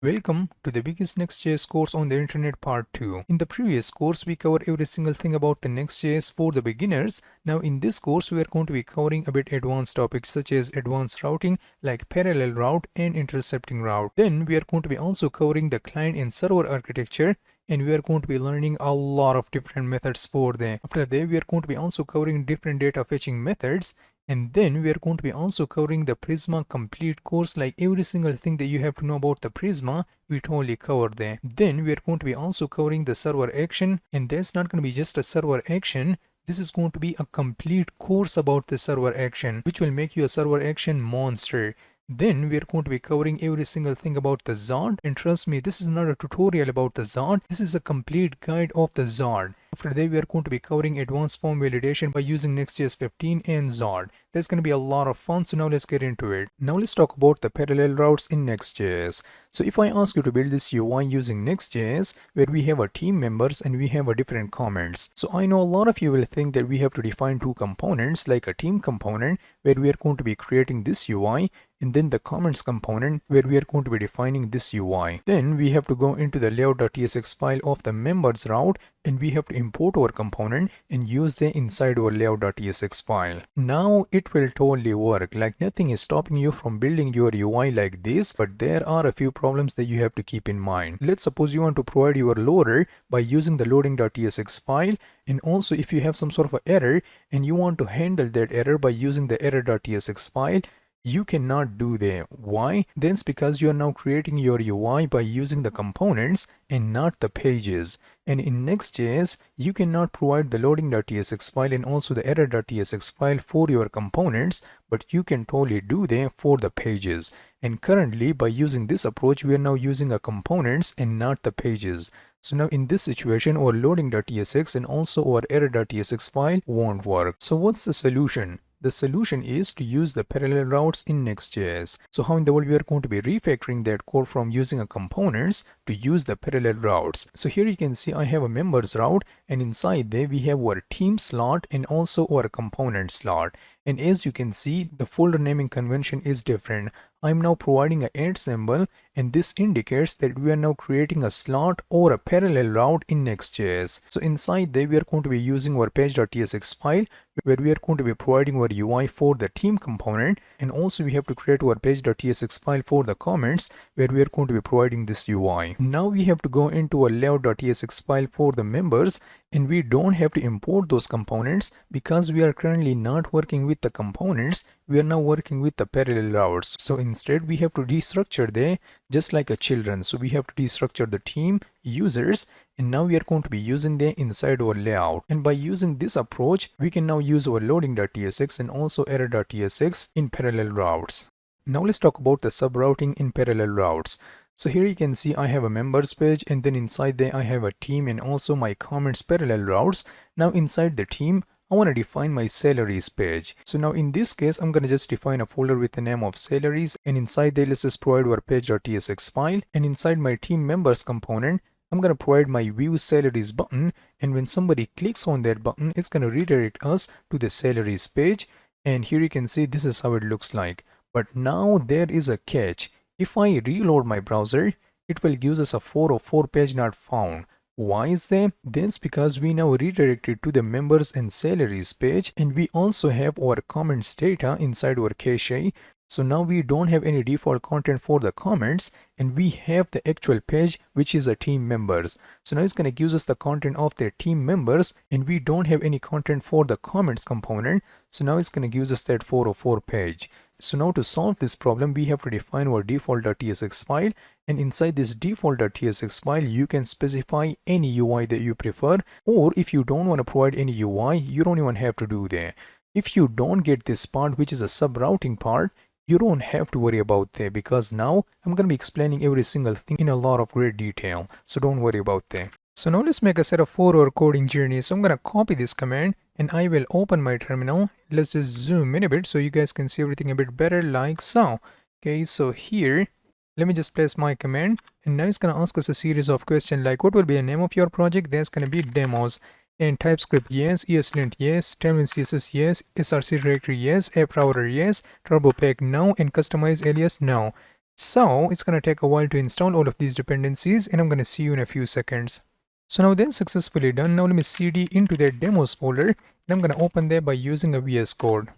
Welcome to the biggest Next.Js course on the internet part 2. In the previous course, we covered every single thing about the Next.Js for the beginners. Now in this course, we are going to be covering a bit advanced topics such as advanced routing like parallel route and intercepting route. Then we are going to be also covering the client and server architecture, and we are going to be learning a lot of different methods for them. After that, we are going to be also covering different data fetching methods. And then we are going to be also covering the Prisma complete course, like every single thing that you have to know about the Prisma, we totally covered there. Then we are going to be also covering the server action, and that's not going to be just a server action. This is going to be a complete course about the server action, which will make you a server action monster. Then we are going to be covering every single thing about the ZOD, and trust me, this is not a tutorial about the ZOD, this is a complete guide of the ZOD. After that, we are going to be covering advanced form validation by using Next.Js 15 and ZOD. That's going to be a lot of fun, so now let's get into it. Now let's talk about the parallel routes in Next.Js. So if I ask you to build this UI using Next.Js, where we have our team members and we have a different comments. So I know a lot of you will think that we have to define two components, like a team component, where we are going to be creating this UI, and then the comments component where we are going to be defining this UI. Then we have to go into the layout.tsx file of the members route, and we have to import our component and use them inside our layout.tsx file. Now it will totally work, like nothing is stopping you from building your UI like this, but there are a few problems that you have to keep in mind. Let's suppose you want to provide your loader by using the loading.tsx file, and also if you have some sort of an error and you want to handle that error by using the error.tsx file, you cannot do that. Why? That's because you are now creating your UI by using the components and not the pages. And in Next.Js, you cannot provide the loading.tsx file and also the error.tsx file for your components, but you can totally do that for the pages. And currently, by using this approach, we are now using our components and not the pages. So now in this situation, our loading.tsx and also our error.tsx file won't work. So what's the solution? The solution is to use the parallel routes in Next.Js. So how in the world we are going to be refactoring that code from using a components to use the parallel routes? So here you can see I have a members route, and inside there we have our team slot and also our component slot. And as you can see, the folder naming convention is different. I'm now providing an @ symbol, and this indicates that we are now creating a slot or a parallel route in Next.Js. So inside there we are going to be using our page.tsx file, where we are going to be providing our UI for the team component, and also we have to create our page.tsx file for the comments, where we are going to be providing this UI. Now we have to go into our layout.tsx file for the members, and we don't have to import those components because we are currently not working with the components, we are now working with the parallel routes. So instead we have to destructure them just like a children. So we have to destructure the team users, and now we are going to be using them inside our layout. And by using this approach, we can now use our loading.tsx and also error.tsx in parallel routes. Now let's talk about the subrouting in parallel routes. So here you can see I have a members page, and then inside there I have a team and also my comments parallel routes. Now inside the team, I want to define my salaries page. So now in this case, I'm going to just define a folder with the name of salaries, and inside there let's just provide our page.tsx file, and inside my team members component, I'm going to provide my view salaries button, and when somebody clicks on that button, it's going to redirect us to the salaries page. And here you can see this is how it looks like. But now there is a catch. If I reload my browser, it will give us a 404 page not found. Why is that? That's because we now redirected to the members and salaries page, and we also have our comments data inside our cache. So now we don't have any default content for the comments, and we have the actual page, which is a team members. So now it's going to give us the content of their team members, and we don't have any content for the comments component. So now it's going to give us that 404 page. So now to solve this problem, we have to define our default.tsx file, and inside this default.tsx file, you can specify any UI that you prefer, or if you don't want to provide any UI, you don't even have to do that. If you don't get this part, which is a subrouting part, you don't have to worry about that, because now I'm going to be explaining every single thing in a lot of great detail, so don't worry about that. So now let's make a setup for our coding journey. So I'm going to copy this command, and I will open my terminal. Let's just zoom in a bit so you guys can see everything a bit better, like so. Okay, so here, let me just place my command, and now it's going to ask us a series of questions like what will be the name of your project. There's going to be demos, and TypeScript yes, ESLint yes, terminal CSS yes, src directory yes, app router yes, turbo pack no, and customize alias no. So it's going to take a while to install all of these dependencies, and I'm going to see you in a few seconds. So now that's successfully done. Now let me cd into that demos folder, and I'm going to open there by using a VS Code.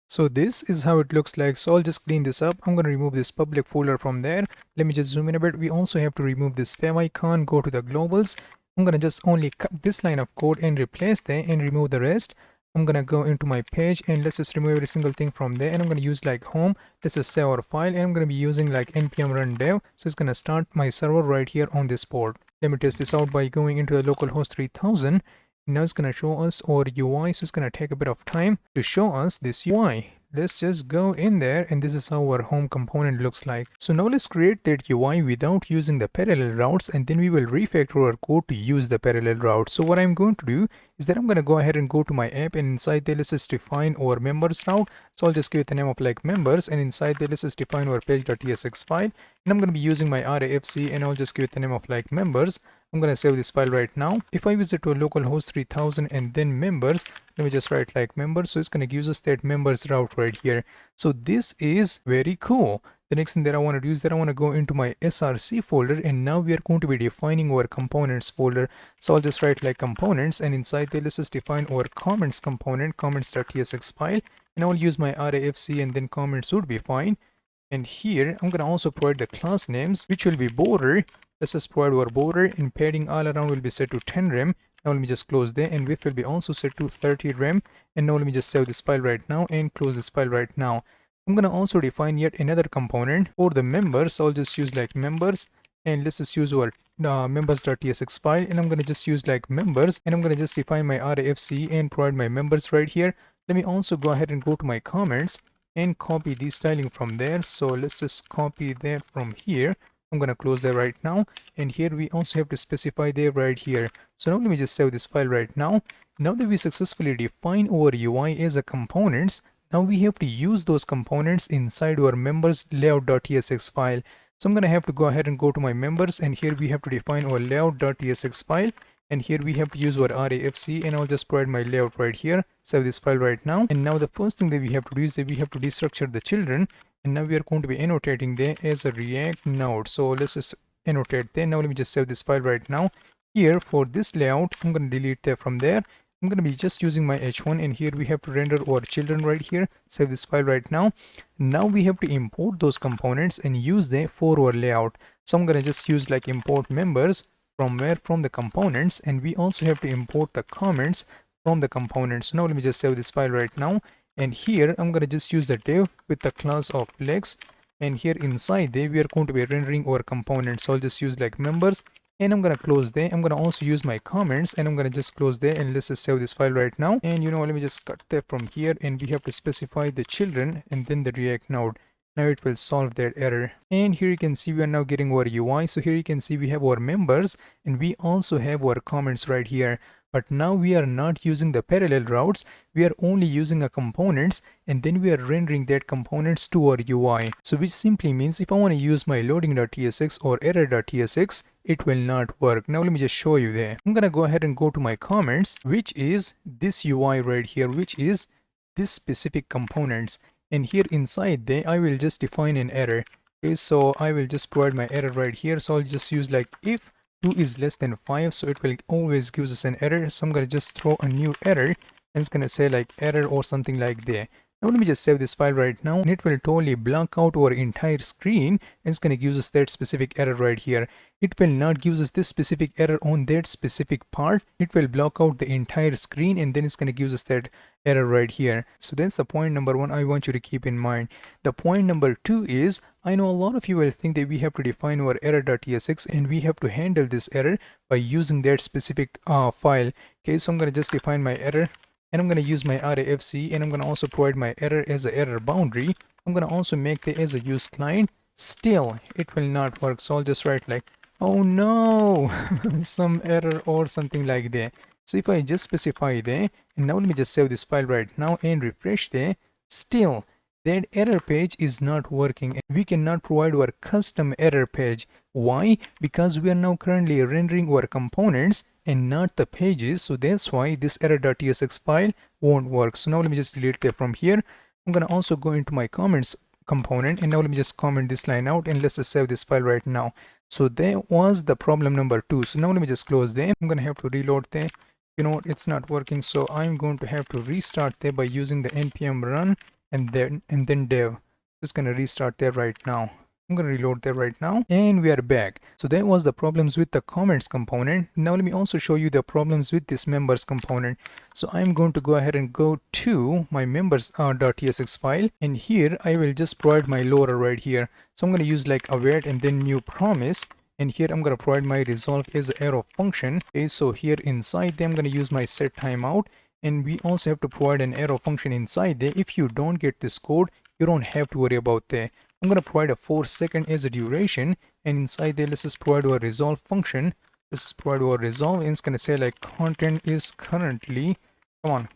So this is how it looks like. So I'll just clean this up. I'm going to remove this public folder from there. Let me just zoom in a bit. We also have to remove this favicon, go to the globals. I'm going to just only cut this line of code and replace that and remove the rest. I'm going to go into my page and let's just remove every single thing from there, and I'm going to use like home. Let's just save our file, and I'm going to be using like npm run dev. So it's going to start my server right here on this port. Let me test this out by going into the localhost 3000. Now it's going to show us our UI, so it's going to take a bit of time to show us this UI. Let's just go in there, and this is how our home component looks like. So now let's create that UI without using the parallel routes, and then we will refactor our code to use the parallel route. So what I'm going to do is that I'm going to go ahead and go to my app, and inside there let's just define our members route. So I'll just give it the name of like members, and inside there let's just define our page.tsx file, and I'm going to be using my RAFC, and I'll just give it the name of like members. I'm going to save this file right now. If I visit to a localhost 3000 and then members, let me just write like members. So it's going to give us that members route right here. So this is very cool. The next thing that I want to do is that I want to go into my src folder, and now we are going to be defining our components folder. So I'll just write like components, and inside there let's just define our comments component, comments.tsx file, and I'll use my RAFC, and then comments would be fine. And here I'm going to also provide the class names, which will be border. Let's just provide our border, and padding all around will be set to 10 rem. Now let me just close there, and width will be also set to 30 rem. And now let me just save this file right now and close this file right now. I'm going to also define yet another component for the members. So I'll just use like members, and let's just use our members.tsx file, and I'm going to just use like members, and I'm going to just define my RAFC and provide my members right here. Let me also go ahead and go to my comments and copy the styling from there. So let's just copy that from here. I'm going to close that right now, and here we also have to specify there right here. So now let me just save this file right now. Now that we successfully define our UI as a components, now we have to use those components inside our members layout.tsx file. So I'm going to have to go ahead and go to my members, and here we have to define our layout.tsx file, and here we have to use our RAFC, and I'll just provide my layout right here. Save this file right now, and now the first thing that we have to do is that we have to destructure the children, and now we are going to be annotating there as a React node. So let's just annotate there. Now let me just save this file right now. Here for this layout, I'm going to delete that from there. I'm going to be just using my H1, and here we have to render our children right here. Save this file right now. Now we have to import those components and use them for our layout. So I'm going to just use like import members from the components, and we also have to import the comments from the components. So now let me just save this file right now. And here I'm going to just use the div with the class of flex, and here inside there we are going to be rendering our components. So I'll just use like members, and I'm going to close there. I'm going to also use my comments, and I'm going to just close there, and let's just save this file right now. And you know, let me just cut that from here, and we have to specify the children and then the React node. Now it will solve that error. And here you can see we are now getting our UI. So here you can see we have our members, and we also have our comments right here. But now we are not using the parallel routes, we are only using a components, and then we are rendering that components to our UI. So which simply means if I want to use my loading.tsx or error.tsx, it will not work. Now let me just show you there. I'm gonna go ahead and go to my comments, which is this UI right here, which is this specific components. And here inside there, I will just define an error. Okay, so I will just provide my error right here. So I'll just use like if 2 is less than 5, so it will always gives us an error. So I'm going to just throw a new error, and it's going to say like error or something like that. Now let me just save this file right now, and it will totally block out our entire screen, and it's going to give us that specific error right here. It will not give us this specific error on that specific part. It will block out the entire screen, and then it's going to give us that error right here. So that's the point number 1 I want you to keep in mind. The point number 2 is, I know a lot of you will think that we have to define our error.tsx, and we have to handle this error by using that specific file. Okay, so I'm going to just define my error, and I'm going to use my RAFC, and I'm going to also provide my error as an error boundary. I'm going to also make it as a use client. Still, it will not work. So I'll just write like, oh no, some error or something like that. So if I just specify there, and now let me just save this file right now and refresh there, still that error page is not working, and we cannot provide our custom error page. Why? Because we are now currently rendering our components and not the pages. So that's why this error.tsx file won't work. So now let me just delete that from here. I'm going to also go into my comments component. And now let me just comment this line out and let's just save this file right now. So there was the problem number 2. So now let me just close them. I'm gonna have to reload them. You know what, it's not working, so I'm going to have to restart there by using the npm run and then dev. Just gonna restart there right now. I'm gonna reload there right now and we are back. So that was the problems with the comments component. Now let me also show you the problems with this members component. So I'm going to go ahead and go to my members.tsx file, and here I will just provide my loader right here. So I'm gonna use like await and then new promise, and here I'm gonna provide my resolve as an arrow function. Okay, so here inside there I'm gonna use my set timeout, and we also have to provide an arrow function inside there. If you don't get this code, you don't have to worry about that. I'm going to provide a 4-second as a duration, and inside there let's just provide our resolve function. Let's just provide our resolve, and it's going to say like content is currently,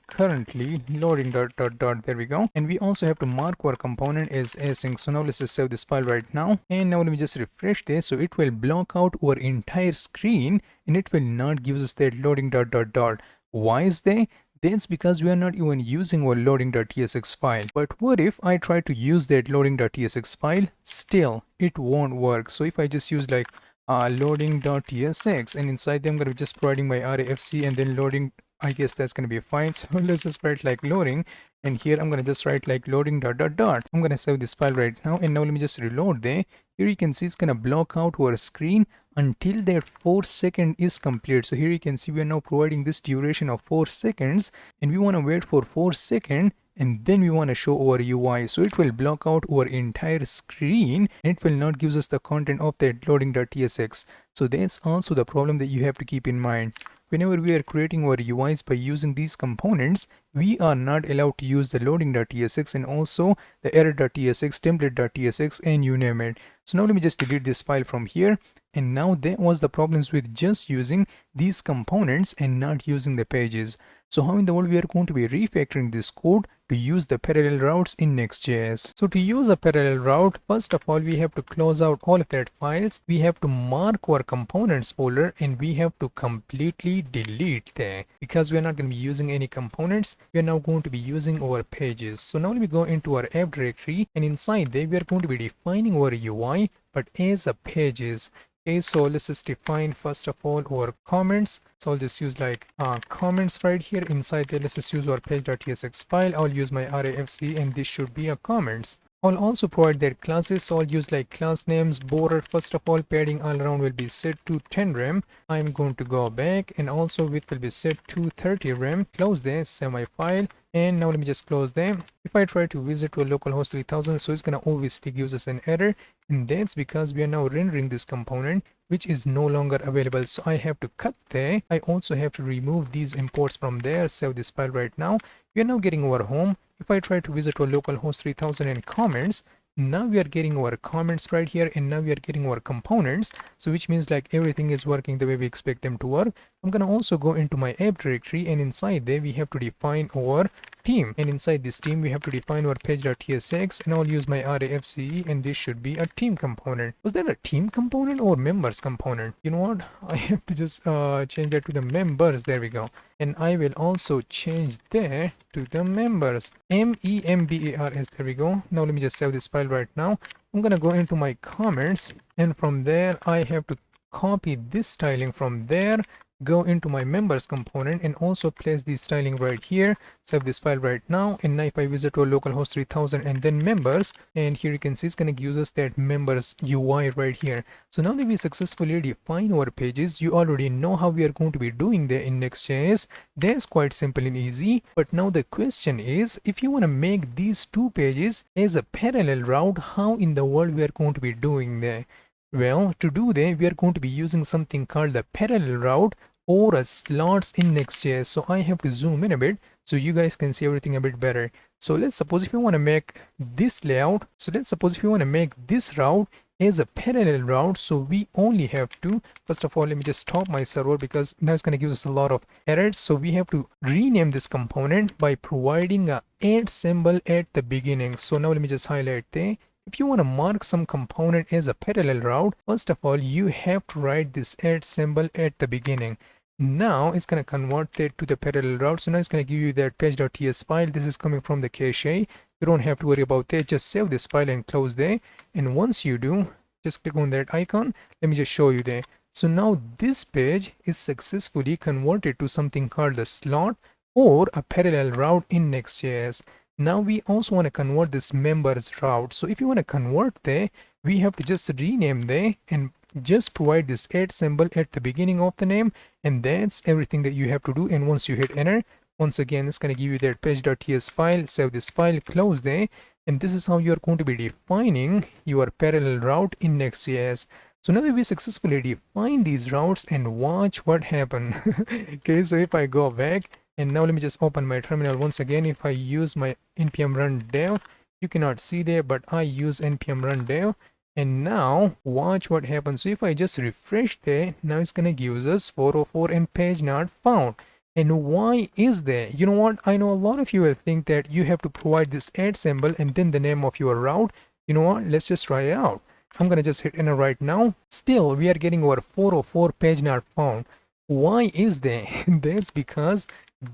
currently loading dot dot dot. There we go. And we also have to mark our component as async. So now let's just save this file right now, and now let me just refresh this. So it will block out our entire screen and it will not give us that loading dot dot dot. Why is that? That's because we are not even using our loading.tsx file. But what if I try to use that loading.tsx file? Still, it won't work. So if I just use like loading.tsx, and inside them I'm going to be just providing my rafc and then loading, I guess that's going to be fine. So let's just write like loading, and here I'm going to just write like loading dot dot dot. I'm going to save this file right now, and now let me just reload there. Here you can see it's going to block out our screen until that 4-second is complete. So here you can see we are now providing this duration of 4 seconds, and we want to wait for 4 seconds, and then we want to show our UI. So it will block out our entire screen and it will not give us the content of that loading.tsx. So that's also the problem that you have to keep in mind. Whenever we are creating our UIs by using these components, we are not allowed to use the loading.tsx and also the error.tsx, template.tsx, and you name it. So now let me just delete this file from here. And now there was the problems with just using these components and not using the pages. So how in the world we are going to be refactoring this code to use the parallel routes in Next.js? So to use a parallel route, first of all, we have to close out all of that files. We have to mark our components folder, and we have to completely delete that because we are not going to be using any components. We are now going to be using our pages. So now let me go into our app directory, and inside there we are going to be defining our UI but as a pages. Okay, so let's just define first of all our comments. So I'll just use like comments right here. Inside there, let's just use our page.tsx file. I'll use my rafc, and this should be a comments. I'll also provide their classes. So I'll use like class names, border. First of all, padding all around will be set to 10 rem. I'm going to go back, and also width will be set to 30 rem. Close this, save my file. And now let me just close them. If I try to visit to a localhost 3000, so it's going to obviously give us an error, and that's because we are now rendering this component which is no longer available. So I have to cut there. I also have to remove these imports from there. Save this file right now. We are now getting our home. If I try to visit to a localhost 3000 and comments, now we are getting our comments right here, and now we are getting our components. So which means like everything is working the way we expect them to work. I'm gonna also go into my app directory, and inside there we have to define our team, and inside this team we have to define our page.tsx, and I'll use my rafc, and this should be a team component. Was that a team component or members component? You know what, I have to just change that to the members. There we go. And I will also change there to the members, members. There we go. Now let me just save this file right now. I'm gonna go into my comments, and from there I have to copy this styling from there, go into my members component, and also place the styling right here. Save this file right now, and now if I visit to a localhost 3000 and then members, and here you can see it's going to give us that members UI right here. So now that we successfully define our pages, you already know how we are going to be doing that in Next.js. That's quite simple and easy. But now the question is, if you want to make these two pages as a parallel route, how in the world we are going to be doing that? Well, to do that, we are going to be using something called the parallel route or a slots in Next.js. So I have to zoom in a bit so you guys can see everything a bit better. So let's suppose if you want to make this layout, so let's suppose if you want to make this route as a parallel route, so we only have to, first of all, let me just stop my server because now it's going to give us a lot of errors. So we have to rename this component by providing a @ symbol at the beginning. So now let me just highlight there. If you want to mark some component as a parallel route, first of all, you have to write this @ symbol at the beginning. Now it's going to convert it to the parallel route. So now it's going to give you that page.ts file. This is coming from the cache. You don't have to worry about that. Just save this file and close there. And once you do, just click on that icon. Let me just show you there. So now this page is successfully converted to something called a slot or a parallel route in Next.js. Now we also want to convert this members route. So if you want to convert there, we have to just rename there and just provide this @ symbol at the beginning of the name, and that's everything that you have to do. And once you hit enter, once again it's going to give you that page.ts file. Save this file, close there, and this is how you're going to be defining your parallel route in Next.js. So now that we successfully define these routes, and watch what happened. Okay, so if I go back, and now let me just open my terminal once again. If I use my npm run dev, you cannot see there, but I use npm run dev. And now watch what happens. So if I just refresh there, now it's gonna give us 404 and page not found. And why is that? You know what? I know a lot of you will think that you have to provide this @ symbol and then the name of your route. You know what? Let's just try it out. I'm gonna just hit enter right now. Still, we are getting our 404 page not found. Why is that? That's because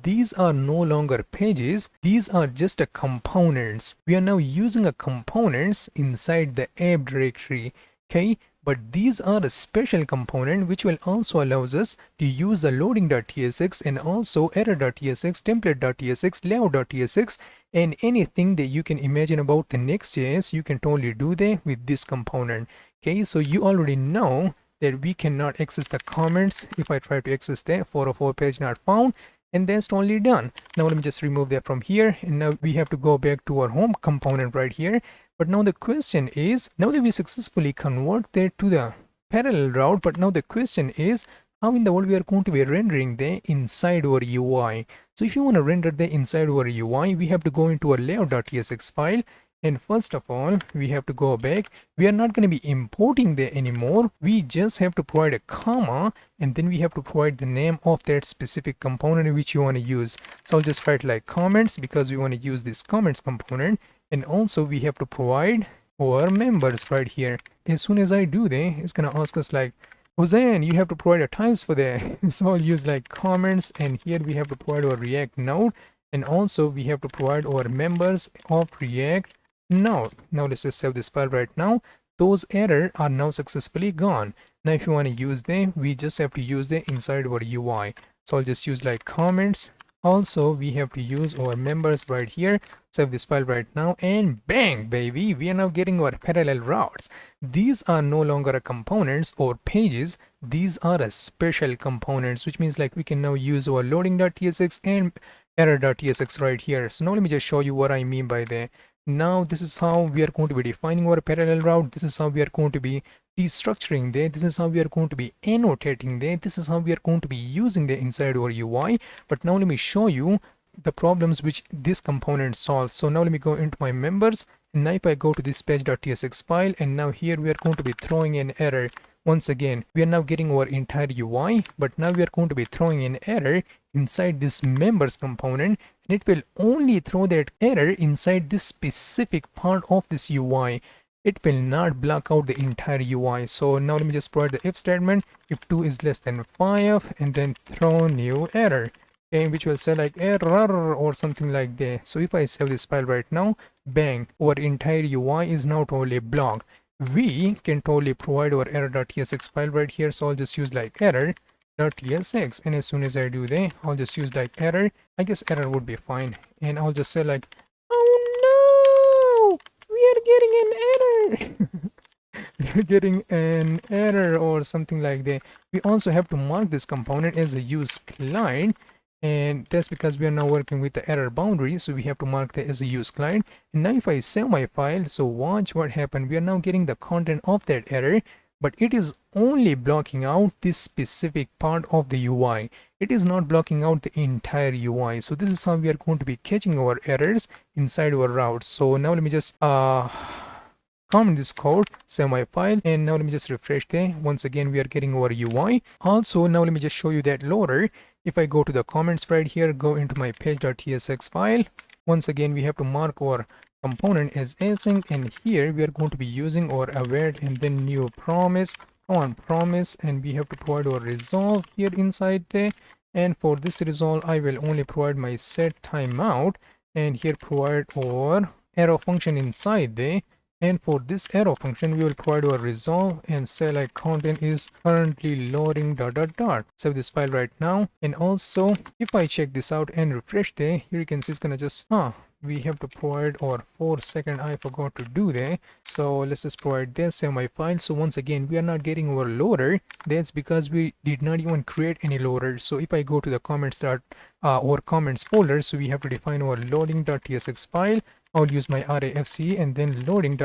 these are no longer pages. These are just a components. We are now using a components inside the app directory. Okay, but these are a special component which will also allows us to use the loading.tsx and also error.tsx, template.tsx, layout.tsx, and anything that you can imagine about the Next.js, you can totally do that with this component. Okay, so you already know that we cannot access the comments. If I try to access that, 404 page not found, and that's totally done. Now let me just remove that from here, and now we have to go back to our home component right here. But now the question is, now that we successfully convert that to the parallel route, but now the question is, how in the world we are going to be rendering that inside our UI? So if you want to render that inside our UI, we have to go into our layout.tsx file. And first of all, we have to go back. We are not going to be importing there anymore. We just have to provide a comma, and then we have to provide the name of that specific component which you want to use. So I'll just write like comments because we want to use this comments component. And also we have to provide our members right here. As soon as I do that, it's going to ask us like, HuXn, you have to provide a types for that. So I'll use like comments, and here we have to provide our React node, and also we have to provide our members of React node. Now let's just save this file right now. Those errors are now successfully gone. Now if you want to use them, we just have to use them inside our UI. So I'll just use like comments. Also we have to use our members right here. Save this file right now, and bang baby, we are now getting our parallel routes. These are no longer a components or pages. These are a special components, which means like we can now use our loading.tsx and error.tsx right here. So now let me just show you what I mean by that. Now this is how we are going to be defining our parallel route. This is how we are going to be destructuring that. This is how we are going to be annotating that. This is how we are going to be using the inside our UI. But now let me show you the problems which this component solves. So now let me go into my members, and now if I go to this page.tsx file, and now here we are going to be throwing an error. Once again, we are now getting our entire UI, but now we are going to be throwing an error inside this members component, and it will only throw that error inside this specific part of this UI. It will not block out the entire UI. So now let me just provide the if statement, if 2 is less than 5, and then throw new error, okay, which will say like error or something like that. So if I save this file right now, bang, our entire UI is now totally blocked. We can totally provide our error.tsx file right here. So I'll just use like error.tsx, and as soon as I do that, I'll just use like error. I guess error would be fine, and I'll just say like, oh no, we are getting an error. We're getting an error or something like that. We also have to mark this component as a use client, and that's because we are now working with the error boundary, so we have to mark that as a use client. And now if I save my file, so watch what happened. We are now getting the content of that error, but it is only blocking out this specific part of the UI. It is not blocking out the entire UI. So this is how we are going to be catching our errors inside our routes. So now let me just comment this code, save my file, and now let me just refresh there. Once again, we are getting our UI. Also, now let me just show you that loader. If I go to the comments right here, go into my page.tsx file. Once again, we have to mark our component as async, and here we are going to be using our await and then new promise on promise, and we have to provide our resolve here inside there. And for this resolve, I will only provide my set timeout, and here provide our arrow function inside there. And for this arrow function, we will provide our resolve and say like content is currently loading dot dot dot. Save this file right now. And also, if I check this out and refresh there, here you can see it's gonna just we have to provide our 4-second. I forgot to do there, so let's just provide this, save my file. So once again, we are not getting our loader. That's because we did not even create any loader. So if I go to the comments or comments folder, so we have to define our loading.tsx file. I'll use my RAFC and then loading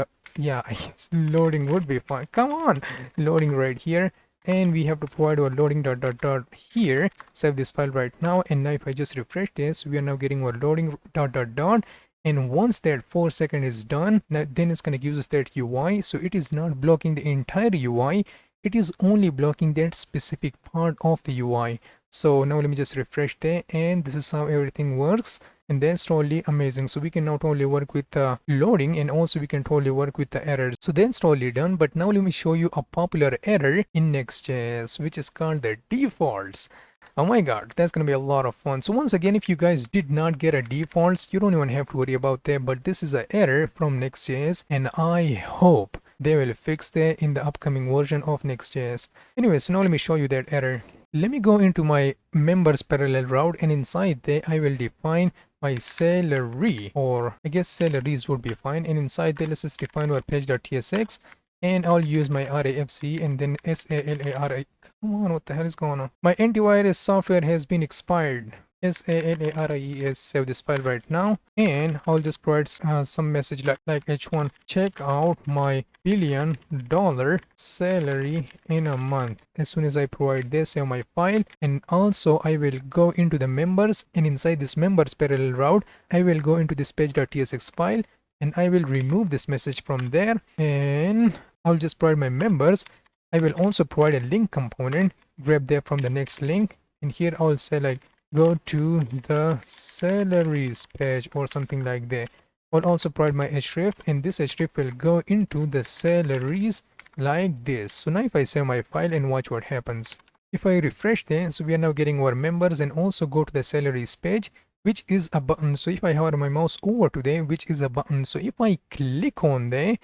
loading would be fine. Come on, loading right here. And we have to provide our loading dot dot dot here. Save this file right now. And now if I just refresh this, we are now getting our loading dot dot dot. And once that 4-second is done, now then it's going to give us that UI. So it is not blocking the entire UI. It is only blocking that specific part of the UI. So now let me just refresh there, and this is how everything works. And that's totally amazing. So we can not only work with the loading, and also we can totally work with the errors. So that's totally done. But now let me show you a popular error in Next.js, which is called the defaults. Oh my god, that's gonna be a lot of fun. So once again, if you guys did not get a defaults, you don't even have to worry about that. But this is an error from Next.js, and I hope they will fix that in the upcoming version of Next.js. Anyway, so now let me show you that error. Let me go into my members parallel route, and inside there I will define my salary, or I guess salaries would be fine. And inside there, let's just define our page.tsx, and I'll use my RAFC and then SALARI. Come on, what the hell is going on? My antivirus software has been expired. SALARIES. Save this file right now, and I'll just provide some message like H1, check out my $1 billion salary in a month. As soon as I provide this, save my file. And also I will go into the members, and inside this members parallel route I will go into this page.tsx file, and I will remove this message from there, and I'll just provide my members. I will also provide a link component, grab that from the next link, and here I'll say like go to the salaries page or something like that. I'll also provide my href, and this href will go into the salaries like this. So now if I save my file and watch what happens. If I refresh there, so we are now getting our members, and also go to the salaries page, which is a button. So if I hover my mouse over to there, which is a button, so if I click on there,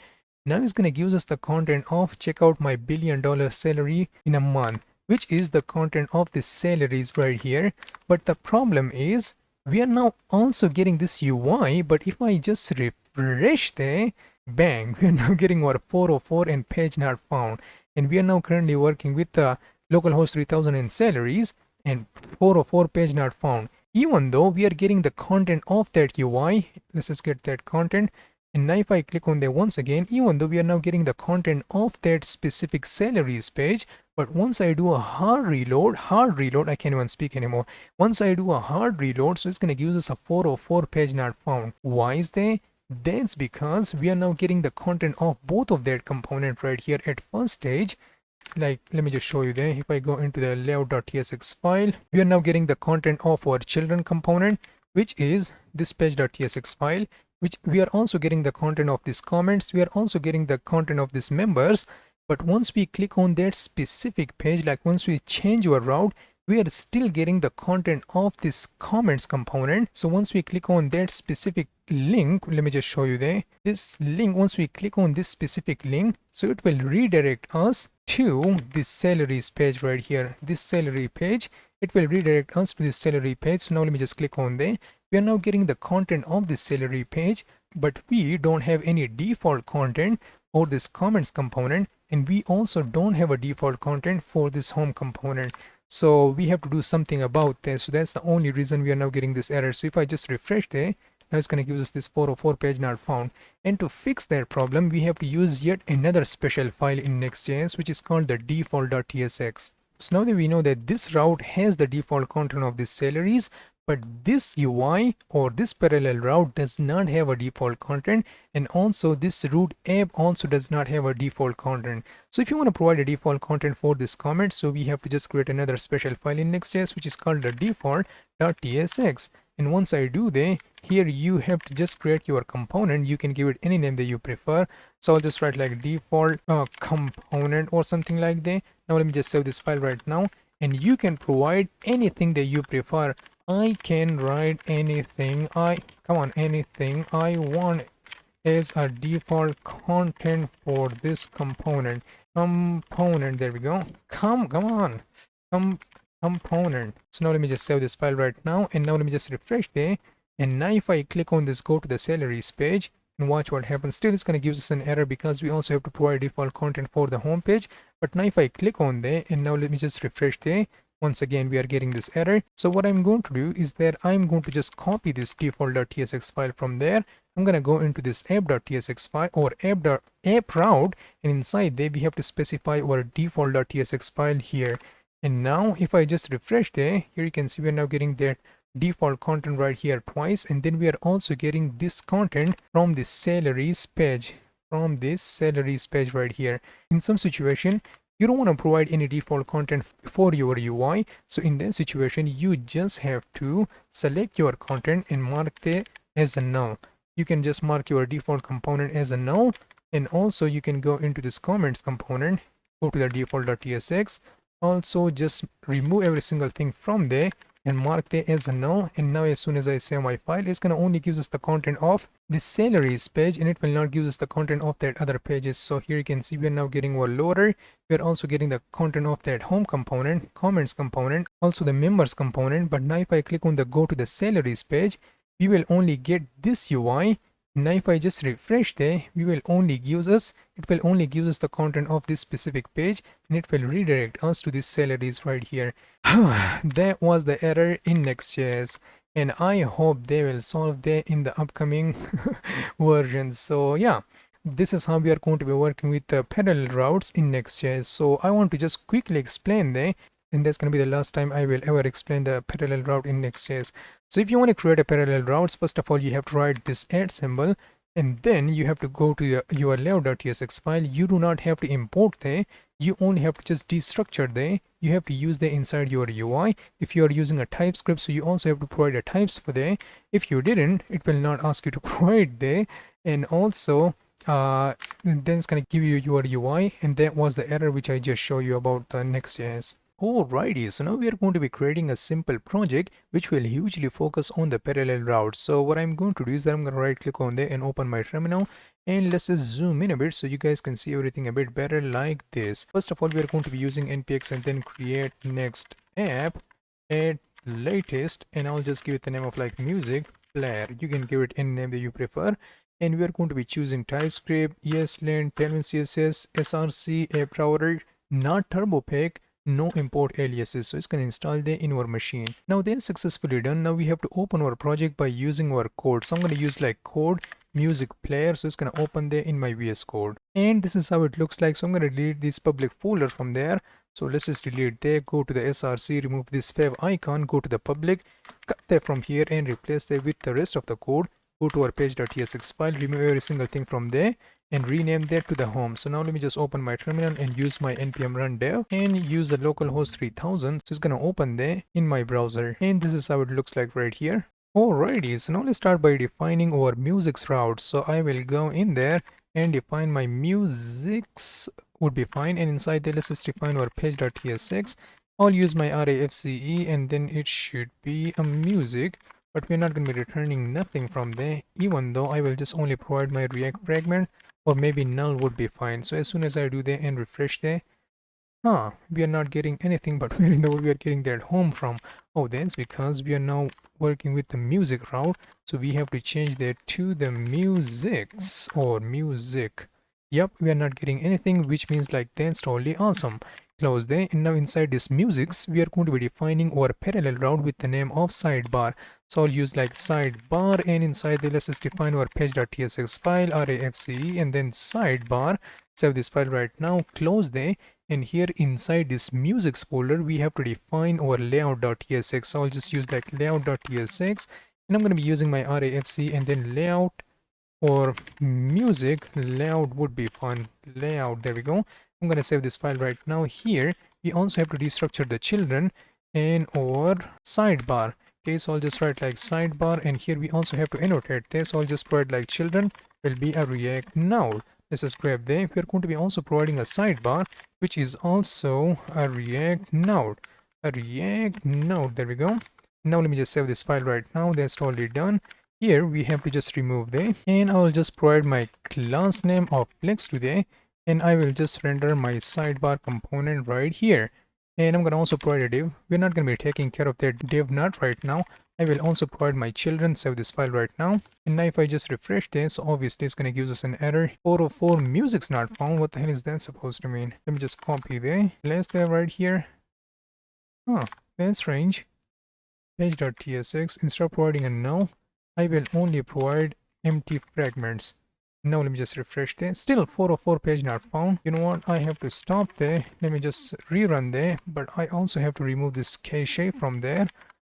now it's going to give us the content of check out my $1 billion salary in a month, which is the content of the salaries right here. But the problem is we are now also getting this UI, but if I just refresh there, bang, we are now getting our 404 and page not found. And we are now currently working with the localhost 3000 and salaries, and 404 page not found. Even though we are getting the content of that UI, let's just get that content. And now if I click on there once again, even though we are now getting the content of that specific salaries page, but once I do a hard reload, I can't even speak anymore. Once I do a hard reload, so it's going to give us a 404 page not found. Why is that? That's because we are now getting the content of both of that component right here at first stage. Like, let me just show you there. If I go into the layout.tsx file, we are now getting the content of our children component, which is this page.tsx file, which we are also getting the content of these comments. We are also getting the content of these members. But once we click on that specific page, like once we change our route, we are still getting the content of this comments component. So once we click on that specific link, let me just show you there. This link, once we click on this specific link, so it will redirect us to this salaries page right here. This salary page, it will redirect us to this salary page. So now let me just click on there. We are now getting the content of this salary page, but we don't have any default content for this comments component, and we also don't have a default content for this home component. So we have to do something about that. So that's the only reason we are now getting this error. So if I just refresh there, now it's going to give us this 404 page not found. And to fix that problem, we have to use yet another special file in Next.js, which is called the default.tsx. So now that we know that this route has the default content of these salaries, but this UI or this parallel route does not have a default content, and also this root app also does not have a default content. So if you want to provide a default content for this comment, so we have to just create another special file in Next.js, which is called the default.tsx. And once I do that, here you have to just create your component. You can give it any name that you prefer. So I'll just write like default component or something like that. Now let me just save this file right now, and you can provide anything that you prefer. I can write anything anything I want. as a default content for this component. There we go. Come on. Com Component. So now let me just save this file right now, and now let me just refresh there. And now if I click on this go to the salaries page and watch what happens, still it's going to give us an error because we also have to provide default content for the home page. But now if I click on there, and now let me just refresh there, once again we are getting this error. So what I'm going to do is that I'm going to just copy this default.tsx file from there. I'm going to go into this app.tsx file or app route, and inside there we have to specify our default.tsx file here. And now if I just refresh there, here you can see we're now getting that default content right here twice, and then we are also getting this content from the salaries page, right here. In some situation you don't want to provide any default content for your UI, so in that situation you just have to select your content and mark it as a null. You can just mark your default component as a null, and also you can go into this comments component, go to the default.tsx, also just remove every single thing from there and mark it as a null. And now as soon as I save my file, it's gonna only give us the content of the salaries page, and it will not give us the content of that other pages. So here you can see we are now getting our loader. We are also getting the content of that home component, comments component, also the members component. But now if I click on the go to the salaries page, we will only get this UI. Now if I just refresh there, it will only give us the content of this specific page, and it will redirect us to these salaries right here. That was the error in Next.js, and I hope they will solve that in the upcoming versions. So yeah, this is how we are going to be working with the parallel routes in Next.js. So I want to just quickly explain that, and that's going to be the last time I will ever explain the parallel route in Next.js. So if you want to create a parallel routes, first of all you have to write this add symbol, and then you have to go to your layout.tsx file. You do not have to import there, you only have to just destructure there. You have to use there inside your UI. If you are using a TypeScript, so you also have to provide a types for there. If you didn't, it will not ask you to provide there. And also then it's going to give you your UI, and that was the error which I just showed you about the Next.js. Alrighty, so now we are going to be creating a simple project which will hugely focus on the parallel routes. So what I'm going to do is that I'm going to right click on there and open my terminal, and let's just zoom in a bit so you guys can see everything a bit better like this. First of all, we are going to be using npx and then create next app, add latest, and I'll just give it the name of like music player. You can give it any name that you prefer. And we are going to be choosing TypeScript, ESLint, Tailwind CSS, src, app router, not turbo pack, no import aliases. So it's going to install there in our machine. Now then successfully done. Now we have to open our project by using our code. So I'm going to use like code music player. So it's going to open there in my VS Code, and this is how it looks like. So I'm going to delete this public folder from there. So let's just delete there, go to the src, remove this fav icon, go to the public, cut that from here and replace that with the rest of the code. Go to our page.tsx file, remove every single thing from there and rename that to the home. So now let me just open my terminal and use my npm run dev and use the localhost 3000. So it's gonna open there in my browser, and this is how it looks like right here. Alrighty, so now let's start by defining our music's route. So I will go in there and define my music's would be fine, and inside there let's just define our page.tsx. I'll use my rafce, and then it should be a music, but we're not going to be returning nothing from there, even though I will just only provide my React fragment, or maybe null would be fine. So as soon as I do that and refresh there, we are not getting anything, but where in the world we are getting that home from? Oh, that's because we are now working with the music route, so we have to change that to the musics or music. Yep, we are not getting anything, which means like that's totally awesome. Close there, and now inside this musics we are going to be defining our parallel route with the name of sidebar. So I'll use like sidebar, and inside there let's just define our page.tsx file, rafce, and then sidebar. Save this file right now, close there, and here inside this musics folder we have to define our layout.tsx. So I'll just use like layout.tsx, and I'm going to be using my rafce and then layout or music. Layout would be fun. Layout, there we go. I'm going to save this file right now. Here we also have to destructure the children and our sidebar. Okay, so I'll just write like sidebar, and here we also have to annotate this. So I'll just provide like children will be a React node. Let's just grab there. We're going to be also providing a sidebar, which is also a React node. A React node, there we go. Now let me just save this file right now. That's already done. here we have to just remove there, and I will just provide my class name of flex today, and I will just render my sidebar component right here. And I'm going to also provide a div. We're not going to be taking care of that div not right now. I will also provide my children, save this file right now. And now if I just refresh this, obviously it's going to give us an error. 404 music's not found. What the hell is that supposed to mean? Let me just copy there, place that right here. Huh, that's strange. Page.tsx, instead of providing a null, I will only provide empty fragments. Now let me just refresh there. Still 404 page not found. You know what? I have to stop there. Let me just rerun there. But I also have to remove this cache from there.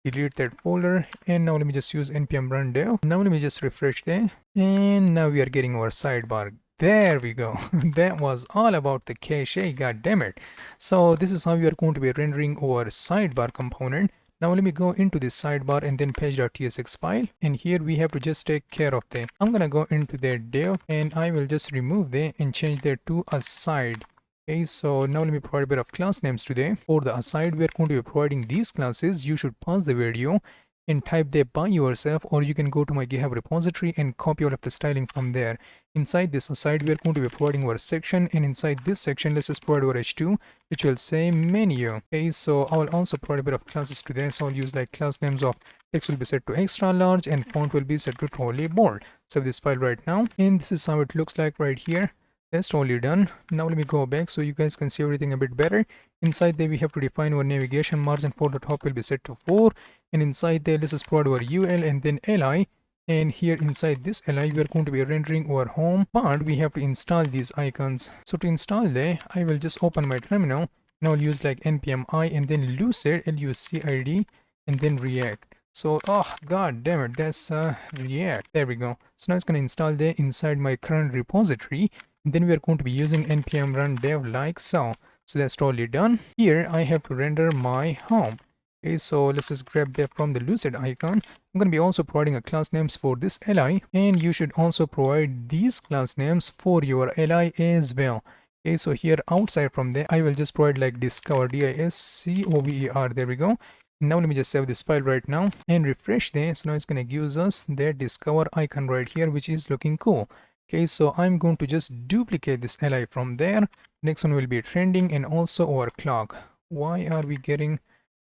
Delete that folder. And now let me just use npm run dev. Now let me just refresh there. And now we are getting our sidebar. There we go. That was all about the cache. God damn it. So this is how we are going to be rendering our sidebar component. Now let me go into this sidebar and then page.tsx file, and here we have to just take care of that. I'm gonna go into their div and I will just remove that and change that to aside. Okay, so now let me provide a bit of class names today. For the aside, we are going to be providing these classes. You should pause the video and type there by yourself, or you can go to my GitHub repository and copy all of the styling from there. Inside this aside, we are going to be providing our section, and inside this section, let's just provide our h2, which will say menu. Okay, so I will also provide a bit of classes today. So I'll use like class names of text will be set to extra large and font will be set to totally bold. Save this file right now, and this is how it looks like right here. That's totally done. Now let me go back so you guys can see everything a bit better. Inside there we have to define our navigation margin for the top will be set to 4, and inside there let's just provide our ul and then li, and here inside this li we are going to be rendering our home, but we have to install these icons. So to install there, I will just open my terminal and I'll use like npm I and then lucid lucid and then react. So oh god damn it, that's react. There we go. So now it's going to install there inside my current repository. Then we are going to be using npm run dev like so. So that's totally done. Here I have to render my home. Okay, so let's just grab that from the lucid icon. I'm going to be also providing a class names for this li, and you should also provide these class names for your li as well. Okay, so here outside from there I will just provide like discover discover. There we go. Now let me just save this file right now and refresh there. So now it's going to give us that discover icon right here, which is looking cool. Okay, so I'm going to just duplicate this li from there. Next one will be trending and also our clock. Why are we getting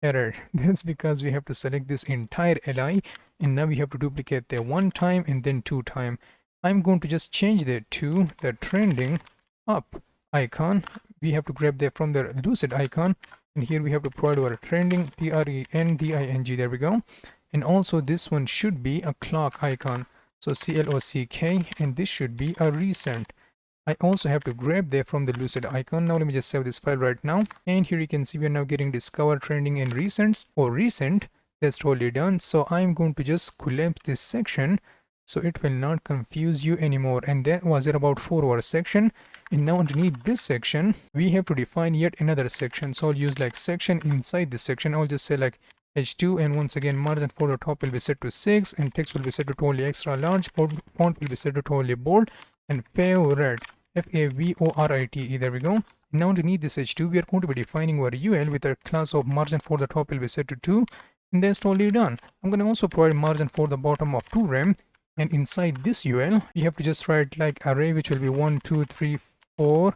error? That's because we have to select this entire li, and now we have to duplicate the 1 time and then 2 time. I'm going to just change that to the trending up icon. We have to grab that from the lucid icon, and here we have to provide our trending trending. There we go. And also this one should be a clock icon. So CLOCK, and this should be a recent. I also have to grab there from the lucid icon. Now let me just save this file right now, and here you can see we are now getting discover, trending and recents or recent. That's totally done. So I'm going to just collapse this section so it will not confuse you anymore. And that was it about for our section. And now underneath this section we have to define yet another section. So I'll use like section inside this section. I'll just say like h2, and once again margin for the top will be set to 6, and text will be set to totally extra large, font will be set to totally bold, and favorite favorite. There we go. Now underneath this h2 we are going to be defining our ul with a class of margin for the top will be set to 2, and that's totally done. I'm going to also provide margin for the bottom of 2 rem, and inside this ul we have to just write like array which will be 1 2 3 4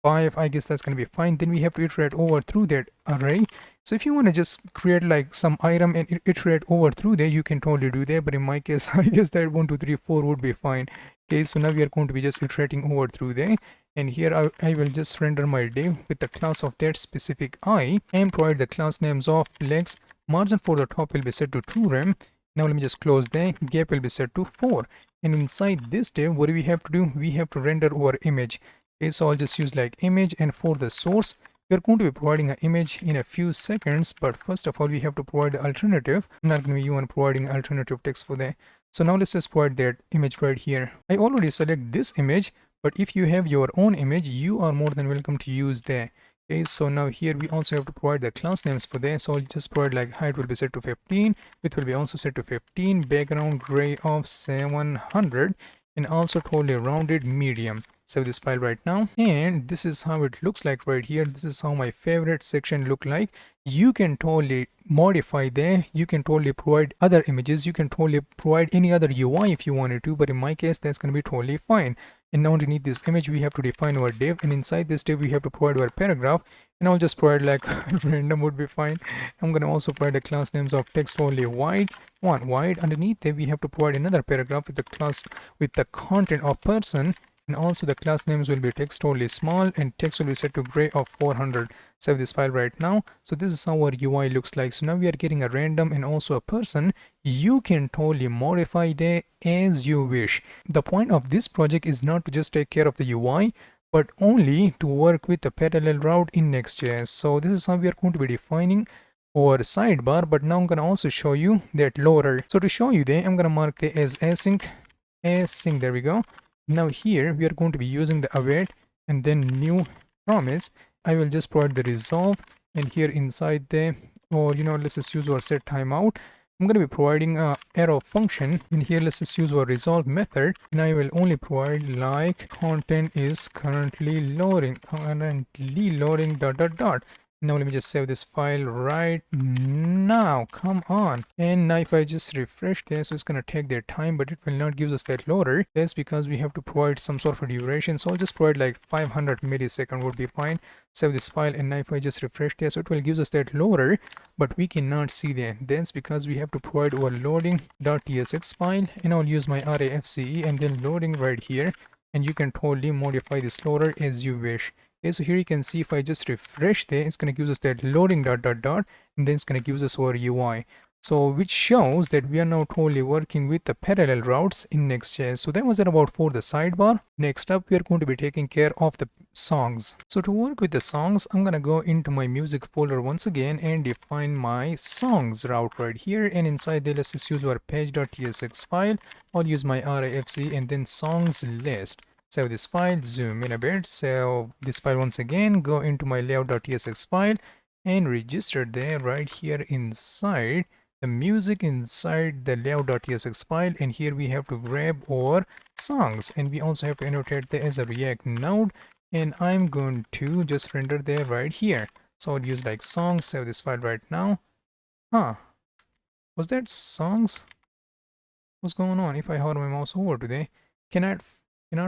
5. I guess that's going to be fine. Then we have to iterate over through that array. So if you want to just create like some item and iterate over through there, you can totally do that. But in my case, I guess that 1 2 3 4 would be fine. Okay, so now we are going to be just iterating over through there. And here I will just render my div with the class of that specific I, and provide the class names of flex. Margin for the top will be set to 2 rem. Now let me just close there. Gap will be set to 4. And inside this div, what do we have to do? We have to render our image. Okay, so I'll just use like image, and for the source we are going to be providing an image in a few seconds, but first of all we have to provide the alternative. I'm not going to be even providing alternative text for that. So now let's just provide that image right here. I already select this image, but if you have your own image, you are more than welcome to use that. Okay, so now here we also have to provide the class names for that. So I'll just provide like height will be set to 15, width will be also set to 15, background gray of 700, and also totally rounded medium. Save this file right now, and this is how it looks like right here. This is how my favorite section look like. You can totally modify there, you can totally provide other images, you can totally provide any other UI if you wanted to, but in my case that's going to be totally fine. And now underneath this image we have to define our div, and inside this div we have to provide our paragraph, and I'll just provide like random would be fine. I'm going to also provide the class names of text only wide, one wide. Underneath there we have to provide another paragraph with the class with the content of person, and also the class names will be text only small, and text will be set to gray of 400. Save this file right now. So this is how our UI looks like. So now we are getting a random and also a person. You can totally modify that as you wish. The point of this project is not to just take care of the UI, but only to work with the parallel route in Next.Js. So this is how we are going to be defining our sidebar, but now I'm going to also show you that loader. So to show you that, I'm going to mark it as async, there we go. Now here we are going to be using the await and then new promise. I will just provide the resolve, and here inside the, or let's just use our set timeout. I'm going to be providing a arrow function, and here let's just use our resolve method, and I will only provide like content is currently loading dot dot dot. Now let me just save this file right now. Come on. And now if I just refresh this, so it's going to take their time, but it will not give us that loader. That's because we have to provide some sort of duration. So I'll just provide like 500 millisecond would be fine. Save this file, and now if I just refresh this, so it will give us that loader, but we cannot see that. That's because we have to provide our loading.tsx file, and I'll use my RAFCE and then loading right here, and you can totally modify this loader as you wish. Okay, so here you can see if I just refresh there, it's going to give us that loading dot dot dot, and then it's going to give us our UI. So which shows that we are now totally working with the parallel routes in Next.js. So that was it about for the sidebar. Next up, we are going to be taking care of the songs. So to work with the songs, I'm going to go into my music folder once again and define my songs route right here. And inside there, let's just use our page.tsx file. I'll use my RAFC and then songs list. Save this file, zoom in a bit, save this file once again, go into my layout.tsx file and register there right here inside the music inside the layout.tsx file, and here we have to grab our songs, and we also have to annotate there as a React node, and I'm going to just render there right here. So I'll use like songs, save this file right now. Was that songs? What's going on? If I hover my mouse over today, cannot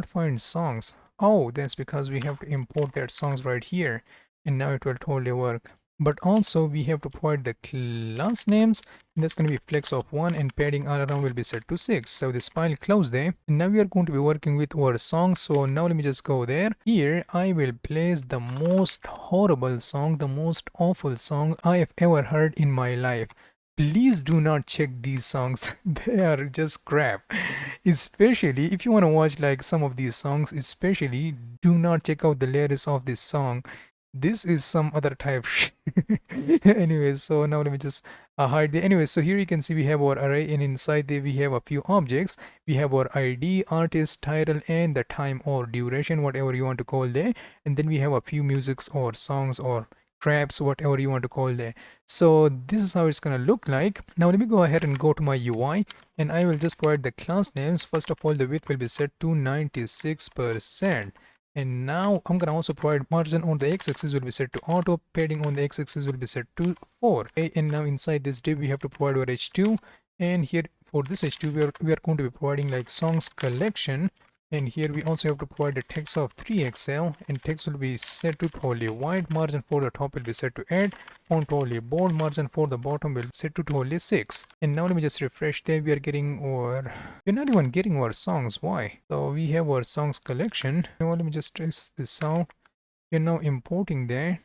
find songs. Oh, that's because we have to import that songs right here, and now it will totally work. But also we have to provide the class names, and that's going to be flex of 1, and padding all around will be set to 6. So this file close there, and now we are going to be working with our songs. So now let me just go there. Here I will place the most horrible song, the most awful song I have ever heard in my life. Please do not check these songs. They are just crap. Especially if you want to watch like some of these songs, especially do not check out the lyrics of this song. This is some other type shit. Anyways, so now let me just hide the. Anyways, so here you can see we have our array, and inside there we have a few objects. We have our ID, artist, title, and the time or duration, whatever you want to call there. And then we have a few musics or songs or traps, whatever you want to call there. So this is how it's gonna look like. Now let me go ahead and go to my UI, and I will just provide the class names. First of all, the width will be set to 96%. And now I'm gonna also provide margin on the x-axis will be set to auto, padding on the x-axis will be set to 4. Okay, and now inside this div we have to provide our h2, and here for this h2 we are going to be providing like songs collection, and here we also have to provide the text of 3xl, and text will be set to totally wide, margin for the top will be set to add, font totally bold, margin for the bottom will be set to totally 6. And now let me just refresh there. We're not even getting our songs. Why? So we have our songs collection. Now let me just test this out. We're now importing that.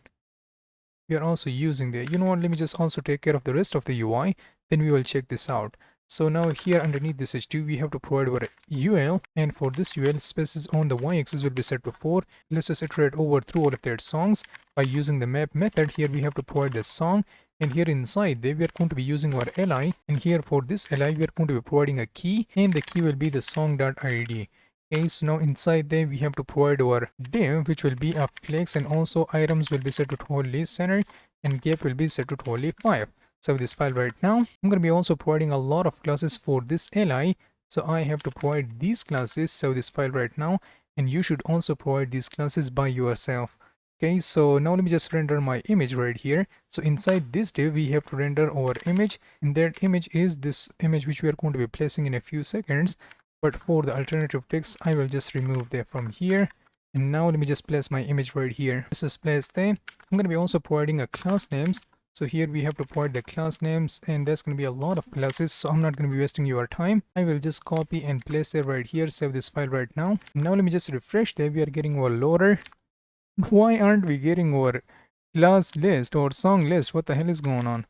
We are also using that. You know what, let me just also take care of the rest of the UI, then we will check this out. So now here underneath this h2 we have to provide our ul, and for this ul spaces on the y-axis will be set to 4. Let's just iterate over through all of their songs by using the map method. Here we have to provide the song, and here inside there we are going to be using our li, and here for this li we are going to be providing a key, and the key will be the song.id. Okay, so now inside there we have to provide our div, which will be a flex, and also items will be set to totally center, and gap will be set to totally 5. So this file right now, I'm going to be also providing a lot of classes for this li. So I have to provide these classes. So this file right now, and you should also provide these classes by yourself. Okay, so now let me just render my image right here. So inside this div we have to render our image, and that image is this image which we are going to be placing in a few seconds. But for the alternative text, I will just remove that from here. And now let me just place my image right here. This is placed there. I'm going to be also providing a class names. So here we have to provide the class names, and there's going to be a lot of classes, so I'm not going to be wasting your time. I will just copy and place it right here, save this file right now. Now let me just refresh that. We are getting our loader. Why aren't we getting our class list or song list? What the hell is going on?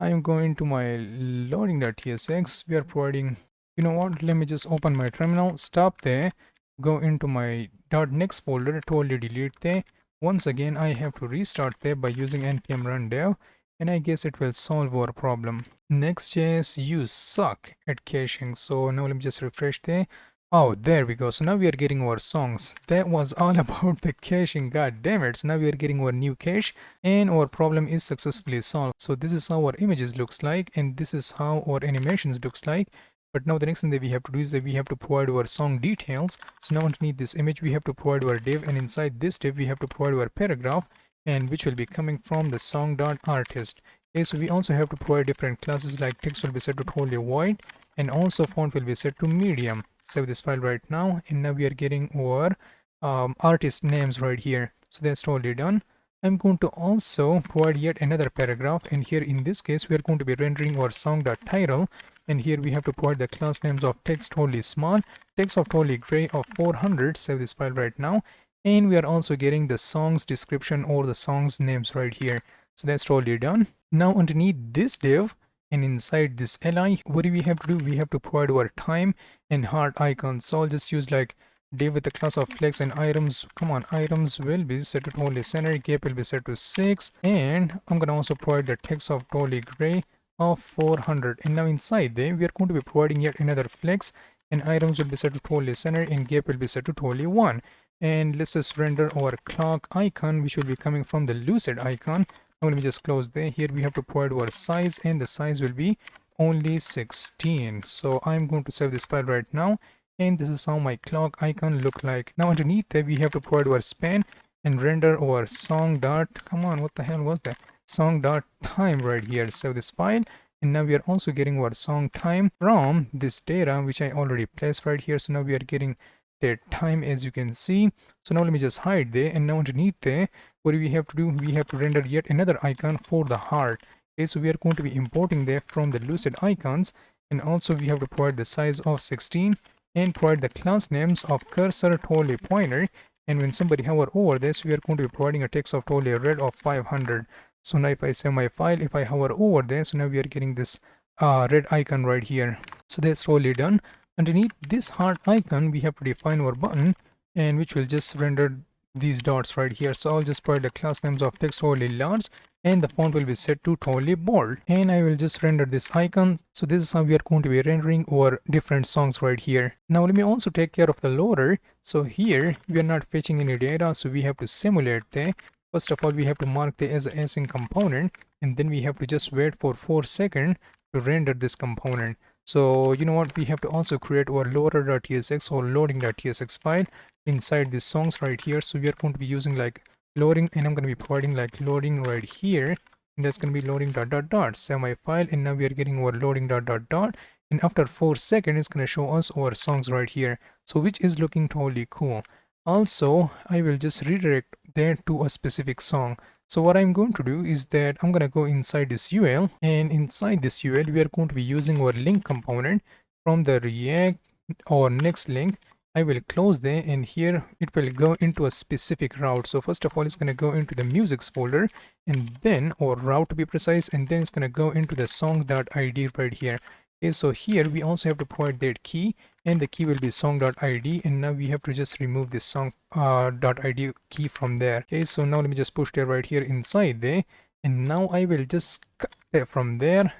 I am going to my loading.tsx. We are providing, you know what, let me just open my terminal, stop there, go into my .next folder, totally delete there. Once again, I have to restart there by using npm run dev, and I guess it will solve our problem. Next.js, you suck at caching. So now let me just refresh there. Oh, there we go. So now we are getting our songs. That was all about the caching. God damn it. So now we are getting our new cache, and our problem is successfully solved. So this is how our images looks like, and this is how our animations looks like. But now the next thing that we have to do is that we have to provide our song details. So now underneath this image we have to provide our div, and inside this div we have to provide our paragraph, and which will be coming from the song.artist. Okay, so we also have to provide different classes, like text will be set to totally void, and also font will be set to medium. Save this file right now, and now we are getting our artist names right here. So that's totally done. I'm going to also provide yet another paragraph, and here in this case we are going to be rendering our song.title, and here we have to provide the class names of text totally small, text of totally gray of 400. Save this file right now, and we are also getting the song's description or the song's names right here. So that's totally done. Now underneath this div and inside this li, what do we have to do? We have to provide our time and heart icons. So I'll just use like div with the class of flex, and items, come on, items will be set to totally center, gap will be set to 6, and I'm gonna also provide the text of totally gray of 400. And now inside there we are going to be providing yet another flex, and items will be set to totally center, and gap will be set to totally 1. And let's just render our clock icon, which will be coming from the lucid icon. Now let me just close there. Here we have to provide our size, and the size will be only 16. So I'm going to save this file right now, and this is how my clock icon look like. Now underneath there we have to provide our span and render our song dot, come on, what the hell was that, song dot time right here. Save this file, and now we are also getting our song time from this data which I already placed right here. So now we are getting their time, as you can see. So now let me just hide there, and now underneath there what do we have to do? We have to render yet another icon for the heart. Okay, so we are going to be importing that from the lucid icons, and also we have to provide the size of 16 and provide the class names of cursor totally pointer, and when somebody hover over this we are going to be providing a text of totally red of 500. So now if I save my file, if I hover over there, so now we are getting this red icon right here. So that's totally done. Underneath this heart icon we have to define our button, and which will just render these dots right here. So I'll just provide the class names of text totally large, and the font will be set to totally bold, and I will just render this icon. So this is how we are going to be rendering our different songs right here. Now let me also take care of the loader. So here we are not fetching any data, so we have to simulate there. First of all, we have to mark the as an async component, and then we have to just wait for 4 seconds to render this component. So you know what, we have to also create our loader.tsx or loading.tsx file inside these songs right here. So we are going to be using like loading, and I'm going to be providing like loading right here, and that's going to be loading dot dot dot. Save my file, and now we are getting our loading dot dot dot, and after 4 seconds it's going to show us our songs right here, so which is looking totally cool. Also I will just redirect there to a specific song. So what I'm going to do is that I'm going to go inside this UL, and inside this UL we are going to be using our link component from the React or next link. I will close there, and here it will go into a specific route. So first of all it's going to go into the musics folder, and then, or route to be precise, and then it's going to go into the song.id right here. Okay, so here we also have to provide that key, and the key will be song.id, and now we have to just remove this song .id key from there. Okay, so now let me just push that right here inside there, and now I will just cut that from there,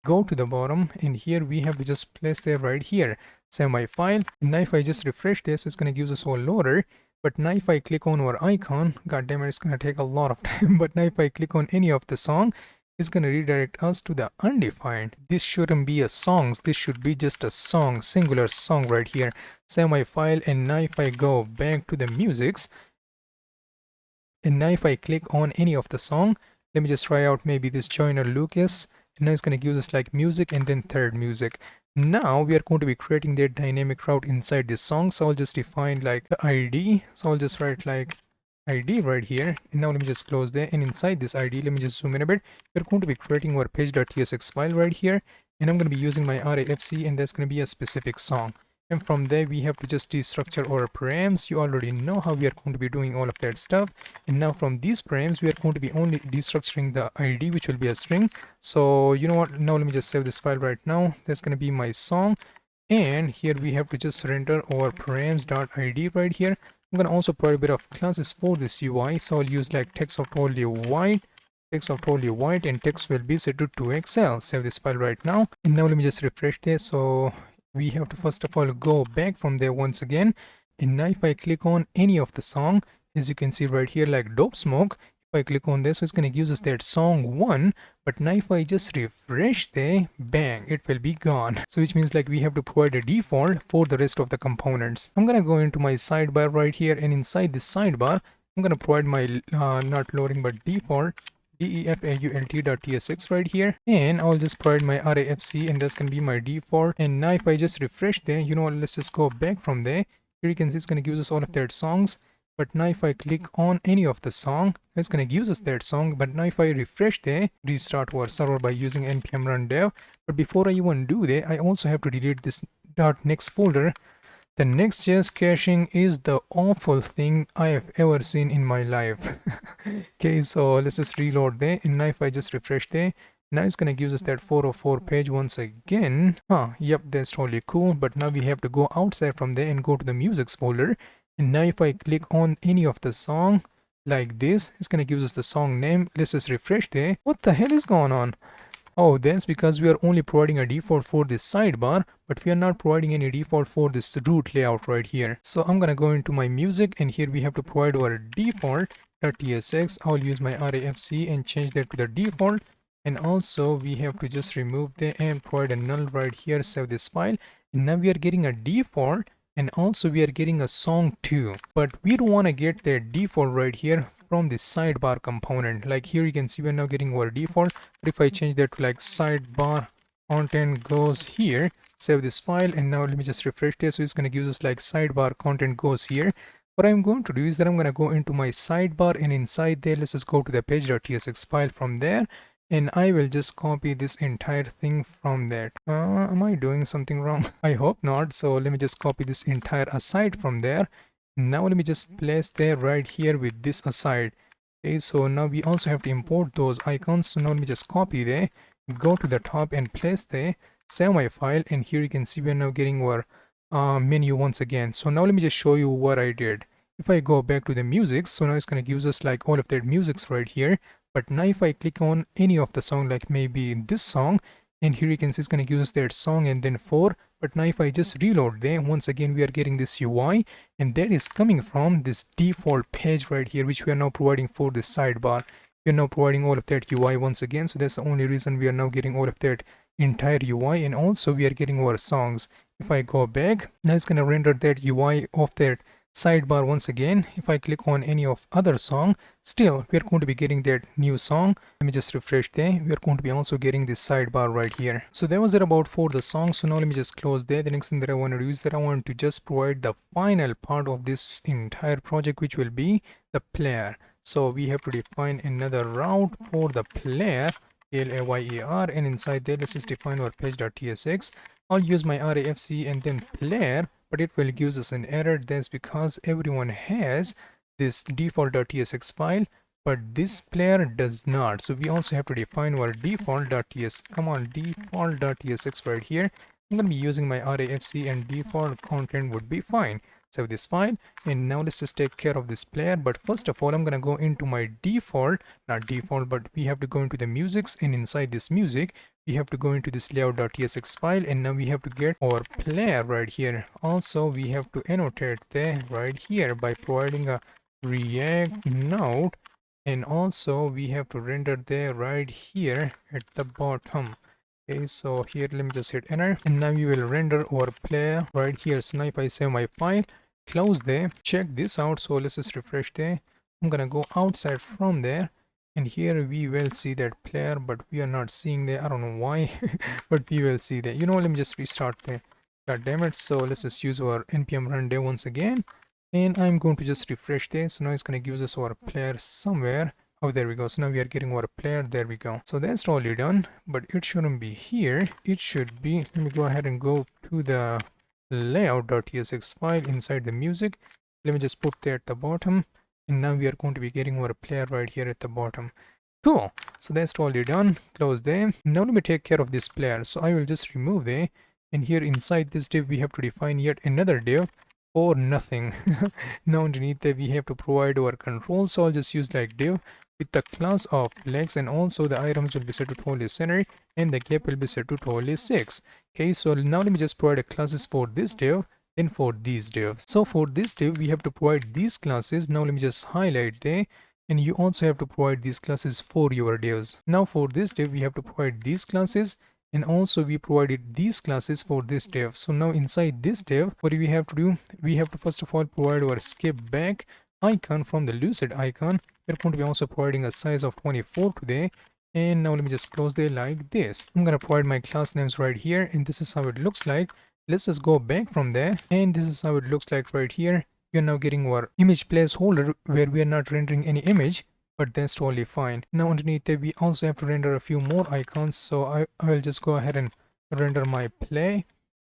go to the bottom, and here we have to just place that right here. Save my file, and now if I just refresh this, it's going to give us our loader. But now if I click on our icon, god damn it, it's going to take a lot of time. But now if I click on any of the song, it's going to redirect us to the undefined. This shouldn't be a songs, this should be just a song, singular song right here. save my file, and now if I go back to the musics, and now if I click on any of the song, let me just try out maybe this Joyner Lucas, and now it's going to give us like music and then third music. Now we are going to be creating that dynamic route inside this song, so I'll just define like the ID. So I'll just write like ID right here, and now let me just close there, and inside this ID, let me just zoom in a bit. We're going to be creating our page.tsx file right here, and I'm going to be using my RAFC, and that's going to be a specific song. And from there we have to just destructure our params. You already know how we are going to be doing all of that stuff. And now from these params we are going to be only destructuring the ID, which will be a string. So you know what, now let me just save this file right now. That's going to be my song, and here we have to just render our params.id right here. I'm going to also provide a bit of classes for this UI, so I'll use like text of totally white, and text will be set to 2XL. Save this file right now, and now let me just refresh this. So we have to first of all go back from there once again, and now if I click on any of the song, as you can see right here, like Dope Smoke, if I click on this, so it's going to give us that song 1, but now if I just refresh there, bang, it will be gone. So which means like we have to provide a default for the rest of the components. I'm going to go into my sidebar right here, and inside this sidebar I'm going to provide my not loading but default default.tsx right here, and I'll just provide my RAFC, and that's going to be my default. And now if I just refresh there, you know what, let's just go back from there. Here you can see it's going to give us all of their songs, but now if I click on any of the song, it's going to give us that song. But now if I refresh there, restart our server by using npm run dev. But before I even do that, I also have to delete this .next folder. The Next.js caching is the awful thing I have ever seen in my life. Okay, so let's just reload there, and now if I just refresh there, now it's gonna give us that 404 page once again. Yep, that's totally cool. But now we have to go outside from there and go to the music folder, and now if I click on any of the song like this, it's gonna give us the song name. Let's just refresh there. What the hell is going on? Oh, that's because we are only providing a default for this sidebar, but we are not providing any default for this root layout right here. So I'm gonna go into my music, and here we have to provide our default.tsx. I'll use my RAFC and change that to the default. And also we have to just remove the and provide a null right here. Save this file, and now we are getting a default, and also we are getting a song too, but we don't want to get that default right here from the sidebar component. Like here you can see we're now getting our default, but if I change that to like sidebar content goes here, save this file, and now let me just refresh this. So it's going to give us like sidebar content goes here. What I'm going to do is that I'm going to go into my sidebar, and inside there, let's just go to the page.tsx file from there, and I will just copy this entire thing from that. Am I doing something wrong? I hope not. So let me just copy this entire aside from there. Now let me just place there right here with this aside. Okay, so now we also have to import those icons. So now let me just copy there, go to the top and place there, save my file, and here you can see we're now getting our menu once again. So now let me just show you what I did. If I go back to the music, so now it's going to give us like all of their musics right here. But now if I click on any of the song, like maybe this song, and here you can see it's going to give us that song and then 4. But now if I just reload there, once again we are getting this UI, and that is coming from this default page right here, which we are now providing for this sidebar. We are now providing all of that UI once again, so that's the only reason we are now getting all of that entire UI, and also we are getting our songs. If I go back, now it's going to render that UI of that sidebar once again. If I click on any of other song, still we are going to be getting that new song. Let me just refresh there. We are going to be also getting this sidebar right here. So that was it about for the song. So now let me just close there. The next thing that I want to do is that I want to just provide the final part of this entire project, which will be the player. So we have to define another route for the player, player, and inside there let's just define our page.tsx. I'll use my RAFC and then player, but it will give us an error. That's because everyone has this default.tsx file, but this player does not. So we also have to define our default.tsx. Come on, default.tsx right here. I'm going to be using my RAFC, and default content would be fine. Save this file, and now let's just take care of this player. But first of all, I'm going to go into my default, not default, but we have to go into the musics, and inside this music we have to go into this layout.tsx file, and now we have to get our player right here. Also we have to annotate there right here by providing a react node, and also we have to render there right here at the bottom. Okay, so here let me just hit enter, and now we will render our player right here. So now if I save my file, close there, check this out. So let's just refresh there. I'm gonna go outside from there, and here we will see that player, but we are not seeing there. I don't know why, but we will see there. You know, let me just restart there. God damn it. So let's just use our npm run there once again, and I'm going to just refresh there. So now it's gonna give us our player somewhere. Oh, there we go. So now we are getting our player. There we go. So that's totally done, but it shouldn't be here. It should be, let me go ahead and go to the layout.tsx file inside the music. Let me just put that at the bottom, and now we are going to be getting our player right here at the bottom. Cool. So that's totally done. Close there. Now let me take care of this player. So I will just remove there, and here inside this div we have to define yet another div or nothing. Now underneath that we have to provide our control. So I'll just use like div with the class of flex, and also the items will be set to totally center, and the gap will be set to totally 6. Okay, so now let me just provide a classes for this div and for these divs. So for this div we have to provide these classes. Now let me just highlight there, and you also have to provide these classes for your divs. Now for this div we have to provide these classes, and also we provided these classes for this div. So now inside this div, what do we have to do? We have to first of all provide our skip back icon from the lucid icon. We're going to be also providing a size of 24 today, and now let me just close there like this. I'm going to provide my class names right here, and this is how it looks like. Let's just go back from there, and this is how it looks like right here. We are now getting our image placeholder where we are not rendering any image, but that's totally fine. Now underneath there we also have to render a few more icons, so I will just go ahead and render my play,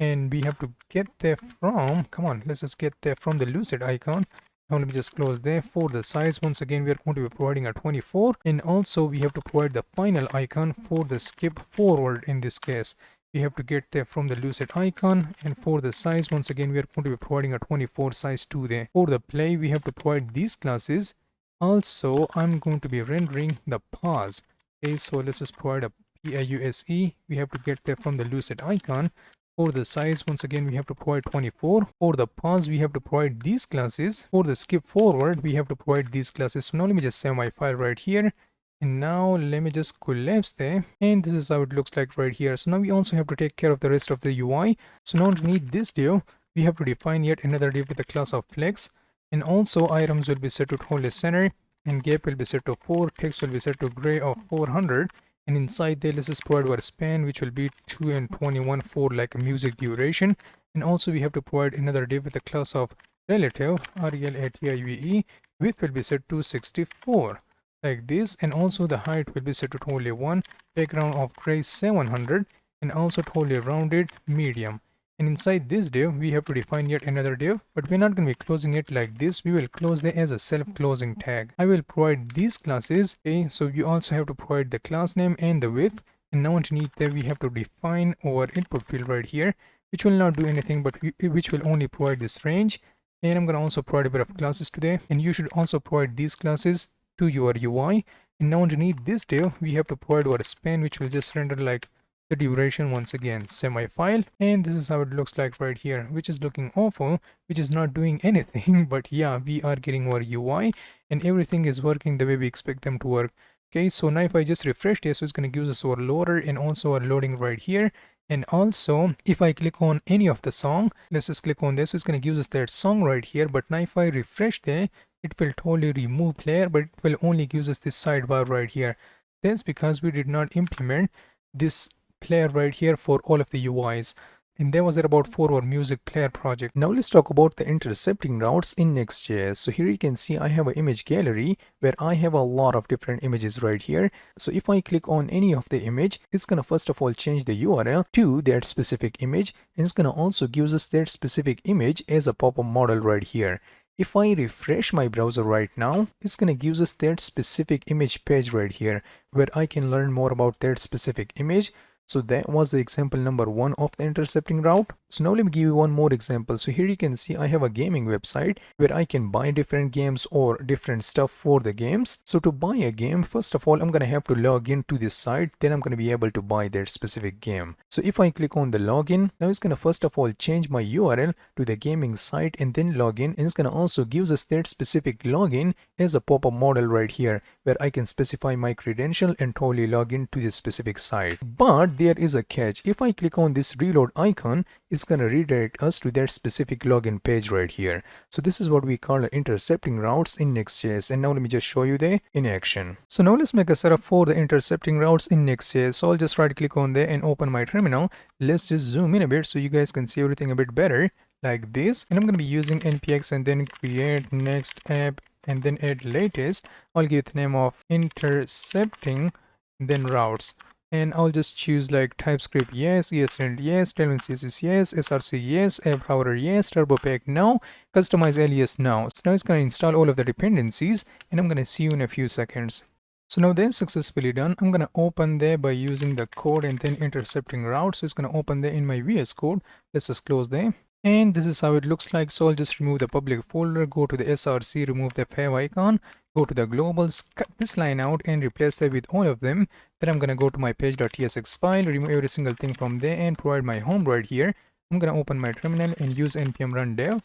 and we have to get there from, come on, let's just get there from the lucid icon. Now let me just close there. For the size, once again we are going to be providing a 24, and also we have to provide the final icon for the skip forward. In this case we have to get there from the lucid icon, and for the size, once again we are going to be providing a 24 size 2 there. For the play we have to provide these classes. Also I'm going to be rendering the pause. Okay, so let's just provide a pause. We have to get there from the lucid icon. For the size, once again we have to provide 24. For the pause we have to provide these classes. For the skip forward we have to provide these classes. So now let me just save my file right here, and now let me just collapse there, and this is how it looks like right here. So now we also have to take care of the rest of the UI. So now underneath this div we have to define yet another div with the class of flex, and also items will be set to totally center, and gap will be set to 4, text will be set to gray of 400, and inside there let's just provide our span, which will be 2 and 21 for like a music duration. And also we have to provide another div with the class of relative, relative, width will be set to 64 like this, and also the height will be set to totally 1, background of gray 700, and also totally rounded medium. And inside this div we have to define yet another div, but we're not going to be closing it like this. We will close it as a self-closing tag. I will provide these classes. Okay, so you also have to provide the class name and the width, and now underneath there we have to define our input field right here, which will not do anything, but which will only provide this range. And I'm going to also provide a bit of classes today, and you should also provide these classes to your UI. And now underneath this div we have to provide our span, which will just render like the duration. Once again semi-file, and this is how it looks like right here, which is looking awful, which is not doing anything. But yeah, we are getting our UI and everything is working the way we expect them to work. Okay, so now if I just refresh this, so it's going to give us our loader and also our loading right here. And also if I click on any of the song, let's just click on this, so it's going to give us that song right here. But now if I refresh there, it will totally remove player, but it will only give us this sidebar right here. That's because we did not implement this player right here for all of the UIs. And that was it about for our music player project. Now let's talk about the intercepting routes in Next.Js. So here you can see I have an image gallery where I have a lot of different images right here. So if I click on any of the image, it's gonna first of all change the URL to that specific image, and it's gonna also give us that specific image as a pop-up model right here. If I refresh my browser right now, it's gonna give us that specific image page right here where I can learn more about that specific image. So that was the example number 1 of the intercepting route. So now let me give you one more example. So here you can see I have a gaming website where I can buy different games or different stuff for the games. So to buy a game, first of all, I'm going to have to log in to this site. Then I'm going to be able to buy that specific game. So if I click on the login, now it's going to first of all change my URL to the gaming site and then login. And it's going to also give us that specific login as a pop-up model right here, where I can specify my credential and totally log in to this specific site. But there is a catch. If I click on this reload icon, it's gonna redirect us to that specific login page right here. So this is what we call intercepting routes in Next.Js. And now let me just show you the in action. So now let's make a setup for the intercepting routes in Next.Js. So I'll just right click on there and open my terminal. Let's just zoom in a bit so you guys can see everything a bit better, like this. And I'm going to be using npx and then create next app and then add latest. I'll give the name of intercepting, then routes. And I'll just choose like TypeScript yes, ESLint yes, Tailwind CSS yes, SRC yes, app router yes, turbo pack no, customize alias no. So now it's going to install all of the dependencies, and I'm going to see you in a few seconds. So now that's successfully done. I'm going to open there by using the code and then intercepting route. So it's going to open there in my VS Code. Let's just close there. And this is how it looks like. So I'll just remove the public folder, go to the SRC, remove the fav icon, go to the globals, cut this line out and replace that with all of them. Then I'm going to go to my page.tsx file, remove every single thing from there and provide my home right here. I'm going to open my terminal and use npm run dev.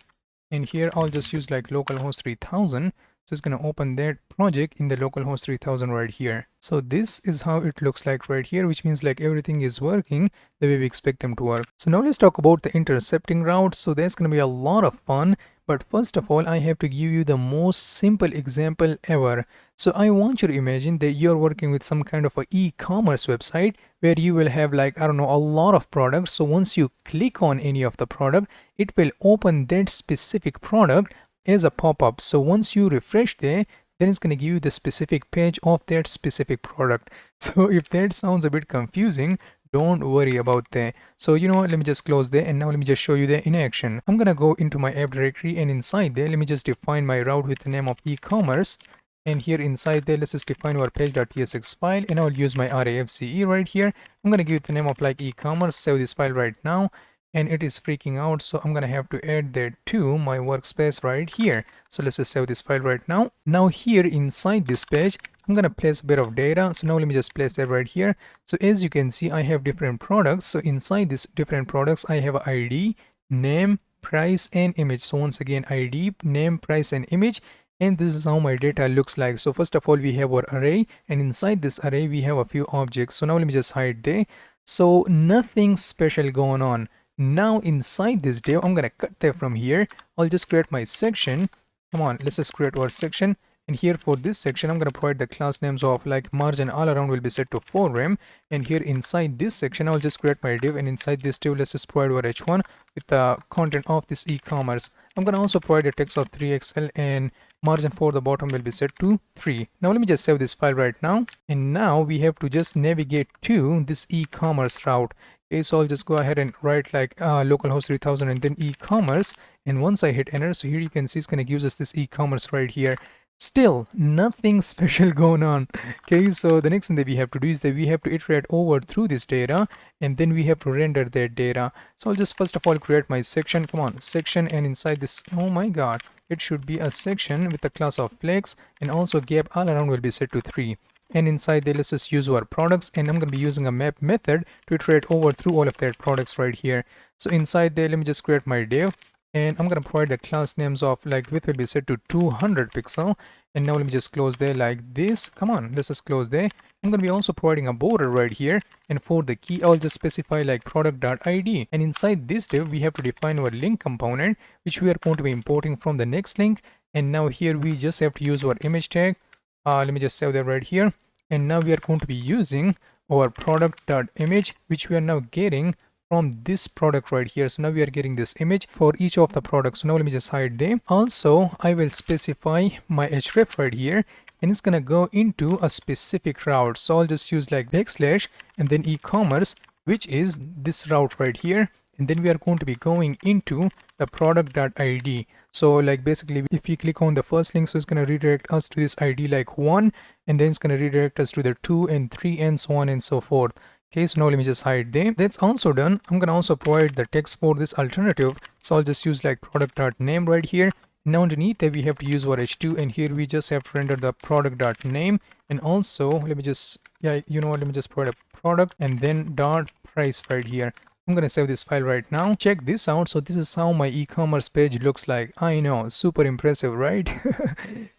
And here I'll just use like localhost 3000. So it's going to open that project in the localhost 3000 right here. So this is how it looks like right here, which means like everything is working the way we expect them to work. So now let's talk about the intercepting route. So that's going to be a lot of fun. But first of all, I have to give you the most simple example ever. So I want you to imagine that you're working with some kind of a e-commerce website where you will have like, I don't know, a lot of products. So once you click on any of the product, it will open that specific product as a pop-up. So once you refresh there, then it's going to give you the specific page of that specific product. So if that sounds a bit confusing, don't worry about that. So you know what, let me just close there, and now let me just show you that in action. I'm going to go into my app directory, and inside there, let me just define my route with the name of e-commerce. And here inside there, let's just define our page.tsx file, and I'll use my RAFCE right here. I'm going to give it the name of like e-commerce, save this file right now. And it is freaking out, so I'm gonna have to add that to my workspace right here. So let's just save this file right now. Now here inside this page, I'm gonna place a bit of data. So now let me just place that right here. So as you can see, I have different products. So inside these different products, I have ID, name, price, and image. So once again, ID, name, price, and image. And this is how my data looks like. So first of all, we have our array, and inside this array, we have a few objects. So now let me just hide there. So nothing special going on. Now inside this div, I'm gonna cut that from here. I'll just create my section. Come on, let's just create our section. And here for this section, I'm gonna provide the class names of like margin all around will be set to 4rem. And here inside this section, I'll just create my div, and inside this div, let's just provide our h1 with the content of this e-commerce. I'm gonna also provide a text of 3xl, and margin for the bottom will be set to 3. Now let me just save this file right now. And now we have to just navigate to this e-commerce route. Okay, so I'll just go ahead and write like localhost 3000 and then e-commerce. And once I hit enter, so here you can see it's going to give us this e-commerce right here. Still nothing special going on. Okay, so the next thing that we have to do is that we have to iterate over through this data, and then we have to render that data. So I'll just first of all create my section. Come on, section, and inside this, oh my god, it should be a section with the class of flex, and also gap all around will be set to 3. And inside there, let's just use our products, and I'm going to be using a map method to iterate over through all of their products right here. So inside there, let me just create my div, and I'm going to provide the class names of like width will be set to 200 pixel. And now let me just close there like this. Come on, let's just close there. I'm going to be also providing a border right here, and for the key I'll just specify like product.id. And inside this div we have to define our link component, which we are going to be importing from the next link. And now here we just have to use our image tag. Let me just save that right here. And now we are going to be using our product.image, which we are now getting from this product right here. So now we are getting this image for each of the products. So now let me just hide them. Also, I will specify my href right here, and it's gonna go into a specific route. So I'll just use like backslash and then e-commerce, which is this route right here. And then we are going to be going into the product.id. So like basically if you click on the first link, so it's going to redirect us to this ID like 1, and then it's going to redirect us to the 2 and 3 and so on and so forth. Okay, so now let me just hide them. That's also done. I'm going to also provide the text for this alternative. So I'll just use like product.name right here. Now underneath that we have to use our h2, and here we just have to render the product.name. And also let me just, yeah, you know what, let me just provide a product and then dot price right here. I'm gonna save this file right now. Check this out. So this is how my e-commerce page looks like. I know, super impressive, right?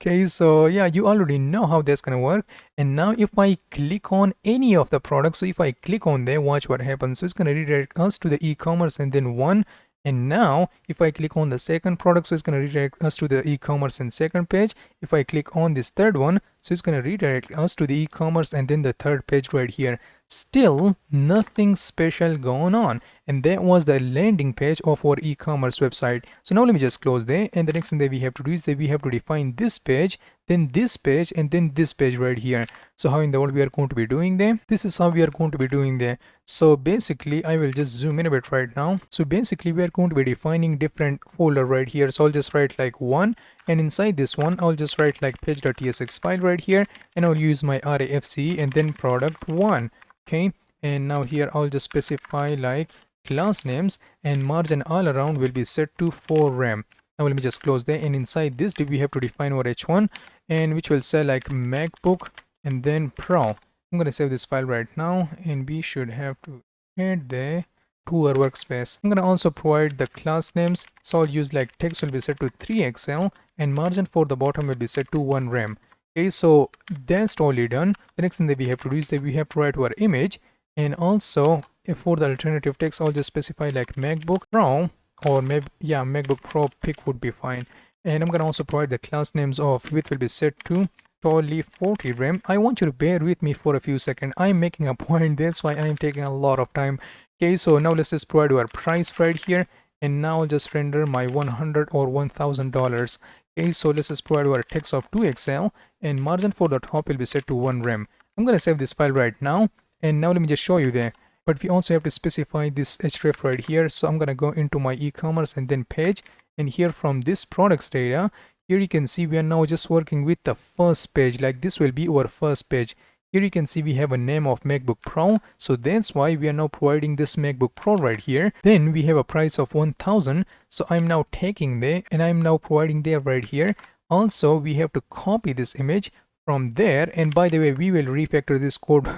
Okay, so yeah, you already know how that's gonna work. And now if I click on any of the products, so if I click on there, watch what happens. So it's gonna redirect us to the e-commerce and then one. And now if I click on the second product, so it's going to redirect us to the e-commerce and second page. If I click on this third one, so it's going to redirect us to the e-commerce and then the third page right here. Still nothing special going on, and that was the landing page of our e-commerce website. So now let me just close there, and the next thing that we have to do is that we have to define this page, then this page, and then this page right here. So how in the world we are going to be doing there? This is how we are going to be doing there. So basically I will just zoom in a bit right now. So basically we are going to be defining different folder right here. So I'll just write like one, and inside this one I'll just write like page.tsx file right here, and I'll use my RAFC and then product one. Okay, and now here I'll just specify like class names, and margin all around will be set to 4 rem. Now let me just close there, and inside this we have to define our h1, and which will say like MacBook and then Pro. I'm gonna save this file right now, and we should have to add there to our workspace. I'm gonna also provide the class names, so I'll use like text will be set to 3xl, and margin for the bottom will be set to 1 rem. Okay, so that's totally done. The next thing that we have to do is that we have to write our image, and also for the alternative text I'll just specify like MacBook Pro, or maybe yeah, MacBook Pro pick would be fine. And I'm gonna also provide the class names of width will be set to totally 40 rem. I want you to bear with me for a few seconds. I'm making a point, that's why I'm taking a lot of time. Okay, so now let's just provide our price right here, and now I'll just render my $100 or $1,000. Okay, so let's just provide our text of 2xl, and margin for the top will be set to 1 rem. I'm gonna save this file right now, and now let me just show you there. But we also have to specify this href right here. So I'm gonna go into my e-commerce and then page, and here from this products data, here you can see we are now just working with the first page, like this will be our first page. Here you can see we have a name of MacBook Pro, so that's why we are now providing this MacBook Pro right here. Then we have a price of 1,000, so I'm now taking there and I'm now providing there right here. Also we have to copy this image from there, and by the way we will refactor this code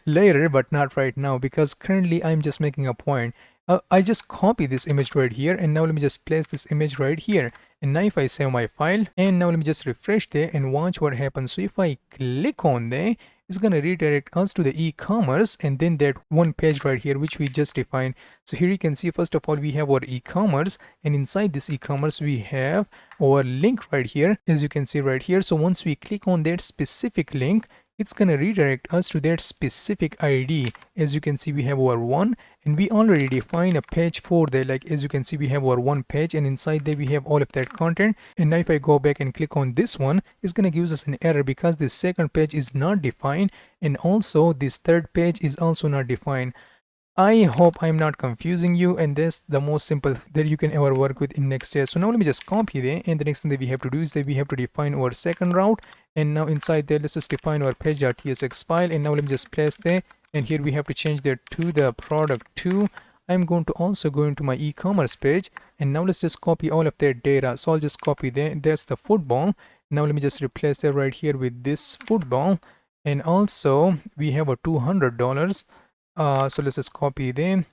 later, but not right now because currently I'm just making a point. I just copy this image right here, and now let me just place this image right here. And now if I save my file, and now let me just refresh there and watch what happens. So if I click on there, it's gonna redirect us to the e-commerce and then that one page right here which we just defined. So here you can see first of all we have our e-commerce, and inside this e-commerce we have our link right here, as you can see right here. So once we click on that specific link, it's gonna redirect us to that specific ID. As you can see we have our one, and we already defined a page for there. Like as you can see we have our one page, and inside there we have all of that content. And now if I go back and click on this one, it's gonna give us an error because this second page is not defined, and also this third page is also not defined. I hope I'm not confusing you, and that's the most simple that you can ever work with in Next.js. So now let me just copy there, and the next thing that we have to do is that we have to define our second route. And now inside there, let's just define our page.tsx file, and now let me just place there, and here we have to change that to the product 2. I'm going to also go into my e-commerce page, and now let's just copy all of their data. So I'll just copy there, that's the football. Now let me just replace that right here with this football, and also we have a $200. So let's just copy them,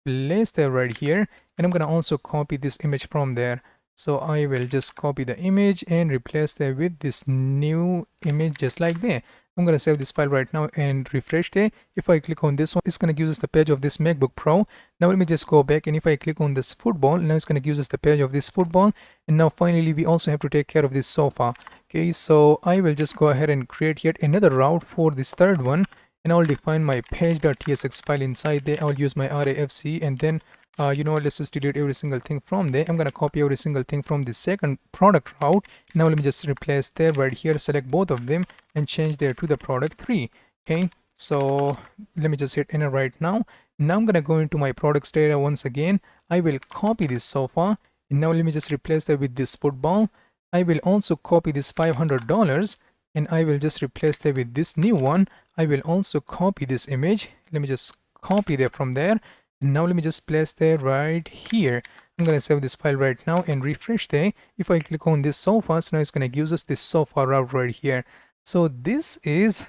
place them right here, and I'm gonna also copy this image from there. So I will just copy the image and replace that with this new image just like that. I'm gonna save this file right now and refresh there. If I click on this one, it's gonna give us the page of this MacBook Pro. Now let me just go back, and if I click on this football, now it's gonna give us the page of this football. And now finally we also have to take care of this sofa. Okay, so I will just go ahead and create yet another route for this third one, and I'll define my page.tsx file inside there. I'll use my RAFC, and then you know what, let's just delete every single thing from there. I'm gonna copy every single thing from the second product route. Now let me just replace there right here, select both of them and change there to the product 3. Okay, so let me just hit enter right now. Now I'm gonna go into my products data once again. I will copy this sofa, and now let me just replace that with this football. I will also copy this $500, and I will just replace that with this new one. I will also copy this image. Let me just copy that from there, and now let me just place that right here. I'm gonna save this file right now and refresh there. If I click on this sofa, so now it's gonna give us this sofa route right here. So this is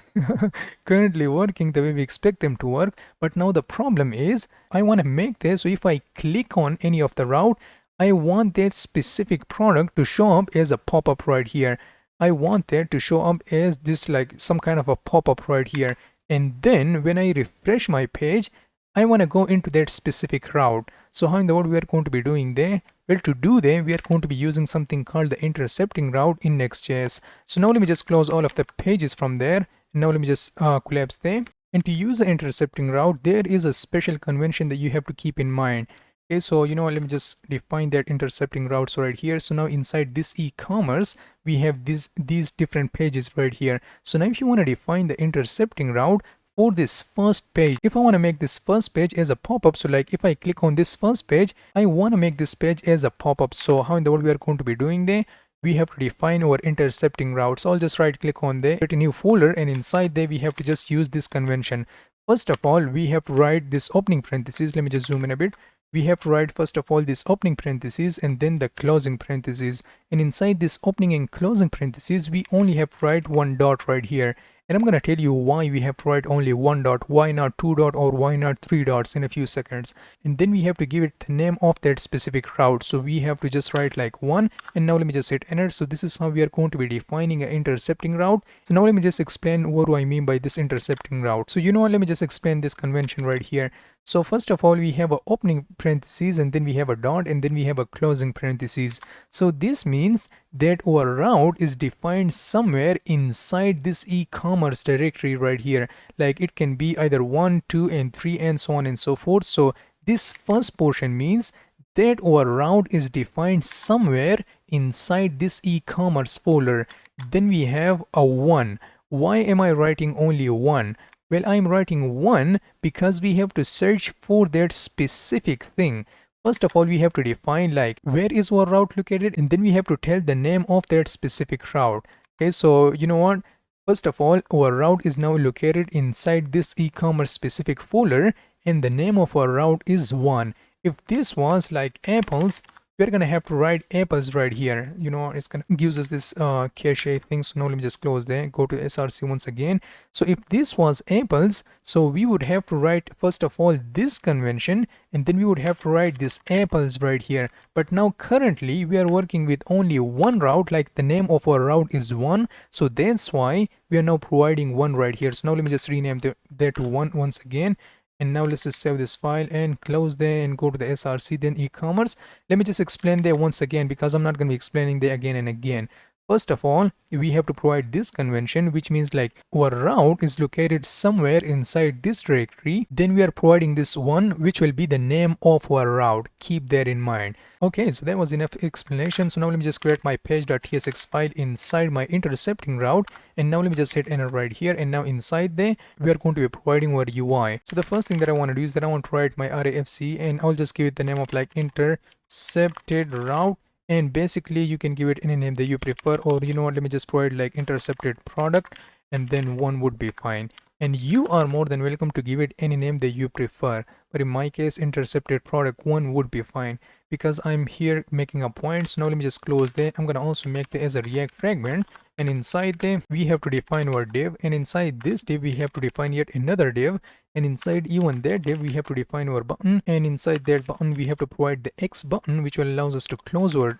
currently working the way we expect them to work. But now the problem is I want to make this so if I click on any of the route, I want that specific product to show up as a pop-up right here. I want that to show up as this like some kind of a pop-up right here. And then when I refresh my page, I want to go into that specific route. So how in the world we are going to be doing there? Well, to do that, we are going to be using something called the intercepting route in Next.Js. So now let me just close all of the pages from there. Now let me just collapse them. And to use the intercepting route, there is a special convention that you have to keep in mind. Okay, so let me just define that intercepting routes right here. So now inside this e-commerce, we have these different pages right here. So now if you want to define the intercepting route for this first page, if I want to make this first page as a pop-up, so like if I click on this first page, I want to make this page as a pop-up. So how in the world we are going to be doing there? We have to define our intercepting route. So I'll just right click on there, create a new folder, and inside there we have to just use this convention. First of all, we have to write this opening parentheses. Let me just zoom in a bit. We have to write first of all this opening parentheses and then the closing parentheses. And inside this opening and closing parentheses, we only have to write one dot right here. And I'm going to tell you why we have to write only one dot, why not two dot, or why not three dots in a few seconds. And then we have to give it the name of that specific route. So we have to just write like one. And now let me just hit enter. So this is how we are going to be defining an intercepting route. So now let me just explain what do I mean by this intercepting route. So what, let me just explain this convention right here. So first of all, we have a opening parentheses, and then we have a dot, and then we have a closing parentheses. So this means that our route is defined somewhere inside this e-commerce directory right here. Like it can be either 1, 2, and 3, and so on and so forth. So this first portion means that our route is defined somewhere inside this e-commerce folder. Then we have a 1. Why am I writing only 1? Well, I'm writing 1 because we have to search for that specific thing. First of all, we have to define like where is our route located, and then we have to tell the name of that specific route. Okay, so you know what? First of all, our route is now located inside this e-commerce specific folder, and the name of our route is 1. If this was like apples, we're gonna have to write apples right here. It's gonna gives us this cache thing. So now let me just close there, go to src once again. So if this was apples, so we would have to write first of all this convention, and then we would have to write this apples right here. But now currently we are working with only one route, like the name of our route is 1, so that's why we are now providing 1 right here. So now let me just rename that to 1 once again. And now let's just save this file and close there and go to the src, then e-commerce. Let me just explain there once again, because I'm not going to be explaining there again and again. First of all, we have to provide this convention, which means like our route is located somewhere inside this directory. Then we are providing this 1, which will be the name of our route. Keep that in mind. Okay, so that was enough explanation. So now let me just create my page.tsx file inside my intercepting route. And now let me just hit enter right here. And now inside there, we are going to be providing our UI. So the first thing that I want to do is that I want to write my arrayfc, and I'll just give it the name of like intercepted route. And basically you can give it any name that you prefer, or you know what, let me just provide like intercepted product, and then 1 would be fine. And you are more than welcome to give it any name that you prefer, but in my case intercepted product 1 would be fine, because I'm here making a point. So now let me just close there. I'm gonna also make the as a React fragment, and inside there we have to define our div, and inside this div we have to define yet another div, and inside even that div we have to define our button, and inside that button we have to provide the X button, which will allows us to close our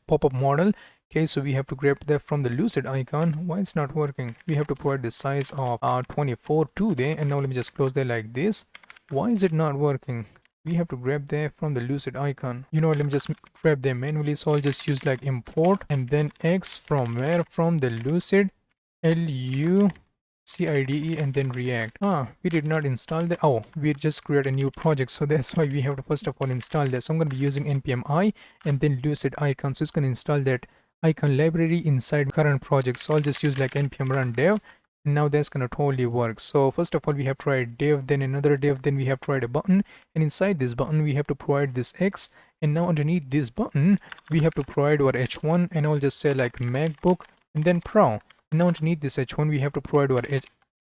pop-up model. Okay, so we have to grab that from the lucid icon. Why it's not working? We have to provide the size of 24 to there, and now let me just close that like this. Why is it not working? We have to grab there from the lucid icon. You know what, let me just grab them manually. So I'll just use like import and then X from where? From the lucid lucide and then react. We did not install that. Oh, we just create a new project, so that's why we have to first of all install this. So I'm going to be using npm I and then lucid icon. So it's going to install that icon library inside current project. So I'll just use like npm run dev. And now that's gonna totally work. So first of all we have to write div, then another div, then we have to write a button, and inside this button we have to provide this X, and now underneath this button we have to provide our h1, and I'll just say like MacBook and then Pro. And now underneath this h1 we have to provide our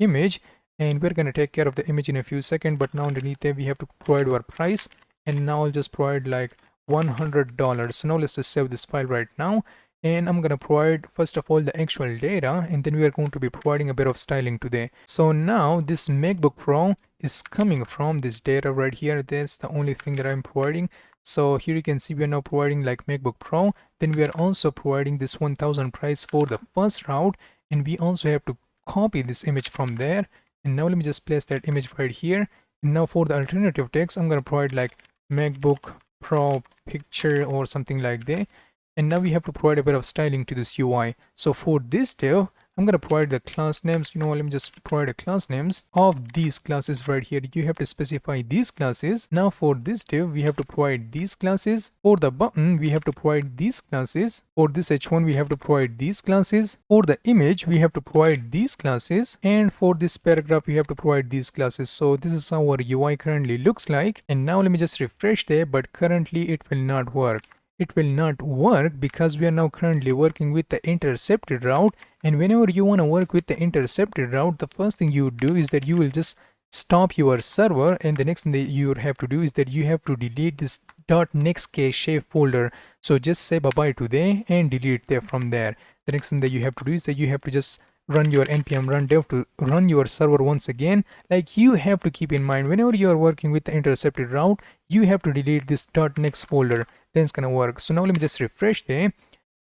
image, and we're gonna take care of the image in a few seconds. But now underneath there we have to provide our price, and now I'll just provide like $100. So now let's just save this file right now. and I'm gonna provide first of all the actual data, and then we are going to be providing a bit of styling today. So now this MacBook Pro is coming from this data right here. That's the only thing that I'm providing. So here you can see we are now providing like MacBook Pro. Then we are also providing this 1000 price for the first route, and we also have to copy this image from there. And now let me just place that image right here. And now for the alternative text, I'm gonna provide like MacBook Pro picture or something like that. And now we have to provide a bit of styling to this UI. So for this div, I'm going to provide the class names. You know, let me just provide a class names of these classes right here. You have to specify these classes. Now for this div, we have to provide these classes. For the button, we have to provide these classes. For this h1, we have to provide these classes. For the image, we have to provide these classes. And for this paragraph, we have to provide these classes. So this is how our UI currently looks like. And now let me just refresh there, but currently it will not work. It will not work because we are now currently working with the intercepted route, and whenever you want to work with the intercepted route, the first thing you do is that you will just stop your server, and the next thing that you have to do is that you have to delete this .next cache folder. So just say bye bye to there and delete there from there. The next thing that you have to do is that you have to just run your npm run dev to run your server once again. Like, you have to keep in mind, whenever you are working with the intercepted route, you have to delete this .next folder, then it's gonna work. So now let me just refresh there,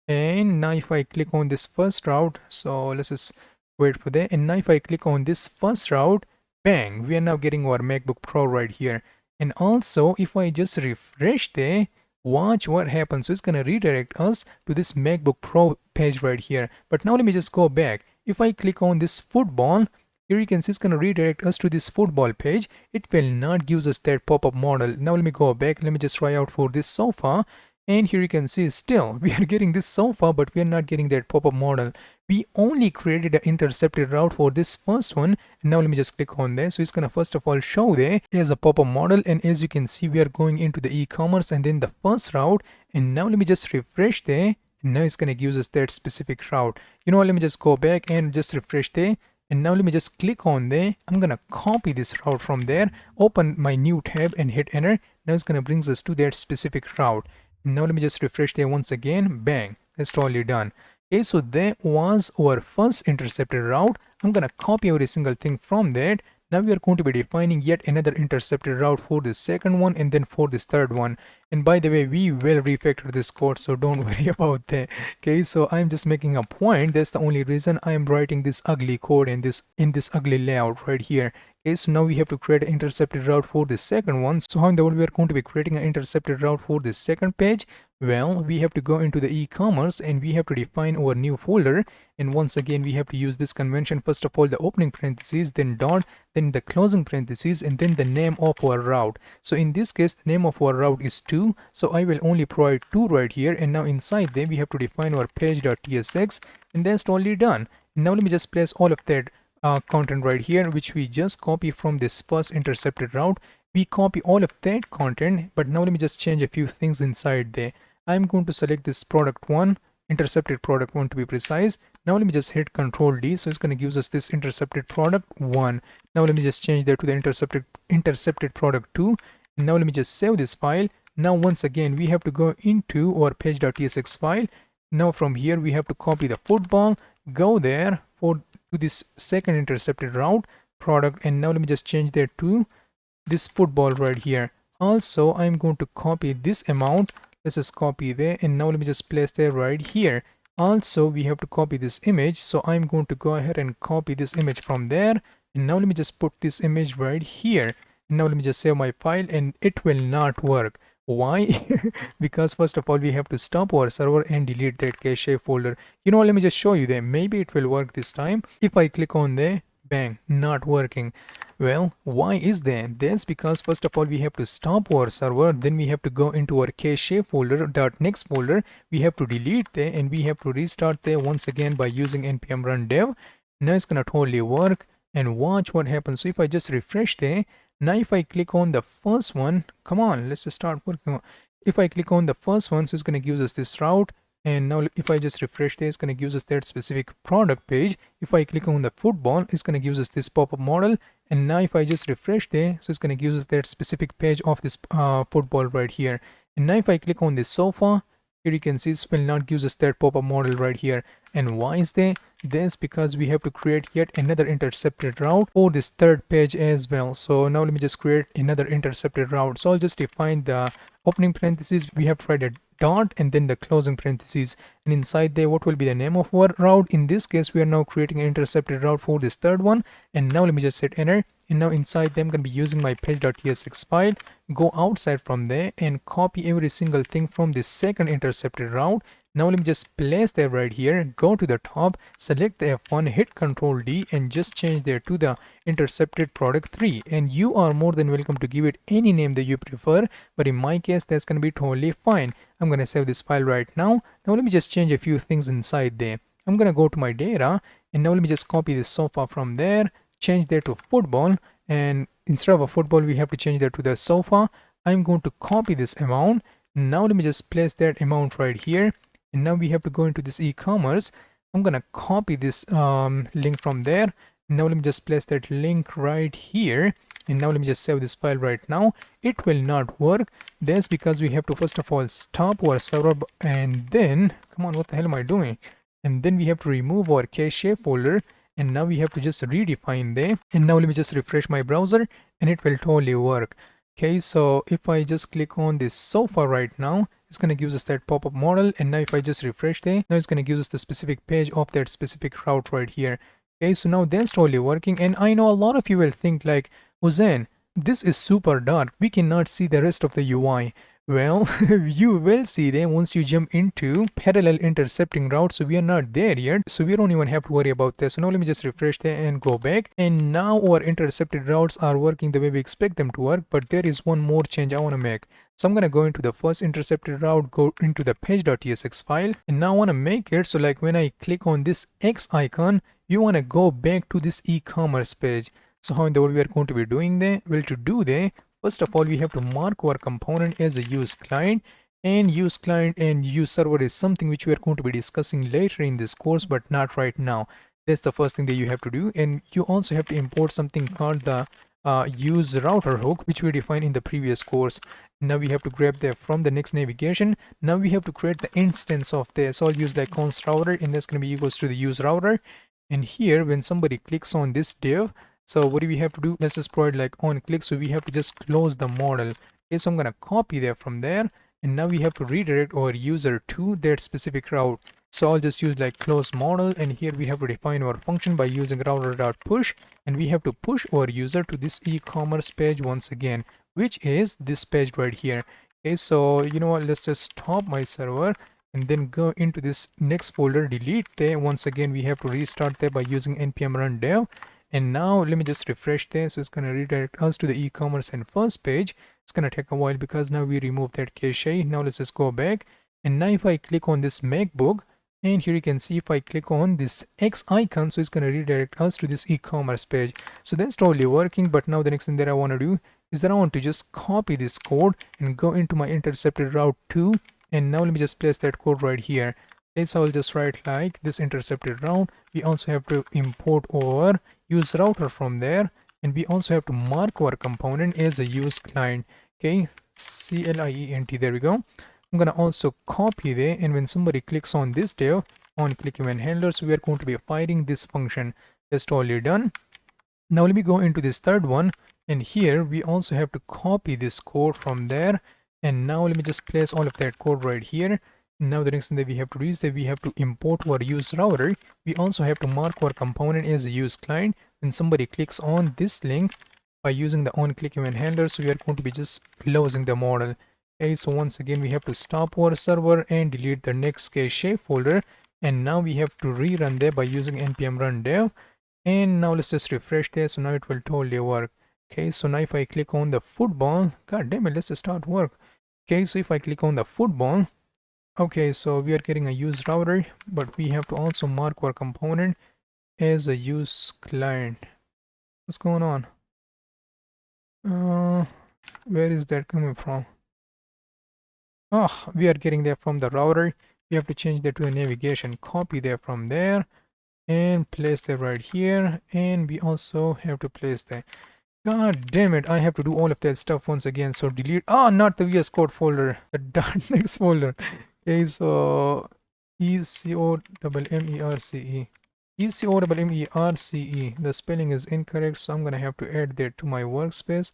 and now if I click on this first route, so let's just wait for that, and now if I click on this first route, bang, we are now getting our MacBook Pro right here. And also if I just refresh there, watch what happens. So it's gonna redirect us to this MacBook Pro page right here. But now let me just go back. If I click on this football, here you can see it's going to redirect us to this football page. It will not give us that pop-up model. Now let me go back. Let me just try out for this sofa. And here you can see still we are getting this sofa, but we are not getting that pop-up model. We only created an intercepted route for this first one. And now let me just click on there. So it's going to first of all show there as a pop-up model. And as you can see, we are going into the e-commerce and then the first route. And now let me just refresh there. And now it's going to give us that specific route. You know what, let me just go back and just refresh there. And now let me just click on there. I'm going to copy this route from there, open my new tab and hit enter. Now it's going to bring us to that specific route. And now let me just refresh there once again. Bang, that's totally done. Okay, so that was our first intercepted route. I'm going to copy every single thing from that. Now we are going to be defining yet another intercepted route for the second one and then for this third one. And by the way, we will refactor this code, so don't worry about that. Okay, so I'm just making a point. That's the only reason I am writing this ugly code in this ugly layout right here. Okay, so now we have to create an intercepted route for the second one. So how in the world we are going to be creating an intercepted route for the second page? Well, we have to go into the e-commerce and we have to define our new folder. And once again, we have to use this convention. First of all, the opening parentheses, then dot, then the closing parentheses, and then the name of our route. So in this case, the name of our route is 2. So I will only provide 2 right here. And now inside there, we have to define our page.tsx, and that's totally done. And now let me just place all of that content right here, which we just copy from this first intercepted route. We copy all of that content, but now let me just change a few things inside there. I'm going to select this product 1, intercepted product 1 to be precise. Now let me just hit Control D. So it's going to give us this intercepted product 1. Now let me just change that to the intercepted product 2. And now let me just save this file. Now once again, we have to go into our page.tsx file. Now from here, we have to copy the football, go there to this second intercepted route product. And now let me just change that to this football right here. Also, I'm going to copy this amount. Let's just copy there, and now let me just place there right here. Also, we have to copy this image, so I'm going to go ahead and copy this image from there. And now let me just put this image right here. And now let me just save my file, and it will not work. Why? Because first of all, we have to stop our server and delete that cache folder. You know what, let me just show you there. Maybe it will work this time. If I click on there, bang, not working. Well, why is that? That's because first of all, we have to stop our server, then we have to go into our cache folder, .next folder, we have to delete there, and we have to restart there once again by using npm run dev. Now it's gonna totally work, and watch what happens. So if I just refresh there, now if I click on the first one, come on, let's just start working. If I click on the first one, so it's gonna give us this route. And now if I just refresh this, it's going to give us that specific product page. If I click on the football, it's going to give us this pop-up model. And now if I just refresh there, so it's going to give us that specific page of this football right here. And now if I click on this sofa, Here you can see this will not give us that pop-up model right here. And why is that? That's because we have to create yet another intercepted route for this third page as well. So now let me just create another intercepted route. So I'll just define the opening parentheses. We have to write a dot and then the closing parentheses, and inside there what will be the name of our route. In this case we are now creating an intercepted route for this third one. And now let me just hit enter, and now inside them I'm going to be using my page.tsx file, go outside from there and copy every single thing from this second intercepted route. Now let me just place that right here, go to the top, select the F1, hit Ctrl D and just change there to the intercepted product 3. And you are more than welcome to give it any name that you prefer, but in my case that's going to be totally fine. I'm going to save this file right now. Now let me just change a few things inside there. I'm going to go to my data, and now let me just copy this sofa from there, change there to football, and instead of a football we have to change that to the sofa. I'm going to copy this amount. Now let me just place that amount right here. And now we have to go into this e-commerce. I'm gonna copy this link from there. Now let me just place that link right here. And now let me just save this file right now. It will not work. That's because we have to first of all stop our server, and then come on, what the hell am I doing? And then we have to remove our cache folder, and now we have to just redefine there. And now let me just refresh my browser and it will totally work. Okay, so if I just click on this sofa right now, it's going to give us that pop-up model. And now if I just refresh there, now it's going to give us the specific page of that specific route right here. Okay, so now that's totally working. And I know a lot of you will think like, HuXn, this is super dark, we cannot see the rest of the UI. Well, you will see them once you jump into parallel intercepting route. So we are not there yet, so we don't even have to worry about this. So now let me just refresh there and go back, and now our intercepted routes are working the way we expect them to work. But there is one more change I want to make. So I'm gonna go into the first intercepted route, go into the page.tsx file, and now I want to make it so like when I click on this X icon, you want to go back to this e-commerce page. So how in the world we are going to be doing there? Well, to do there, first of all, we have to mark our component as a use client, and use client and use server is something which we are going to be discussing later in this course, but not right now. That's the first thing that you have to do. And you also have to import something called the use router hook, which we defined in the previous course. Now we have to grab that from the next navigation. Now we have to create the instance of this. So I'll use like const router, and that's going to be equals to the use router. And here when somebody clicks on this div, so what do we have to do? Let's just provide like on click. So we have to just close the model. Okay, so I'm gonna copy that from there, and now we have to redirect our user to that specific route. So I'll just use like close model, and here we have to define our function by using router.push, and we have to push our user to this e-commerce page once again, which is this page right here. Okay, so you know what? Let's just stop my server and then go into this next folder, delete there. Once again, we have to restart there by using npm run dev. And now let me just refresh there. So it's going to redirect us to the e-commerce and first page. It's going to take a while because now we removed that cache. Now let's just go back. And now if I click on this MacBook, and here you can see if I click on this X icon, so it's going to redirect us to this e-commerce page. So that's totally working. But now the next thing that I want to do is that I want to just copy this code and go into my intercepted route 2. And now let me just place that code right here. Okay, so I'll just write like this intercepted route. We also have to import our use router from there, and we also have to mark our component as a use client. Okay, client, there we go. I'm gonna also copy there, and when somebody clicks on this div, on click event handler, so we are going to be firing this function. That's totally done. Now let me go into this third one, and here we also have to copy this code from there. And now let me just place all of that code right here. Now the next thing that we have to do is that we have to import our use router. We also have to mark our component as a use client. When somebody clicks on this link by using the on click event handler, so we are going to be just closing the model. Okay, so once again we have to stop our server and delete the next cache folder. And now we have to rerun there by using npm run dev. And now let's just refresh there. So now it will totally work. Okay, so now if I click on the football, god damn it, let's just start work. Okay, so if I click on the football, okay, so we are getting a use router, but we have to also mark our component as a use client. What's going on? Where is that coming from? Oh, we are getting there from the router. We have to change that to a navigation. Copy there from there and place that right here. And we also have to place that. God damn it, I have to do all of that stuff once again. So delete, not the VS Code folder, the .next folder. Okay, so ECOMMERCE. ECOMMERCE. The spelling is incorrect, so I'm gonna have to add that to my workspace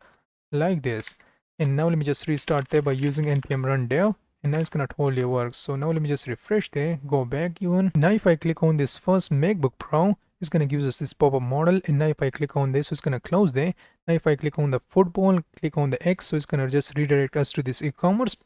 like this. And now let me just restart there by using npm run dev, and now it's gonna totally work. So now let me just refresh there, go back even. Now if I click on this first MacBook Pro, it's gonna give us this pop-up model, and now if I click on this, it's gonna close there. Now if I click on the football, click on the X, so it's gonna just redirect us to this e-commerce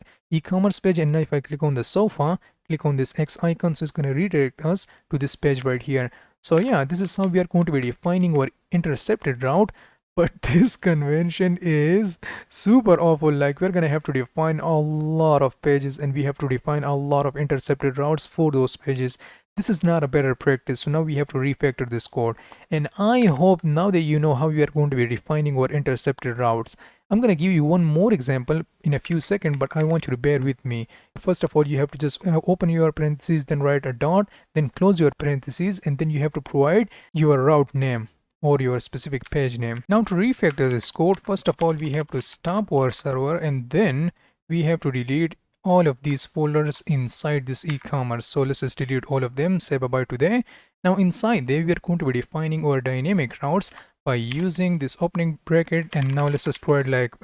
page. And now if I click on the sofa, click on this X icon, so it's gonna redirect us to this page right here. So yeah, this is how we are going to be defining our intercepted route. But this convention is super awful. Like, we're gonna have to define a lot of pages, and we have to define a lot of intercepted routes for those pages. This is not a better practice, so now we have to refactor this code. And I hope now that you know how we are going to be defining our intercepted routes. I'm gonna give you one more example in a few seconds, but I want you to bear with me. First of all, you have to just open your parentheses, then write a dot, then close your parentheses, and then you have to provide your route name or your specific page name. Now to refactor this code, first of all, we have to stop our server, and then we have to delete all of these folders inside this e-commerce. So let's just delete all of them, say bye-bye to there. Now inside there, we are going to be defining our dynamic routes by using this opening bracket, and now let's just provide like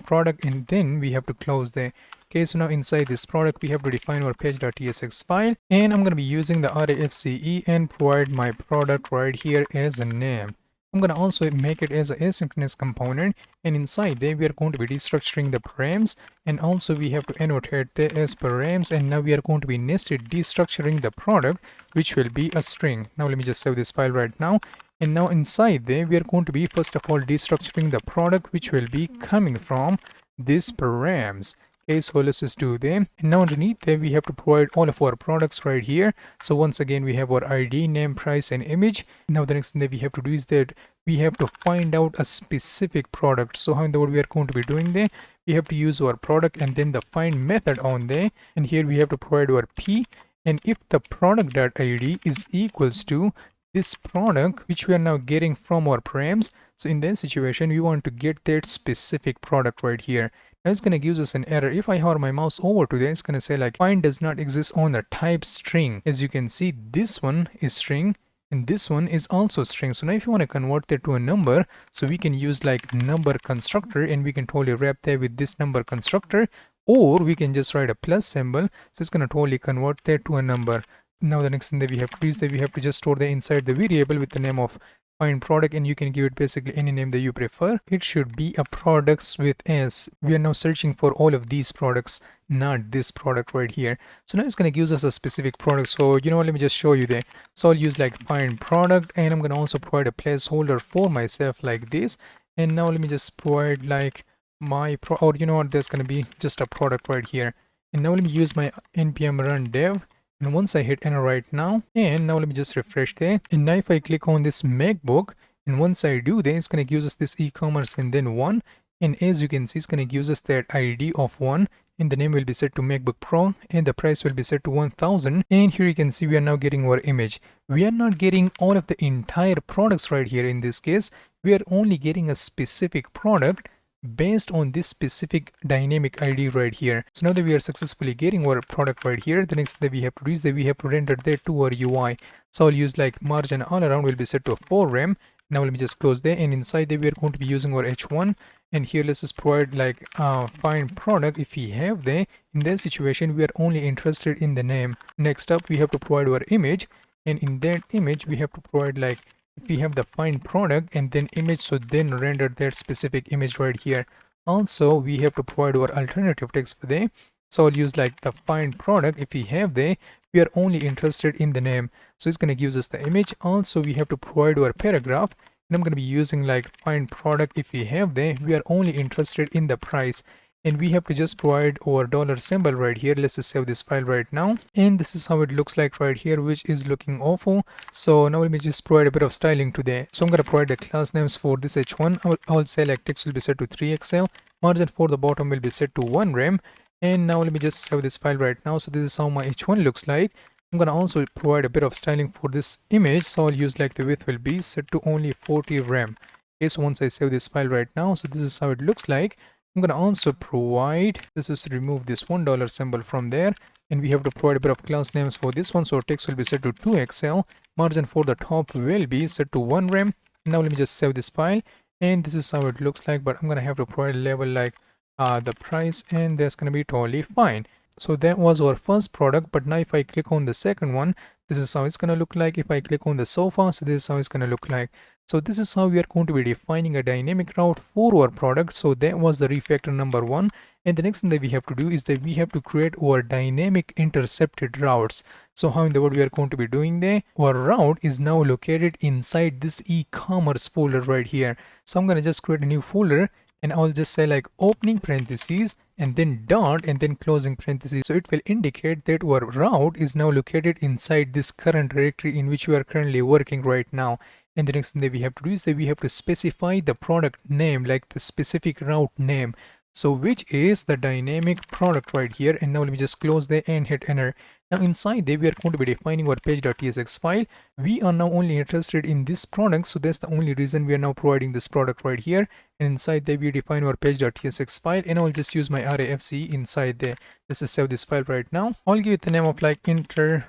product, and then we have to close there. Okay, so now inside this product, we have to define our page.tsx file, and I'm going to be using the RAFCE and provide my product right here as a name. I'm going to also make it as an asynchronous component, and inside there we are going to be destructuring the params, and also we have to annotate there as params, and now we are going to be nested destructuring the product, which will be a string. Now let me just save this file right now, and now inside there we are going to be first of all destructuring the product, which will be coming from this params. Okay, so let's just do them. And now underneath there we have to provide all of our products right here. So once again we have our ID, name, price, and image. Now the next thing that we have to do is that we have to find out a specific product. So how in the world we are going to be doing there? We have to use our product and then the find method on there, and here we have to provide our p, and if the product.id is equals to this product which we are now getting from our params, so in that situation we want to get that specific product right here. Now it's going to give us an error. If I hover my mouse over to there, it's going to say like find does not exist on the type string. As you can see, this one is string and this one is also string. So now if you want to convert that to a number, so we can use like number constructor, and we can totally wrap that with this number constructor, or we can just write a plus symbol. So it's going to totally convert that to a number. Now the next thing that we have to do is that we have to just store that inside the variable with the name of find product, and you can give it basically any name that you prefer. It should be a products with S. We are now searching for all of these products, not this product right here. So now it's going to give us a specific product. So you know what, let me just show you there. So I'll use like find product, and I'm going to also provide a placeholder for myself like this. And now let me just provide like my or you know what, there's going to be just a product right here. And now let me use my npm run dev. And once I hit enter right now, and now let me just refresh there. And now if I click on this MacBook, and once I do that, it's going to give us this e-commerce and then 1. And as you can see, it's going to give us that ID of 1. And the name will be set to MacBook Pro, and the price will be set to 1000. And here you can see we are now getting our image. We are not getting all of the entire products right here. In this case, we are only getting a specific product based on this specific dynamic ID right here. So now that we are successfully getting our product right here, the next that we have to do is that we have to render that to our UI. So I'll use like margin all around will be set to 4 rem. Now let me just close there, and inside there we are going to be using our h1, and here let's just provide like find product if we have there. In that situation we are only interested in the name. Next up we have to provide our image, and in that image we have to provide like if we have the find product and then image, so then render that specific image right here. Also we have to provide our alternative text for there. So I'll use like the find product if we have there. We are only interested in the name, so it's going to give us the image. Also we have to provide our paragraph, and I'm going to be using like find product if we have there. We are only interested in the price, and we have to just provide our dollar symbol right here. Let's just save this file right now, and this is how it looks like right here, which is looking awful. So now let me just provide a bit of styling to there. So I'm going to provide the class names for this h1. I'll say like text will be set to 3xl, margin for the bottom will be set to 1 rem. And now let me just save this file right now. So this is how my h1 looks like. I'm going to also provide a bit of styling for this image. So I'll use like the width will be set to only 40 rem. Okay, so once I save this file right now, so this is how it looks like. I'm going to also provide, this is remove this $1 symbol from there, and we have to provide a bit of class names for this one. So text will be set to 2xl, margin for the top will be set to 1 rem. Now let me just save this file, and this is how it looks like, but I'm gonna have to provide a label like the price, and that's gonna be totally fine. So that was our first product, but now if I click on the second one, this is how it's gonna look like. If I click on the sofa, so this is how it's gonna look like. So this is how we are going to be defining a dynamic route for our product. So that was the refactor number 1. And the next thing that we have to do is that we have to create our dynamic intercepted routes. So how in the world we are going to be doing that? Our route is now located inside this e-commerce folder right here. So I'm gonna just create a new folder, and I'll just say like opening parentheses and then dot and then closing parentheses. So it will indicate that our route is now located inside this current directory in which we are currently working right now. And the next thing that we have to do is that we have to specify the product name, like the specific route name. So which is the dynamic product right here. And now let me just close that and hit enter. Now inside there we are going to be defining our page.tsx file. We are now only interested in this product, so that's the only reason we are now providing this product right here. And inside there we define our page.tsx file, and I'll just use my arrayfc inside there. Let's just save this file right now. I'll give it the name of like intercepted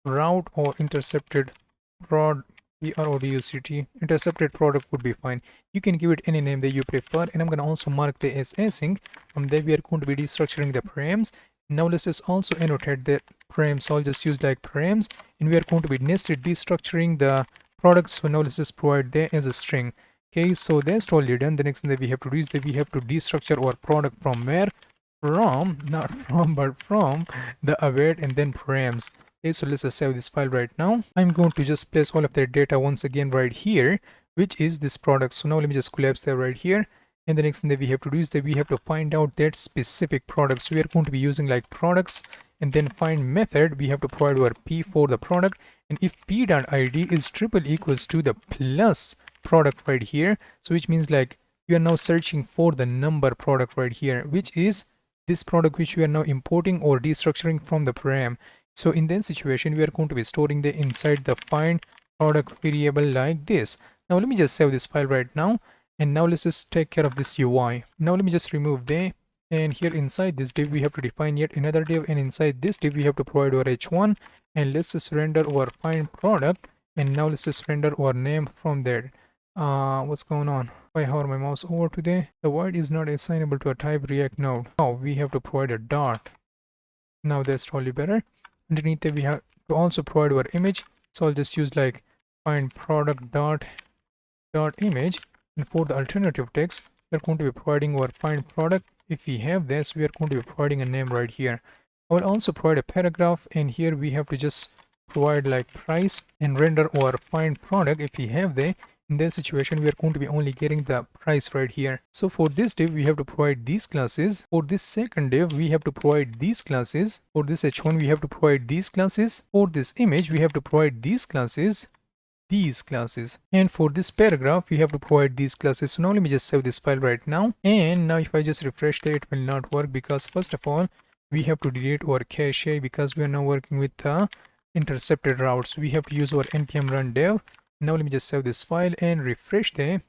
route or intercepted product. Intercepted product would be fine. You can give it any name that you prefer, and I'm going to also mark the as async. From there we are going to be destructuring the params. Now let's just also annotate the params. So I'll just use like params, and we are going to be nested destructuring the product. So now let's just provide that as a string. Okay, so that's totally done. The next thing that we have to do is that we have to destructure our product from where? From, not from, but from the await and then params. Okay, so let's just save this file right now. I'm going to just place all of that data once again right here, which is this product. So now let me just collapse that right here. And the next thing that we have to do is that we have to find out that specific product. So we are going to be using like products, and then find method. We have to provide our p for the product. And if p.id is triple equals to the plus product right here, so which means like we are now searching for the number product right here, which is this product which we are now importing or destructuring from the param. So in that situation, we are going to be storing the inside the find product variable like this. Now let me just save this file right now, and now let's just take care of this UI. Now let me just remove the, and here inside this div we have to define yet another div, and inside this div we have to provide our h1, and let's just render our find product, and now let's just render our name from there. What's going on? If I hover my mouse over today, the void is not assignable to a type React node. Now we have to provide a dot. Now that's totally better. Underneath it we have to also provide our image, so I'll just use like find product dot image, and for the alternative text we're going to be providing our find product. If we have this, we are going to be providing a name right here. I will also provide a paragraph, and here we have to just provide like price and render our find product. If we have the, in that situation we are going to be only getting the price right here. So for this div we have to provide these classes. For this second div we have to provide these classes. For this h1 we have to provide these classes. For this image we have to provide these classes, and for this paragraph we have to provide these classes. So now let me just save this file right now, and now if I just refresh that, it will not work, because first of all we have to delete our cache, because we are now working with the intercepted routes. We have to use our npm run dev. Now let me just save this file and refresh the.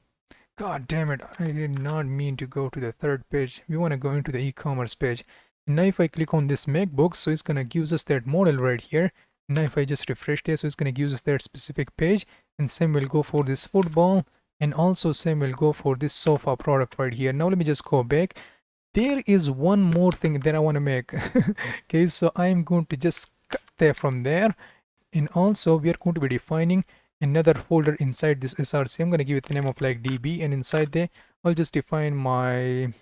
God damn it, I did not mean to go to the third page. We want to go into the e-commerce page. And now if I click on this MacBook, so it's gonna give us that model right here. Now if I just refresh this, so it's gonna give us that specific page, and same will go for this football, and also same will go for this sofa product right here. Now let me just go back. There is one more thing that I want to make. Okay, so I'm going to just cut that from there, and also we are going to be defining another folder inside this src. I'm going to give it the name of like db, and inside there I'll just define my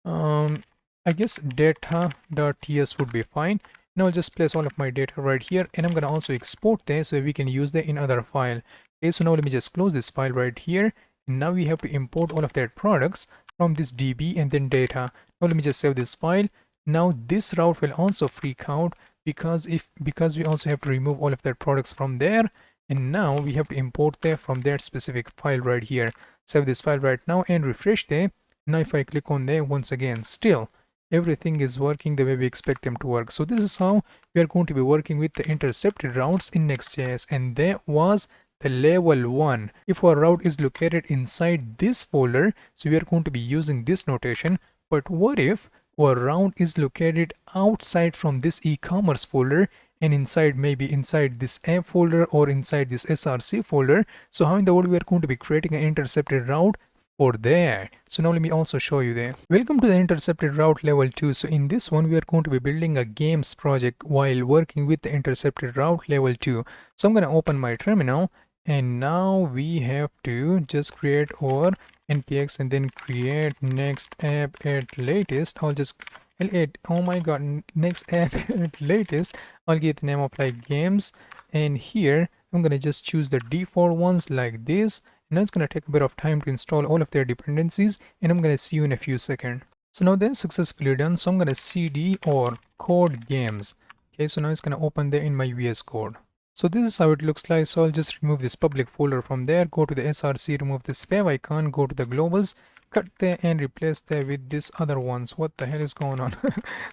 I guess data.ts would be fine. Now I'll just place all of my data right here, and I'm going to also export that so we can use that in other file. Okay, so now let me just close this file right here, and now we have to import all of that products from this db and then data. Now let me just save this file. Now this route will also freak out, because we also have to remove all of that products from there, and now we have to import that from that specific file right here. Save this file right now and refresh that. Now if I click on there once again, still everything is working the way we expect them to work. So this is how we are going to be working with the intercepted routes in Next.js, and that was the level 1. If our route is located inside this folder, so we are going to be using this notation. But what if our route is located outside from this e-commerce folder and inside, maybe inside this app folder or inside this src folder. So how in the world we are going to be creating an intercepted route for that? So now let me also show you there. Welcome to the intercepted route level 2. So in this one we are going to be building a games project while working with the intercepted route level 2. So I'm going to open my terminal, and now we have to just create our npx and then create next app at latest. I'll just L8, oh my god, next app at latest. I'll give the name of like games, and here I'm gonna just choose the default ones like this. Now it's gonna take a bit of time to install all of their dependencies, and I'm gonna see you in a few seconds. So now that's successfully done. So I'm gonna cd or code games. Okay, so now it's gonna open there in my VS Code. So this is how it looks like. So I'll just remove this public folder from there, go to the src, remove this fav icon, go to the globals, cut there and replace there with this other ones. What the hell is going on?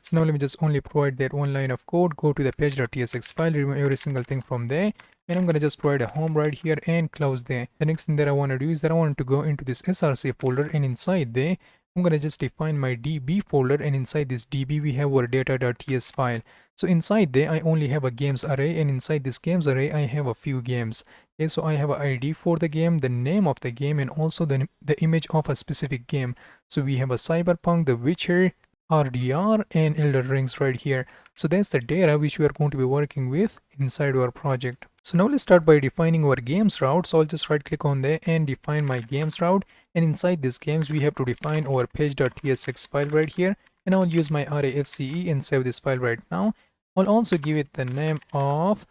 So now let me just only provide that one line of code, go to the page.tsx file, remove every single thing from there, and I'm gonna just provide a home right here and close there. The next thing that I want to do is that I want to go into this src folder, and inside there I'm gonna just define my db folder, and inside this db we have our data.ts file. So inside there I only have a games array, and inside this games array I have a few games. Okay, so I have an ID for the game, the name of the game, and also the image of a specific game. So we have a Cyberpunk, The Witcher, RDR, and Elder Rings right here. So that's the data which we are going to be working with inside our project. So now let's start by defining our games route. So I'll just right click on there and define my games route, and inside this games we have to define our page.tsx file right here, and I'll use my rafce and save this file right now. I'll also give it the name of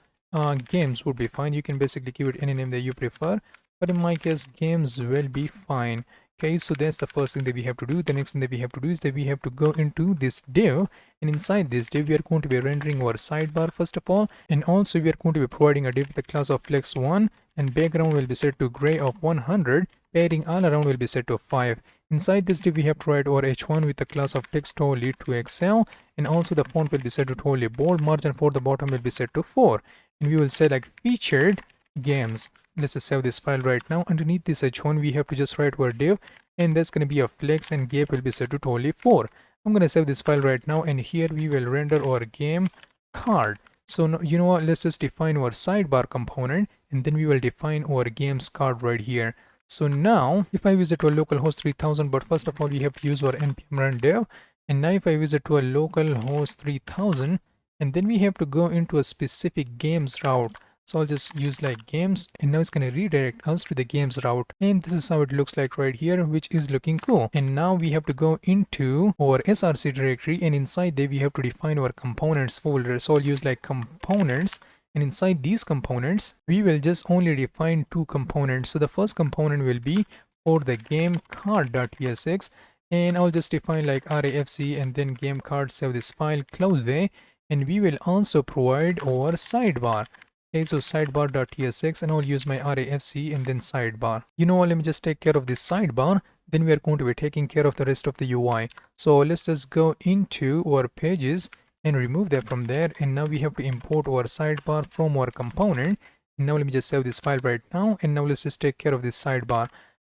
games would be fine. You can basically give it any name that you prefer, but in my case games will be fine. Okay, so that's the first thing that we have to do. The next thing that we have to do is that we have to go into this div, and inside this div we are going to be rendering our sidebar first of all, and also we are going to be providing a div with the class of flex1, and background will be set to gray of 100, padding all around will be set to 5. Inside this div we have to write our h1 with the class of text totally to excel, and also the font will be set to totally bold, margin for the bottom will be set to 4, and we will say like featured games. Let's just save this file right now. Underneath this h1 we have to just write our div, and that's going to be a flex, and gap will be set to totally 4. I'm going to save this file right now, and here we will render our game card. So no, you know what, let's just define our sidebar component, and then we will define our games card right here. So now if I visit to a localhost 3000, but first of all we have to use our npm run dev, and now if I visit to a localhost 3000, and then we have to go into a specific games route. So I'll just use like games, and now it's going to redirect us to the games route, and this is how it looks like right here, which is looking cool. And now we have to go into our src directory, and inside there we have to define our components folder. So I'll use like components, and inside these components we will just only define two components. So the first component will be for the game card.tsx, and I'll just define like rafc and then game card, save this file, close there, and we will also provide our sidebar. Okay, so sidebar.tsx, and I'll use my rafc and then sidebar. You know what, let me just take care of this sidebar, then we are going to be taking care of the rest of the UI. So let's just go into our pages and remove that from there, and now we have to import our sidebar from our component. Now let me just save this file right now, and now let's just take care of this sidebar.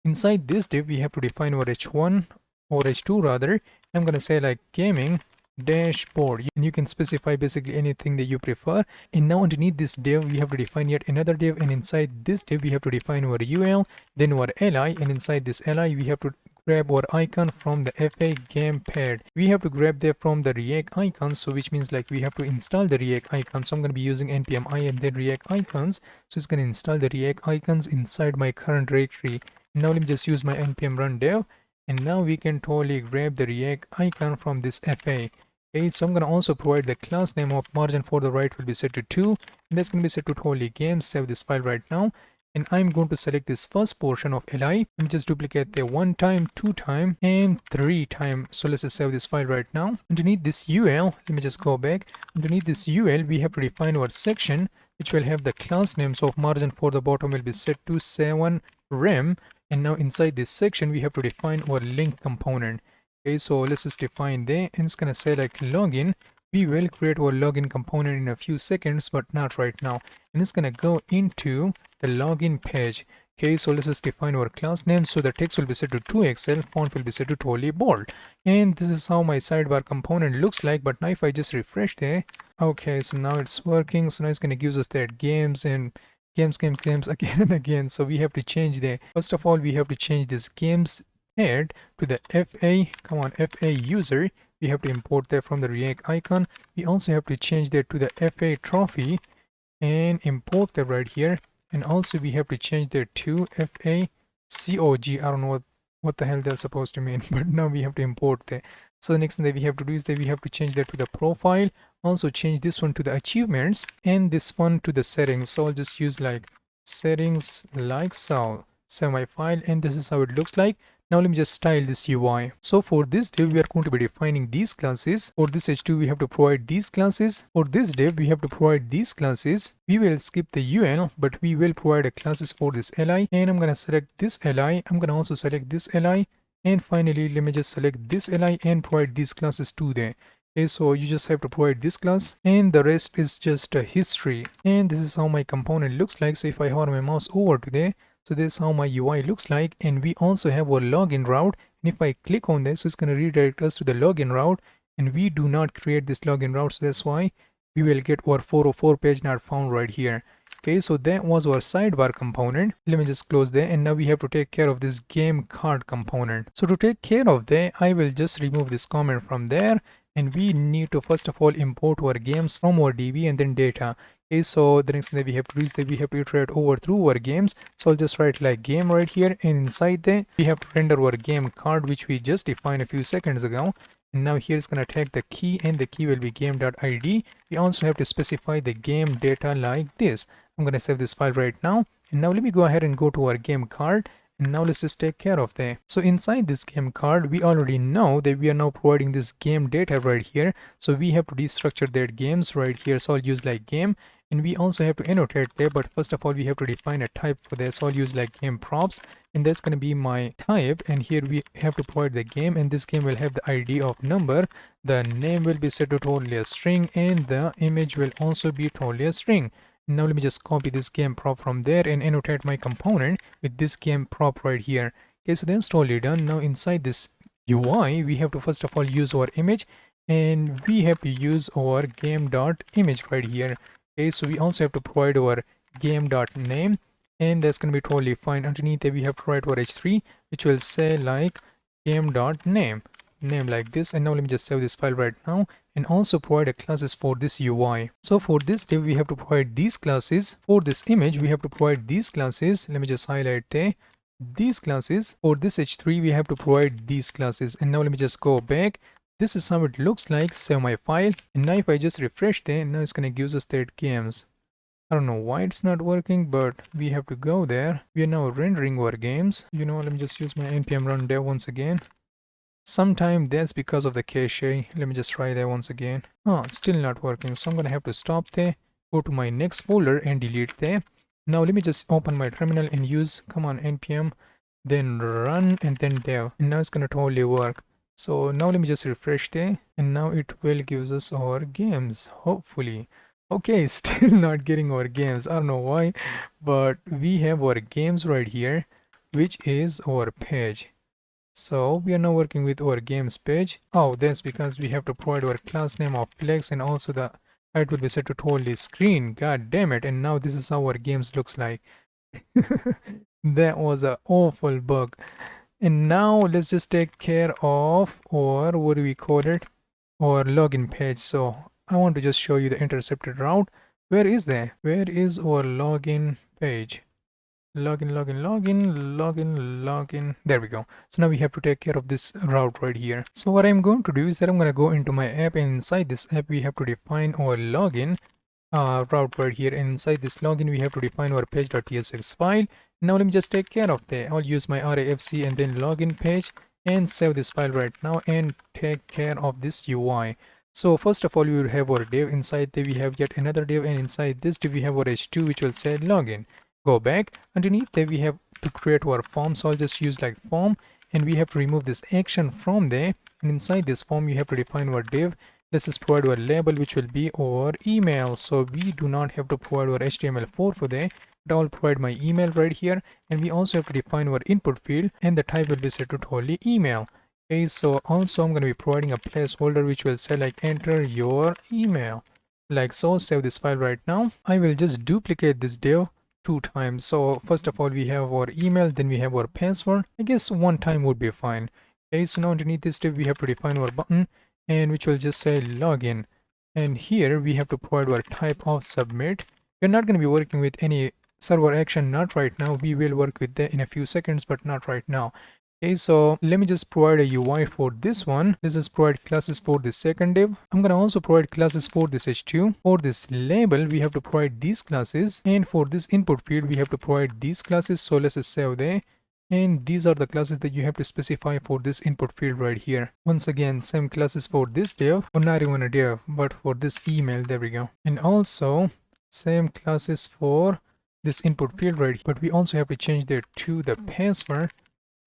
Inside this div we have to define our h1 or h2 rather, and I'm going to say like gaming dashboard, and you can specify basically anything that you prefer. And now underneath this div we have to define yet another div, and inside this div we have to define our ul, then our li, and inside this li we have to grab our icon from the fa gamepad. We have to grab that from the react icons, so which means like we have to install the react icons. So I'm going to be using npm I and then react icons, so it's going to install the react icons inside my current directory. Now let me just use my npm run dev, and now we can totally grab the react icon from this fa. Okay, so I'm going to also provide the class name of margin for the right will be set to 2, and that's going to be set to totally games. Save this file right now, and I'm going to select this first portion of li and just duplicate the 1 time, 2 time, and 3 time. So let's just save this file right now. Underneath this ul, let me just go back. Underneath this ul we have to define our section, which will have the class names of margin for the bottom will be set to 7 rem, and now inside this section we have to define our link component. Okay, so let's just define there, and it's gonna say like login. We will create our login component in a few seconds, but not right now, and it's gonna go into the login page. Okay, so let's just define our class name. So the text will be set to 2XL, font will be set to totally bold. And this is how my sidebar component looks like. But now if I just refresh there, okay, so now it's working. So now it's going to give us that games and games again and again. So we have to change the, first of all, we have to change this games head to the FA, come on, FA user. We have to import that from the React icon. We also have to change that to the FA trophy and import that right here. And also we have to change that to FA COG. I don't know what the hell that's supposed to mean, but now we have to import that. So the next thing that we have to do is that we have to change that to the profile. Also change this one to the achievements and this one to the settings. So I'll just use like settings like so. Save my file and this is how it looks like. Now let me just style this UI. So for this div, we are going to be defining these classes. For this h2, we have to provide these classes. For this div, we have to provide these classes. We will skip the UL, but we will provide a classes for this li. And I'm going to select this li. I'm going to also select this li. And finally, let me just select this li and provide these classes to there. Okay, so you just have to provide this class and the rest is just a history. And this is how my component looks like. So if I hover my mouse over to there, so this is how my UI looks like. And we also have our login route. And if I click on this, so it's going to redirect us to the login route. And we do not create this login route. So that's why we will get our 404 page not found right here. Okay, so that was our sidebar component. Let me just close there. And now we have to take care of this game card component. So to take care of that, I will just remove this comment from there. And we need to first of all import our games from our DB and then data. Okay, so the next thing that we have to do is that we have to iterate over through our games. So I'll just write like game right here, and inside there we have to render our game card which we just defined a few seconds ago. And now here it's going to take the key and the key will be game.id. We also have to specify the game data like this. I'm going to save this file right now. And now let me go ahead and go to our game card. And now let's just take care of that. So inside this game card, we already know that we are now providing this game data right here. So we have to destructure that games right here. So I'll use like game. And we also have to annotate there, but first of all, we have to define a type for this. So I'll use like game props, and that's going to be my type. And here we have to provide the game, and this game will have the ID of number. The name will be set to totally a string, and the image will also be totally a string. Now let me just copy this game prop from there and annotate my component with this game prop right here. Okay, so that's totally done. Now inside this UI, we have to first of all use our image, and we have to use our game.image right here. Okay, so we also have to provide our game.name, and that's going to be totally fine. Underneath that we have to write our h3 which will say like game.name, name like this. And now let me just save this file right now and also provide a classes for this UI. So for this div we have to provide these classes. For this image we have to provide these classes. Let me just highlight there, these classes. For this h3 we have to provide these classes. And now let me just go back. This is how it looks like. Save my file, and now if I just refresh there, now it's going to give us that games. I don't know why it's not working, but we have to go there. We are now rendering our games. You know, let me just use my npm run dev once again. Sometime that's because of the cache. Let me just try that once again. Oh, it's still not working, so I'm going to have to stop there, go to my next folder and delete there. Now let me just open my terminal and use, come on, npm, then run and then dev, and now it's going to totally work. So now let me just refresh there, and now it will give us our games, hopefully. Okay, still not getting our games. I don't know why, but we have our games right here, which is our page. So we are now working with our games page. Oh, that's because we have to provide our class name of flex, and also the height will be set to totally screen. God damn it. And now this is how our games looks like. That was an awful bug. And now let's just take care of, or what do we call it, our login page. So I want to just show you the intercepted route. Where is that? Where is our login page? Login. There we go. So now we have to take care of this route right here. So what I'm going to do is that I'm going to go into my app, and inside this app we have to define our login route right here. And inside this login we have to define our page.tsx file. Now let me just take care of that. I'll use my RAFC and then login page and save this file right now and take care of this UI. So first of all, we will have our div. Inside there we have yet another div, and inside this div we have our h2 which will say login. Go back. Underneath there we have to create our form, so I'll just use like form, and we have to remove this action from there. And inside this form you have to define our div. Let's just provide our label which will be our email. So we do not have to provide our HTML4 for there. but I'll provide my email right here, and we also have to define our input field, and the type will be set to totally email. Okay, so also I'm going to be providing a placeholder which will say like enter your email, like so. Save this file right now. I will just duplicate this div 2 times. So first of all we have our email, then we have our password. I guess 1 time would be fine. Okay, so now underneath this div we have to define our button, and which will just say login, and here we have to provide our type of submit. We're not going to be working with any server action, not right now. We will work with that in a few seconds, but not right now. Okay, so let me just provide a UI for this one. Let's just provide classes for this second div. I'm gonna also provide classes for this h2. For this label, we have to provide these classes, and for this input field, we have to provide these classes. So let's just save there. And these are the classes that you have to specify for this input field right here. Once again, same classes for this div, or not even a div, but for this email. There we go. And also same classes for this input field right here. But we also have to change there to the password,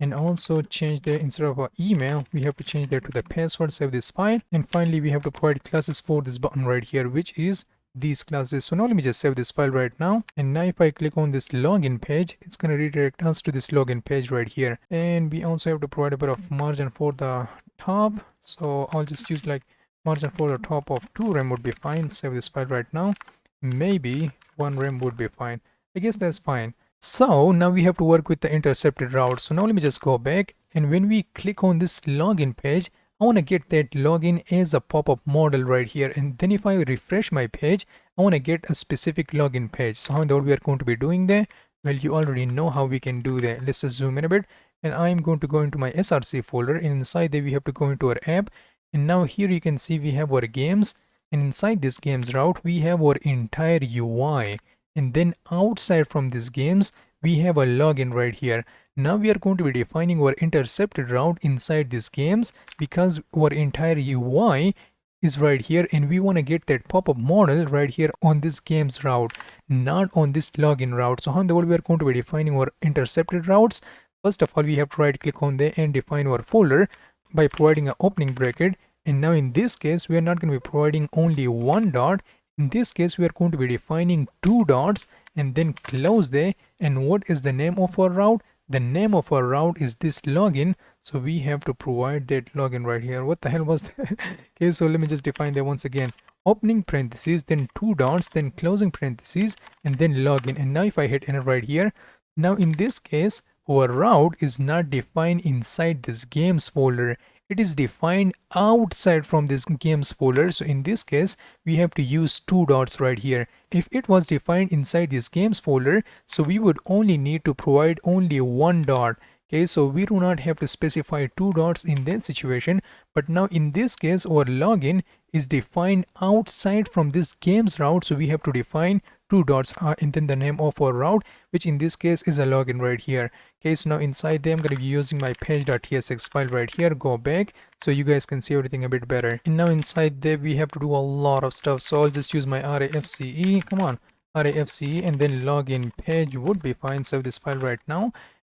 and also change there, instead of our email we have to change there to the password. Save this file, and finally we have to provide classes for this button right here, which is these classes. So now let me just save this file right now, and now if I click on this login page, it's going to redirect us to this login page right here. And we also have to provide a bit of margin for the top, so I'll just use like margin for the top of 2 rem would be fine. Save this file right now. Maybe 1 rem would be fine. I guess that's fine. So now we have to work with the intercepted route. So now let me just go back, and when we click on this login page, I want to get that login as a pop-up model right here. And then if I refresh my page, I want to get a specific login page. So how in the world we are going to be doing that? Well, you already know how we can do that. Let's just zoom in a bit, and I'm going to go into my src folder, and inside there we have to go into our app. And now here you can see we have our games, and inside this games route we have our entire UI. And then outside from these games, we have a login right here. Now we are going to be defining our intercepted route inside these games, because our entire UI is right here, and we want to get that pop-up model right here on this games route, not on this login route. So how in the world we are going to be defining our intercepted routes? First of all, we have to right click on there and define our folder by providing an opening bracket. And now in this case, we are not going to be providing only one dot. In this case, we are going to be defining 2 dots and then close there. And what is the name of our route? The name of our route is this login. So we have to provide that login right here. What the hell was that? Okay, so let me just define that once again. Opening parentheses, then 2 dots, then closing parentheses, and then login. And now if I hit enter right here, now in this case, our route is not defined inside this games folder. It is defined outside from this games folder. So in this case, we have to use 2 dots right here. If it was defined inside this games folder, so we would only need to provide only 1 dot. Okay, so we do not have to specify 2 dots in that situation. But now in this case, our login is defined outside from this games route. So we have to define 2 dots and then the name of our route, which in this case is a login right here. Okay, so now inside there I'm going to be using my page.tsx file right here. Go back so you guys can see everything a bit better. And now inside there we have to do a lot of stuff. So I'll just use my rafce. Come on, rafce, and then login page would be fine. Save this file right now.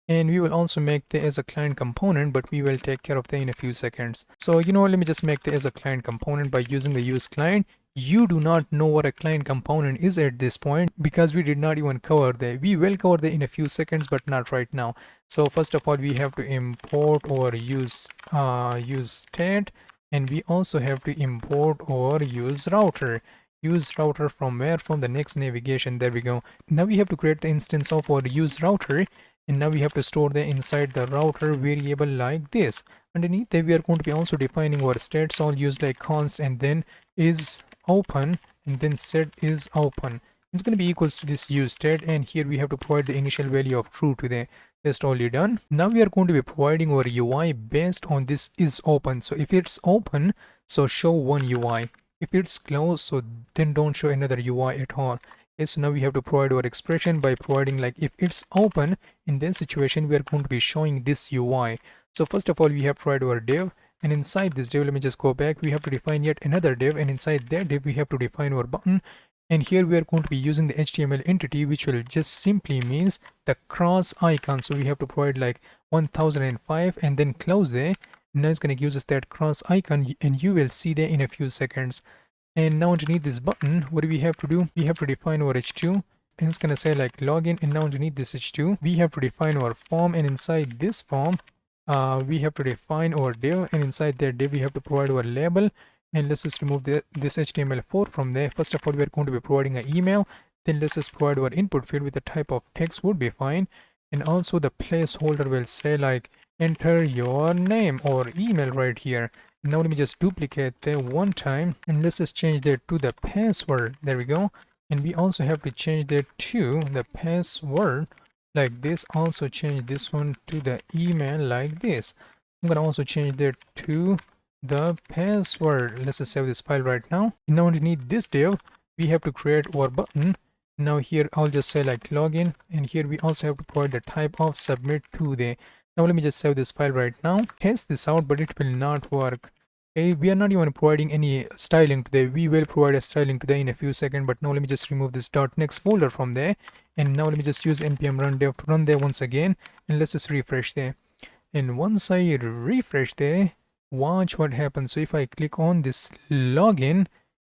And we will also make the as a client component, but we will take care of that in a few seconds. So you know, let me just make the as a client component by using the use client. You do not know what a client component is at this point because we did not even cover that. We will cover that in a few seconds, but not right now. So first of all, we have to import our use state, and we also have to import our use router. Use router from where? From the next navigation. There we go. Now we have to create the instance of our use router. And now we have to store them inside the router variable like this. Underneath there we are going to be also defining our state. So I'll use like const and then is open and then set is open. It's going to be equals to this use state, and here we have to provide the initial value of true to the test. Already done. Now we are going to be providing our UI based on this is open. So if it's open, so show one UI. If it's closed, so then don't show another UI at all. Okay, so now we have to provide our expression by providing like if it's open, in this situation we are going to be showing this UI. So first of all, we have to provide our div, and inside this div, let me just go back, we have to define yet another div, and inside that div we have to define our button. And here we are going to be using the HTML entity, which will just simply means the cross icon. So we have to provide like 1005 and then close there. Now it's going to give us that cross icon, and you will see that in a few seconds. And now underneath this button, what do we have to do? We have to define our h2, and it's gonna say like login, and now underneath this h2 we have to define our form, and inside this form we have to define our div, and inside that div we have to provide our label. And let's just remove this HTML4 from there. First of all, we are going to be providing an email. Then let's just provide our input field with the type of text would be fine. And also the placeholder will say like enter your name or email right here. Now let me just duplicate that one time, and let's just change that to the password. There we go. And we also have to change that to the password like this. Also change this one to the email like this. I'm gonna also change that to the password. Let's just save this file right now. And now underneath this div we have to create our button. Now here I'll just say like login, and here we also have to provide the type of submit to the. Now let me just save this file right now, test this out, but it will not work. Okay, we are not even providing any styling today. We will provide a styling today in a few seconds, but now let me just remove this .next folder from there. And now let me just use npm run dev to run there once again, and let's just refresh there. And once I refresh there, watch what happens. So if I click on this login,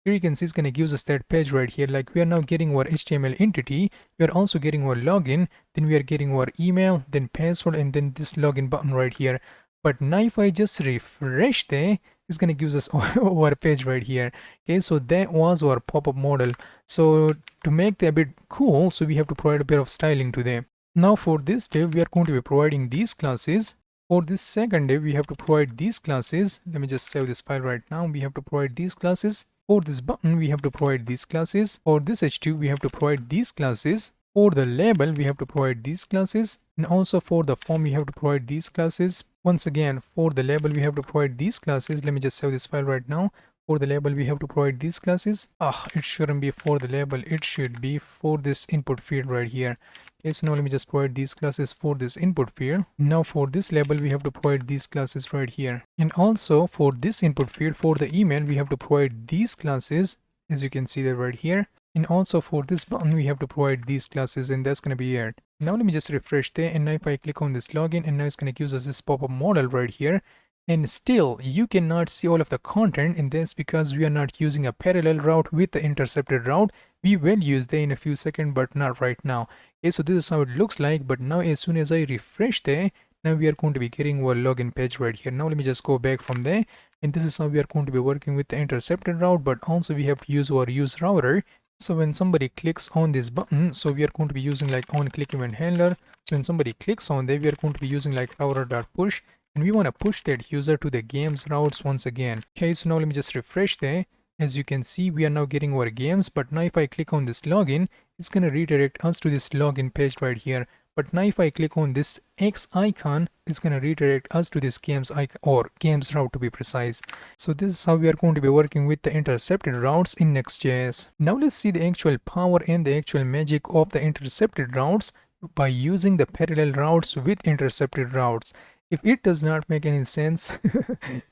here you can see it's going to give us that page right here. Like we are now getting our HTML entity, we are also getting our login, then we are getting our email, then password, and then this login button right here. But now if I just refresh there, it's going to give us our page right here. Okay, so that was our pop-up model. So to make that a bit cool, so we have to provide a bit of styling to them. Now for this div we are going to be providing these classes. For this second div we have to provide these classes. Let me just save this file right now. We have to provide these classes. For this button we have to provide these classes. For this h2 we have to provide these classes. For the label we have to provide these classes, and also for the form we have to provide these classes. Once again, for the label we have to provide these classes. Let me just save this file right now. For the label we have to provide these classes. It shouldn't be for the label, it should be for this input field right here. Okay, so now let me just provide these classes for this input field. Now for this label we have to provide these classes right here, and also for this input field for the email we have to provide these classes, as you can see that right here. And also for this button we have to provide these classes, and that's going to be it. Now let me just refresh there, and now if I click on this login, and now it's going to give us this pop-up model right here. And still you cannot see all of the content, and that's because we are not using a parallel route with the intercepted route. We will use that in a few seconds, but not right now. Okay, so this is how it looks like. But now as soon as I refresh there, now we are going to be getting our login page right here. Now let me just go back from there, and this is how we are going to be working with the intercepted route, but also we have to use our use router. So when somebody clicks on this button, so we are going to be using like on click event handler. So when somebody clicks on there, we are going to be using like router.push, and we want to push that user to the games routes once again. Okay, so now let me just refresh there. As you can see, we are now getting our games, but now if I click on this login, it's going to redirect us to this login page right here. But now if I click on this X icon, it's going to redirect us to this games icon, or games route to be precise. So this is how we are going to be working with the intercepted routes in Next.Js. Now let's see the actual power and the actual magic of the intercepted routes by using the parallel routes with intercepted routes. If it does not make any sense,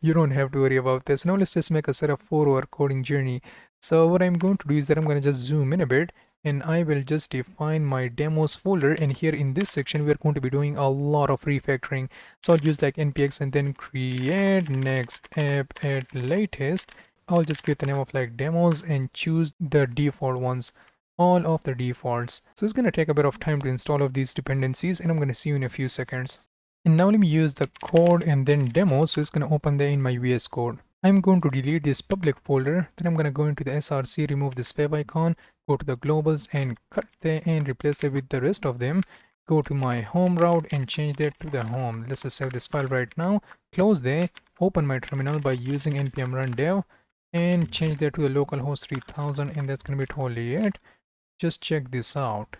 you don't have to worry about this. Now let's just make a setup for our coding journey. So what I'm going to do is that I'm going to just zoom in a bit, and I will just define my demos folder, and here in this section we are going to be doing a lot of refactoring. So I'll use like npx and then create next app at latest. I'll just give the name of like demos and choose the default ones, all of the defaults. So it's going to take a bit of time to install all of these dependencies, and I'm going to see you in a few seconds. And now let me use the code and then demo. So it's going to open there in my VS Code. I'm going to delete this public folder. Then I'm going to go into the src, remove this web icon, go to the globals and cut there and replace it with the rest of them. Go to my home route and change that to the home. Let's just save this file right now. Close there, open my terminal by using npm run dev and change that to the localhost 3000, and that's going to be totally it. Just check this out.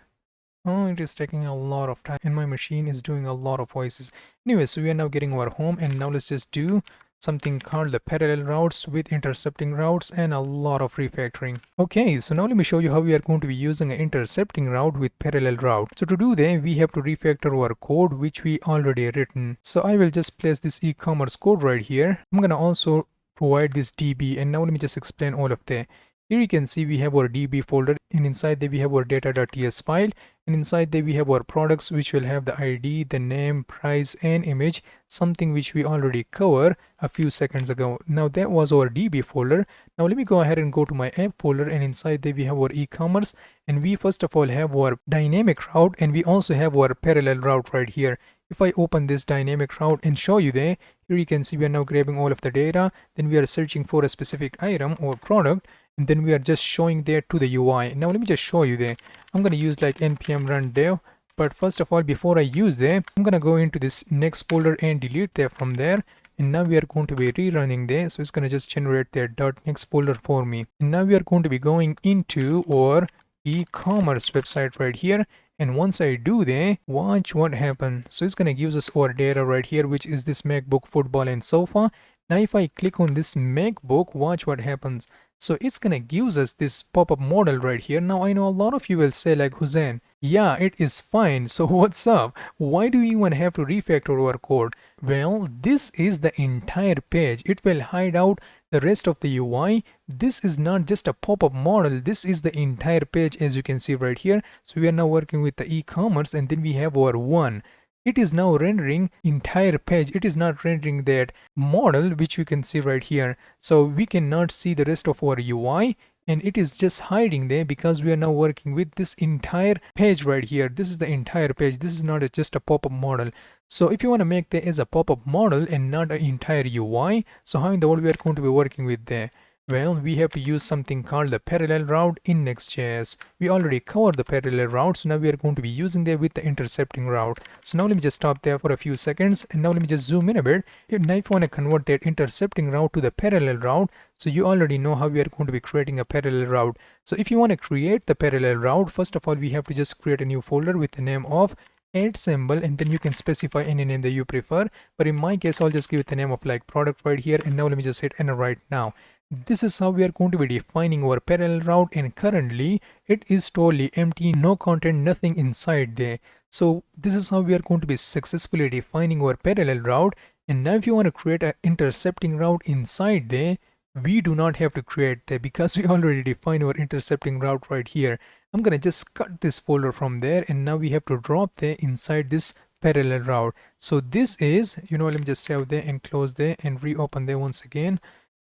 Oh, it is taking a lot of time and my machine is doing a lot of voices. Anyway, so we are now getting our home, and now let's just do something called the parallel routes with intercepting routes and a lot of refactoring. Okay, so now let me show you how we are going to be using an intercepting route with parallel route. So to do that, we have to refactor our code which we already written. So I will just place this e-commerce code right here. I'm gonna also provide this db, and now let me just explain all of that. Here you can see we have our DB folder, and inside there we have our data.ts file, and inside there we have our products, which will have the ID, the name, price, and image, something which we already covered a few seconds ago. Now that was our DB folder. Now let me go ahead and go to my app folder, and inside there we have our e-commerce, and we first of all have our dynamic route, and we also have our parallel route right here. If I open this dynamic route and show you there, here you can see we are now grabbing all of the data, then we are searching for a specific item or product, and then we are just showing there to the UI. Now let me just show you there. I'm going to use like npm run dev, but first of all, before I use there, I'm going to go into this next folder and delete there from there. And now we are going to be rerunning there, so it's going to just generate their .next folder for me. And now we are going to be going into our e-commerce website right here, and once I do that, watch what happens. So it's gonna give us our data right here, which is this MacBook, football, and sofa. Now if I click on this MacBook, watch what happens. So it's gonna give us this pop-up model right here. Now I know a lot of you will say like, HuXn, yeah, it is fine, so what's up? Why do we even have to refactor our code? Well, this is the entire page. It will hide out the rest of the UI. This is not just a pop-up model, this is the entire page, as you can see right here. So we are now working with the e-commerce, and then we have our one. It is now rendering entire page. It is not rendering that model which you can see right here. So we cannot see the rest of our UI, and it is just hiding there because we are now working with this entire page right here. This is the entire page. This is not just a pop-up model. So if you want to make that as a pop-up model and not an entire UI, so how in the world we are going to be working with there? Well, we have to use something called the parallel route in Next.Js. We already covered the parallel route, so now we are going to be using there with the intercepting route. So now let me just stop there for a few seconds, and now let me just zoom in a bit. Now if you want to convert that intercepting route to the parallel route, so you already know how we are going to be creating a parallel route. So if you want to create the parallel route, first of all, we have to just create a new folder with the name of add symbol, and then you can specify any name that you prefer. But in my case, I'll just give it the name of like product right here, and now let me just hit enter right now. This is how we are going to be defining our parallel route, and currently it is totally empty, no content, nothing inside there. So this is how we are going to be successfully defining our parallel route. And now if you want to create an intercepting route inside there, we do not have to create that because we already defined our intercepting route right here. I'm gonna just cut this folder from there, and now we have to drop there inside this parallel route. So this is, let me just save there and close there and reopen there once again.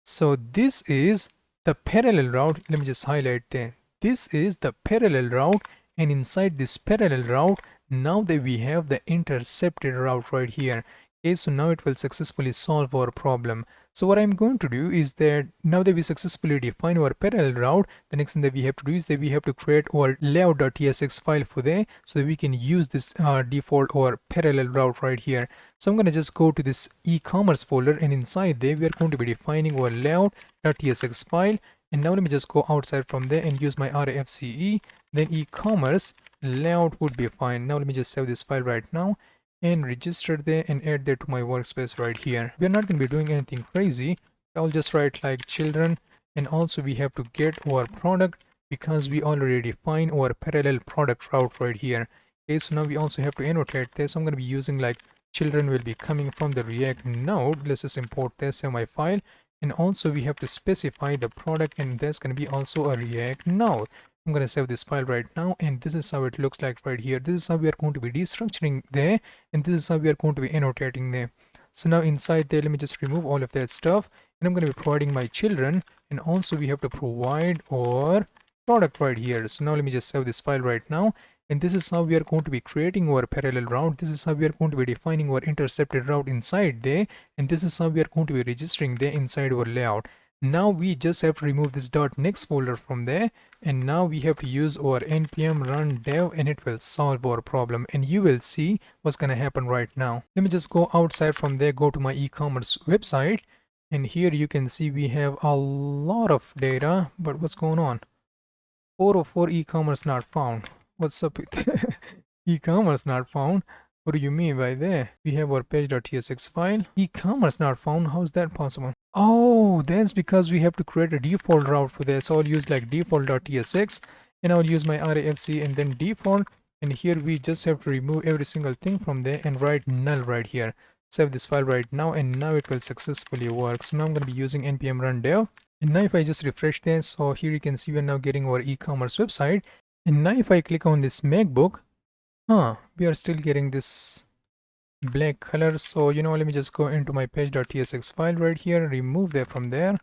So this is the parallel route. Let me just highlight there. This is the parallel route, and inside this parallel route, now that we have the intercepted route right here. Okay, so now it will successfully solve our problem. So what I'm going to do is that now that we successfully define our parallel route, the next thing that we have to do is that we have to create our layout.tsx file for there, so that we can use this default or parallel route right here. So I'm going to just go to this e-commerce folder, and inside there we are going to be defining our layout.tsx file. And now let me just go outside from there and use my RFCE, then e-commerce layout would be fine. Now let me just save this file right now and register there and add there to my workspace right here. We are not going to be doing anything crazy. I'll just write like children, and also we have to get our product because we already defined our parallel product route right here. Okay, so now we also have to annotate this. So I'm going to be using like children will be coming from the React node. Let's just import this in my file, and also we have to specify the product, and that's going to be also a React node. I'm going to save this file right now, and this is how it looks like right here. This is how we are going to be destructuring there, and this is how we are going to be annotating there. So now inside there, let me just remove all of that stuff, and I'm going to be providing my children, and also we have to provide our product right here. So now let me just save this file right now, and this is how we are going to be creating our parallel route. This is how we are going to be defining our intercepted route inside there, and this is how we are going to be registering there inside our layout. Now we just have to remove this .next folder from there, and now we have to use our npm run dev, and it will solve our problem, and you will see what's gonna happen right now. Let me just go outside from there, go to my e-commerce website, and here you can see we have a lot of data, but what's going on? 404 e-commerce not found. What's up with e-commerce not found? What do you mean by that? We have our page.tsx file. E-commerce not found. How is that possible? Oh, that's because we have to create a default route for this. So I'll use like default.tsx, and I'll use my RAFC and then default. And here we just have to remove every single thing from there and write null right here. Save this file right now, and now it will successfully work. So now I'm going to be using npm run dev. And now if I just refresh this, so here you can see we're now getting our e-commerce website. And now if I click on this MacBook, we are still getting this black color. So let me just go into my page.tsx file right here, remove that from there.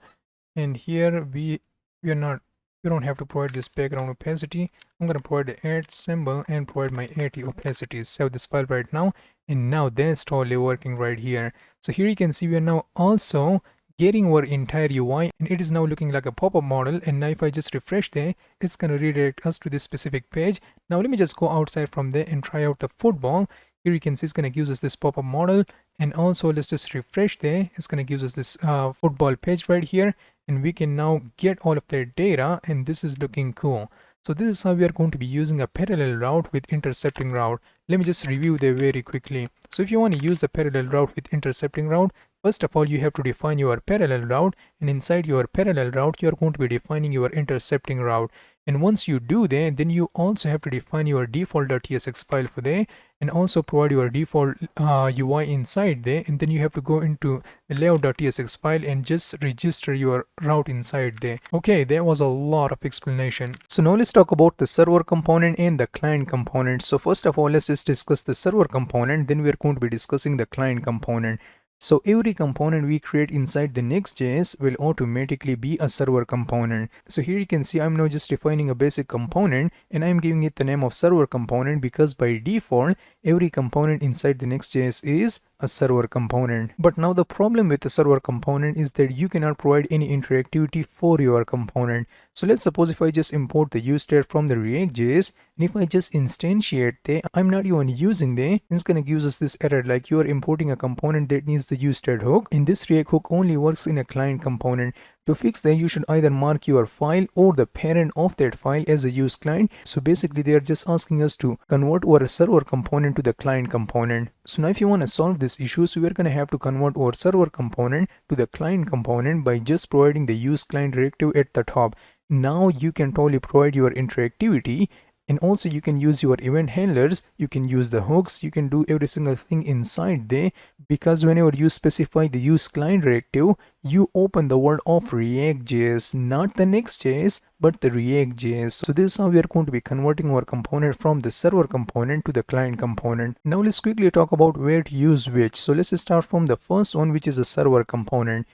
And here we don't have to provide this background opacity. I'm going to provide the add symbol and provide my 80 opacity. Save this file right now, and now that's totally working right here. So here you can see we are now also getting our entire UI, and it is now looking like a pop-up model. And now if I just refresh there, it's going to redirect us to this specific page. Now let me just go outside from there and try out the football. Here you can see it's going to give us this pop-up model, and also let's just refresh there. It's going to give us this football page right here, and we can now get all of their data, and this is looking cool. So this is how we are going to be using a parallel route with intercepting route. Let me just review there very quickly. So if you want to use the parallel route with intercepting route, first of all you have to define your parallel route, and inside your parallel route you are going to be defining your intercepting route. And once you do that, then you also have to define your default.tsx file for there, and also provide your default UI inside there, and then you have to go into the layout.tsx file and just register your route inside there. Okay, there was a lot of explanation. So now let's talk about the server component and the client component. So first of all, let's just discuss the server component, then we are going to be discussing the client component. So every component we create inside the Next.js will automatically be a server component. So here you can see I'm now just defining a basic component, and I'm giving it the name of server component because by default every component inside the Next.js is a server component. But now the problem with the server component is that you cannot provide any interactivity for your component. So let's suppose if I just import the useState from the React.js, and if I just instantiate there, I'm not even using there, it's gonna give us this error like you are importing a component that needs the useState hook, and this React hook only works in a client component. To fix that, you should either mark your file or the parent of that file as a use client. So basically they are just asking us to convert our server component to the client component. So now if you want to solve this issue, so we are going to have to convert our server component to the client component by just providing the use client directive at the top. Now you can totally provide your interactivity, and also you can use your event handlers, you can use the hooks, you can do every single thing inside there, because whenever you specify the use client directive, you open the world of React.js, not the Next.js, but the React.js. So this is how we are going to be converting our component from the server component to the client component. Now let's quickly talk about where to use which. So let's start from the first one, which is the server component.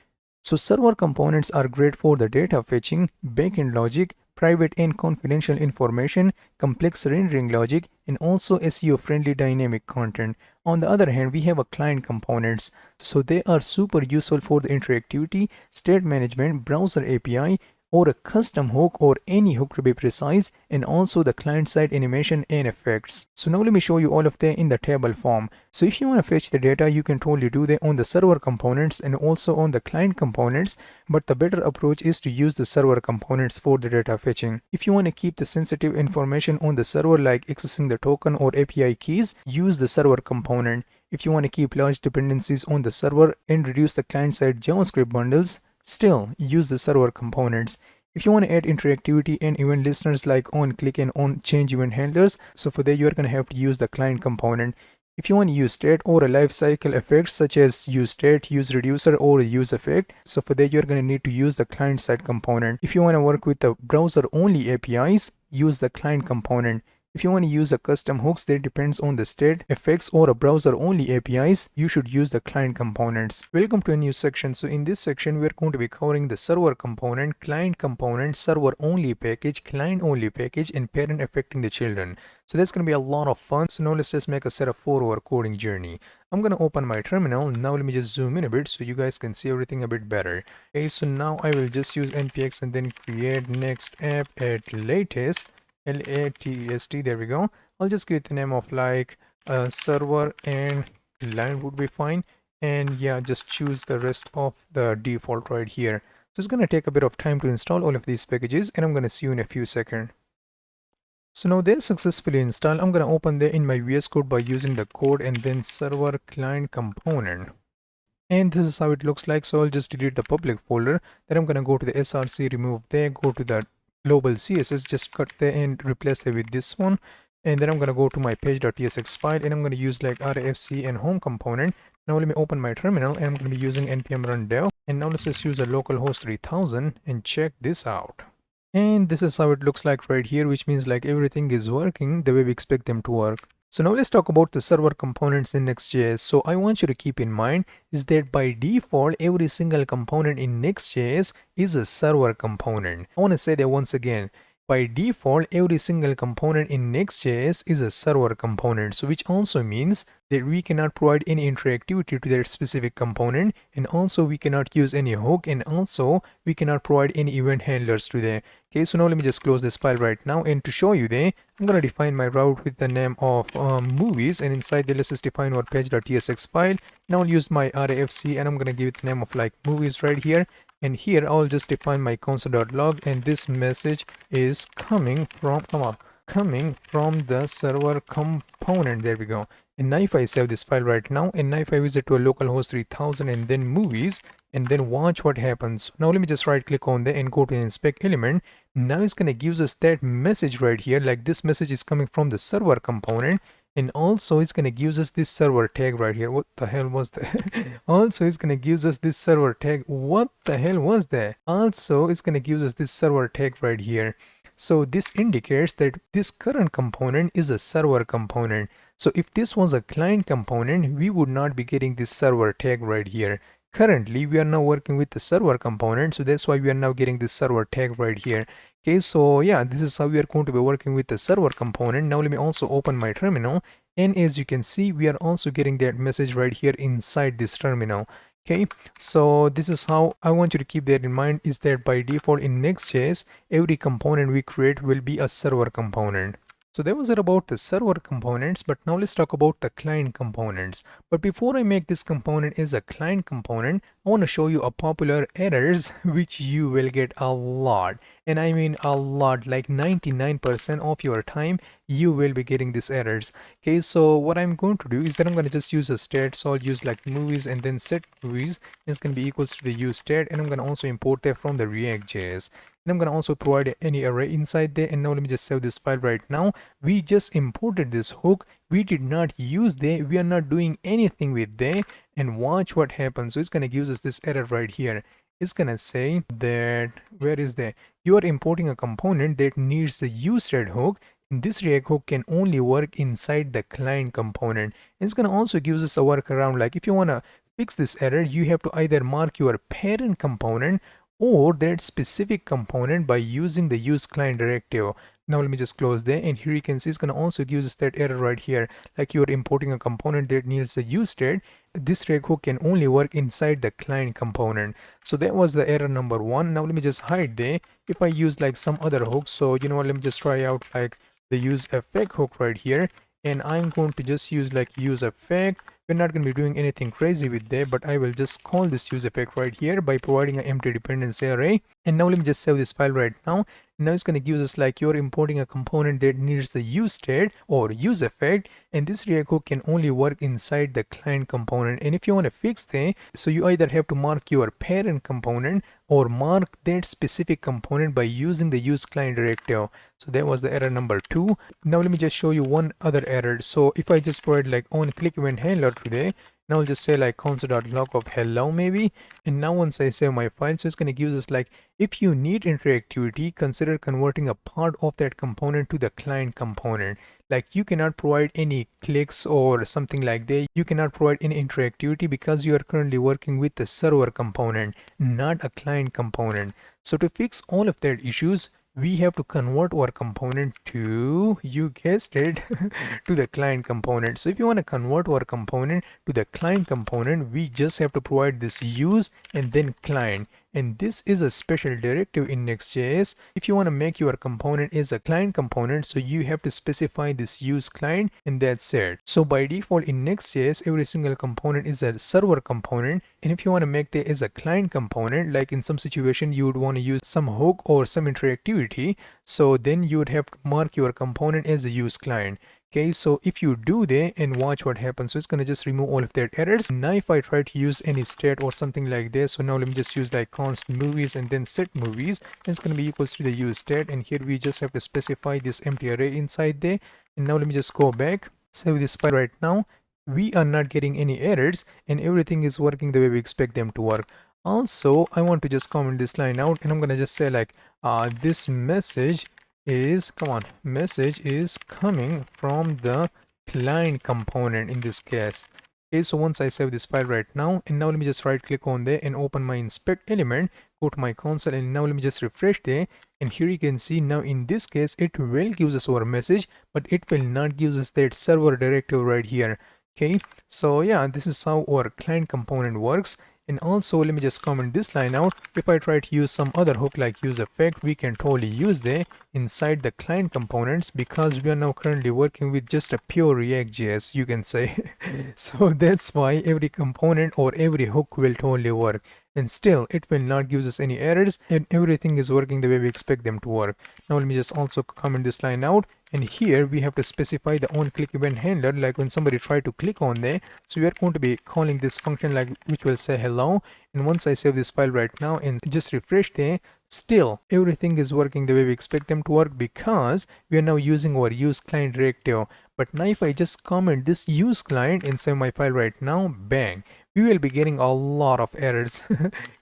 So server components are great for the data fetching, backend logic, private and confidential information, complex rendering logic, and also SEO friendly dynamic content. On the other hand, we have a client components. So they are super useful for the interactivity, state management, browser API, or a custom hook, or any hook to be precise, and also the client-side animation and effects. So now let me show you all of them in the table form. So if you want to fetch the data, you can totally do that on the server components and also on the client components, but the better approach is to use the server components for the data fetching. If you want to keep the sensitive information on the server like accessing the token or API keys, use the server component. If you want to keep large dependencies on the server and reduce the client-side JavaScript bundles, still use the server components. If you want to add interactivity and event listeners like on click and on change event handlers, so for that you are going to have to use the client component. If you want to use state or a lifecycle effects such as use state, use reducer, or use effect, so for that you're going to need to use the client side component. If you want to work with the browser only APIs, use the client component. If you want to use a custom hooks that depends on the state, effects, or a browser only APIs, you should use the client components. Welcome to a new section. So in this section, we're going to be covering the server component, client component, server only package, client only package, and parent affecting the children. So that's going to be a lot of fun. So now let's just make a setup for our coding journey. I'm going to open my terminal. Now let me just zoom in a bit so you guys can see everything a bit better. Okay, so now I will just use npx and then create next app at latest. LATEST, there we go. I'll just give it the name of like server and client would be fine, and yeah, just choose the rest of the default right here. So it's gonna take a bit of time to install all of these packages, and I'm gonna see you in a few seconds. So now they're successfully installed. I'm gonna open there in my VS Code by using the code and then server client component. And this is how it looks like. So I'll just delete the public folder. Then I'm gonna go to the src, remove there, go to the global css, just cut there and replace it with this one, and then I'm going to go to my page.tsx file and I'm going to use like rfc and home component. Now let me open my terminal and I'm going to be using npm run dev. And now let's just use a localhost 3000 and check this out. And this is how it looks like right here, which means like everything is working the way we expect them to work. So now let's talk about the server components in Next.Js. So I want you to keep in mind is that by default, every single component in Next.Js is a server component. I want to say that once again. By default, every single component in Next.js is a server component, so which also means that we cannot provide any interactivity to that specific component, and also we cannot use any hook, and also we cannot provide any event handlers to that. Okay, so now let me just close this file right now, and to show you there, I'm going to define my route with the name of movies, and inside the let's just define our page.tsx file. Now I'll use my RAFC, and I'm going to give it the name of like movies right here. And here I'll just define my console.log, and this message is coming from the server component. There we go. And now if I save this file right now, and now if I visit to a localhost 3000 and then movies, and then watch what happens. Now let me just right click on there and go to inspect element. Now it's gonna give us that message right here, like this message is coming from the server component. And also it's gonna give us this server tag right here. What the hell was that? Also it's gonna give us this server tag. What the hell was that? Also it's gonna give us this server tag right here. So this indicates that this current component is a server component. So if this was a client component, we would not be getting this server tag right here. Currently we are now working with the server component, so that's why we are now getting this server tag right here. Okay, so yeah, this is how we are going to be working with the server component. Now let me also open my terminal, and as you can see, we are also getting that message right here inside this terminal. Okay, so this is how I want you to keep that in mind, is that by default in Next.js, every component we create will be a server component. So that was it about the server components, but now let's talk about the client components. But before I make this component as a client component, I want to show you a popular errors which you will get a lot. And I mean a lot, like 99% of your time you will be getting these errors. Okay, so what I'm going to do is that I'm going to just use a stat. So I'll use like movies and then set movies. It's going to be equals to the use stat, and I'm going to also import that from the React.js. And I'm going to also provide any array inside there. And now let me just save this file right now. We just imported this hook. We did not use there. We are not doing anything with there. And watch what happens. So it's going to give us this error right here. It's going to say that, where is that? You are importing a component that needs the useThread hook. And this React hook can only work inside the client component. And it's going to also give us a workaround. Like if you want to fix this error, you have to either mark your parent component or that specific component by using the use client directive. Now let me just close there, and here you can see it's going to also give us that error right here, like you're importing a component that needs a use state. This React hook can only work inside the client component. So that was the error number one. Now let me just hide there. If I use like some other hook, so you know what, let me just try out like the use effect hook right here, and I'm going to just use like use effect. We're not going to be doing anything crazy with that, but I will just call this use effect right here by providing an empty dependency array. And now let me just save this file right now. Now it's going to give us like you're importing a component that needs the use state or use effect, and this React hook can only work inside the client component. And if you want to fix that, so you either have to mark your parent component or mark that specific component by using the use client directive. So that was the error number two. Now let me just show you one other error. So if I just provide like on click event handler today, now I'll just say like console.log of hello maybe. And now once I save my file, so it's going to give us like, if you need interactivity, consider converting a part of that component to the client component. Like you cannot provide any clicks or something like that. You cannot provide any interactivity because you are currently working with the server component, not a client component. So to fix all of that issues, we have to convert our component to, you guessed it, to the client component. So if you want to convert our component to the client component, we just have to provide this use and then client. And this is a special directive in Next.js. If you want to make your component as a client component, so you have to specify this use client, and that's it. So by default in Next.js, every single component is a server component. And if you want to make that as a client component, like in some situation you would want to use some hook or some interactivity, so then you would have to mark your component as a use client. Okay, so if you do that and watch what happens, so it's going to just remove all of that errors. Now if I try to use any state or something like this, so now let me just use like const movies and then set movies, it's going to be equals to the use state, and here we just have to specify this empty array inside there. And now let me just go back, save this file right now. We are not getting any errors and everything is working the way we expect them to work. Also, I want to just comment this line out, and I'm gonna just say like this message is, come on, message is coming from the client component in this case. Okay, so once I save this file right now, and now let me just right click on there and open my inspect element, go to my console, and now let me just refresh there, and here you can see now in this case it will give us our message, but it will not give us that server directive right here. Okay, so yeah, this is how our client component works. And also let me just comment this line out. If I try to use some other hook like use effect, we can totally use there inside the client components, because we are now currently working with just a pure React.js, you can say. So that's why every component or every hook will totally work, and still it will not give us any errors, and everything is working the way we expect them to work. Now let me just also comment this line out, and here we have to specify the on-click event handler, like when somebody try to click on there. So we are going to be calling this function like which will say hello. And once I save this file right now and just refresh there, still everything is working the way we expect them to work, because we are now using our use client directive. But now if I just comment this use client and save my file right now, bang, we will be getting a lot of errors.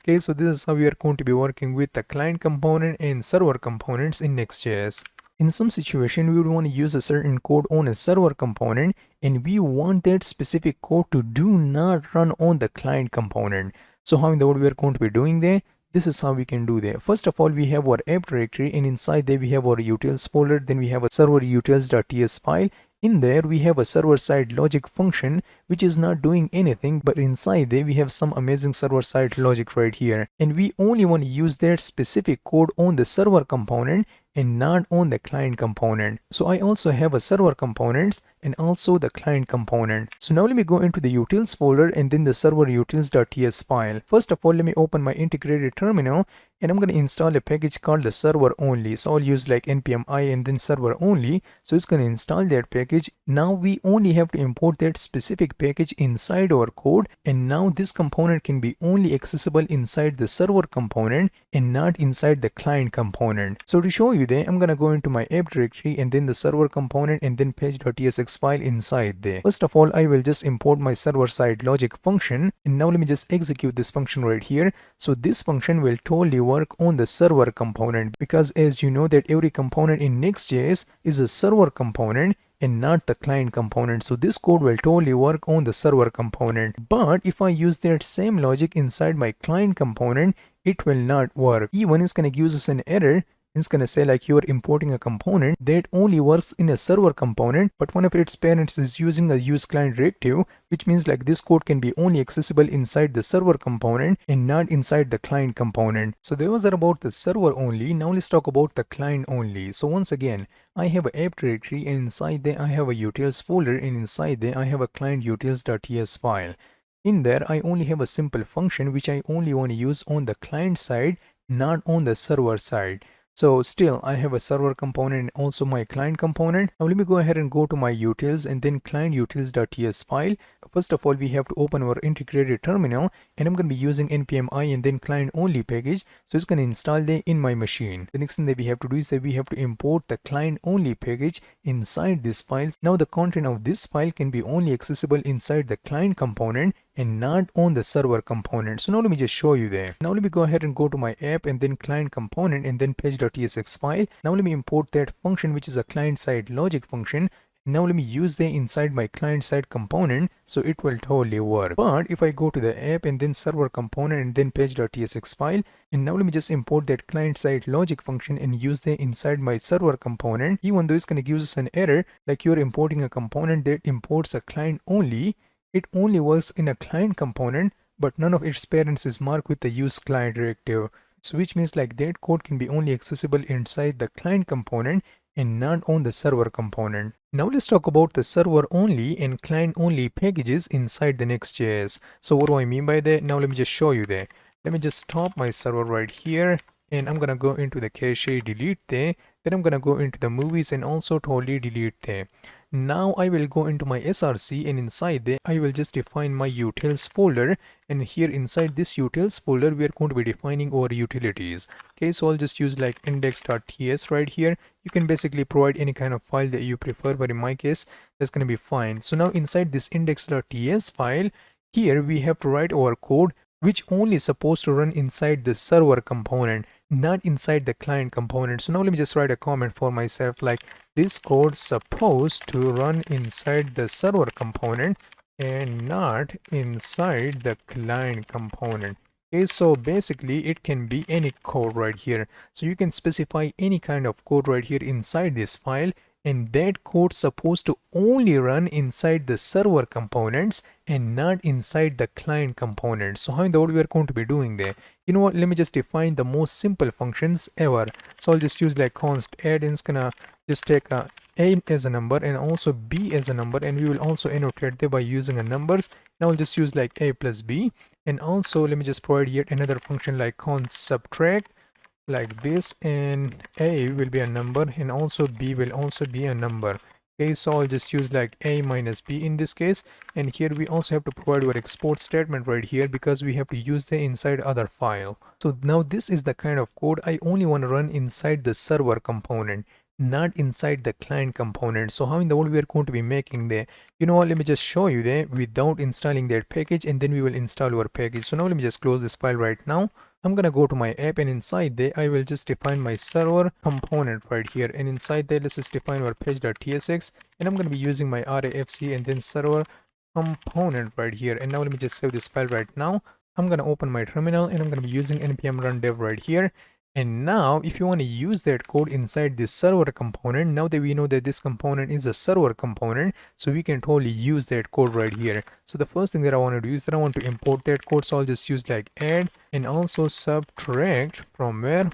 Okay, so this is how we are going to be working with the client component and server components in Next.js. In some situation, we would want to use a certain code on a server component, and we want that specific code to do not run on the client component. So how in the world we are going to be doing there? This is how we can do there. First of all, we have our app directory, and inside there we have our utils folder. Then we have a server utils.ts file. In there we have a server-side logic function which is not doing anything, but inside there we have some amazing server-side logic right here, and we only want to use that specific code on the server component and not on the client component. So I also have a server components and also the client component. So now let me go into the utils folder and then the server utils.ts file. First of all, let me open my integrated terminal, and I'm going to install a package called the server only. So I'll use like npm I and then server only. So it's going to install that package. Now we only have to import that specific package inside our code, and now this component can be only accessible inside the server component and not inside the client component. So to show you there, I'm going to go into my app directory and then the server component and then page.tsx file inside there. First of all, I will just import my server side logic function, and now let me just execute this function right here. So this function will totally work on the server component, because as you know that every component in Next.js is a server component and not the client component. So this code will totally work on the server component. But if I use that same logic inside my client component, it will not work. Even it's going to give us an error. It's going to say like you are importing a component that only works in a server component, but one of its parents is using a use client directive, which means like this code can be only accessible inside the server component and not inside the client component. So those are about the server only. Now let's talk about the client only. So once again, I have an app directory, and inside there I have a utils folder, and inside there I have a client utils.ts file. In there I only have a simple function which I only want to use on the client side, not on the server side. So still I have a server component and also my client component. Now let me go ahead and go to my utils and then client utils.ts file. First of all, we have to open our integrated terminal, and I'm going to be using npm I and then client only package. So it's going to install there in my machine. The next thing that we have to do is that we have to import the client only package inside this file. Now the content of this file can be only accessible inside the client component and not on the server component. So now let me just show you there. Now let me go ahead and go to my app and then client component and then page.tsx file. Now let me import that function which is a client side logic function. Now let me use that inside my client side component, so it will totally work. But if I go to the app and then server component and then page.tsx file, and now let me just import that client side logic function and use that inside my server component, even though it's going to give us an error like you're importing a component that imports a client only, it only works in a client component, but none of its parents is marked with the use client directive. So which means like that code can be only accessible inside the client component and not on the server component. Now let's talk about the server only and client only packages inside the Next.js. So what do I mean by that? Now let me just show you there. Let me just stop my server right here, and I'm gonna go into the cache, delete there. Then I'm gonna go into the movies and also totally delete there. Now I will go into my src, and inside there I will just define my utils folder, and here inside this utils folder we are going to be defining our utilities. Okay, so I'll just use like index.ts right here. You can basically provide any kind of file that you prefer, but in my case that's going to be fine. So now inside this index.ts file, here we have to write our code which only supposed to run inside the server component, not inside the client component. So now let me just write a comment for myself like this code supposed to run inside the server component and not inside the client component. Okay, so basically it can be any code right here. So you can specify any kind of code right here inside this file, and that code supposed to only run inside the server components and not inside the client components. So how in the world we are going to be doing there? You know what, let me just define the most simple functions ever. So I'll just use like const add, and it's gonna just take a as a number and also b as a number, and we will also annotate there by using a numbers. Now I'll just use like a plus b, and also let me just provide yet another function like const subtract like this, and a will be a number and also b will also be a number. Okay, so I'll just use like a minus b in this case, and here we also have to provide our export statement right here because we have to use the inside other file. So now this is the kind of code I only want to run inside the server component, not inside the client component. So how in the world we are going to be making there? You know what, let me just show you there without installing that package, and then we will install our package. So now let me just close this file right now. I'm gonna go to my app, and inside there I will just define my server component right here, and inside there let's just define our page.tsx, and I'm gonna be using my rafc and then server component right here. And now let me just save this file right now. I'm gonna open my terminal, and I'm gonna be using npm run dev right here. And now if you want to use that code inside this server component, now that we know that this component is a server component, so we can totally use that code right here. So the first thing that I want to do is that I want to import that code. So I'll just use like add and also subtract from where?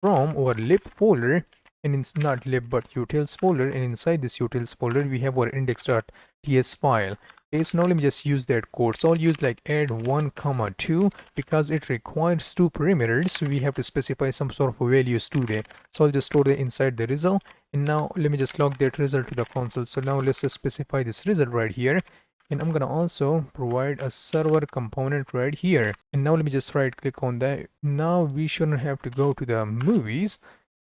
From our lib folder, and it's not lib but utils folder, and inside this utils folder we have our index.ts file. Okay, so now let me just use that code. So I'll use like add 1 comma 2 because it requires 2 parameters, so we have to specify some sort of values to there. So I'll just store that inside the result, and now let me just log that result to the console. So now let's just specify this result right here, and I'm gonna also provide a server component right here. And now let me just right click on that. Now we shouldn't have to go to the movies.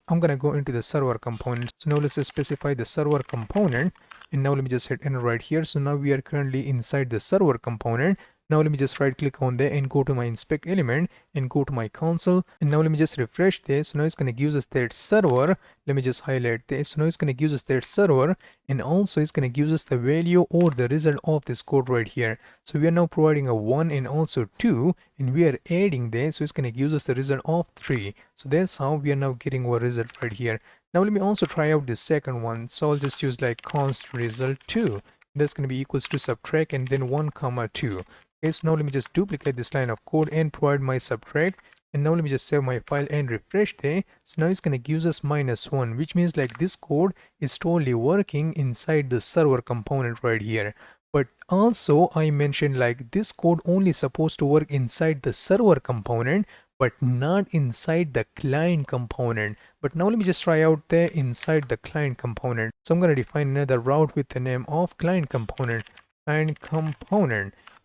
I'm gonna go into the server component. So now let's just specify the server component, and now let me just hit enter right here. So now we are currently inside the server component. Now let me just right click on there and go to my inspect element and go to my console, and now let me just refresh this. So now it's going to give us that server. Let me just highlight this. So now it's going to give us that server, and also it's going to give us the value or the result of this code right here. So we are now providing a 1 and also 2, and we are adding this, so it's going to give us the result of 3. So that's how we are now getting our result right here. Now let me also try out the second one. So I'll just use like const result 2. That's going to be equals to subtract and then 1 comma 2. Okay, so now let me just duplicate this line of code and provide my subtract, and now let me just save my file and refresh there. So now it's going to give us -1, which means like this code is totally working inside the server component right here. But also I mentioned like this code only supposed to work inside the server component but not inside the client component. But now let me just try out there inside the client component. So I'm going to define another route with the name of client component,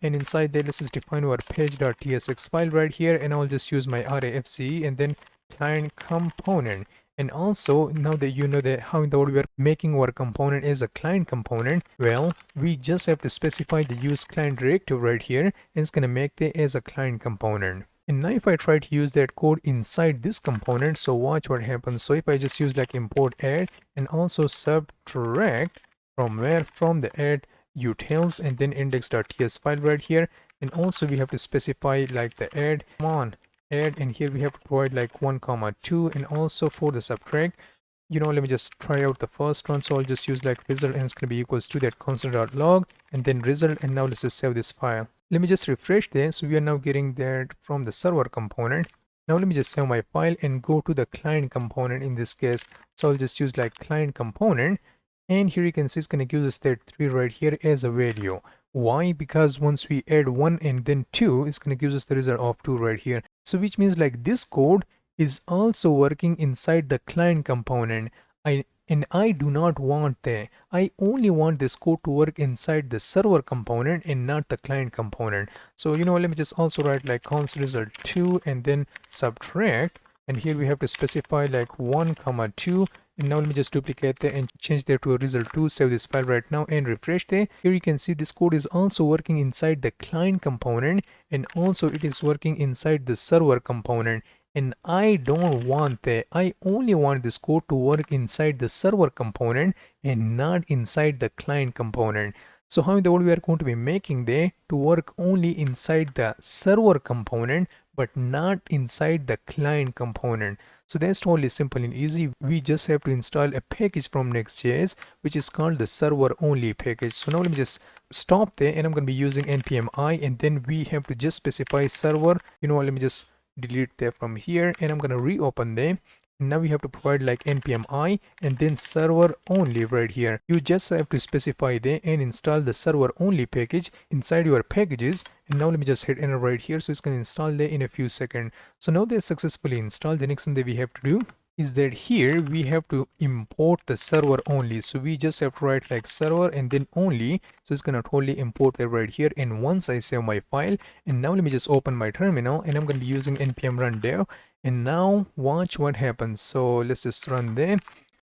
and inside there let's just define our page.tsx file right here, and I'll just use my rafc and then client component. And also now that you know that how in the world we are making our component as a client component, well, we just have to specify the use client directive right here, and it's gonna make it as a client component. And now if I try to use that code inside this component, so watch what happens. So if I just use like import add and also subtract from where? From the add utils and then index.ts file right here, and also we have to specify like the add, come on, add, and here we have to provide like 1 comma 2, and also for the subtract, you know, let me just try out the first one. So I'll just use like result, and it's going to be equals to that console.log and then result, and now let's just save this file. Let me just refresh this. So we are now getting that from the server component. Now let me just save my file and go to the client component in this case. So I'll just use like client component, and here you can see it's going to give us that 3 right here as a value. Why? Because once we add 1 and then 2, it's going to give us the result of 2 right here. So which means like this code is also working inside the client component. I do not want that. I only want this code to work inside the server component and not the client component. So you know, let me just also write like const result 2 and then subtract, and here we have to specify like 1 comma 2, And now let me just duplicate that and change that to a result2. Save this file right now and refresh that. Here you can see this code is also working inside the client component, and also it is working inside the server component. And I don't want that. I only want this code to work inside the server component and not inside the client component. So how in the world we are going to be making that to work only inside the server component but not inside the client component? So that's totally simple and easy. We just have to install a package from Next.Js which is called the server only package. So now let me just stop there, and I'm going to be using npm I, and then we have to just specify server. You know what, let me just delete that from here, and I'm going to reopen them. Now we have to provide like npm I and then server only right here. You just have to specify there and install the server only package inside your packages. And now let me just hit enter right here, so it's going to install there in a few seconds. So now they're successfully installed. The next thing that we have to do is that here we have to import the server only. So we just have to write like server and then only. So it's going to totally import that right here. And once I save my file, and now let me just open my terminal, and I'm going to be using npm run dev. And now watch what happens. So let's just run there.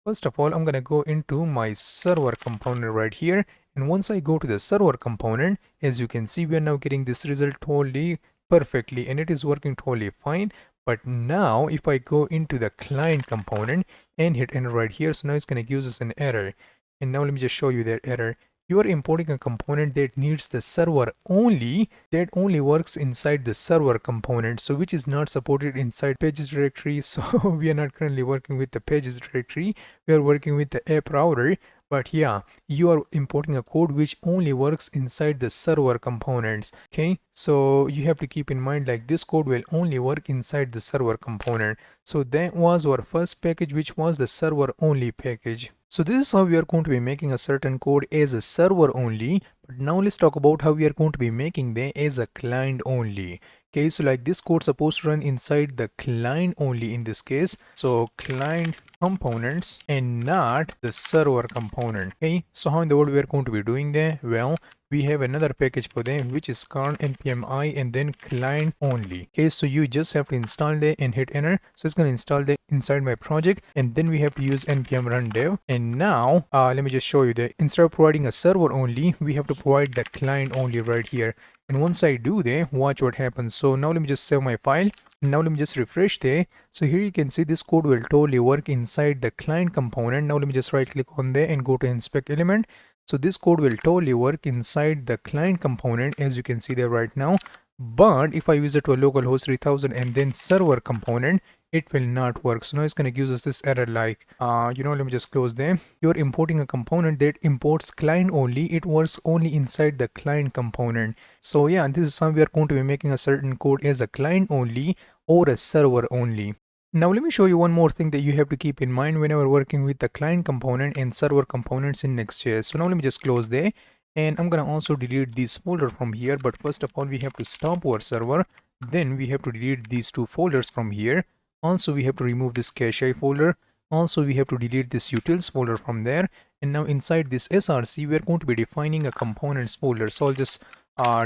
First of all, I'm going to go into my server component right here. And once I go to the server component, as you can see, we are now getting this result totally perfectly, and it is working totally fine. But now if I go into the client component and hit enter right here, so now it's going to give us an error. And now let me just show you that error. You are importing a component that needs the server only, that only works inside the server component, so which is not supported inside pages directory. So we are not currently working with the pages directory, we are working with the app router. But yeah, you are importing a code which only works inside the server components. Okay, so you have to keep in mind like this code will only work inside the server component. So that was our first package, which was the server only package. So this is how we are going to be making a certain code as a server only. But now let's talk about how we are going to be making them as a client only. Okay, so like this code supposed to run inside the client only in this case. So client components and not the server component. Okay, so how in the world we are going to be doing that? Well, we have another package for them which is called npm I and then client only. Okay, so you just have to install that and hit enter. So it's going to install that inside my project, and then we have to use npm run dev. And now let me just show you that instead of providing a server only, we have to provide the client only right here. And once I do that, watch what happens. So now let me just save my file. Now let me just refresh there. So here you can see this code will totally work inside the client component. Now let me just right click on there and go to inspect element. So this code will totally work inside the client component, as you can see there right now. But if I use it to a localhost 3000 and then server component, it will not work. So now it's going to give us this error like, let me just close them. You're importing a component that imports client only. It works only inside the client component. So yeah, this is how we are going to be making a certain code as a client only or a server only. Now let me show you one more thing that you have to keep in mind whenever working with the client component and server components in Next.js. So now let me just close there. And I'm going to also delete this folder from here. But first of all, we have to stop our server. Then we have to delete these two folders from here. Also, we have to remove this cache folder. Also, we have to delete this utils folder from there. And now inside this src, we are going to be defining a components folder. So I'll just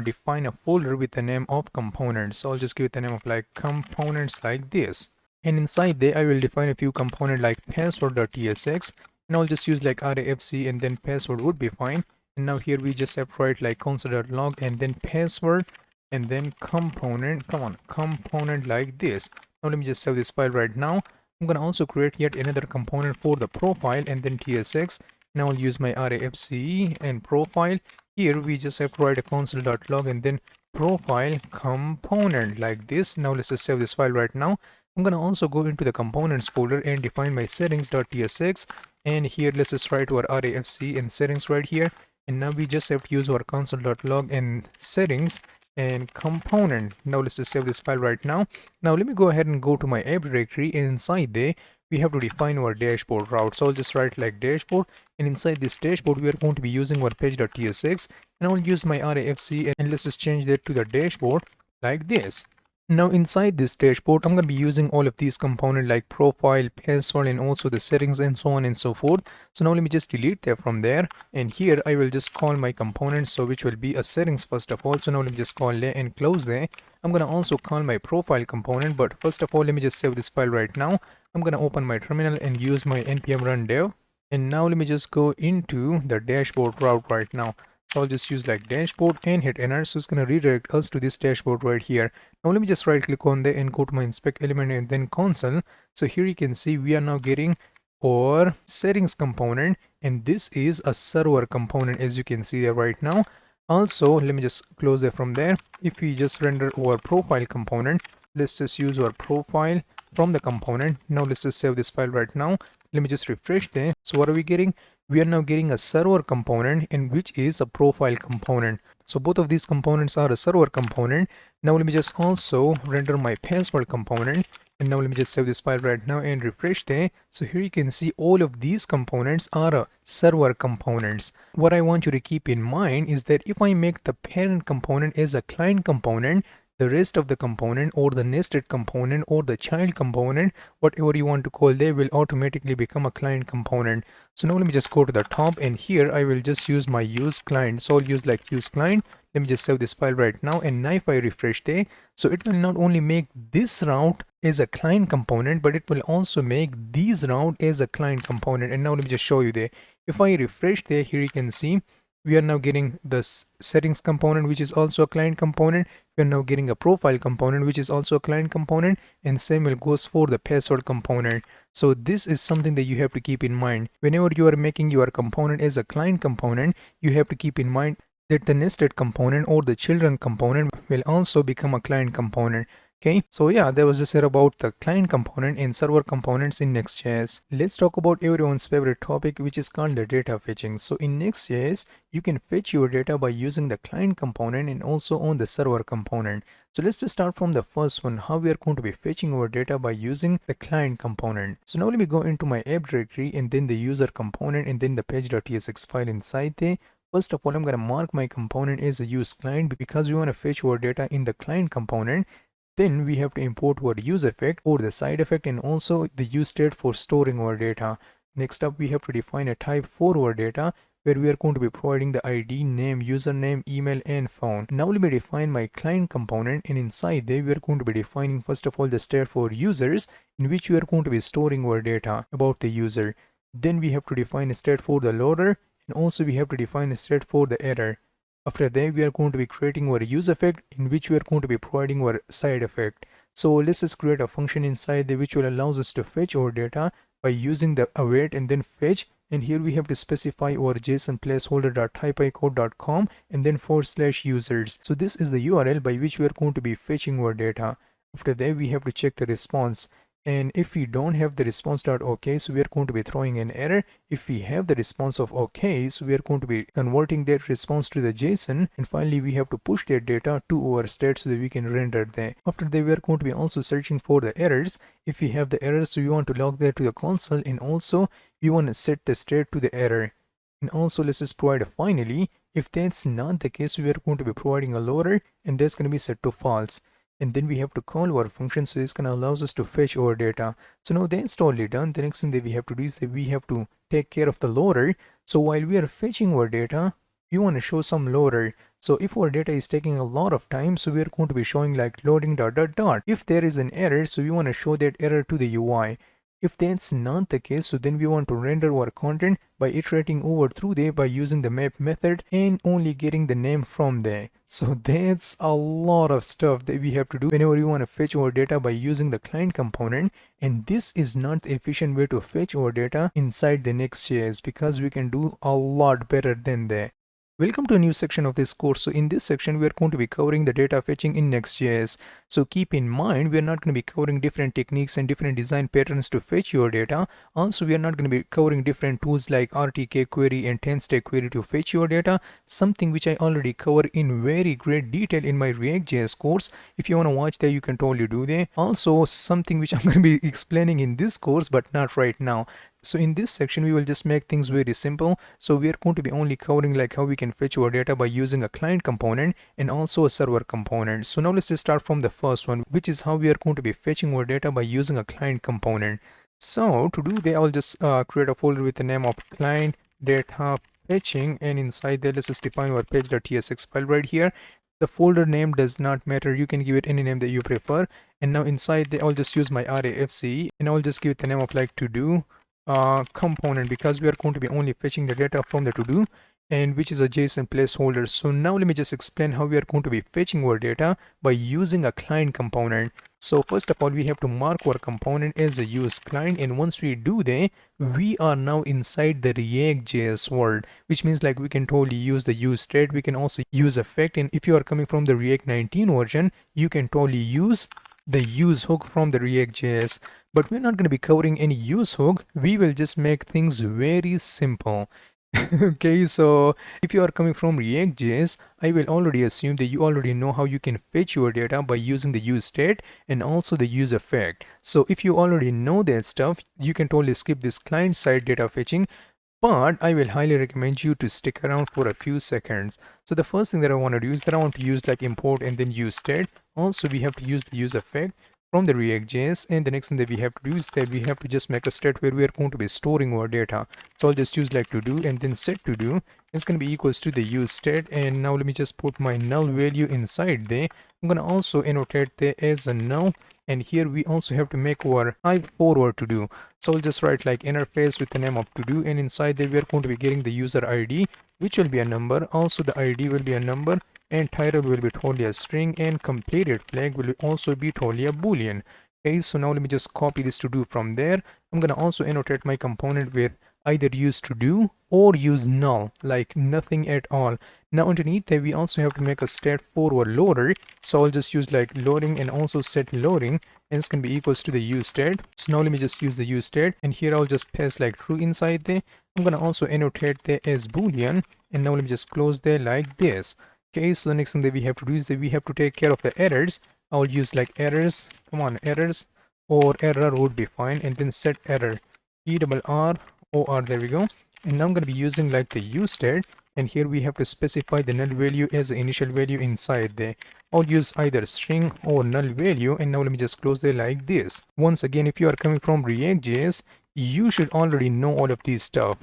define a folder with the name of components. So I'll just give it the name of like components like this. And inside there, I will define a few components like password.tsx. And I'll just use like rafc and then password would be fine. And now here we just have to write like console.log and then password and then component. Come on, component like this. Now let me just save this file right now. I'm going to also create yet another component for the profile and then tsx. Now I'll use my rafce and profile. Here we just have to write a console.log and then profile component like this. Now let's just save this file right now. I'm going to also go into the components folder and define my settings.tsx. And here let's just write our rafc and settings right here. And now we just have to use our console.log and settings and component. Now let's just save this file right now. Now let me go ahead and go to my app directory, and inside there we have to define our dashboard route. So I'll just write like dashboard, and inside this dashboard we are going to be using our page.tsx, and I'll use my rafc and let's just change that to the dashboard like this. Now inside this dashboard, I'm going to be using all of these components like profile, password, and also the settings and so on and so forth. So now let me just delete that from there. And here I will just call my components, so which will be a settings first of all. So now let me just call that and close that. I'm gonna also call my profile component, but first of all, let me just save this file right now. I'm gonna open my terminal and use my npm run dev. And now let me just go into the dashboard route right now. So I'll just use like dashboard and hit enter. So it's gonna redirect us to this dashboard right here. Now let me just right click on there and go to my inspect element and then console. So here you can see we are now getting our settings component, and this is a server component as you can see there right now. Also, let me just close it from there. If we just render our profile component, let's just use our profile from the component. Now let's just save this file right now. Let me just refresh there. So what are we getting? We are now getting a server component, in which is a profile component. So both of these components are a server component. Now let me just also render my password component. And now let me just save this file right now and refresh there. So here you can see all of these components are server components. What I want you to keep in mind is that if I make the parent component as a client component, the rest of the component or the nested component or the child component, whatever you want to call, they will automatically become a client component. So now let me just go to the top, and here I will just use my use client. So I'll use like use client. Let me just save this file right now, and now if I refresh there, so it will not only make this route as a client component, but it will also make these route as a client component. And now let me just show you there. If I refresh there, here you can see we are now getting the settings component, which is also a client component. We are now getting a profile component, which is also a client component, and same will goes for the password component. So this is something that you have to keep in mind. Whenever you are making your component as a client component, you have to keep in mind that the nested component or the children component will also become a client component. Okay, so yeah, that was just it about the client component and server components in Next.Js. Let's talk about everyone's favorite topic, which is called the data fetching. So in Next.Js, you can fetch your data by using the client component and also on the server component. So let's just start from the first one, how we are going to be fetching our data by using the client component. So now let me go into my app directory and then the user component and then the page.tsx file inside there. First of all, I'm going to mark my component as a use client because we want to fetch our data in the client component. Then we have to import our use effect or the side effect and also the use state for storing our data. Next up, we have to define a type for our data where we are going to be providing the ID, name, username, email, and phone. Now let me define my client component, and inside there we are going to be defining first of all the state for users in which we are going to be storing our data about the user. Then we have to define a state for the loader, and also we have to define a state for the error. After that, we are going to be creating our use effect in which we are going to be providing our side effect. So let's just create a function inside there which will allows us to fetch our data by using the await and then fetch. And here we have to specify our JSON placeholder.typicode.com and then /users. So this is the URL by which we are going to be fetching our data. After that, we have to check the response. And if we don't have the response.ok, so we are going to be throwing an error. If we have the response of ok, so we are going to be converting that response to the JSON. And finally, we have to push that data to our state so that we can render that. After that, we are going to be also searching for the errors. If we have the errors, so we want to log that to the console, and also we want to set the state to the error. And also let's just provide a finally. If that's not the case, we are going to be providing a loader, and that's going to be set to false. And then we have to call our function, so this kind of allows us to fetch our data. So now that's totally done. The next thing that we have to do is that we have to take care of the loader. So while we are fetching our data, we want to show some loader. So if our data is taking a lot of time, so we are going to be showing like loading ... If there is an error, so we want to show that error to the UI. If that's not the case, so then we want to render our content by iterating over through there by using the map method and only getting the name from there. So that's a lot of stuff that we have to do whenever we want to fetch our data by using the client component. And this is not the efficient way to fetch our data inside the Next.Js because we can do a lot better than that. Welcome to a new section of this course. So in this section, we are going to be covering the data fetching in Next.Js. So keep in mind, we are not going to be covering different techniques and different design patterns to fetch your data. Also, we are not going to be covering different tools like RTK query and 10-stack query to fetch your data, something which I already cover in very great detail in my React.js course. If you want to watch that, you can totally do that. Also, something which I'm going to be explaining in this course, but not right now. So in this section, we will just make things very simple. So we are going to be only covering like how we can fetch our data by using a client component and also a server component. So now let's just start from the first one, which is how we are going to be fetching our data by using a client component. So to do that, I'll just create a folder with the name of client data fetching, and inside there, let's just define our page.tsx file right here. The folder name does not matter, you can give it any name that you prefer. And now inside there I'll just use my RAFC and I'll just give it the name of like to do component, because we are going to be only fetching the data from the to do, and which is a JSON placeholder. So now let me just explain how we are going to be fetching our data by using a client component. So first of all, we have to mark our component as a use client, and once we do that, we are now inside the React.js world, which means like we can totally use the use state, we can also use effect, and if you are coming from the React 19 version, you can totally use the use hook from the React.js. But we're not going to be covering any use hook, we will just make things very simple. Okay, so if you are coming from React.js, I will already assume that you already know how you can fetch your data by using the use state and also the use effect. So if you already know that stuff, you can totally skip this client-side data fetching, but I will highly recommend you to stick around for a few seconds. So the first thing that I want to do is that I want to use like import and then use state. Also, we have to use the use effect from the React.js, and the next thing that we have to do is that we have to just make a state where we are going to be storing our data. So I'll just use like to do and then set to do. It's going to be equals to the use state, and now let me just put my null value inside there. I'm going to also annotate there as a null, and here we also have to make our type for our to do. So I'll just write like interface with the name of to do, and inside there we are going to be getting the user ID, which will be a number. Also the ID will be a number, and title will be totally a string, and completed flag will also be totally a boolean. Okay, so now let me just copy this to do from there. I'm gonna also annotate my component with either use to do or use null, like nothing at all. Now underneath there we also have to make a state for our loader, so I'll just use like loading and also set loading, and it's gonna be equals to the use state. So now let me just use the use state, and here I'll just pass like true inside there. I'm gonna also annotate there as boolean, and now let me just close there like this. Okay, so the next thing that we have to do is that we have to take care of the errors. I'll use like errors, come on, errors, or error would be fine, and then set error, ERROR, there we go. And now I'm going to be using like the use state, and here we have to specify the null value as the initial value inside there. I'll use either string or null value, and now let me just close there like this. Once again, if you are coming from React.js, you should already know all of these stuff.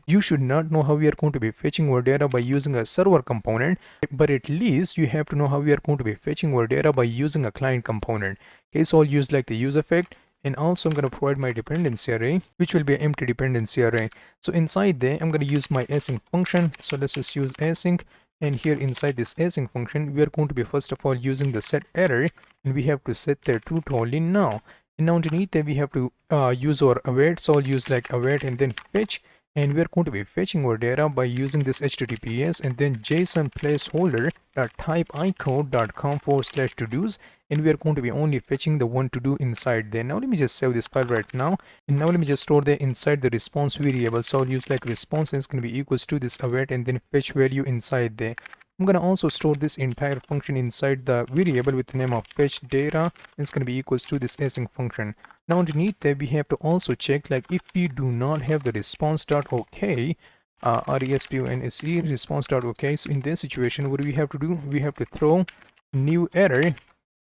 You should not know how we are going to be fetching our data by using a server component, but at least you have to know how we are going to be fetching our data by using a client component. Okay, so I'll use like the use effect, and also I'm going to provide my dependency array, which will be an empty dependency array. So inside there I'm going to use my async function. So let's just use async, and here inside this async function we are going to be first of all using the set error, and we have to set there to totally now. And now underneath there we have to use our await. So I'll use like await and then fetch, and we are going to be fetching our data by using this https and then json placeholder type icode.com/todos, and we are going to be only fetching the one to do inside there. Now let me just save this file right now, and now let me just store there inside the response variable. So I'll use like response, and it's going to be equals to this await and then fetch value inside there. I'm going to also store this entire function inside the variable with the name of fetch data. It's going to be equals to this async function. Now underneath there we have to also check like if we do not have the response.ok, response.ok. response.ok. So in this situation, what do we have to do? We have to throw new error,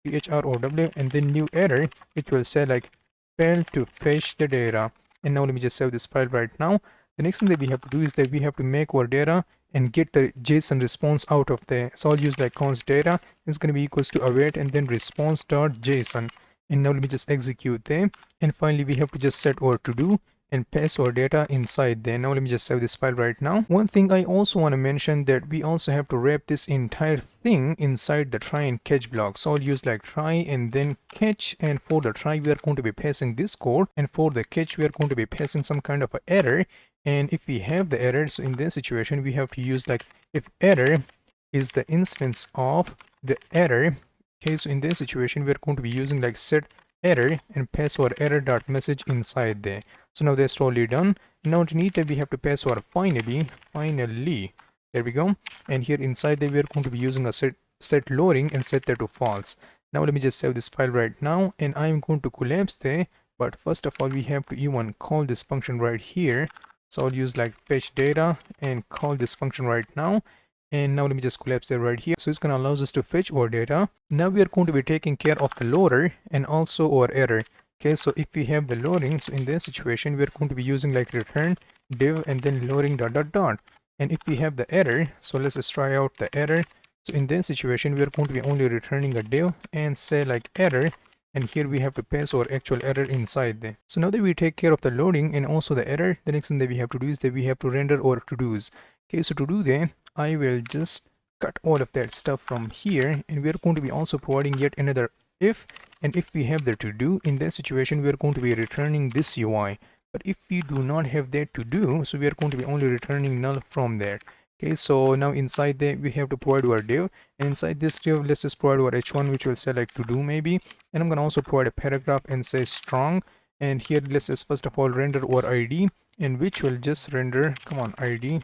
throw, and then new error, which will say like failed to fetch the data. And now let me just save this file right now. The next thing that we have to do is that we have to make our data and get the JSON response out of there. So I'll use like const data. It's going to be equals to await and then response.json. And now let me just execute there. And finally, we have to just set our to do and pass our data inside there. Now let me just save this file right now. One thing I also want to mention that we also have to wrap this entire thing inside the try and catch block. So I'll use like try and then catch, and for the try we are going to be passing this code, and for the catch we are going to be passing some kind of an error. And if we have the error, so in this situation we have to use like if error is the instance of the error. Okay, so in this situation we are going to be using like set error and pass our error.message inside there. So now that's totally done. Now underneath that we have to pass our finally, there we go. And here inside there we are going to be using a set loading and set that to false. Now let me just save this file right now, and I'm going to collapse there. But first of all, we have to even call this function right here. So I'll use like fetch data and call this function right now. And now let me just collapse there right here. So it's going to allow us to fetch our data. Now we are going to be taking care of the loader and also our error. Okay, so if we have the loading, so in this situation we are going to be using like return div and then loading ... And if we have the error, so let's just try out the error. So in this situation, we are going to be only returning a div and say like error. And here we have to pass our actual error inside there. So now that we take care of the loading and also the error, the next thing that we have to do is that we have to render our to-dos. Okay, so to do that, I will just cut all of that stuff from here, and we are going to be also providing yet another if. And if we have the to-do, in that situation, we are going to be returning this UI. But if we do not have that to do, so we are going to be only returning null from there. Okay, so now inside there we have to provide our div, and inside this div let's just provide our h1, which will say like to do maybe, and I'm gonna also provide a paragraph and say strong, and here let's just first of all render our id, and which will just render, come on, id,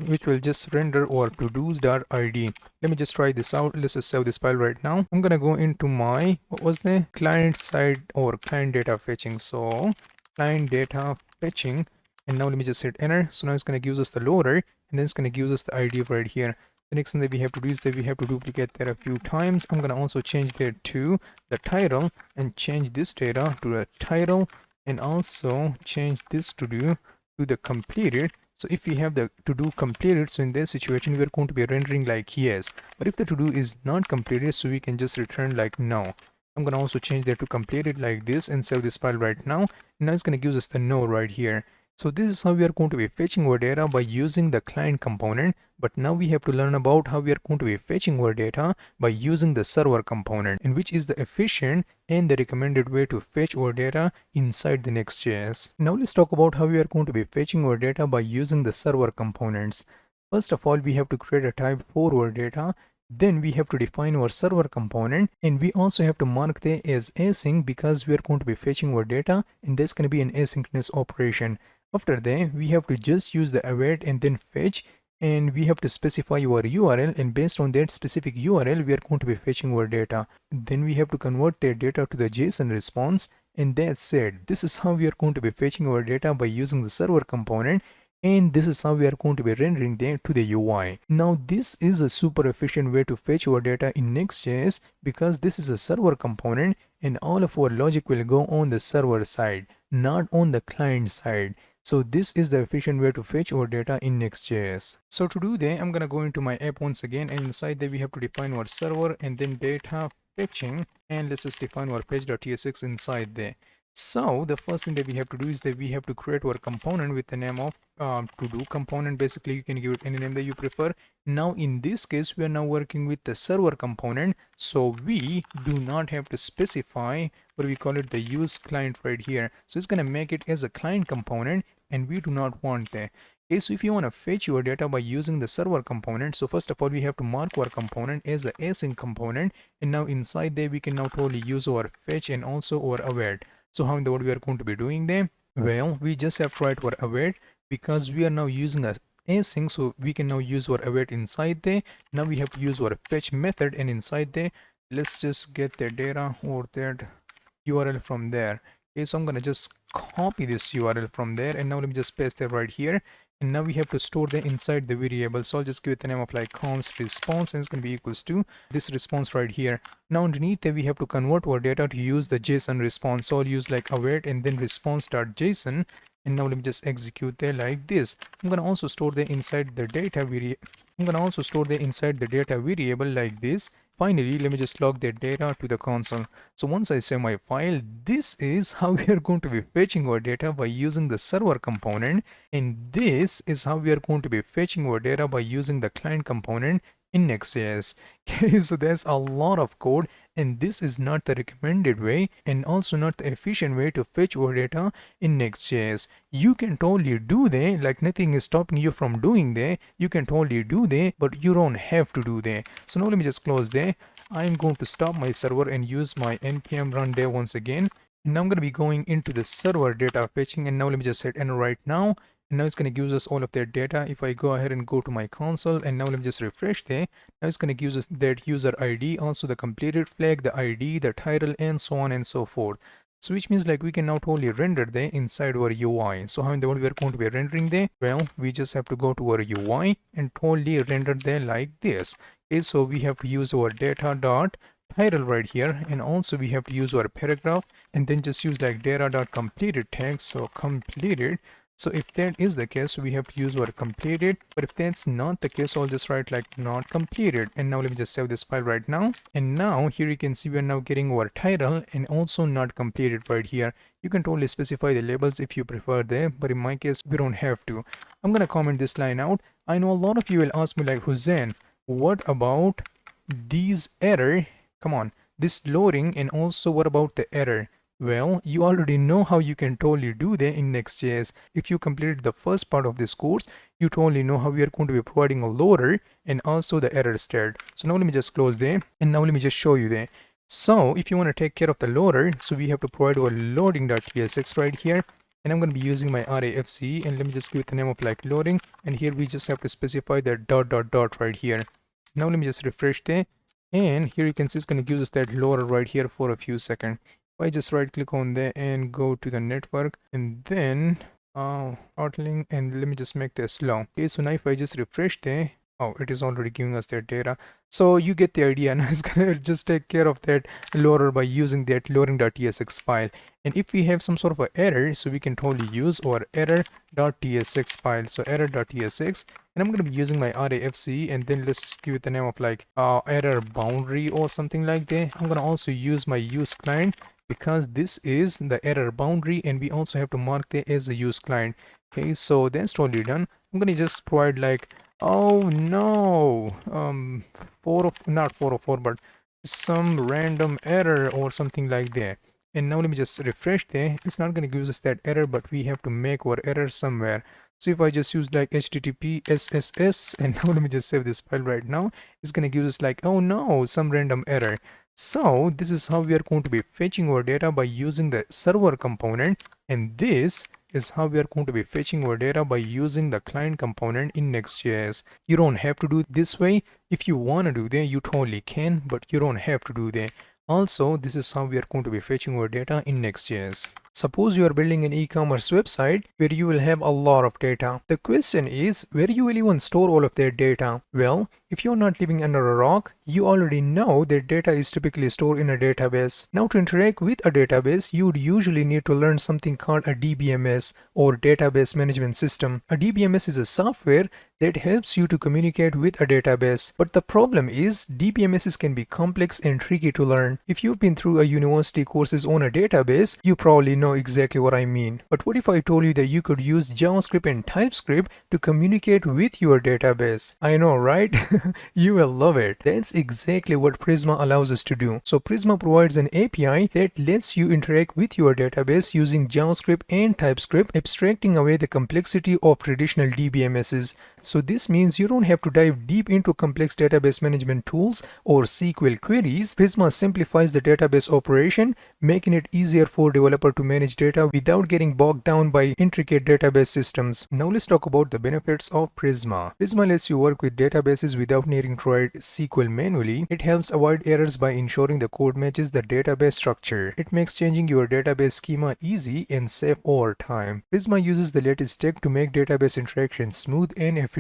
which will just render our todos.id. Let me just try this out. Let's just save this file right now. I'm gonna go into my, what was the client side or client data fetching, so client data fetching, and now let me just hit enter. So now it's going to give us the loader, and then it's going to give us the ID right here. The next thing that we have to do is that we have to duplicate that a few times. I'm going to also change that to the title and change this data to the title, and also change this to do to the completed. So if we have the to do completed, so in this situation we are going to be rendering like yes, but if the to do is not completed, so we can just return like no. I'm going to also change that to completed like this and save this file right now. Now it's going to give us the no right here. So this is how we are going to be fetching our data by using the client component, but now we have to learn about how we are going to be fetching our data by using the server component, and which is the efficient and the recommended way to fetch our data inside the Next.js. Now let's talk about how we are going to be fetching our data by using the server components. First of all, we have to create a type for our data. Then we have to define our server component, and we also have to mark that as async because we are going to be fetching our data, and that's going to be an asynchronous operation. After that, we have to just use the await and then fetch, and we have to specify our URL, and based on that specific URL, we are going to be fetching our data. Then we have to convert that data to the JSON response, and that's it. This is how we are going to be fetching our data by using the server component, and this is how we are going to be rendering them to the UI. Now this is a super efficient way to fetch our data in Next.js because this is a server component, and all of our logic will go on the server side, not on the client side. So this is the efficient way to fetch our data in Next.js. So to do that, I'm gonna go into my app once again, and inside there we have to define our server and then data fetching, and let's just define our page.tsx inside there. So the first thing that we have to do is that we have to create our component with the name of to do component. Basically, you can give it any name that you prefer. Now in this case, we are now working with the server component, so we do not have to specify what we call it the use client right here. So it's gonna make it as a client component, and we do not want that. Okay, so if you want to fetch your data by using the server component, so first of all we have to mark our component as a async component, and now inside there we can now totally use our fetch and also our await. So how in the world we are going to be doing them? Well, we just have to write our await because we are now using a async, so we can now use our await inside there. Now we have to use our fetch method, and inside there let's just get the data or that URL from there. Okay, so I'm gonna just copy this URL from there, and now let me just paste it right here. And now we have to store them inside the variable, so I'll just give it the name of like const response, and it's going to be equals to this response right here. Now underneath there we have to convert our data to use the JSON response, so I'll use like await and then response.json, and now let me just execute that like this. I'm going to also store them inside the data variable like this. Finally, let me just log that data to the console. So once I save my file, this is how we are going to be fetching our data by using the server component, and this is how we are going to be fetching our data by using the client component in Next.js. Okay, so there's a lot of code, and this is not the recommended way and also not the efficient way to fetch our data in Next.js. You can totally do that, like nothing is stopping you from doing that. You can totally do that, but you don't have to do that. So now let me just close that. I'm going to stop my server and use my npm run dev once again. And now I'm going to be going into the server data fetching, and now let me just hit enter right now. And now it's going to give us all of that data. If I go ahead and go to my console, and now let me just refresh there. Now it's going to give us that user ID, also the completed flag, the ID, the title, and so on and so forth. So which means like we can now totally render there inside our UI. So how in the world we are going to be rendering there? Well, we just have to go to our UI and totally render there like this. Okay, so we have to use our data dot title right here, and also we have to use our paragraph, and then just use like data dot completed tag, so completed. So if that is the case, we have to use word completed. But if that's not the case, I'll just write like not completed. And now let me just save this file right now. And now here you can see we are now getting our title and also not completed right here. You can totally specify the labels if you prefer there, but in my case, we don't have to. I'm gonna comment this line out. I know a lot of you will ask me like, HuXn, what about these error? Come on, this loading, and also what about the error? Well, you already know how you can totally do that in Next.Js. If you completed the first part of this course, you totally know how we are going to be providing a loader and also the error state. So now let me just close there, and now let me just show you there. So if you want to take care of the loader, so we have to provide our loading.tsx right here. And I'm going to be using my RAFC, and let me just give it the name of like loading. And here we just have to specify the ... right here. Now let me just refresh there. And here you can see it's going to give us that loader right here for a few seconds. If I just right click on there and go to the network, and then throttling, and let me just make this slow. Okay, so now if I just refresh there, oh, it is already giving us that data. So you get the idea. Now it's gonna just take care of that loader by using that loading.tsx file. And if we have some sort of an error, so we can totally use our error.tsx file. So error.tsx, and I'm going to be using my RAFC, and then let's just give it the name of like error boundary or something like that. I'm going to also use my use client because this is the error boundary, and we also have to mark that as a use client. Okay, so that's totally done. I'm going to just provide like, oh no, not 404, but some random error or something like that. And now let me just refresh there. It's not going to give us that error, but we have to make our error somewhere. So if I just use like http sss, and now let me just save this file right now, it's going to give us like, oh no, some random error. So this is how we are going to be fetching our data by using the server component, and this is how we are going to be fetching our data by using the client component in Next.js. You don't have to do it this way. If you want to do that, you totally can, but you don't have to do that. Also, this is how we are going to be fetching our data in Next.js. Suppose you are building an e-commerce website where you will have a lot of data. The question is, where you will even store all of that data? Well, if you're not living under a rock, you already know that data is typically stored in a database. Now to interact with a database, you would usually need to learn something called a DBMS, or Database Management System. A DBMS is a software that helps you to communicate with a database. But the problem is, DBMSs can be complex and tricky to learn. If you've been through a university courses on a database, you probably know exactly what I mean. But what if I told you that you could use JavaScript and TypeScript to communicate with your database? I know, right? You will love it. That's exactly what Prisma allows us to do. So Prisma provides an API that lets you interact with your database using JavaScript and TypeScript, abstracting away the complexity of traditional DBMSs. So this means you don't have to dive deep into complex database management tools or SQL queries. Prisma simplifies the database operation, making it easier for developer to manage data without getting bogged down by intricate database systems. Now let's talk about the benefits of Prisma. Prisma lets you work with databases without needing to write SQL manually. It helps avoid errors by ensuring the code matches the database structure. It makes changing your database schema easy and safe over time. Prisma uses the latest tech to make database interaction smooth and efficient.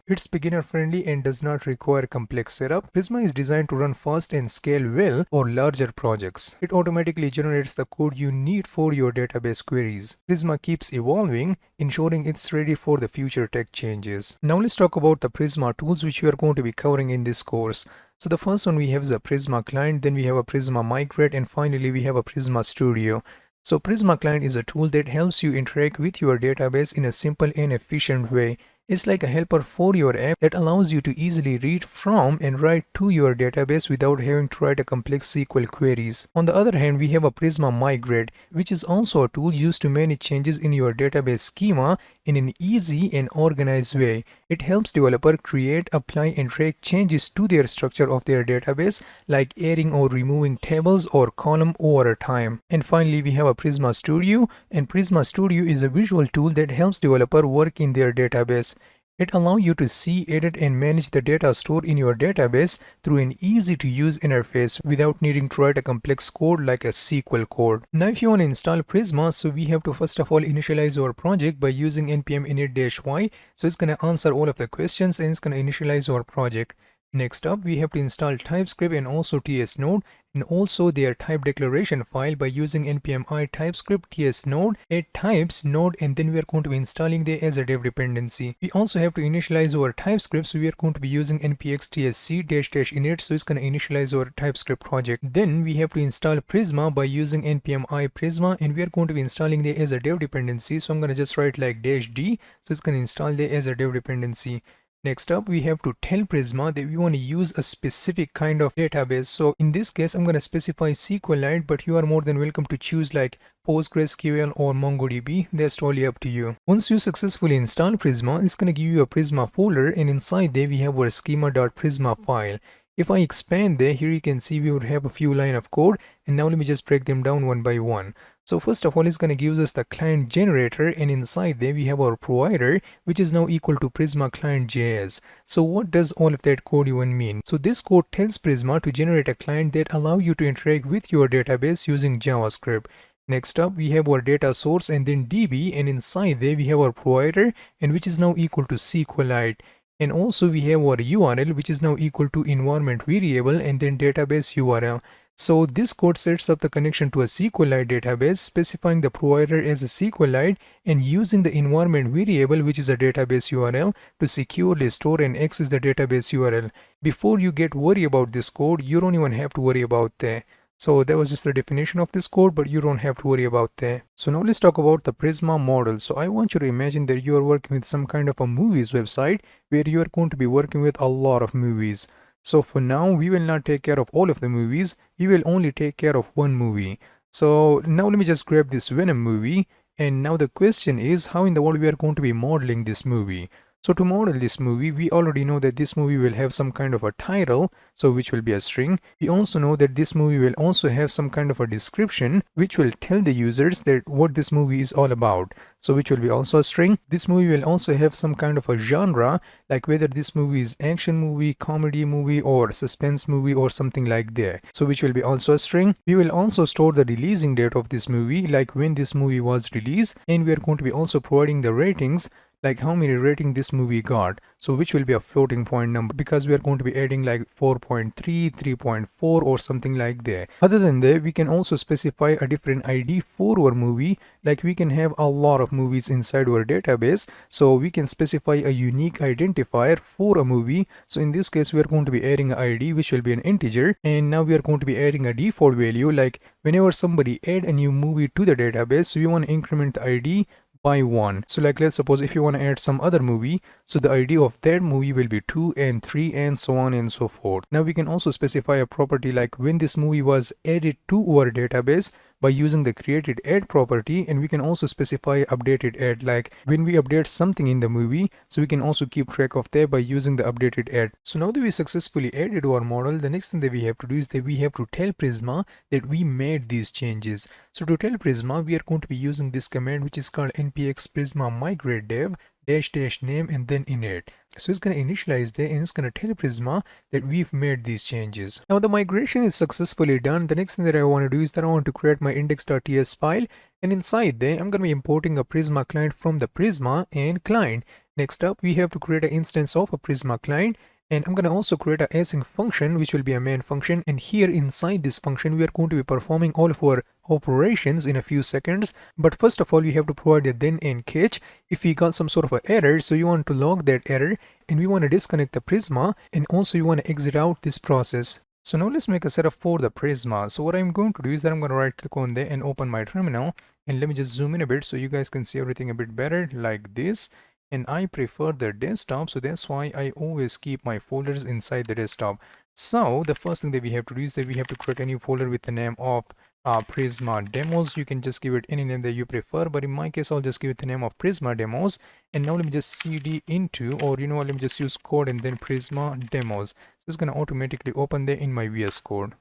It's beginner friendly and does not require complex setup. Prisma is designed to run fast and scale well for larger projects. It automatically generates the code you need for your database queries. Prisma keeps evolving, ensuring it's ready for the future tech changes. Now let's talk about the Prisma tools which we are going to be covering in this course. So the first one we have is a Prisma client, then we have a Prisma migrate, and finally we have a Prisma Studio. So Prisma client is a tool that helps you interact with your database in a simple and efficient way. It's like a helper for your app that allows you to easily read from and write to your database without having to write a complex SQL queries. On the other hand, we have a Prisma Migrate, which is also a tool used to manage changes in your database schema in an easy and organized way. It helps developers create, apply, and track changes to their structure of their database, like adding or removing tables or columns over time. And finally, we have a Prisma Studio, and Prisma Studio is a visual tool that helps developers work in their database. It allows you to see, edit, and manage the data stored in your database through an easy-to-use interface without needing to write a complex code like a SQL code. Now, if you want to install Prisma, so we have to first of all initialize our project by using npm init-y. So it's going to answer all of the questions and it's going to initialize our project. Next up, we have to install TypeScript and also TS Node. and also their type declaration file by using npm i TypeScript ts node add types node, and then we are going to be installing the as a dev dependency. We also have to initialize our TypeScript, so we are going to be using npx tsc --init, so it's going to initialize our TypeScript project. Then we have to install Prisma by using npm i Prisma, and we are going to be installing the as a dev dependency, so I'm going to just write like -d, so it's going to install the as a dev dependency. Next up, we have to tell Prisma that we want to use a specific kind of database. So in this case, I'm going to specify SQLite, but you are more than welcome to choose like PostgreSQL or MongoDB. That's totally up to you. Once you successfully install Prisma, it's going to give you a Prisma folder, and inside there we have our schema.prisma file. If I expand there, here you can see we would have a few lines of code, and now let me just break them down one by one. So first of all, it's going to give us the client generator, and inside there we have our provider, which is now equal to Prisma client.js. So what does all of that code even mean? So this code tells Prisma to generate a client that allow you to interact with your database using JavaScript. Next up, we have our data source and then DB, and inside there we have our provider, and which is now equal to SQLite. And also we have our URL, which is now equal to environment variable and then database URL. So this code sets up the connection to a SQLite database, specifying the provider as a SQLite and using the environment variable, which is a database URL, to securely store and access the database URL. Before you get worried about this code, you don't even have to worry about that. So that was just the definition of this code, but you don't have to worry about that. So now let's talk about the Prisma model. So I want you to imagine that you are working with some kind of a movies website where you are going to be working with a lot of movies. So for now, we will not take care of all of the movies. We will only take care of one movie. So now let me just grab this Venom movie. And now the question is, how in the world we are going to be modeling this movie? So to model this movie, we already know that this movie will have some kind of a title, so which will be a string. We also know that this movie will also have some kind of a description, which will tell the users that what this movie is all about, so which will be also a string. This movie will also have some kind of a genre, like whether this movie is action movie, comedy movie, or suspense movie, or something like that, so which will be also a string. We will also store the releasing date of this movie, like when this movie was released, and we are going to be also providing the ratings, like how many rating this movie got, so which will be a floating point number, because we are going to be adding like 4.3, 3.4 or something like that. Other than that, we can also specify a different ID for our movie, like we can have a lot of movies inside our database, so we can specify a unique identifier for a movie. So in this case, we are going to be adding an ID, which will be an integer, and now we are going to be adding a default value, like whenever somebody add a new movie to the database, so we want to increment the ID by 1. So like let's suppose if you want to add some other movie, so the ID of that movie will be 2 and 3 and so on and so forth. Now we can also specify a property like when this movie was added to our database by using the created add property, and we can also specify updated add, like when we update something in the movie, so we can also keep track of that by using the updated add. So now that we successfully added our model, the next thing that we have to do is that we have to tell Prisma that we made these changes. So to tell Prisma, we are going to be using this command, which is called npx prisma migrate dev --name and then init. So it's going to initialize there, and it's going to tell Prisma that we've made these changes. Now the migration is successfully done. The next thing that I want to do is that I want to create my index.ts file, and inside there I'm going to be importing a Prisma client from the Prisma and client. Next up, we have to create an instance of a Prisma client, and I'm going to also create a async function, which will be a main function, and here inside this function we are going to be performing all of our operations in a few seconds. But first of all, we have to provide a then and catch if we got some sort of an error. So you want to log that error, and we want to disconnect the Prisma, and also you want to exit out this process. So now let's make a setup for the Prisma. So what I'm going to do is that I'm going to right click on there and open my terminal, and let me just zoom in a bit so you guys can see everything a bit better like this. And I prefer the desktop, so that's why I always keep my folders inside the desktop. So the first thing that we have to do is that we have to create a new folder with the name of Prisma Demos. You can just give it any name that you prefer, but in my case I'll just give it the name of Prisma Demos. And now let me just cd into, or you know what, let me just use code and then Prisma Demos. So it's going to automatically open there in my VS Code.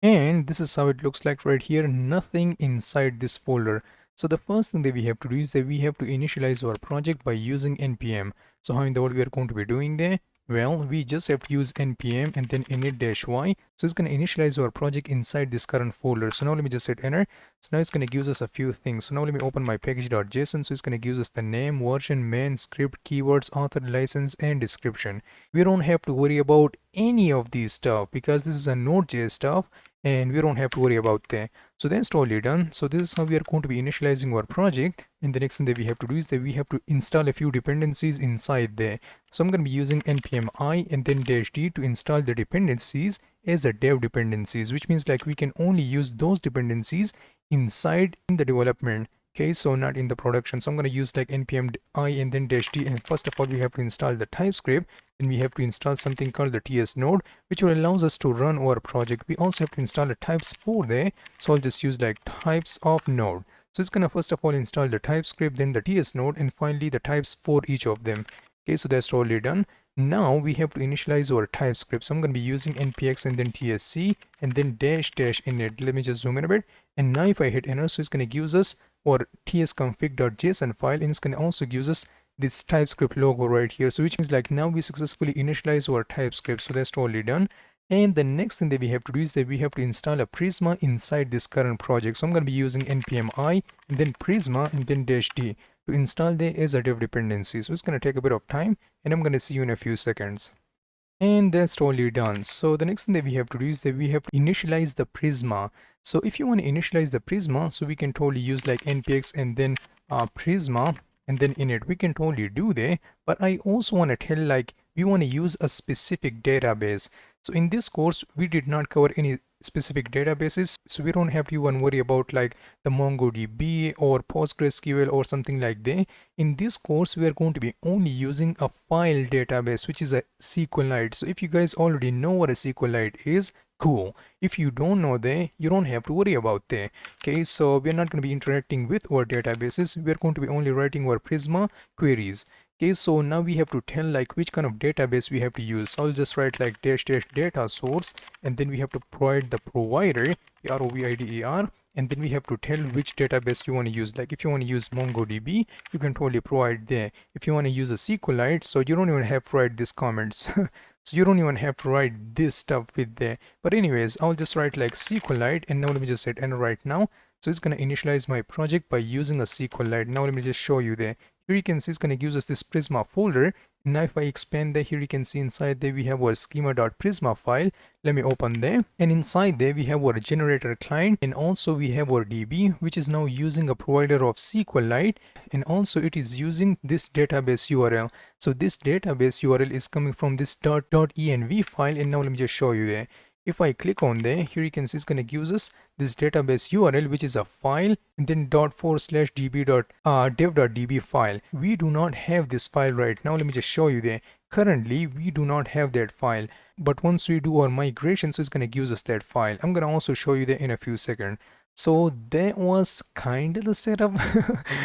And this is how it looks like right here, nothing inside this folder. So the first thing that we have to do is that we have to initialize our project by using npm. So how in the world we are going to be doing there? Well, we just have to use npm and then init-y. So it's going to initialize our project inside this current folder. So now let me just hit enter. So now it's going to give us a few things. So now let me open my package.json. So it's going to give us the name, version, main, script, keywords, author, license, and description. We don't have to worry about any of these stuff because this is a Node.js stuff. and we don't have to worry about that. So that's totally done. So this is how we are going to be initializing our project, and the next thing that we have to do is that we have to install a few dependencies inside there. So I'm going to be using npm I and then -d to install the dependencies as a dev dependencies, which means like we can only use those dependencies inside in the development. Okay, so not in the production. So I'm going to use like npm I and then -d, and first of all we have to install the TypeScript, and we have to install something called the TS node, which will allows us to run our project. We also have to install the types for there, so I'll just use like types of node. So it's gonna first of all install the TypeScript, then the TS node, and finally the types for each of them. Okay, so that's totally done. Now we have to initialize our TypeScript. So I'm going to be using npx and then tsc and then --init. Let me just zoom in a bit. And now if I hit enter, so it's going to give us our tsconfig.json file, and it's going to also give us this TypeScript logo right here. So which means like now we successfully initialize our TypeScript. So that's totally done. And the next thing that we have to do is that we have to install a Prisma inside this current project. So I'm going to be using npm I and then Prisma and then -d to install the as a dev dependency. So it's going to take a bit of time, and I'm going to see you in a few seconds. And that's totally done. So the next thing that we have to do is that we have to initialize the Prisma. So if you want to initialize the Prisma, so we can totally use like npx and then Prisma and then init. We can totally do that, but I also want to tell like we want to use a specific database. So in this course we did not cover any specific databases, so we don't have to even worry about like the MongoDB or PostgreSQL or something like that. In this course we are going to be only using a file database, which is a SQLite. So if you guys already know what a SQLite is, cool. If you don't know that, you don't have to worry about that. Okay, so we're not going to be interacting with our databases. We're going to be only writing our Prisma queries. Okay, so now we have to tell like which kind of database we have to use. So I'll just write like --data source, and then we have to provide the provider, provider, and then we have to tell which database you want to use. Like if you want to use MongoDB, you can totally provide there. If you want to use a SQLite, so you don't even have to write these comments. So you don't even have to write this stuff with there. But anyways, I'll just write like SQLite, and now let me just hit enter right now. So it's going to initialize my project by using a SQLite. Now let me just show you there. Here you can see it's going to give us this Prisma folder. Now if I expand there, here you can see inside there we have our schema.prisma file. Let me open there, and inside there we have our generator client, and also we have our DB, which is now using a provider of SQLite, and also it is using this database URL. So this database URL is coming from this .env file, and now let me just show you there. If I click on there, here you can see it's going to give us this database URL, which is a file, and then ./db.dev.db file. We do not have this file right now. Let me just show you there. Currently, we do not have that file. But once we do our migration, so it's going to give us that file. I'm going to also show you that in a few seconds. So that was kind of the setup.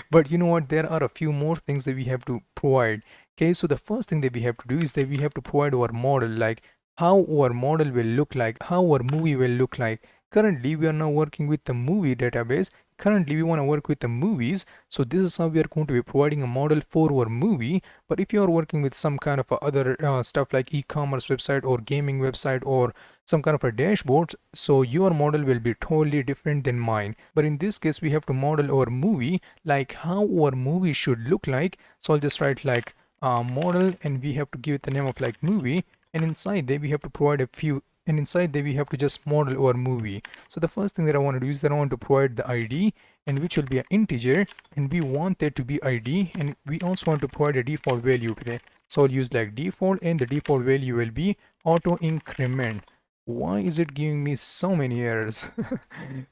But you know what? There are a few more things that we have to provide. Okay, so the first thing that we have to do is that we have to provide our model, like how our model will look like, how our movie will look like. Currently we are now working with the movie database. Currently we want to work with the movies, so this is how we are going to be providing a model for our movie. But if you are working with some kind of other stuff like e-commerce website or gaming website or some kind of a dashboard, so your model will be totally different than mine. But in this case we have to model our movie, like how our movie should look like. So I'll just write like model, and we have to give it the name of like movie, and inside there we have to provide a few, and inside there we have to just model our movie. So the first thing that I want to do is that I want to provide the ID, and which will be an integer, and we want that to be ID, and we also want to provide a default value today. So I'll use like default, and the default value will be auto increment. Why is it giving me so many errors?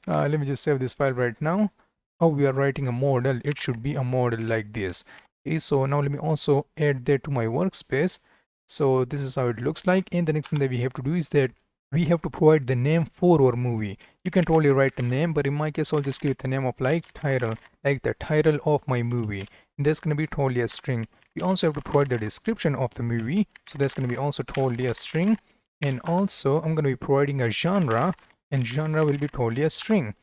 Let me just save this file right now. Oh, we are writing a model. It should be a model like this. Okay, so now let me also add that to my workspace. So this is how it looks like, and the next thing that we have to do is that we have to provide the name for our movie. You can totally write the name, but in my case I'll just give it the name of like title, like the title of my movie, and that's going to be totally a string. We also have to provide the description of the movie, so that's going to be also totally a string. And also I'm going to be providing a genre, and genre will be totally a string.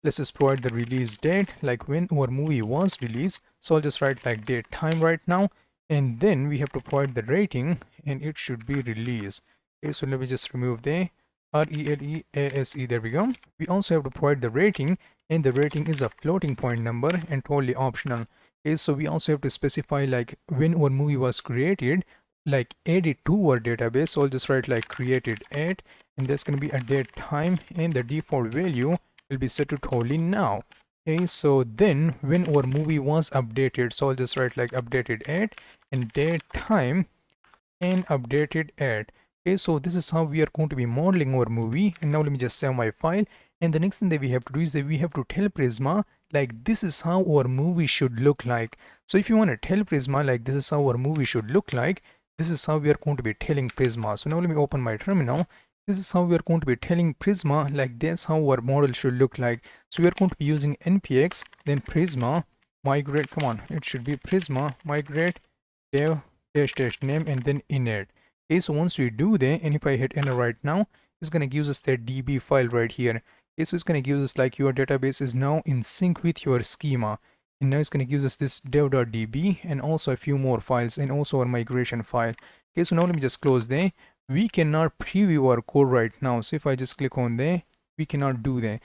Let's just provide the release date, like when our movie was released. So I'll just write like date time right now, and then we have to provide the rating, and it should be release. Okay, so let me just remove the RELEASE. There we go. We also have to provide the rating, and the rating is a floating point number and totally optional. Okay, so we also have to specify like when our movie was created, like add it to our database. So I'll just write like created add, and there's going to be a date time, and the default value will be set to totally now. Okay, so then when our movie was updated, so I'll just write like updated add and date time and updated add. Okay, so this is how we are going to be modeling our movie. And now let me just save my file. And the next thing that we have to do is that we have to tell Prisma like this is how our movie should look like. So if you want to tell Prisma like this is how our movie should look like, this is how we are going to be telling Prisma. So now let me open my terminal. This is how we are going to be telling Prisma like that's how our model should look like. So we are going to be using npx, then Prisma migrate, come on, it should be Prisma migrate dev dash name and then init. Okay, so once we do that, and if I hit enter right now, it's gonna give us that db file right here. Okay, so it's gonna give us like your database is now in sync with your schema, and now it's gonna give us this dev.db and also a few more files and also our migration file. Okay, so now let me just close there. We cannot preview our code right now, so if I just click on there, we cannot do that.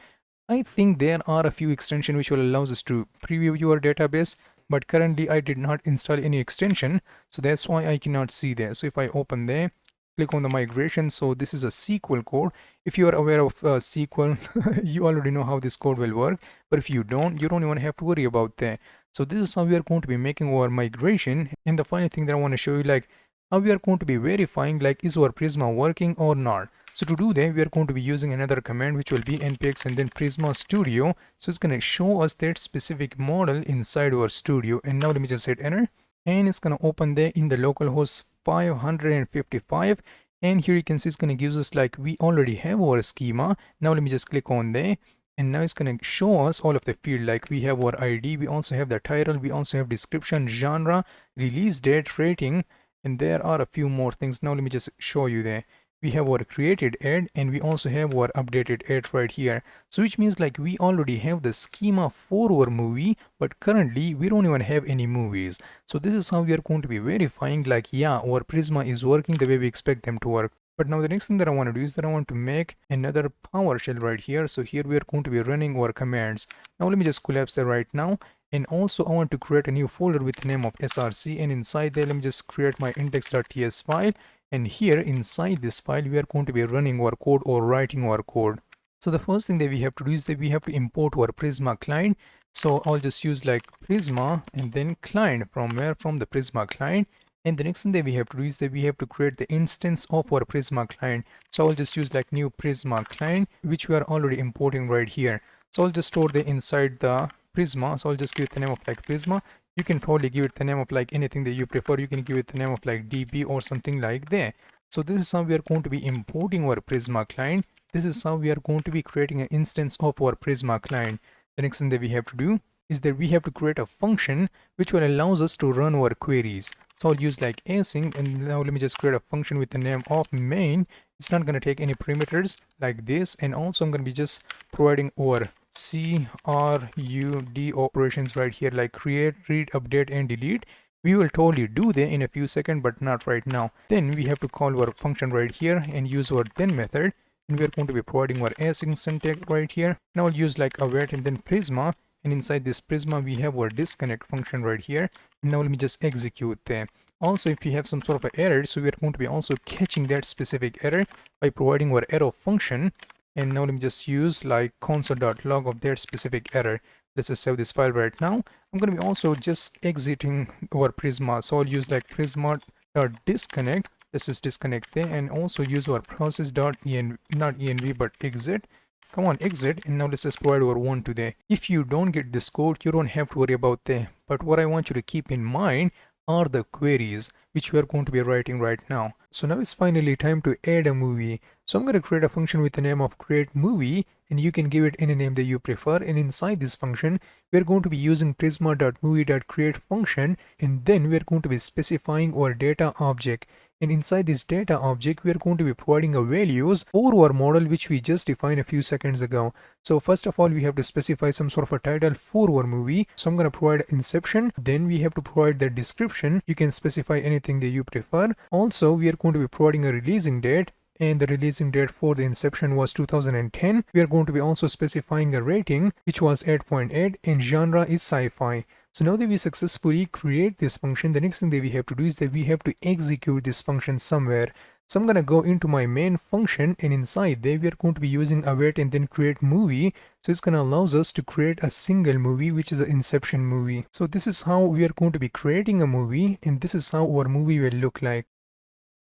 I think there are a few extensions which will allow us to preview your database, but currently I did not install any extension, so that's why I cannot see there. So if I open there, click on the migration, so this is a SQL code. If you are aware of SQL, you already know how this code will work, but if you don't even have to worry about that. So this is how we are going to be making our migration. And the final thing that I want to show you, like how we are going to be verifying like is our Prisma working or not. So to do that, we are going to be using another command which will be npx and then Prisma Studio. So it's going to show us that specific model inside our studio. And now let me just hit enter, and it's going to open there in the localhost 555. And here you can see it's going to give us like we already have our schema. Now let me just click on there, and now it's going to show us all of the field, like we have our ID, we also have the title, we also have description, genre, release date, rating, and there are a few more things. Now let me just show you there. We have our created ad and we also have our updated ad right here. So which means like we already have the schema for our movie, but currently we don't even have any movies. So this is how we are going to be verifying like yeah, our Prisma is working the way we expect them to work. But now the next thing that I want to do is that I want to make another PowerShell right here. So here we are going to be running our commands. Now let me just collapse that right now. And also I want to create a new folder with the name of src, and inside there let me just create my index.ts file, and here inside this file we are going to be running our code or writing our code. So the first thing that we have to do is that we have to import our Prisma client. So I'll just use like Prisma and then client from the Prisma client. And the next thing that we have to do is that we have to create the instance of our Prisma client. So I'll just use like new Prisma client, which we are already importing right here. So I'll just store the inside the Prisma. So I'll just give it the name of like Prisma. You can probably give it the name of like anything that you prefer. You can give it the name of like DB or something like that. So this is how we are going to be importing our Prisma client. This is how we are going to be creating an instance of our Prisma client. The next thing that we have to do is that we have to create a function which will allow us to run our queries. So I'll use like async, and now let me just create a function with the name of main. It's not going to take any parameters like this, and also I'm going to be just providing our CRUD operations right here, like create, read, update and delete. We will totally do that in a few seconds, but not right now. Then we have to call our function right here and use our then method, and we are going to be providing our async syntax right here. Now I'll use like await and then Prisma, and inside this Prisma we have our disconnect function right here. And now let me just execute that. Also, if we have some sort of an error, so we are going to be also catching that specific error by providing our error function. And now let me just use like console.log of that specific error. Let's just save this file right now. I'm going to be also just exiting our Prisma. So I'll use like prisma.disconnect. Let's just disconnect there, and also use our process.env, not env but exit. Come on, exit, and now let's just provide our one today. If you don't get this code, you don't have to worry about that. But what I want you to keep in mind are the queries which we are going to be writing right now. So now it's finally time to add a movie. So I'm going to create a function with the name of create movie, and you can give it any name that you prefer. And inside this function, we're going to be using prisma.movie.create function, and then we're going to be specifying our data object. And inside this data object, we are going to be providing a values for our model which we just defined a few seconds ago. So first of all, we have to specify some sort of a title for our movie. So I'm going to provide inception. Then we have to provide the description. You can specify anything that you prefer. Also, we are going to be providing a releasing date, and the releasing date for the inception was 2010. We are going to be also specifying a rating which was 8.8, and genre is sci-fi. So now that we successfully create this function, the next thing that we have to do is that we have to execute this function somewhere. So I'm gonna go into my main function, and inside there we are going to be using await and then create movie. So it's gonna allows us to create a single movie, which is an Inception movie. So this is how we are going to be creating a movie, and this is how our movie will look like.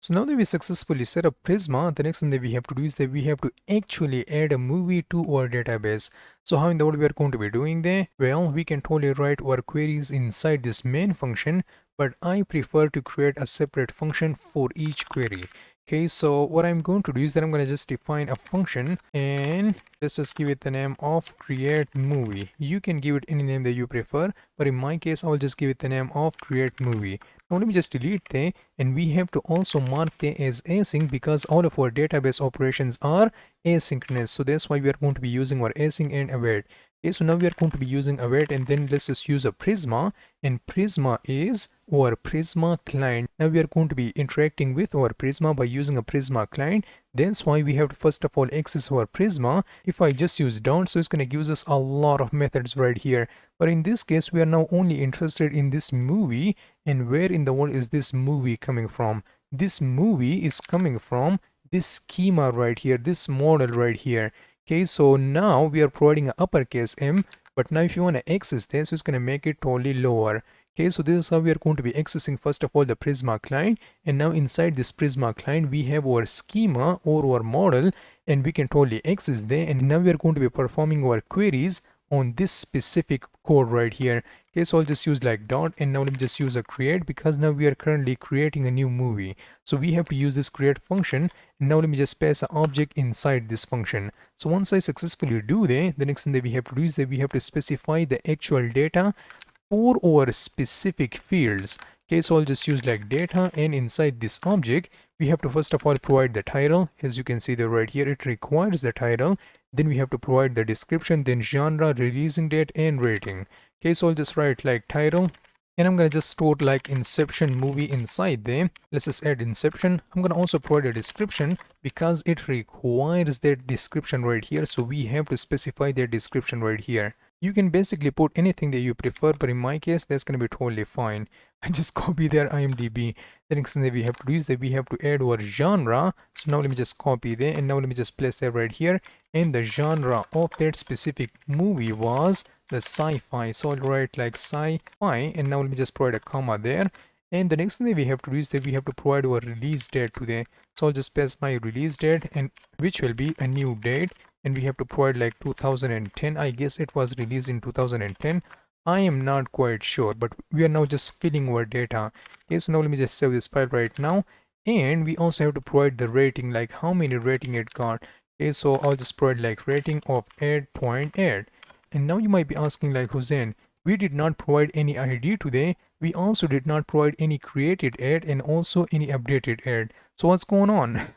So now that we successfully set up Prisma, the next thing that we have to do is that we have to actually add a movie to our database. So how in the world we are going to be doing that? Well, we can totally write our queries inside this main function, but I prefer to create a separate function for each query. Okay, so what I'm going to do is that I'm going to just define a function, and let's just give it the name of create movie. You can give it any name that you prefer, but in my case, I'll just give it the name of create movie. Now let me just delete that, and we have to also mark that as async because all of our database operations are asynchronous. So that's why we are going to be using our async and await. Okay, so now we are going to be using await, and then let's just use a Prisma, and Prisma is our Prisma client. Now we are going to be interacting with our Prisma by using a Prisma client. That's why we have to first of all access our Prisma. If I just use dot, so it's going to give us a lot of methods right here. But in this case, we are now only interested in this movie. And where in the world is this movie coming from? This movie is coming from this schema right here, this model right here. Okay, so now we are providing an uppercase M, but now if you want to access this, so it's going to make it totally lower. Okay, so this is how we are going to be accessing first of all the Prisma client, and now inside this Prisma client we have our schema or our model, and we can totally access there, and now we are going to be performing our queries on this specific code right here. Okay, so I'll just use like dot, and now let me just use a create because now we are currently creating a new movie. So we have to use this create function, and now let me just pass an object inside this function. So once I successfully do that, the next thing that we have to do is that we have to specify the actual data for our specific fields. Okay, so I'll just use like data, and inside this object we have to first of all provide the title. As you can see there right here, it requires the title. Then we have to provide the description, then genre, releasing date, and rating. Okay, so I'll just write like title, and I'm gonna just store like Inception movie inside there. Let's just add Inception. I'm gonna also provide a description because it requires that description right here, so we have to specify that description right here. You can basically put anything that you prefer, but in my case that's gonna be totally fine. I just copy their IMDb. The next thing that we have to do is that we have to add our genre. So now let me just copy there, and now let me just place that right here, and the genre of that specific movie was the sci-fi. So I'll write like sci-fi, and now let me just provide a comma there. And the next thing that we have to do is that we have to provide our release date today. So I'll just pass my release date, and which will be a new date, and we have to provide like 2010. I guess it was released in 2010. I am not quite sure, but we are now just filling our data. Okay, so now let me just save this file right now, and we also have to provide the rating, like how many rating it got. Okay, so I'll just provide like rating of 8.8. And now you might be asking like, HuXn, we did not provide any ID today. We also did not provide any created ad and also any updated ad. So what's going on?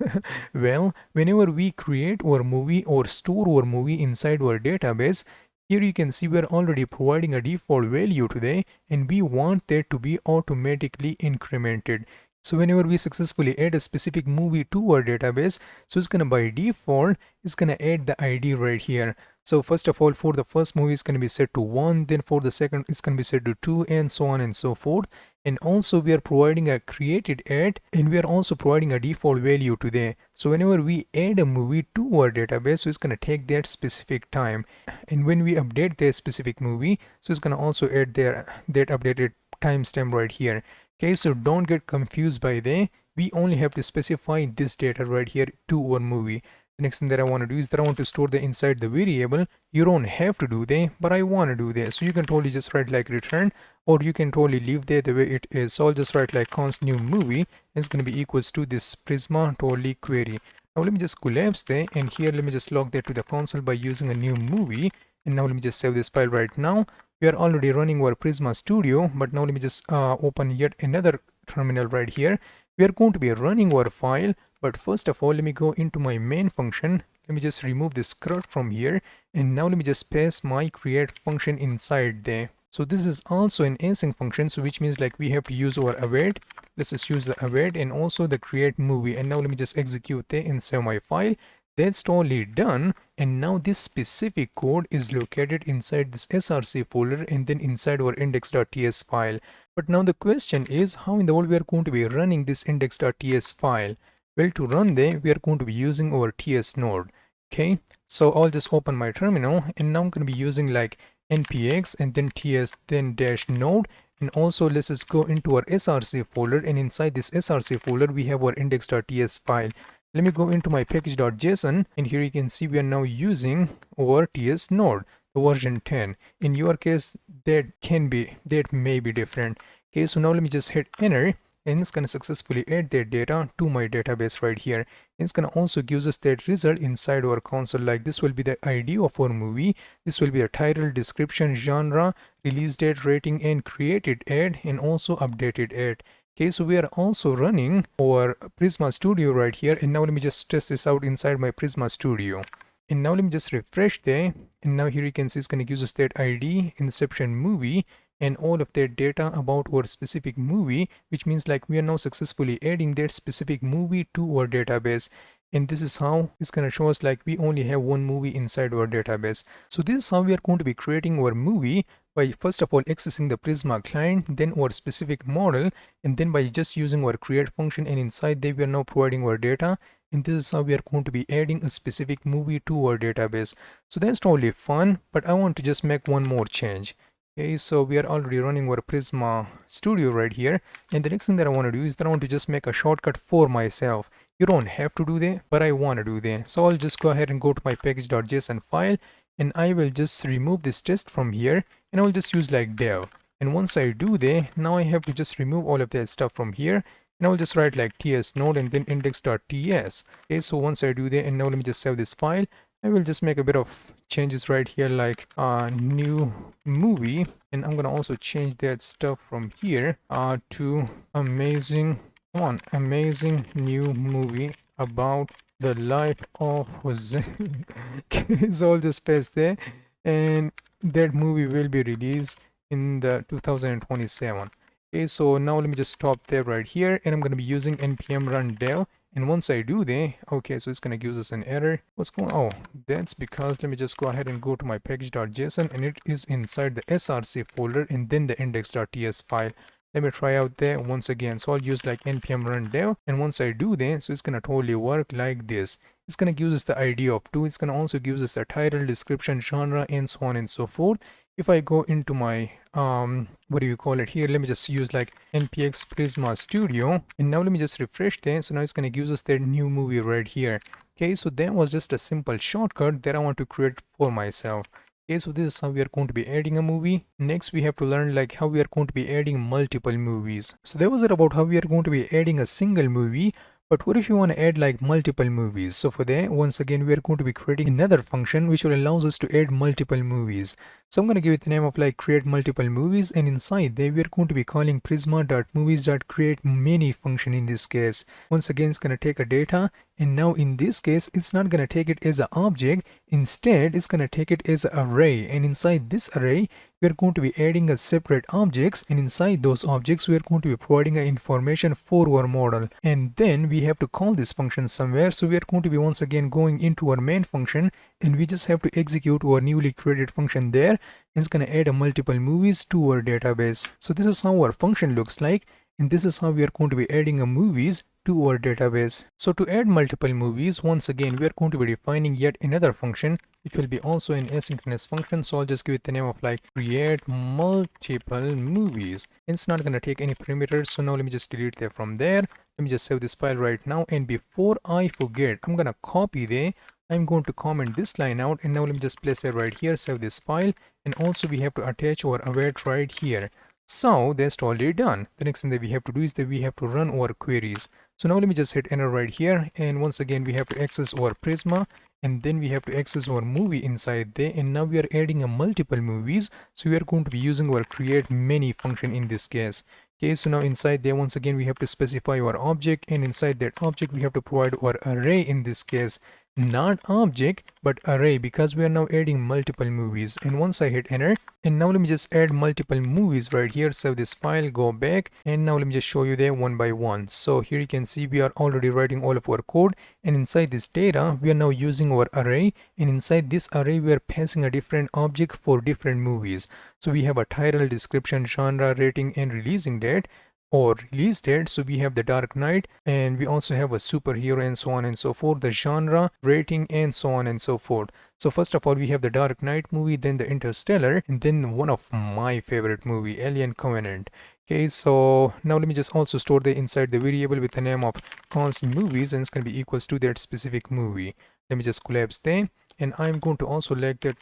Well, whenever we create our movie or store our movie inside our database, here you can see we're already providing a default value today, and we want that to be automatically incremented. So whenever we successfully add a specific movie to our database, so it's gonna by default, it's gonna add the ID right here. So first of all, for the first movie, it's gonna be set to 1, then for the second, it's gonna be set to 2, and so on and so forth. And also we are providing a created ad, and we are also providing a default value today. So whenever we add a movie to our database, so it's gonna take that specific time. And when we update that specific movie, so it's gonna also add that updated timestamp right here. Okay, so don't get confused by that. We only have to specify this data right here to our movie. The next thing that I want to do is that I want to store the inside the variable. You don't have to do that, but I want to do that. So you can totally just write like return, or you can totally leave that the way it is. So I'll just write like const new movie. It's going to be equals to this Prisma totally query. Now let me just collapse that, and here let me just log that to the console by using a new movie. And now let me just save this file right now. We are already running our Prisma Studio, but now let me just open yet another terminal right here. We are going to be running our file, but first of all, let me go into my main function. Let me just remove this CRUD from here, and now let me just pass my create function inside there. So this is also an async function, so which means like we have to use our await. Let's just use the await and also the create movie, and now let me just execute that and save my file. That's totally done. And now this specific code is located inside this src folder and then inside our index.ts file. But now the question is, how in the world we are going to be running this index.ts file? Well, to run there, we are going to be using our ts node. Okay, so I'll just open my terminal, and now I'm going to be using like npx and then ts then dash node. And also let's just go into our src folder, and inside this src folder we have our index.ts file. Let me go into my package.json, and here you can see we are now using our ts node, the version 10. In your case, that may be different. Okay, so now let me just hit enter, and it's gonna successfully add that data to my database right here. And it's gonna also gives us that result inside our console. Like, this will be the ID of our movie, this will be the title, description, genre, release date, rating, and created ad, and also updated ad. Okay, so we are also running our Prisma Studio right here, and now let me just test this out inside my Prisma Studio. And now let me just refresh there, and now here you can see it's going to give us that ID, Inception movie, and all of that data about our specific movie, which means like we are now successfully adding that specific movie to our database. And this is how it's going to show us like we only have one movie inside our database. So this is how we are going to be creating our movie, by first of all accessing the Prisma client, then our specific model, and then by just using our create function, and inside there we are now providing our data. And this is how we are going to be adding a specific movie to our database. So that's totally fun, but I want to just make one more change. Okay, so we are already running our Prisma Studio right here, and the next thing that I want to do is that I want to just make a shortcut for myself. You don't have to do that, but I want to do that. So I'll just go ahead and go to my package.json file, and I will just remove this test from here, and I'll just use like dev. And once I do that, now I have to just remove all of that stuff from here, and I'll just write like ts node and then index.ts. Okay, so once I do that, and now let me just save this file. I will just make a bit of changes right here, like new movie, and I'm gonna also change that stuff from here to amazing new movie about the life of HuXn. Okay, so I'll just paste there, and that movie will be released in the 2027. Okay, so now let me just stop there right here, and I'm going to be using npm run dev. And once I do that, okay, so it's going to give us an error. What's going on? Oh, that's because, let me just go ahead and go to my package.json, and it is inside the src folder and then the index.ts file. Let me try out there once again. So I'll use like npm run dev, and once I do that, so it's gonna totally work like this. It's gonna give us the ID of 2. It's gonna also give us the title, description, genre, and so on and so forth. If I go into my what do you call it here, let me just use like npx Prisma Studio, and now let me just refresh that. So now it's gonna give us that new movie right here. Okay, so that was just a simple shortcut that I want to create for myself. Okay, so this is how we are going to be adding a movie. Next, we have to learn like how we are going to be adding multiple movies. So that was it about how we are going to be adding a single movie. But what if you want to add like multiple movies? So for that, once again, we are going to be creating another function which will allow us to add multiple movies. So I'm going to give it the name of like create multiple movies, and inside there we are going to be calling prisma.movies.createMany function in this case. Once again, it's going to take a data, and now in this case it's not going to take it as an object. Instead, it's going to take it as an array, and inside this array we are going to be adding a separate objects, and inside those objects we are going to be providing a information for our model, and then we have to call this function somewhere. So we are going to be once again going into our main function, and we just have to execute our newly created function there. It's going to add a multiple movies to our database. So this is how our function looks like, and this is how we are going to be adding a movies to our database. So to add multiple movies, once again we are going to be defining yet another function which will be also an asynchronous function. So I'll just give it the name of like create multiple movies. It's not going to take any parameters, so now let me just delete that from there. Let me just save this file right now, and before I forget, I'm going to copy there. I'm going to comment this line out, and now let me just place it right here, save this file, and also we have to attach our await right here. So that's already done. The next thing that we have to do is that we have to run our queries. So now let me just hit enter right here, and once again we have to access our Prisma, and then we have to access our movie inside there, and now we are adding a multiple movies. So we are going to be using our create many function in this case. Okay, so now inside there once again we have to specify our object, and inside that object we have to provide our array in this case. not object but array, because we are now adding multiple movies. And once I hit enter, and now let me just add multiple movies right here. Save this file, go back, and now let me just show you there one by one. So here you can see we are already writing all of our code, and inside this data we are now using our array, and inside this array we are passing a different object for different movies. So we have a title, description, genre, rating, and releasing date or release date. So we have the Dark Knight, and we also have a superhero, and so on and so forth, the genre, rating, and so on and so forth. So first of all, we have the Dark Knight movie, then the Interstellar, and then one of my favorite movie, Alien Covenant. Okay, so now let me just also store the inside the variable with the name of const movies, and it's going to be equals to that specific movie. Let me just collapse there, and I'm going to also log that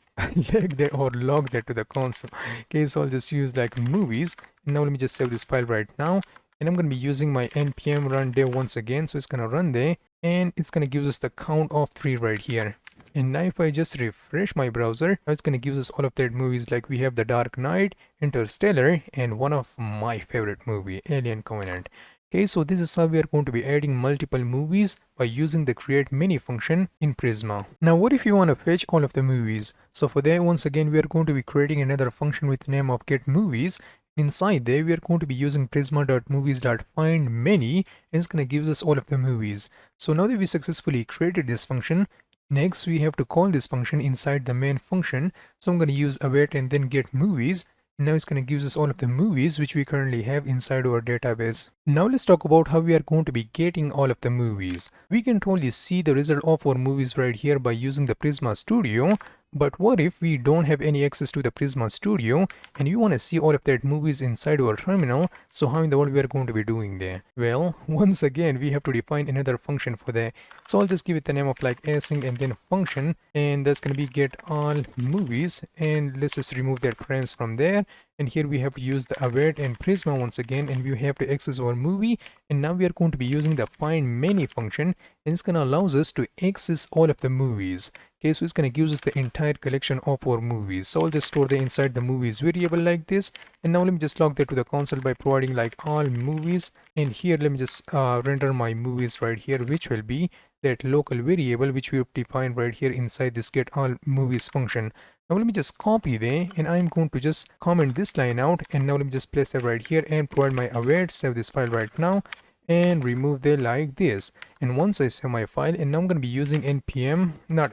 log that to the console. Okay, so I'll just use like movies. Now let me just save this file right now, and I'm going to be using my npm run dev once again. So it's going to run there, and it's going to give us the count of 3 right here. And now if I just refresh my browser, now it's going to give us all of that movies. Like we have the Dark Knight, Interstellar, and one of my favorite movie, Alien Covenant. Okay, so this is how we are going to be adding multiple movies by using the create many function in Prisma. Now what if you want to fetch all of the movies? So for that, once again, we are going to be creating another function with the name of get movies. Inside there, we are going to be using prisma.movies.findMany, and it's going to give us all of the movies. So now that we successfully created this function, next we have to call this function inside the main function. So I'm going to use await and then get movies. Now it's going to give us all of the movies which we currently have inside our database. Now let's talk about how we are going to be getting all of the movies. We can totally see the result of our movies right here by using the Prisma Studio. But what if we don't have any access to the Prisma Studio and you want to see all of that movies inside our terminal? So how in the world we are going to be doing there? Well, once again, we have to define another function for that. So I'll just give it the name of like async and then function, and that's going to be get all movies, and let's just remove that params from there. And here we have to use the await and Prisma once again, and we have to access our movie. And now we are going to be using the find many function, and it's going to allow us to access all of the movies. Okay, so it's going to give us the entire collection of our movies. So I'll just store the inside the movies variable like this. And now let me just log that to the console by providing like all movies. And here let me just render my movies right here, which will be that local variable which we have defined right here inside this get all movies function. Now let me just copy there, and I'm going to just comment this line out, and now let me just place that right here and provide my await, save this file right now, and remove there like this. And once I save my file, and now I'm going to be using npm run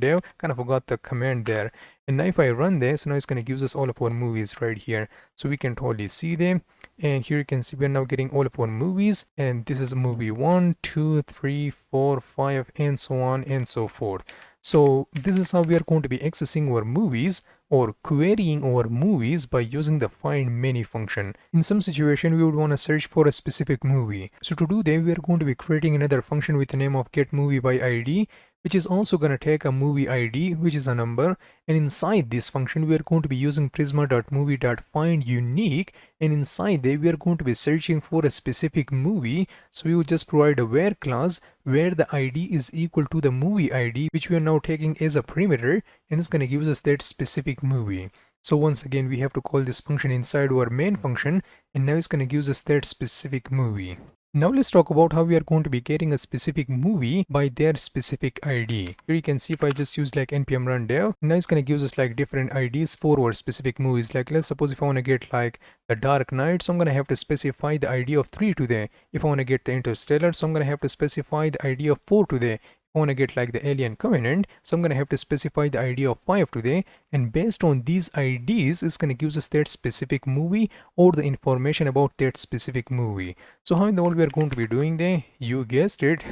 dev, kind of forgot the command there. And now if I run there, so now it's going to give us all of our movies right here, so we can totally see them. And here you can see we're now getting all of our movies, and this is movie 1, 2, 3, 4, 5, and so on and so forth. So this is how we are going to be accessing our movies or querying our movies by using the find many function. In some situation, we would want to search for a specific movie. So to do that, we are going to be creating another function with the name of get movie by ID, which is also going to take a movie ID, which is a number. And inside this function, we are going to be using prisma.movie.findUnique. And inside there, we are going to be searching for a specific movie. So we will just provide a where class where the ID is equal to the movie ID, which we are now taking as a parameter. And it's going to give us that specific movie. So once again, we have to call this function inside our main function. And now it's going to give us that specific movie. Now let's talk about how we are going to be getting a specific movie by their specific ID. Here you can see if I just use like npm run dev, now it's going to give us like different IDs for our specific movies. Like let's suppose if I want to get like the Dark Knight, so I'm going to have to specify the ID of 3 to there. If I want to get the Interstellar, so I'm going to have to specify the ID of 4 to there. I want to get like the Alien Covenant, so I'm going to have to specify the ID of 5 today, and based on these IDs, it's going to give us that specific movie or the information about that specific movie. So how in the world we are going to be doing there? You guessed it.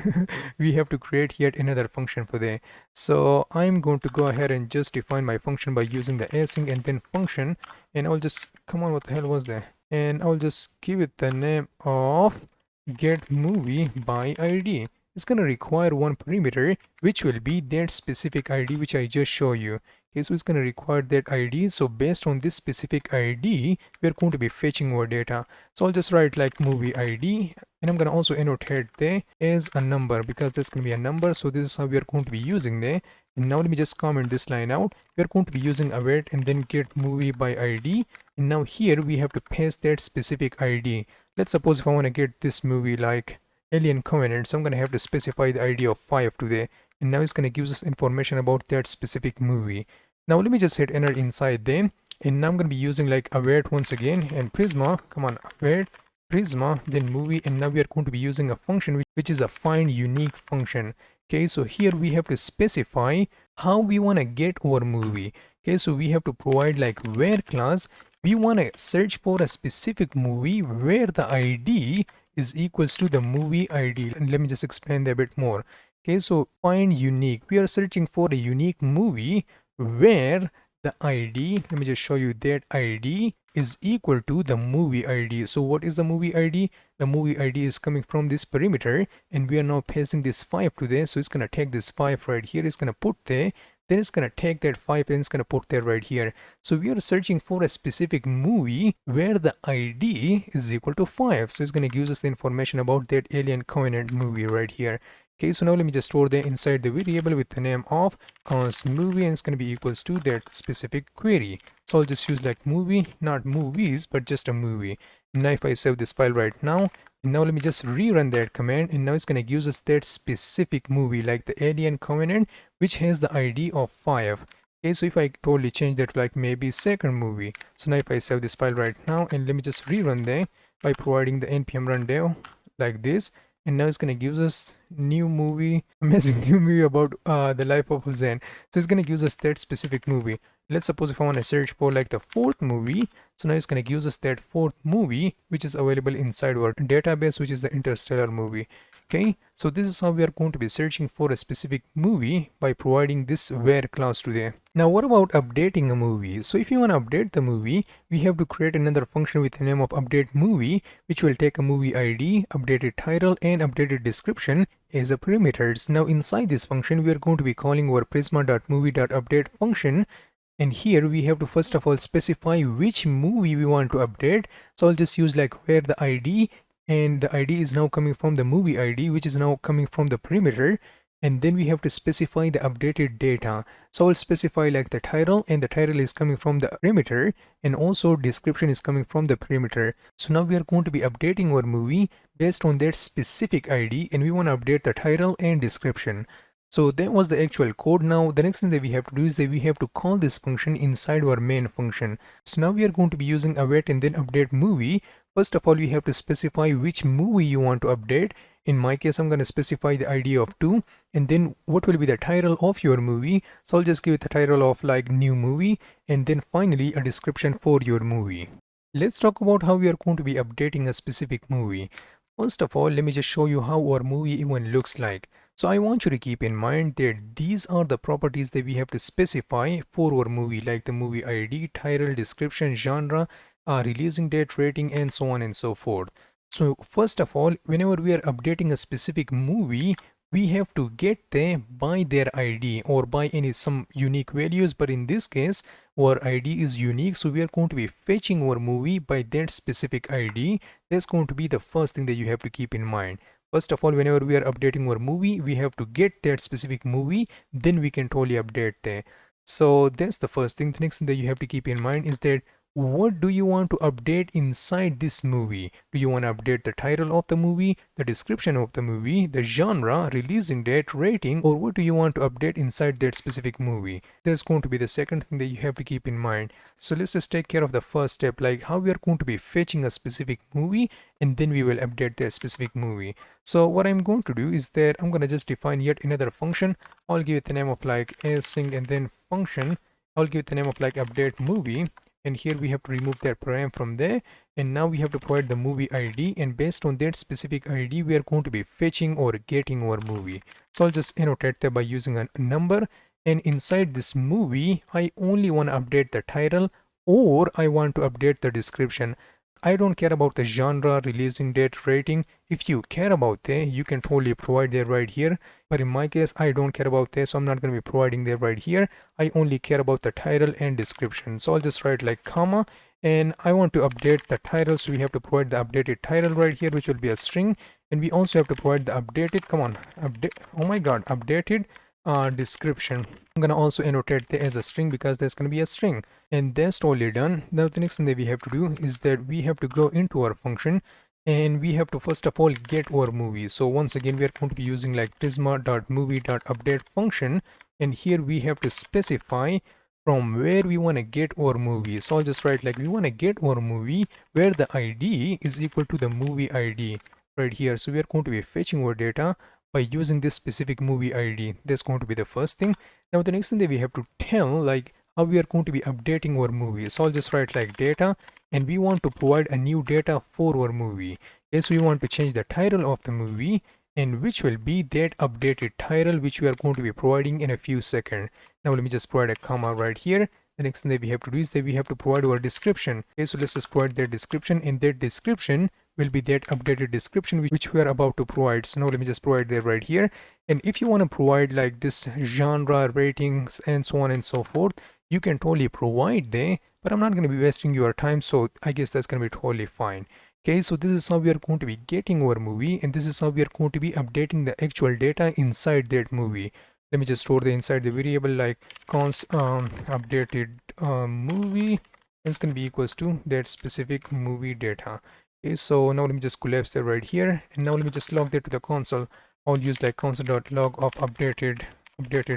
We have to create yet another function for that. So I'm going to go ahead and just define my function by using the async and then function, and I'll just, come on, what the hell was that? And I'll just give it the name of get movie by ID. It's going to require one parameter, which will be that specific ID which I just show you. Okay, so it's going to require that ID. So based on this specific ID, we're going to be fetching our data. So I'll just write like movie ID, and I'm going to also annotate there as a number, because there's going to be a number. So this is how we are going to be using there. And now let me just comment this line out. We're going to be using await and then get movie by ID. And now here we have to paste that specific ID. Let's suppose if I want to get this movie like Alien Covenant, so I'm going to have to specify the ID of 5 to there. and now it's going to give us information about that specific movie. Now let me just hit enter inside there, and now I'm going to be using like await once again, and Prisma, come on, await Prisma, then movie, and now we are going to be using a function which is a find unique function. Okay, so here we have to specify how we want to get our movie. Okay, so we have to provide like where class. We want to search for a specific movie where the ID is equals to the movie ID. And let me just explain that a bit more. Okay, so find unique. We are searching for a unique movie where the ID, let me just show you that ID is equal to the movie ID. So what is the movie ID? The movie ID is coming from this perimeter, and we are now passing this 5 to there. So it's going to take this 5 right here, it's going to put there, then it's going to take that 5 and it's going to put there right here. So we are searching for a specific movie where the ID is equal to 5. So it's going to give us the information about that Alien Covenant movie right here. Okay, so now let me just store that inside the variable with the name of const movie, and it's going to be equals to that specific query. So I'll just use like movie, not movies, but just a movie. Now if I save this file right now, and now let me just rerun that command, and now it's going to give us that specific movie like the Alien Covenant, which has the ID of 5. Okay, so if I totally change that to like maybe second movie. So now if I save this file right now, and let me just rerun that by providing the npm run dev like this, and now it's going to give us new movie, amazing new movie about the life of HuXn. So it's going to give us that specific movie. Let's suppose if I want to search for like the fourth movie, so now it's going to give us that fourth movie which is available inside our database, which is the Interstellar movie. Okay, so this is how we are going to be searching for a specific movie by providing this where clause to there. Now what about updating a movie? So if you want to update the movie, we have to create another function with the name of update movie, which will take a movie ID, updated title, and updated description as a parameters. Now inside this function, we are going to be calling our prisma.movie.update function. And here we have to first of all specify which movie we want to update. So I'll just use like where the ID, and the ID is now coming from the movie ID, which is now coming from the perimeter. And then we have to specify the updated data. So I'll specify like the title, and the title is coming from the perimeter, and also description is coming from the perimeter. So now we are going to be updating our movie based on that specific ID, and we want to update the title and description. So that was the actual code. Now the next thing that we have to do is that we have to call this function inside our main function. So now we are going to be using await and then update movie. First of all, we have to specify which movie you want to update. In my case, I'm going to specify the ID of 2, and then what will be the title of your movie. So I'll just give it the title of like new movie, and then finally a description for your movie. Let's talk about how we are going to be updating a specific movie. First of all, let me just show you how our movie even looks like. So I want you to keep in mind that these are the properties that we have to specify for our movie, like the movie ID, title, description, genre, releasing date, rating, and so on and so forth. So first of all, whenever we are updating a specific movie, we have to get them by their ID or by some unique values. But in this case, our ID is unique, so we are going to be fetching our movie by that specific ID. That's going to be the first thing that you have to keep in mind. First of all, whenever we are updating our movie, we have to get that specific movie, then we can totally update there. So that's the first thing. The next thing that you have to keep in mind is that what do you want to update inside this movie? Do you want to update the title of the movie, the description of the movie, the genre, releasing date, rating, or what do you want to update inside that specific movie? That's going to be the second thing that you have to keep in mind. So let's just take care of the first step, like how we are going to be fetching a specific movie, and then we will update that specific movie. So what I'm going to do is that I'm going to just define yet another function. I'll give it the name of like async, and then function, I'll give it the name of like update movie. And here we have to remove that param from there, and now we have to provide the movie ID, and based on that specific ID we are going to be fetching or getting our movie. So I'll just annotate that by using a number, and inside this movie I only want to update the title, or I want to update the description. I don't care about the genre, releasing date, rating. If you care about that, you can totally provide that right here. But in my case, I don't care about that, so I'm not going to be providing that right here. I only care about the title and description. So I'll just write like comma, and I want to update the title, so we have to provide the updated title right here, which will be a string. And we also have to provide the updated, come on, update, oh my god, updated description. I'm gonna also annotate that as a string because there's gonna be a string, and that's totally done. Now the next thing that we have to do is that we have to go into our function, and we have to first of all get our movie. So once again we are going to be using like prisma.movie.update function, and here we have to specify from where we want to get our movie. So I'll just write like we want to get our movie where the ID is equal to the movie ID right here. So we are going to be fetching our data by using this specific movie ID. That's going to be the first thing. Now the next thing that we have to tell like how we are going to be updating our movie. So I'll just write like data, and we want to provide a new data for our movie. Yes, we want to change the title of the movie, and which will be that updated title which we are going to be providing in a few seconds. Now let me just provide a comma right here. The next thing that we have to do is that we have to provide our description. Okay, so let's just provide that description, and that description will be that updated description which we are about to provide. So now let me just provide that right here. And if you want to provide like this genre ratings and so on and so forth, you can totally provide there, but I'm not going to be wasting your time, so I guess that's going to be totally fine. Okay, so this is how we are going to be getting our movie, and this is how we are going to be updating the actual data inside that movie. Let me just store the inside the variable like const updated movie. It's going to be equals to that specific movie data. Okay, so now let me just collapse that right here, and now let me just log that to the console. I'll use like console.log of updated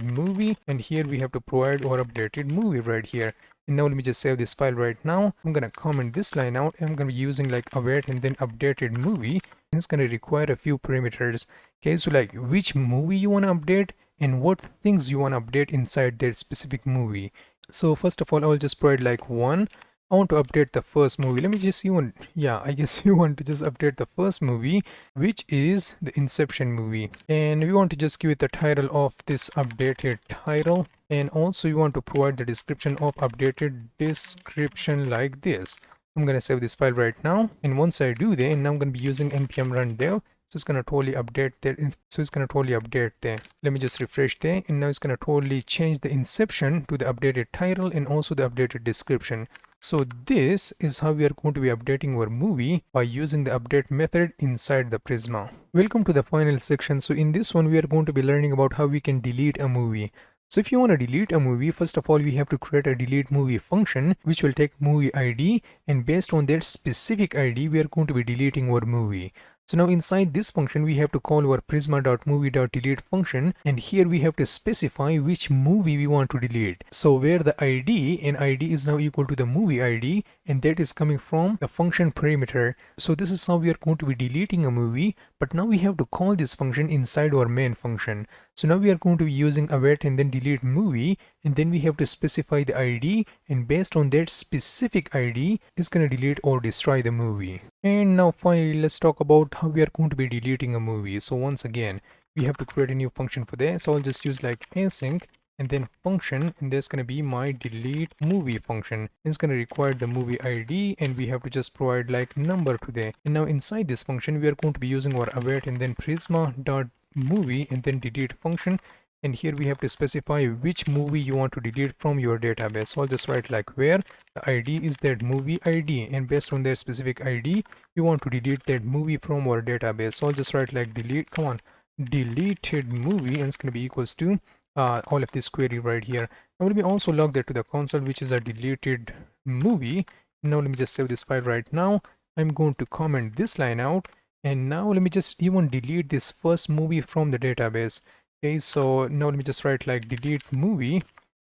movie, and here we have to provide our updated movie right here. And now let me just save this file right now. I'm gonna comment this line out. I'm gonna be using like await and then updated movie, and it's gonna require a few parameters. Okay, so like which movie you want to update and what things you want to update inside that specific movie. So first of all, I'll just provide like one. I want to update the first movie. Let me just I guess you want to just update the first movie, which is the Inception movie. And we want to just give it the title of this updated title. And also you want to provide the description of updated description like this. I'm going to save this file right now. And once I do that, and I'm going to be using npm run dev. So it's going to totally update there. So it's going to totally update there. Let me just refresh there. And now it's going to totally change the Inception to the updated title and also the updated description. So this is how we are going to be updating our movie by using the update method inside the Prisma. Welcome to the final section. So in this one, we are going to be learning about how we can delete a movie. So if you want to delete a movie, first of all, we have to create a delete movie function, which will take movie ID, and based on that specific ID, we are going to be deleting our movie. So now inside this function, we have to call our prisma.movie.delete function, and here we have to specify which movie we want to delete. So where the ID and ID is now equal to the movie ID, and that is coming from the function parameter. So this is how we are going to be deleting a movie, but now we have to call this function inside our main function. So now we are going to be using await and then delete movie, and then we have to specify the ID, and based on that specific ID, it's going to delete or destroy the movie. And now finally, let's talk about how we are going to be deleting a movie. So once again, we have to create a new function for that. So I'll just use like async and then function, and there's going to be my delete movie function. It's going to require the movie ID, and we have to just provide like number to that. And now inside this function, we are going to be using our await and then prisma.movie and then delete function. And here we have to specify which movie you want to delete from your database. So I'll just write like where the ID is that movie ID, and based on that specific ID, we want to delete that movie from our database. So I'll just write like deleted movie, and it's going to be equals to all of this query right here. Now let me also log that to the console, which is a deleted movie. Now let me just save this file right now. I'm going to comment this line out, and now let me just even delete this first movie from the database. Okay, so now let me just write like delete movie,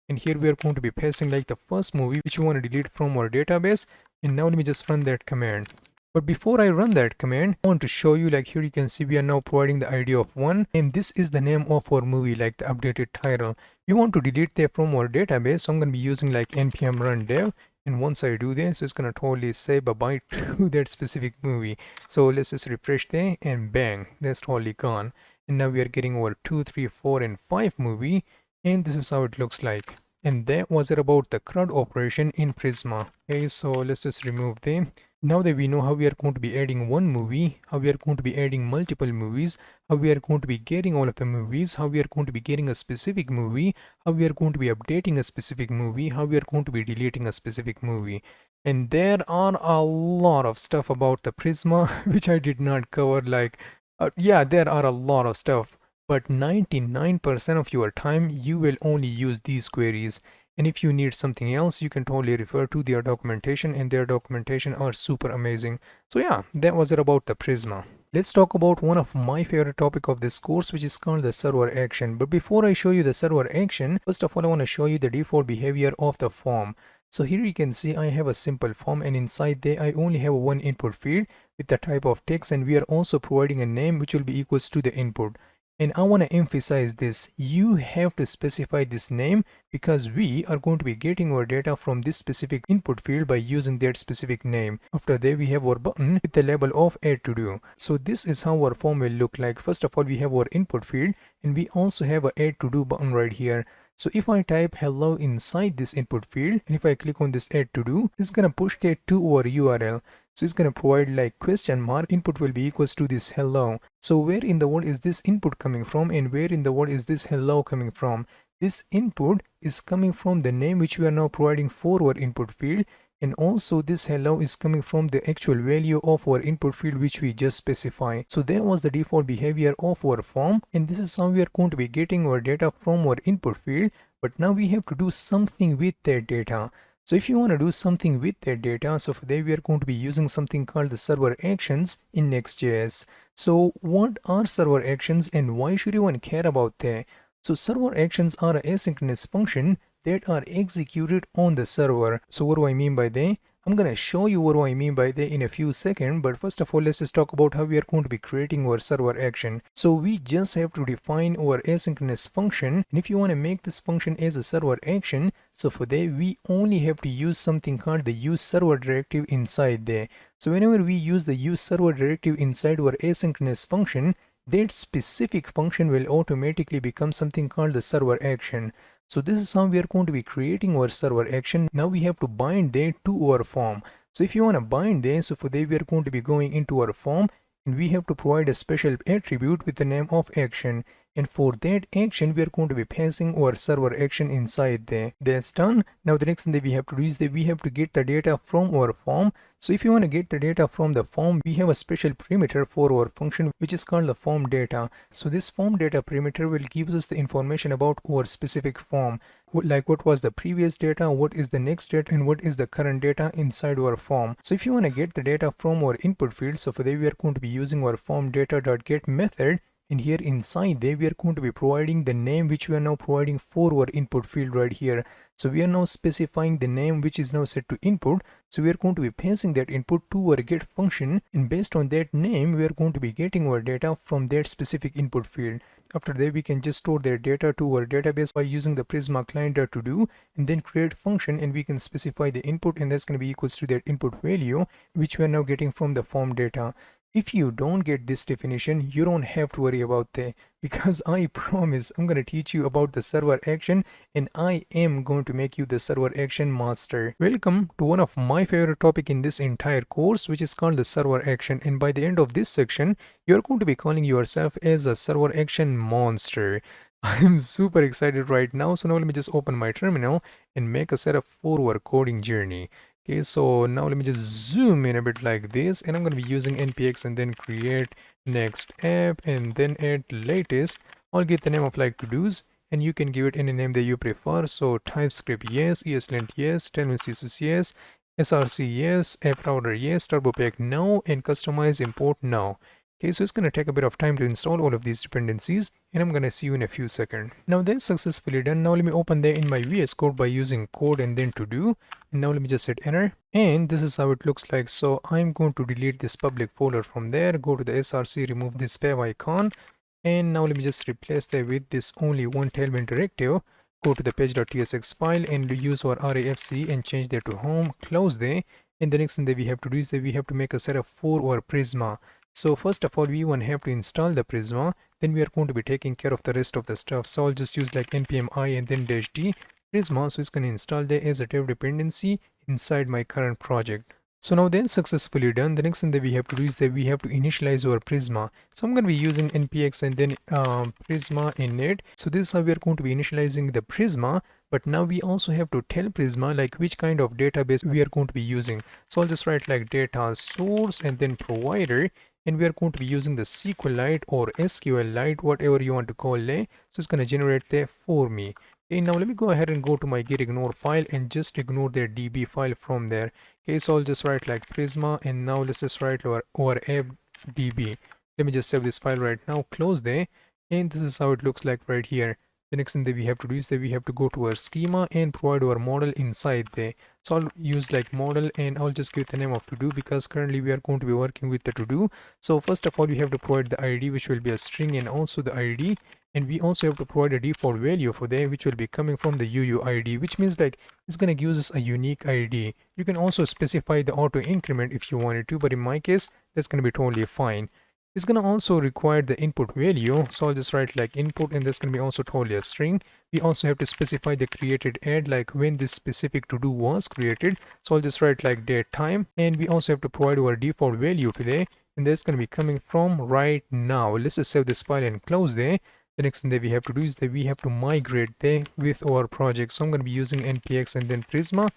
and here we are going to be passing like the first movie which we want to delete from our database. And now let me just run that command. But before I run that command, I want to show you like here you can see we are now providing the ID of 1, and this is the name of our movie, like the updated title. We want to delete that from our database, so I'm going to be using like npm run dev. And once I do this, so it's going to totally say bye-bye to that specific movie. So let's just refresh there, and bang, that's totally gone. And now we are getting our 2, 3, 4, and 5 movie, and this is how it looks like. And that was it about the CRUD operation in Prisma. Okay, so let's just remove them. Now that we know how we are going to be adding one movie, how we are going to be adding multiple movies, how we are going to be getting all of the movies, how we are going to be getting a specific movie, how we are going to be updating a specific movie, how we are going to be deleting a specific movie. And there are a lot of stuff about the Prisma which I did not cover, like yeah, there are a lot of stuff, but 99% of your time you will only use these queries. And if you need something else, you can totally refer to their documentation, and their documentation are super amazing. So yeah, that was it about the Prisma. Let's talk about one of my favorite topic of this course, which is called the server action. But before I show you the server action, first of all I want to show you the default behavior of the form. So here you can see I have a simple form, and inside there I only have one input field with the type of text, and we are also providing a name which will be equals to the input. And I want to emphasize this, you have to specify this name because we are going to be getting our data from this specific input field by using that specific name. After that we have our button with the label of add to do. So this is how our form will look like. First of all, we have our input field, and we also have a add to do button right here. So if I type hello inside this input field, and if I click on this add to do, it's gonna push that to our URL. So it's going to provide like question mark, input will be equals to this hello. So where in the world is this input coming from, and where in the world is this hello coming from? This input is coming from the name which we are now providing for our input field, and also this hello is coming from the actual value of our input field which we just specify. So that was the default behavior of our form, and this is how we are going to be getting our data from our input field. But now we have to do something with that data. So if you want to do something with that data, so for that we are going to be using something called the server actions in Next.Js. So what are server actions and why should you want to care about that? So server actions are an asynchronous function that are executed on the server. So what do I mean by that? I'm gonna show you what do I mean by that in a few seconds, but first of all let's just talk about how we are going to be creating our server action. So we just have to define our asynchronous function, and if you want to make this function as a server action, so for that we only have to use something called the use server directive inside there. So whenever we use the use server directive inside our asynchronous function, that specific function will automatically become something called the server action. So this is how we are going to be creating our server action. Now we have to bind that to our form. So if you want to bind that, so for that we are going to be going into our form, and we have to provide a special attribute with the name of action. And for that action we are going to be passing our server action inside there. That's done. Now the next thing that we have to do is that we have to get the data from our form. So if you want to get the data from the form, we have a special parameter for our function which is called the form data. So this form data parameter will give us the information about our specific form, like what was the previous data, what is the next data, and what is the current data inside our form. So if you want to get the data from our input field, so for that we are going to be using our form data.get method. And here inside there we are going to be providing the name which we are now providing for our input field right here. So we are now specifying the name which is now set to input. So we are going to be passing that input to our get function, and based on that name we are going to be getting our data from that specific input field. After that we can just store their data to our database by using the Prisma client.todo, and then create function, and we can specify the input, and that's going to be equals to that input value which we are now getting from the form data. If you don't get this definition, you don't have to worry about that, because I promise I'm going to teach you about the server action, and I am going to make you the server action master. Welcome to one of my favorite topic in this entire course, which is called the server action. And by the end of this section, you're going to be calling yourself as a server action monster. I'm super excited right now. So now let me just open my terminal and make a setup for our coding journey. Okay, so now let me just zoom in a bit like this, and I'm going to be using npx and then create next app and then add latest. I'll give the name of like Todos, and you can give it any name that you prefer. So TypeScript yes, ESLint yes, Tailwind CSS yes, SRC yes, app router yes, turbo pack no, and customize import no. Okay, so it's going to take a bit of time to install all of these dependencies, and I'm going to see you in a few seconds. Now that's successfully done. Now let me open that in my VS Code by using code and then to do. And now let me just hit enter. And this is how it looks like. So I'm going to delete this public folder from there, go to the SRC, remove this pav icon. And now let me just replace that with this only one Tailwind directive. Go to the page.tsx file and use our RAFC and change that to home, close there. And the next thing that we have to do is that we have to make a setup for our Prisma. So first of all, we want to have to install the Prisma, then we are going to be taking care of the rest of the stuff. So I'll just use like npm I and then -d Prisma, so it's going to install that as a dev dependency inside my current project. So now that's successfully done. The next thing that we have to do is that we have to initialize our Prisma. So I'm going to be using npx and then Prisma init. So this is how we are going to be initializing the Prisma. But now we also have to tell Prisma like which kind of database we are going to be using. So I'll just write like data source and then provider. And we are going to be using the SQLite or SQLite, whatever you want to call it. So it's going to generate that for me. Okay, now let me go ahead and go to my git ignore file and just ignore their db file from there. Okay, so I'll just write like Prisma, and now let's just write our app db. Let me just save this file right now, close there, and this is how it looks like right here. The next thing that we have to do is that we have to go to our schema and provide our model inside there. So I'll use like model, and I'll just give the name of to do because currently we are going to be working with the to do. So first of all, we have to provide the id, which will be a string, and also the id, and we also have to provide a default value for there, which will be coming from the UUID, which means like it's going to give us a unique ID. You can also specify the auto increment if you wanted to, but in my case that's going to be totally fine. It's going to also require the input value, so I'll just write like input, and that's going to be also totally a string. We also have to specify the created ad, like when this specific to do was created, so I'll just write like date time, and we also have to provide our default value today, and that's going to be coming from right now. Let's just save this file and close there. The next thing that we have to do is that we have to migrate there with our project. So I'm going to be using npx and then Prisma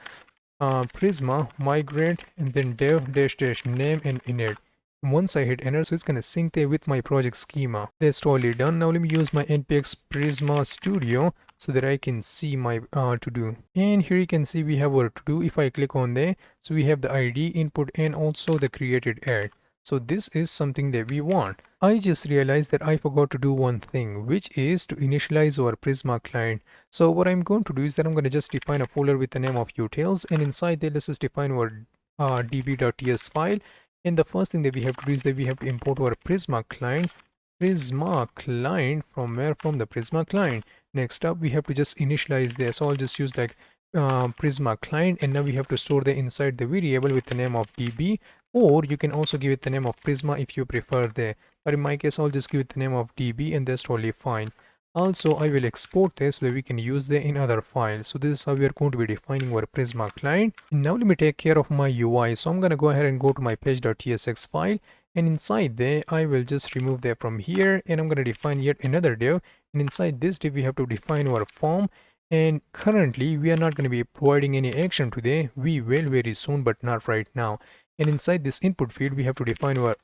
migrate, and then dev dash dash name and init. Once I hit enter, so it's going to sync there with my project schema. That's totally done. Now let me use my npx Prisma Studio so that I can see my to do. And here you can see we have our to do. If I click on there, so we have the ID, input, and also the created ad. So this is something that we want. I just realized that I forgot to do one thing, which is to initialize our Prisma client. So what I'm going to do is that I'm going to just define a folder with the name of utils, and inside there let's just define our db.ts file. And the first thing that we have to do is that we have to import our Prisma client. From where? From the Prisma client. Next up, we have to just initialize there. So I'll just use like Prisma client, and now we have to store the inside the variable with the name of db, or you can also give it the name of Prisma if you prefer there, but in my case I'll just give it the name of db, and that's totally fine. Also, I will export this so that we can use them in other files. So this is how we are going to be defining our Prisma client. And now let me take care of my UI. So I'm going to go ahead and go to my page.tsx file, and inside there I will just remove that from here, and I'm going to define yet another div, and inside this div we have to define our form. And currently we are not going to be providing any action today. We will very soon, but not right now. And inside this input field we have to define our,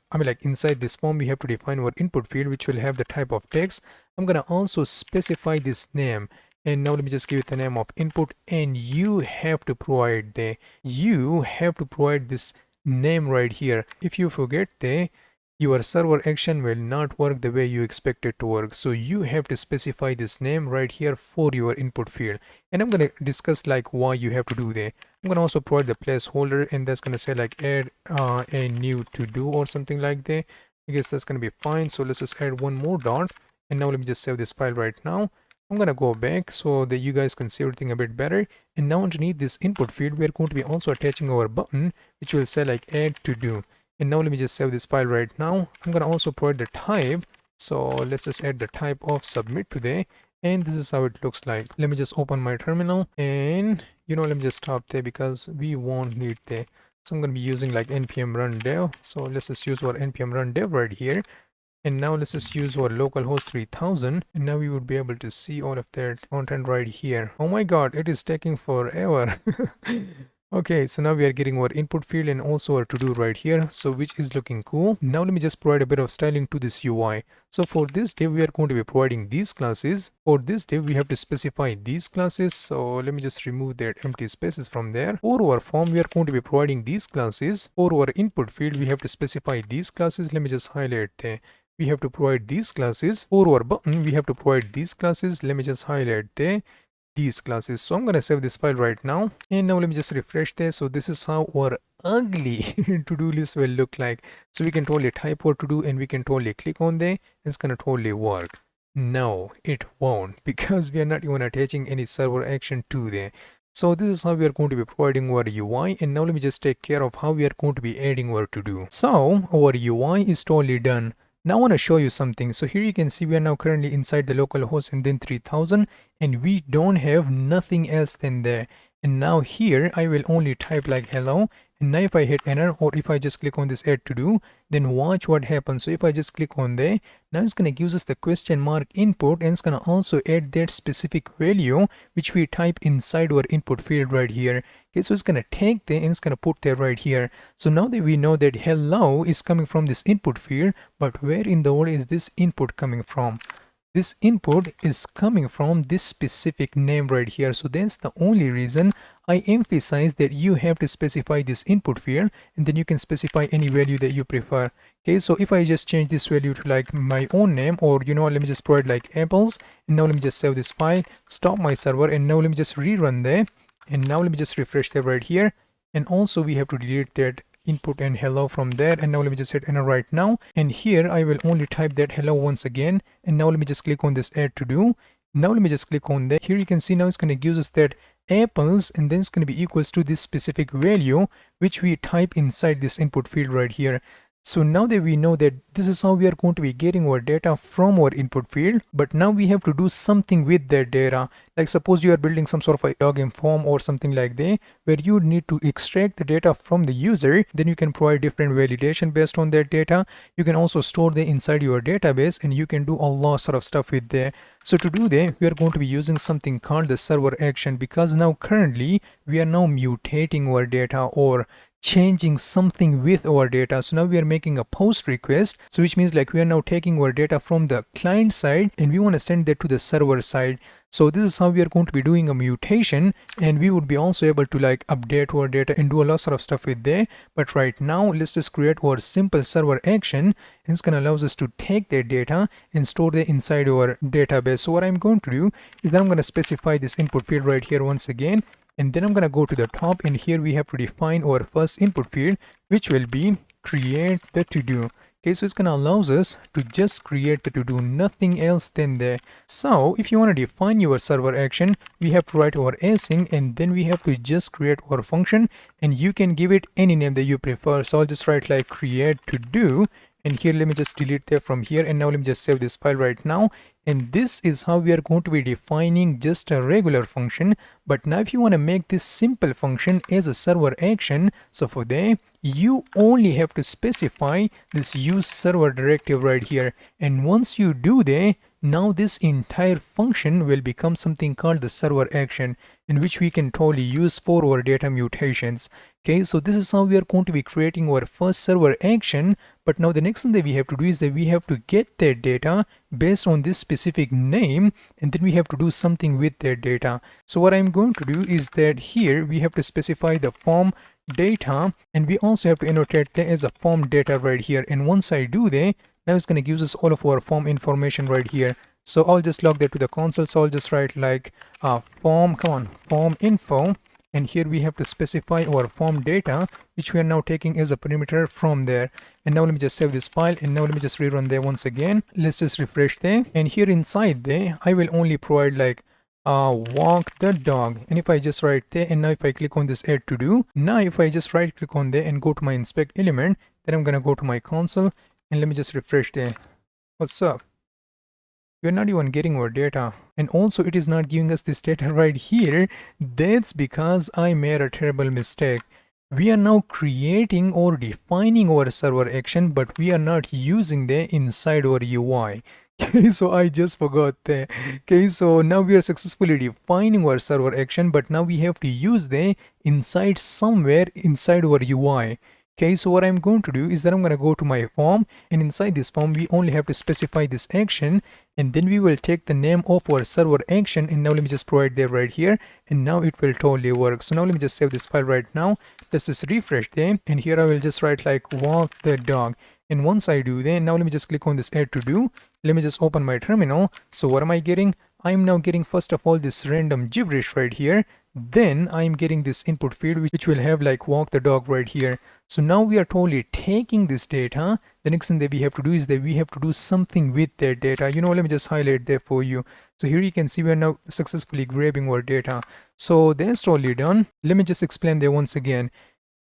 inside this form we have to define our input field, which will have the type of text. I'm gonna also specify this name, and now let me just give it the name of input, and you have to provide this name right here. If you forget your server action will not work the way you expect it to work. So you have to specify this name right here for your input field, and I'm going to discuss like why you have to do that. I'm going to also provide the placeholder, and that's going to say like add a new to do or something like that. I guess that's going to be fine. So let's just add one more dot, and now let me just save this file right now. I'm going to go back so that you guys can see everything a bit better. And now underneath this input field we are going to be also attaching our button, which will say like add to do. And now let me just save this file right now. I'm going to also provide the type. So let's just add the type of submit today. And this is how it looks like. Let me just open my terminal, and let me just stop there because we won't need there. So I'm going to be using like npm run dev. So let's just use our npm run dev right here. And now let's just use our localhost 3000, and now we would be able to see all of that content right here. Oh my god, it is taking forever. Okay, so now we are getting our input field and also our to do right here, so which is looking cool. Now let me just provide a bit of styling to this UI. So for this div we are going to be providing these classes. For this div we have to specify these classes, so let me just remove that empty spaces from there. For our form we are going to be providing these classes. For our input field we have to specify these classes. Let me just highlight there. We have to provide these classes. For our button we have to provide these classes. Let me just highlight there these classes. So I'm going to save this file right now, and now let me just refresh this. So this is how our ugly to-do list will look like. So we can totally type our to do, and we can totally click on there. It's going to totally work. No, it won't, because we are not even attaching any server action to there. So this is how we are going to be providing our UI, and now let me just take care of how we are going to be adding our to do. So our UI is totally done. Now I want to show you something. So here you can see we are now currently inside the local host and then 3000, and we don't have nothing else than there. And now here I will only type like hello, and now if I hit enter, or if I just click on this add to do, then watch what happens. So if I just click on there, now it's going to give us the question mark input, and it's going to also add that specific value which we type inside our input field right here. Okay, so it's going to take there and it's going to put there right here. So now that we know that hello is coming from this input field, but where in the world is this input coming from? this input is coming from this specific name right here. So that's the only reason I emphasize that you have to specify this input field, and then you can specify any value that you prefer. Okay, so if I just change this value to like my own name, or you know, let me just provide like apples, and now let me just save this file, stop my server, and now let me just rerun there, and now let me just refresh that right here. And also we have to delete that input and hello from there, and now let me just hit enter right now, and here I will only type that hello once again. And now let me just click on this add to do. Now let me just click on that. Here you can see now it's going to give us that apples, and then it's going to be equals to this specific value which we type inside this input field right here. So now that we know that this is how we are going to be getting our data from our input field, but now we have to do something with that data. Like suppose you are building some sort of a login form or something like that, where you need to extract the data from the user, then you can provide different validation based on that data. You can also store them inside your database, and you can do a lot of stuff with there. So to do that, we are going to be using something called the server action, because now currently we are now mutating our data or changing something with our data. So now we are making a post request, so which means like we are now taking our data from the client side and we want to send that to the server side. So this is how we are going to be doing a mutation, and we would be also able to like update our data and do a lot of stuff with there. But right now let's just create our simple server action, and it's going to allow us to take that data and store it inside our database. So what I'm going to do is that I'm going to specify this input field right here once again, and then I'm going to go to the top, and here we have to define our first input field, which will be create the to do. Okay, so it's going to allow us to just create the to do, nothing else than there. So if you want to define your server action, we have to write our async, and then we have to just create our function, and you can give it any name that you prefer. So I'll just write like create to do, and here let me just delete that from here, and now let me just save this file right now. And this is how we are going to be defining just a regular function. But now if you want to make this simple function as a server action, so for that you only have to specify this use server directive right here. And once you do that, now this entire function will become something called the server action, in which we can totally use for our data mutations. Okay, so this is how we are going to be creating our first server action. But now the next thing that we have to do is that we have to get that data based on this specific name, and then we have to do something with that data. So what I'm going to do is that here we have to specify the form data, and we also have to annotate that as a form data right here. And once I do that, now it's going to give us all of our form information right here. So I'll just log that to the console. So I'll just write like form info, and here we have to specify our form data, which we are now taking as a parameter from there. And now let me just save this file, and now let me just rerun there once again. Let's just refresh there, and here inside there I will only provide like walk the dog. And if I just write there, and now if I click on this add to do, now if I just right click on there and go to my inspect element, then I'm gonna go to my console, and let me just refresh there. What's up? We're not even getting our data, and also it is not giving us this data right here. That's because I made a terrible mistake. We are now creating or defining our server action, but we are not using them inside our UI. Okay, so I just forgot that. Okay, so now we are successfully defining our server action, but now we have to use them inside somewhere inside our UI. Okay, so what I'm going to do is that I'm going to go to my form, and inside this form we only have to specify this action, and then we will take the name of our server action, and now let me just provide that right here, and now it will totally work. So now let me just save this file right now. Let's just refresh them, and here I will just write like walk the dog. And once I do that, now let me just click on this add to do. Let me just open my terminal. So what am I getting? I'm now getting first of all this random gibberish right here. Then I'm getting this input field which will have like walk the dog right here. So now we are totally taking this data. The next thing that we have to do is that we have to do something with that data. You know, let me just highlight there for you. So here you can see we are now successfully grabbing our data. So that's totally done. Let me just explain there once again.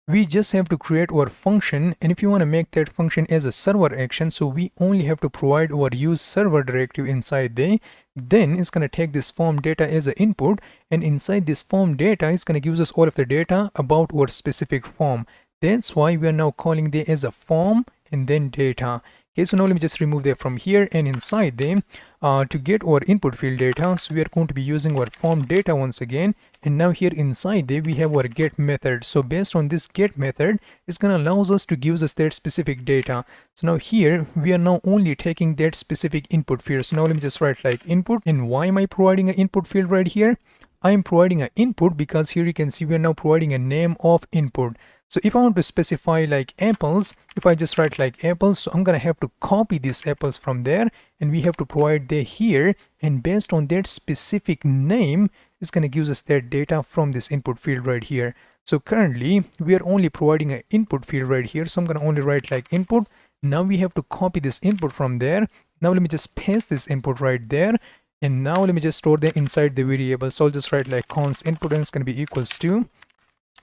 We just have to create our function, and if you want to make that function as a server action, so we only have to provide our use server directive inside there. Then it's going to take this form data as an input, and inside this form data it's going to give us all of the data about our specific form. That's why we are now calling there as a form and then data. Okay, so now let me just remove that from here, and inside them to get our input field data, so we are going to be using our form data once again. And now here inside there we have our get method. So based on this get method, it's going to allows us to give us that specific data. So now here we are now only taking that specific input field. So now let me just write like input. And why am I providing an input field right here? I am providing an input because here you can see we are now providing a name of input. So if I want to specify like apples, if I just write like apples, so I'm gonna have to copy these apples from there, and we have to provide there here, and based on that specific name, it's gonna give us that data from this input field right here. So currently we are only providing an input field right here, so I'm gonna only write like input. Now we have to copy this input from there. Now let me just paste this input right there, and now let me just store that inside the variable. So I'll just write like const input, and it's gonna be equals to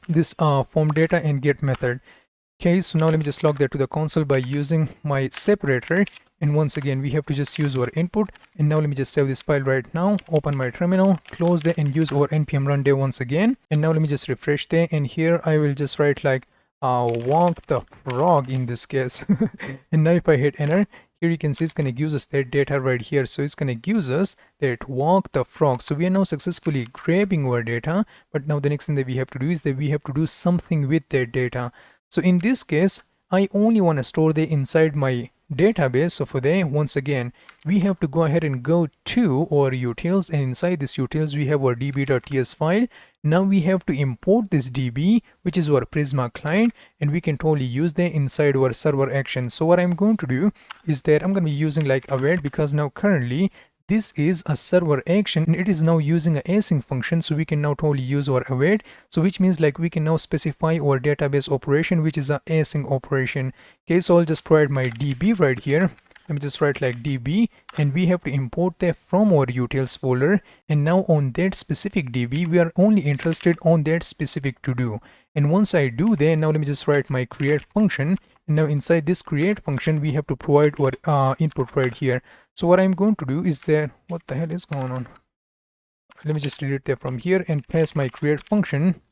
this form data and get method. Okay, so now let me just log that to the console by using my separator, and once again we have to just use our input. And now let me just save this file right now, open my terminal, close that, and use our npm run there once again. And now let me just refresh there, and here I will just write like walk the frog in this case. And now if I hit enter, here you can see it's going to give us that data right here. So it's going to give us that walk the frog. So we are now successfully grabbing our data, but now the next thing that we have to do is that we have to do something with that data. So in this case, I only want to store the inside my database. So for that, once again, we have to go ahead and go to our utils, and inside this utils we have our db.ts file. Now we have to import this db, which is our Prisma client, and we can totally use that inside our server action. So what I'm going to do is that I'm going to be using like await, because now currently this is a server action and it is now using an async function, so we can now totally use our await. So which means like we can now specify our database operation, which is an async operation. Okay, so I'll just provide my db right here. Let me just write like db, and we have to import that from our utils folder. And now on that specific db, we are only interested on that specific to do. And once I do that, now let me just write my create function. And now inside this create function, we have to provide our input right here. So what I'm going to do is that, what the hell is going on? Let me just delete that from here and pass my create function.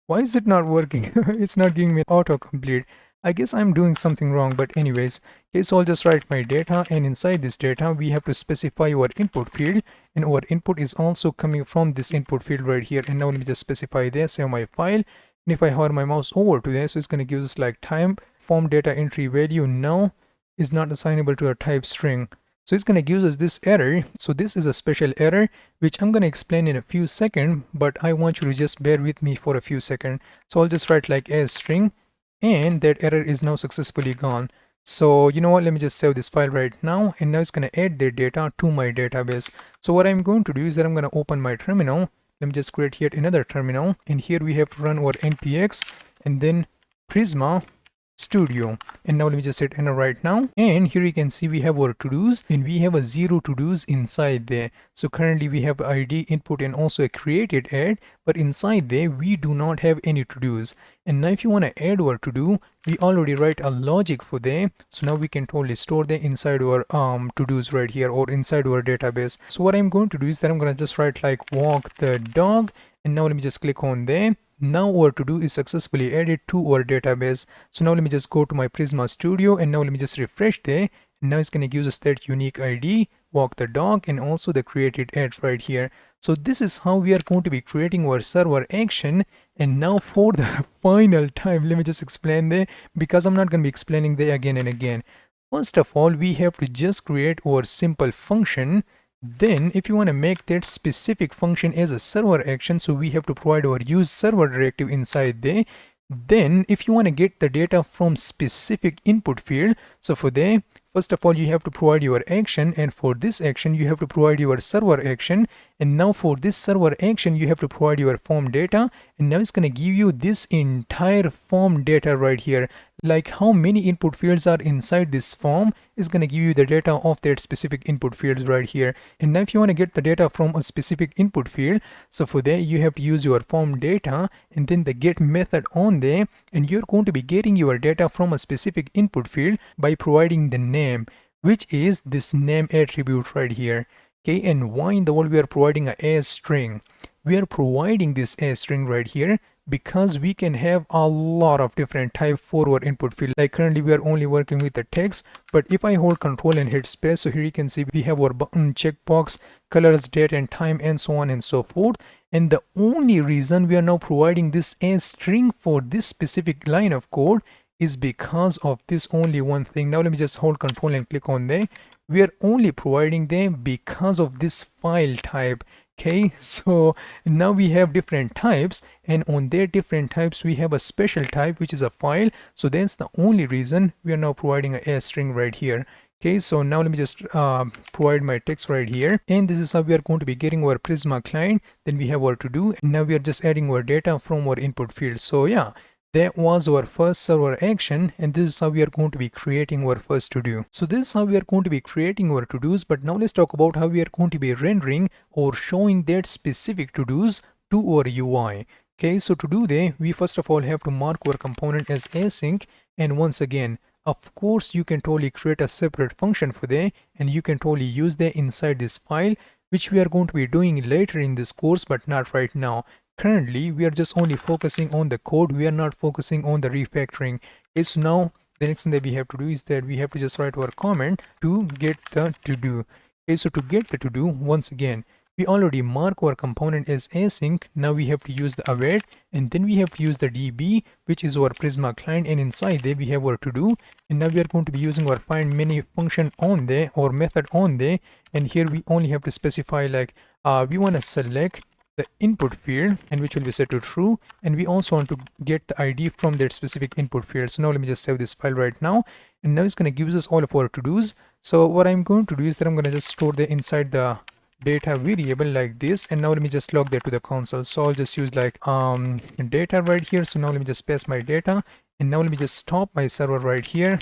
Why is it not working? It's not giving me autocomplete. I guess I'm doing something wrong, but anyways. Okay, so I'll just write my data, and inside this data we have to specify our input field, and our input is also coming from this input field right here. And now let me just specify this, save my file, and if I hover my mouse over to there, so it's going to give us like time form data entry value now is not assignable to a type string. So it's going to give us this error. So this is a special error which I'm going to explain in a few seconds, but I want you to just bear with me for a few seconds. So I'll just write like as string, and that error is now successfully gone. So you know what, let me just save this file right now, and now it's going to add their data to my database. So what I'm going to do is that I'm going to open my terminal. Let me just create yet another terminal, and here we have to run our npx and then Prisma Studio. And now let me just hit enter right now, and here you can see we have our to-dos, and we have a 0 to-dos inside there. So currently we have id, input, and also a created add, but inside there we do not have any to-dos. And now if you want to add our to-do, we already write a logic for them, so now we can totally store them inside our to-dos right here or inside our database. So what I'm going to do is that I'm going to just write like walk the dog, and now let me just click on them. Now our to-do is successfully added to our database. So now let me just go to my Prisma Studio, and now let me just refresh there. And now it's going to give us that unique ID, walk the dog, and also the created add right here. So this is how we are going to be creating our server action. And now for the final time, let me just explain there, because I'm not going to be explaining there again and again. First of all, we have to just create our simple function. Then if you want to make that specific function as a server action, so we have to provide our use server directive inside there. Then if you want to get the data from specific input field, so for that, first of all you have to provide your action, and for this action you have to provide your server action. And now for this server action you have to provide your form data, and now it's going to give you this entire form data right here, like how many input fields are inside this form is going to give you the data of that specific input fields right here. And now if you want to get the data from a specific input field, so for that you have to use your form data and then the get method on there, and you're going to be getting your data from a specific input field by providing the name, which is this name attribute right here. Okay, and why in the world we are providing a as string? We are providing this as string right here because we can have a lot of different type for our input field. Like currently we are only working with the text, but if I hold control and hit space, so here you can see we have our button, checkbox, colors, date and time, and so on and so forth. And the only reason we are now providing this as string for this specific line of code is because of this only one thing. Now let me just hold control and click on there. We are only providing them because of this file type. Okay, so now we have different types, and on their different types we have a special type which is a file. So that's the only reason we are now providing a string right here. Okay, so now let me just provide my text right here, and this is how we are going to be getting our Prisma client. Then we have our to do, and now we are just adding our data from our input field. So yeah, that was our first server action, and this is how we are going to be creating our first to-do. So this is how we are going to be creating our to-dos, but now let's talk about how we are going to be rendering or showing that specific to-dos to our UI. Okay, so to do that, we first of all have to mark our component as async, and once again, of course, you can totally create a separate function for that, and you can totally use that inside this file, which we are going to be doing later in this course, but not right now. Currently, we are just only focusing on the code. We are not focusing on the refactoring. Okay, so now the next thing that we have to do is that we have to just write our comment to get the to do. Okay, so to get the to do, once again, we already mark our component as async. Now we have to use the await, and then we have to use the db, which is our Prisma client, and inside there we have our to do. And now we are going to be using our find many function on there or method on there, and here we only have to specify like we want to select the input field, and which will be set to true, and we also want to get the ID from that specific input field. So now let me just save this file right now, and now it's going to give us all of our to-dos. So what I'm going to do is that I'm going to just store that inside the data variable like this, and now let me just log that to the console. So I'll just use like data right here. So now let me just paste my data, and now let me just stop my server right here.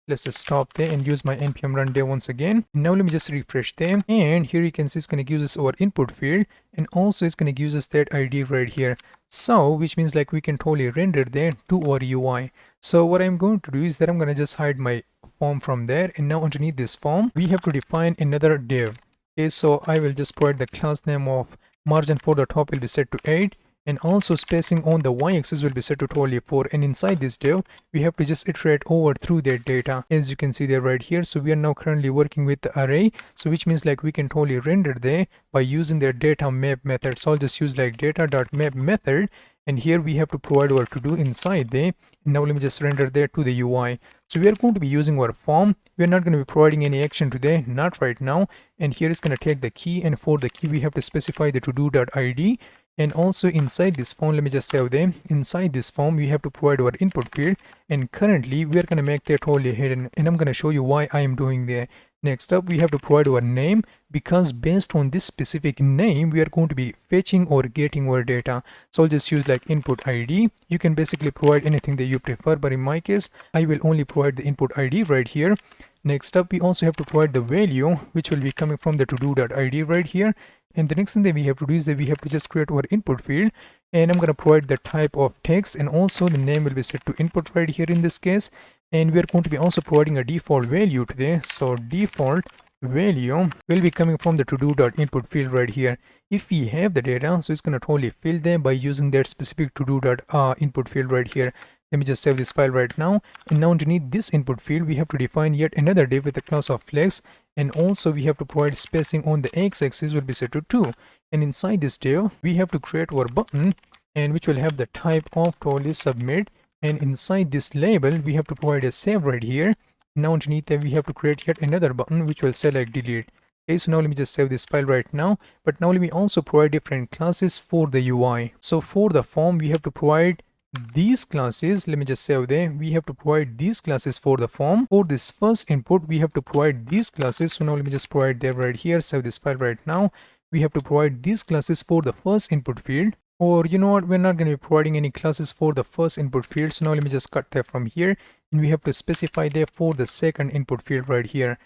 Let's just stop there and use my npm run there once again. Now let me just refresh them, and here you can see it's going to give us our input field, and also it's going to give us that ID right here. So which means like we can totally render that to our UI. So what I'm going to do is that I'm going to just hide my form from there, and now underneath this form we have to define another div. Okay, so I will just provide the class name of margin for the top will be set to 8, and also spacing on the y-axis will be set to totally 4, and inside this div we have to just iterate over through that data, as you can see there right here. So we are now currently working with the array, so which means like we can totally render there by using their data map method. So I'll just use like data.map method, and here we have to provide our to do inside there. And now let me just render there to the UI. So we are going to be using our form. We are not going to be providing any action today, not right now. And here is going to take the key, and for the key we have to specify the to-do.id. And also inside this form, let me just save them. Inside this form we have to provide our input field, and currently we are going to make that totally hidden, and I'm going to show you why I am doing there. Next up, we have to provide our name, because based on this specific name we are going to be fetching or getting our data. So I'll just use like input ID. You can basically provide anything that you prefer, but in my case I will only provide the input ID right here. Next up, we also have to provide the value, which will be coming from the to-do.id right here. And the next thing that we have to do is that we have to just create our input field, and I'm going to provide the type of text, and also the name will be set to input right here in this case. And we are going to be also providing a default value today. So default value will be coming from the to-do.input field right here. If we have the data, so it's going to totally fill them by using that specific to-do.input field right here. Let me just save this file right now, and now underneath this input field we have to define yet another div with the class of flex, and also we have to provide spacing on the x-axis will be set to 2, and inside this div we have to create our button, and which will have the type of totally submit, and inside this label we have to provide a save right here. Now underneath that we have to create yet another button which will say like delete. Okay, so now let me just save this file right now, but now let me also provide different classes for the UI. So for the form we have to provide these classes. Let me just save them. We have to provide these classes for the form. For this first input we have to provide these classes. So now let me just provide them right here. Save this file right now. We have to provide these classes for the first input field, or you know what, we're not going to be providing any classes for the first input field. So now let me just cut that from here, and we have to specify there for the second input field right here.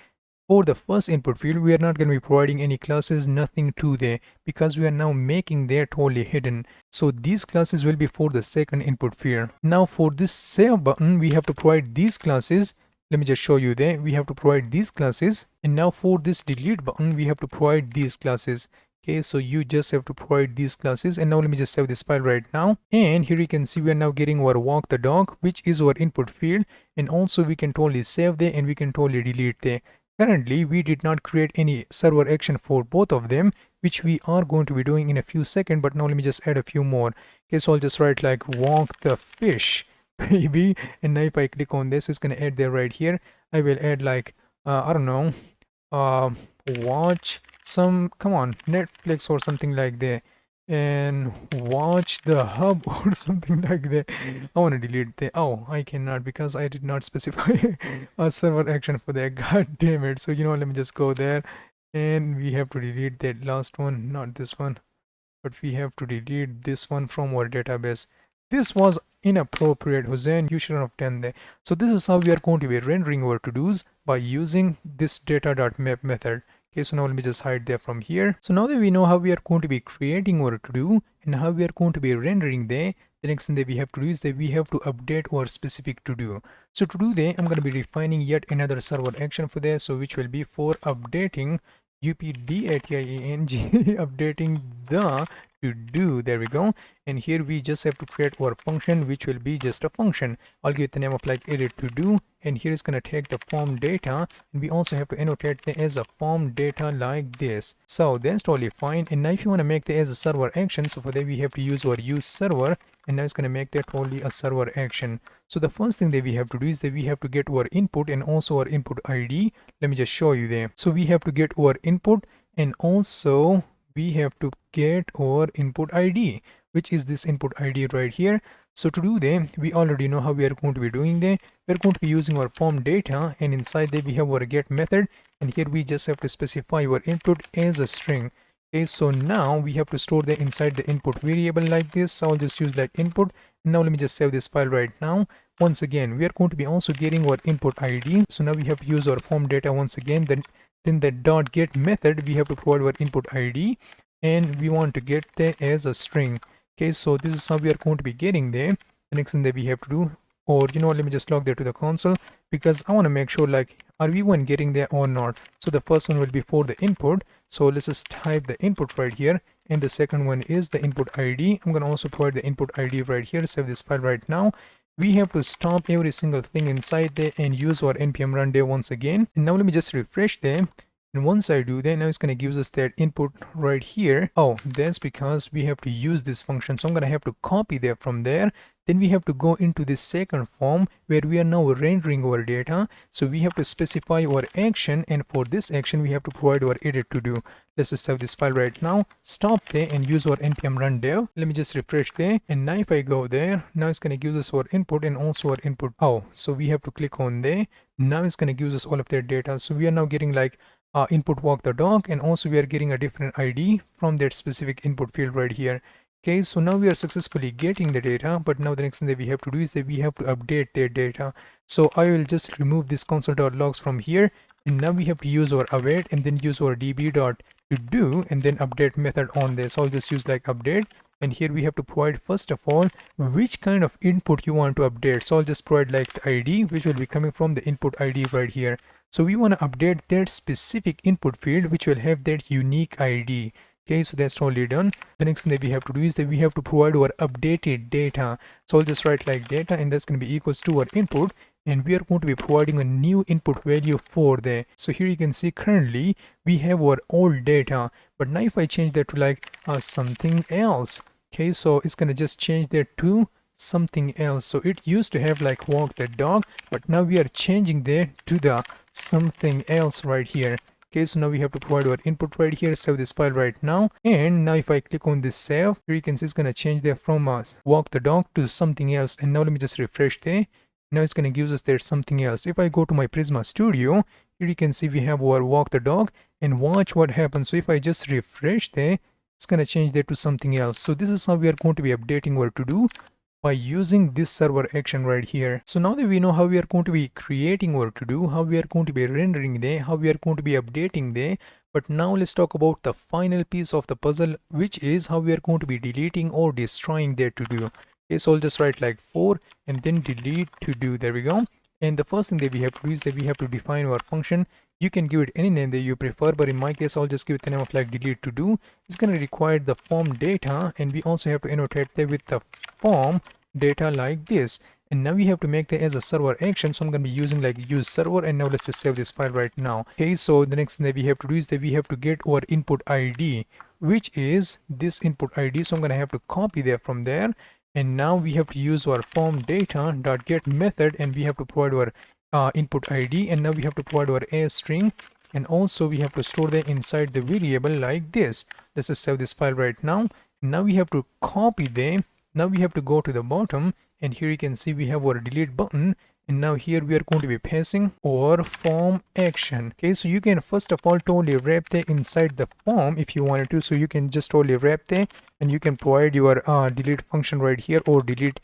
For the first input field we are not going to be providing any classes, nothing to there, because we are now making that totally hidden. So these classes will be for the second input field. Now for this save button we have to provide these classes. Let me just show you there. We have to provide these classes, and now for this delete button we have to provide these classes. Okay, so you just have to provide these classes. And now let me just save this file right now. And here you can see we are now getting our walk the dog, which is our input field. And also we can totally save there and we can totally delete there. Currently, we did not create any server action for both of them, which we are going to be doing in a few seconds. But now let me just add a few more. Okay, so I'll just write like walk the fish, baby. And now if I click on this, it's going to add there right here. I will add like, I don't know, watch some, come on, Netflix or something like that, and watch the hub or something like that. I want to delete that. Oh, I cannot because I did not specify a server action for that. God damn it. So you know, let me just go there and we have to delete that last one, not this one, but we have to delete this one from our database. This was inappropriate, HuXn. You shouldn't have done that. So this is how we are going to be rendering our to-dos by using this data.map method. Okay, so now let me just hide there from here. So now that we know how we are going to be creating our to-do and how we are going to be rendering there, the next thing that we have to do is that we have to update our specific to-do. So to do that, I'm going to be defining yet another server action for that, so which will be for updating updating updating the to do. There we go. And here we just have to create our function, which will be just a function. I'll give it the name of like edit to do, and here is going to take the form data, and we also have to annotate it as a form data like this. So that's totally fine. And now if you want to make that as a server action, so for that we have to use our use server, and now it's going to make that totally a server action. So the first thing that we have to do is that we have to get our input and also our input ID. Let me just show you there. So we have to get our input and also we have to get our input ID, which is this input ID right here. So to do that, we already know how we are going to be doing that. We're going to be using our form data, and inside there we have our get method, and here we just have to specify our input as a string. Okay, so now we have to store that inside the input variable like this. So I'll just use like input. Now let me just save this file right now. Once again, we are going to be also getting our input ID. So now we have to use our form data once again. Then the dot get method, we have to provide our input ID, and we want to get that as a string. Okay, so this is how we are going to be getting there. The next thing that we have to do, or you know, let me just log that to the console because I want to make sure like are we one getting there or not. So the first one will be for the input. So let's just type the input right here, and the second one is the input ID. I'm going to also provide the input ID right here. Save this file right now. We have to stop every single thing inside there and use our npm run there once again. And now let me just refresh there. And once I do that, now it's going to give us that input right here. Oh, that's because we have to use this function. So I'm going to have to copy that from there. Then we have to go into this second form where we are now rendering our data. So we have to specify our action, and for this action we have to provide our edit to do. Let's just save this file right now, stop there and use our npm run dev. Let me just refresh there, and now if I go there, now it's going to give us our input and also our input. Oh, so we have to click on there. Now it's going to give us all of their data. So we are now getting like input walk the dog, and also we are getting a different ID from that specific input field right here. Okay, so now we are successfully getting the data, but now the next thing that we have to do is that we have to update their data. So I will just remove this console.logs from here, and now we have to use our await and then use our db.todo and then update method on this. So I'll just use like update, and here we have to provide first of all which kind of input you want to update. So I'll just provide like the ID, which will be coming from the input ID right here. So we want to update that specific input field which will have that unique ID. Okay, so that's totally done. The next thing that we have to do is that we have to provide our updated data. So I'll just write like data, and that's going to be equals to our input, and we are going to be providing a new input value for there. So here you can see currently we have our old data, but now if I change that to like something else, okay, so it's going to just change that to something else. So it used to have like walk the dog, but now we are changing that to the something else right here. Okay, so now we have to provide our input right here. Save this file right now, and now if I click on this save, here you can see it's going to change there from walk the dog to something else. And now let me just refresh there. Now it's going to give us there something else. If I go to my Prisma Studio, here you can see we have our walk the dog, and watch what happens. So if I just refresh there, it's going to change there to something else. So this is how we are going to be updating our to do by using this server action right here. So now that we know how we are going to be creating our to do, how we are going to be rendering there, how we are going to be updating there, but now let's talk about the final piece of the puzzle, which is how we are going to be deleting or destroying their to do. Okay, so I'll just write like 4 and then delete to do. There we go. And the first thing that we have to do is that we have to define our function. You can give it any name that you prefer, but in my case, I'll just give it the name of like delete to do. It's going to require the form data, and we also have to annotate that with the form data like this. And now we have to make that as a server action, so I'm going to be using like use server. And now let's just save this file right now. Okay, so the next thing that we have to do is that we have to get our input ID, which is this input ID. So I'm going to have to copy that from there, and now we have to use our form data dot get method, and we have to provide our input ID, and now we have to provide our a string, and also we have to store that inside the variable like this. Let's just save this file right now. Now we have to copy them. Now we have to go to the bottom, and here you can see we have our delete button, and now here we are going to be passing our form action. Okay, so you can first of all totally wrap that inside the form if you wanted to. So you can just totally wrap that, and you can provide your delete function right here, or delete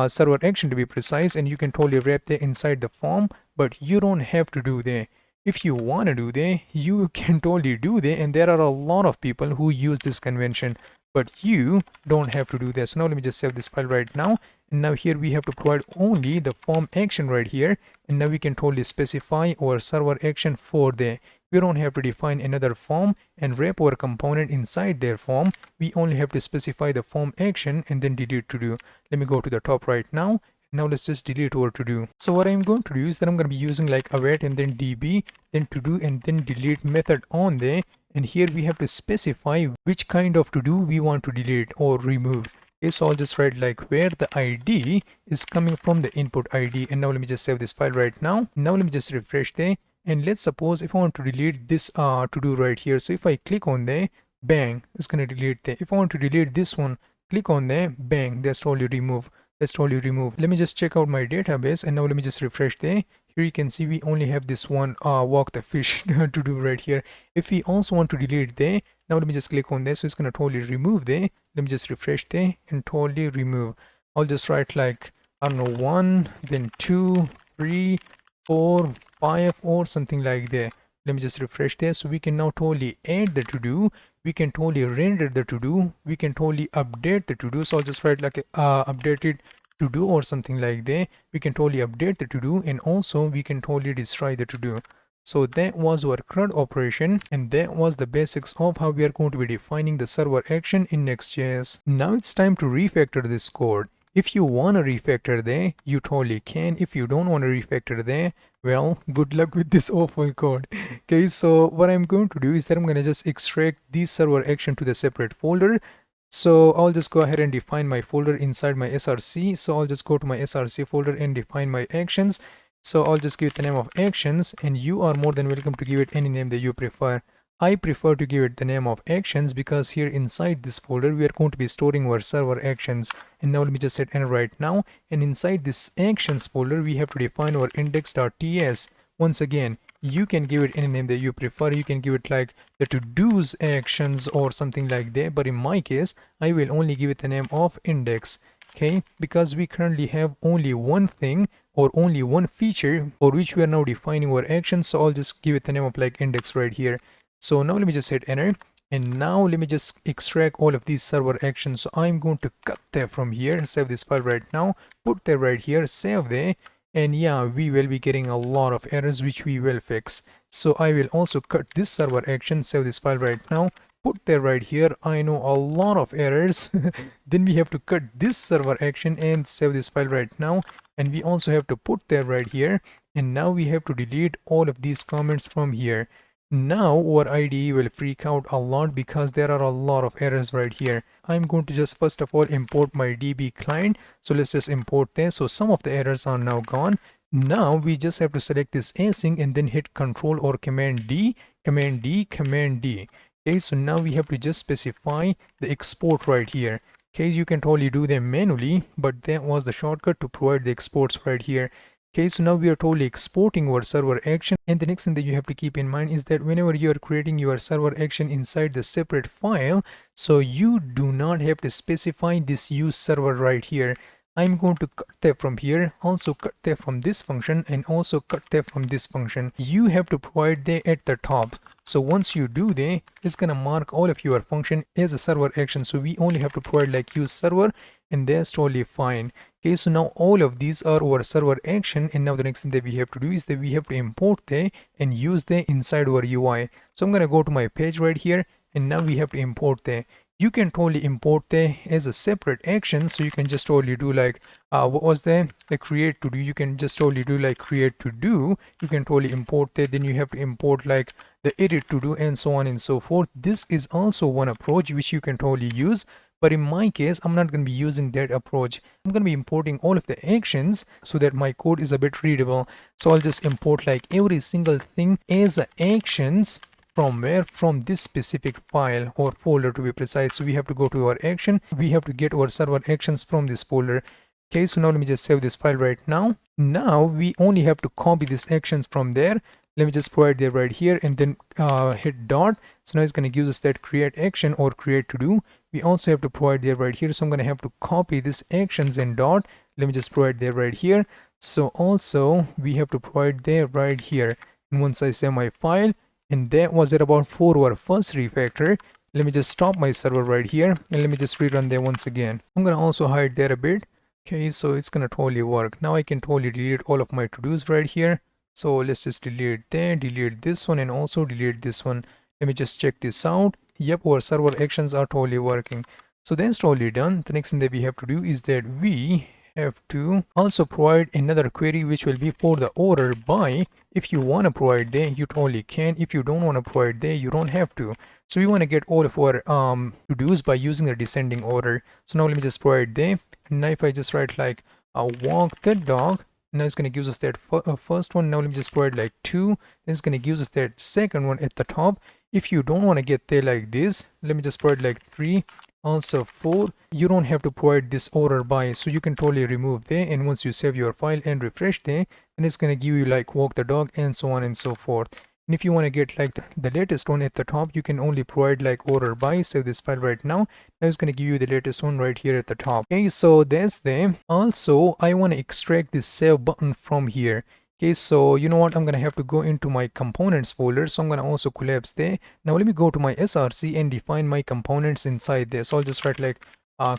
server action to be precise, and you can totally wrap that inside the form, but you don't have to do that. If you want to do that, you can totally do that, and there are a lot of people who use this convention, but you don't have to do that. So now let me just save this file right now, and now here we have to provide only the form action right here, and now we can totally specify our server action for that. We don't have to define another form and wrap our component inside their form. We only have to specify the form action and then delete to do. Let me go to the top right now. Now let's just delete our to do. So what I'm going to do is that I'm going to be using like await and then db, then to do, and then delete method on there. And here we have to specify which kind of to do we want to delete or remove. Okay, so I'll just write like where the ID is coming from the input ID. And now let me just save this file right now. Now let me just refresh there. And let's suppose if I want to delete this to do right here. So if I click on there, bang, it's going to delete there. If I want to delete this one, click on there, bang, that's totally remove. That's totally remove. Let me just check out my database, and now let me just refresh there. Here you can see we only have this one walk the fish to do right here. If we also want to delete there, now let me just click on there, so it's going to totally remove there. Let me just refresh there and totally remove. I'll just write like, I don't know, 1, then 2, 3, 4, 5 or something like that. Let me just refresh there. So we can now totally add the to do, we can totally render the to do, we can totally update the to do. So I'll just write like updated to do or something like that. We can totally update the to do, and also we can totally destroy the to do. So that was our CRUD operation, and that was the basics of how we are going to be defining the server action in Next.js. Now it's time to refactor this code. If you want to refactor there, you totally can. If you don't want to refactor there, well, good luck with this awful code. Okay, so what I'm going to do is that I'm going to just extract this server action to the separate folder. So I'll just go ahead and define my folder inside my src. So I'll just go to my src folder and define my actions. So I'll just give it the name of actions, and you are more than welcome to give it any name that you prefer. I prefer to give it the name of actions because here inside this folder we are going to be storing our server actions. And now let me just hit enter right now, and inside this actions folder we have to define our index.ts. Once again, you can give it any name that you prefer. You can give it like the to-dos actions or something like that, but in my case I will only give it the name of index. Okay, because we currently have only one thing or only one feature for which we are now defining our actions. So I'll just give it the name of like index right here. So now let me just hit enter, and now let me just extract all of these server actions. So I'm going to cut that from here, save this file right now, put that right here, save there, and yeah, we will be getting a lot of errors which we will fix. So I will also cut this server action, save this file right now, put that right here. I know a lot of errors. Then we have to cut this server action and save this file right now, and we also have to put that right here, and now we have to delete all of these comments from here. Now our IDE will freak out a lot because there are a lot of errors right here. I'm going to just first of all import my DB client. So let's just import this. So some of the errors are now gone. Now we just have to select this async and then hit Control or Command D, Command D, Command D. Okay, so now we have to just specify the export right here. Okay, you can totally do them manually, but that was the shortcut to provide the exports right here. Okay, so now we are totally exporting our server action, and the next thing that you have to keep in mind is that whenever you are creating your server action inside the separate file, so you do not have to specify this use server right here. I'm going to cut that from here, also cut that from this function, and also cut that from this function. You have to provide that at the top. So once you do that, it's gonna mark all of your function as a server action. So we only have to provide like use server, and that's totally fine. Okay, so now all of these are our server action, and now the next thing that we have to do is that we have to import them and use them inside our UI. So I'm gonna go to my page right here, and now we have to import them. You can totally import them as a separate action, so you can just totally do like what was the create to do. You can just totally do like create to do. You can totally import that. Then you have to import like the edit to do, and so on and so forth. This is also one approach which you can totally use, but in my case I'm not going to be using that approach. I'm going to be importing all of the actions so that my code is a bit readable. So I'll just import like every single thing as actions. From where? From this specific file or folder, to be precise. So we have to go to our action. We have to get our server actions from this folder. Okay, so now let me just save this file right now. Now we only have to copy these actions from there. Let me just provide there right here, and then hit dot. So now it's going to give us that create action or create to do. We also have to provide there right here. So I'm going to have to copy these actions and dot. Let me just provide there right here. So also we have to provide there right here. And once I save my file, and that was it about for our first refactor. Let me just stop my server right here, and let me just rerun there once again. I'm going to also hide there a bit. Okay, so it's going to totally work. Now I can totally delete all of my to-dos right here. So let's just delete that, delete this one, and also delete this one. Let me just check this out. Yep, our server actions are totally working. So that's totally done. The next thing that we have to do is that we have to also provide another query which will be for the order by. If you want to provide that, you totally can. If you don't want to provide that, you don't have to. So we want to get all of our to-dos by using a descending order. So now let me just provide that. And now if I just write like walk the dog, now it's going to give us that first one. Now let me just provide like 2. Then it's going to give us that second one at the top. If you don't want to get there like this, let me just provide like 3. Also 4. You don't have to provide this order by, so you can totally remove there. And once you save your file and refresh there, then it's going to give you like walk the dog and so on and so forth. And if you want to get like the latest one at the top, you can only provide like order by. Save this file right now. Now it's going to give you the latest one right here at the top. Okay, so that's them. Also, I want to extract this save button from here. Okay, so you know what, I'm gonna have to go into my components folder. So I'm gonna also collapse there. Now let me go to my src and define my components inside there. So I'll just write like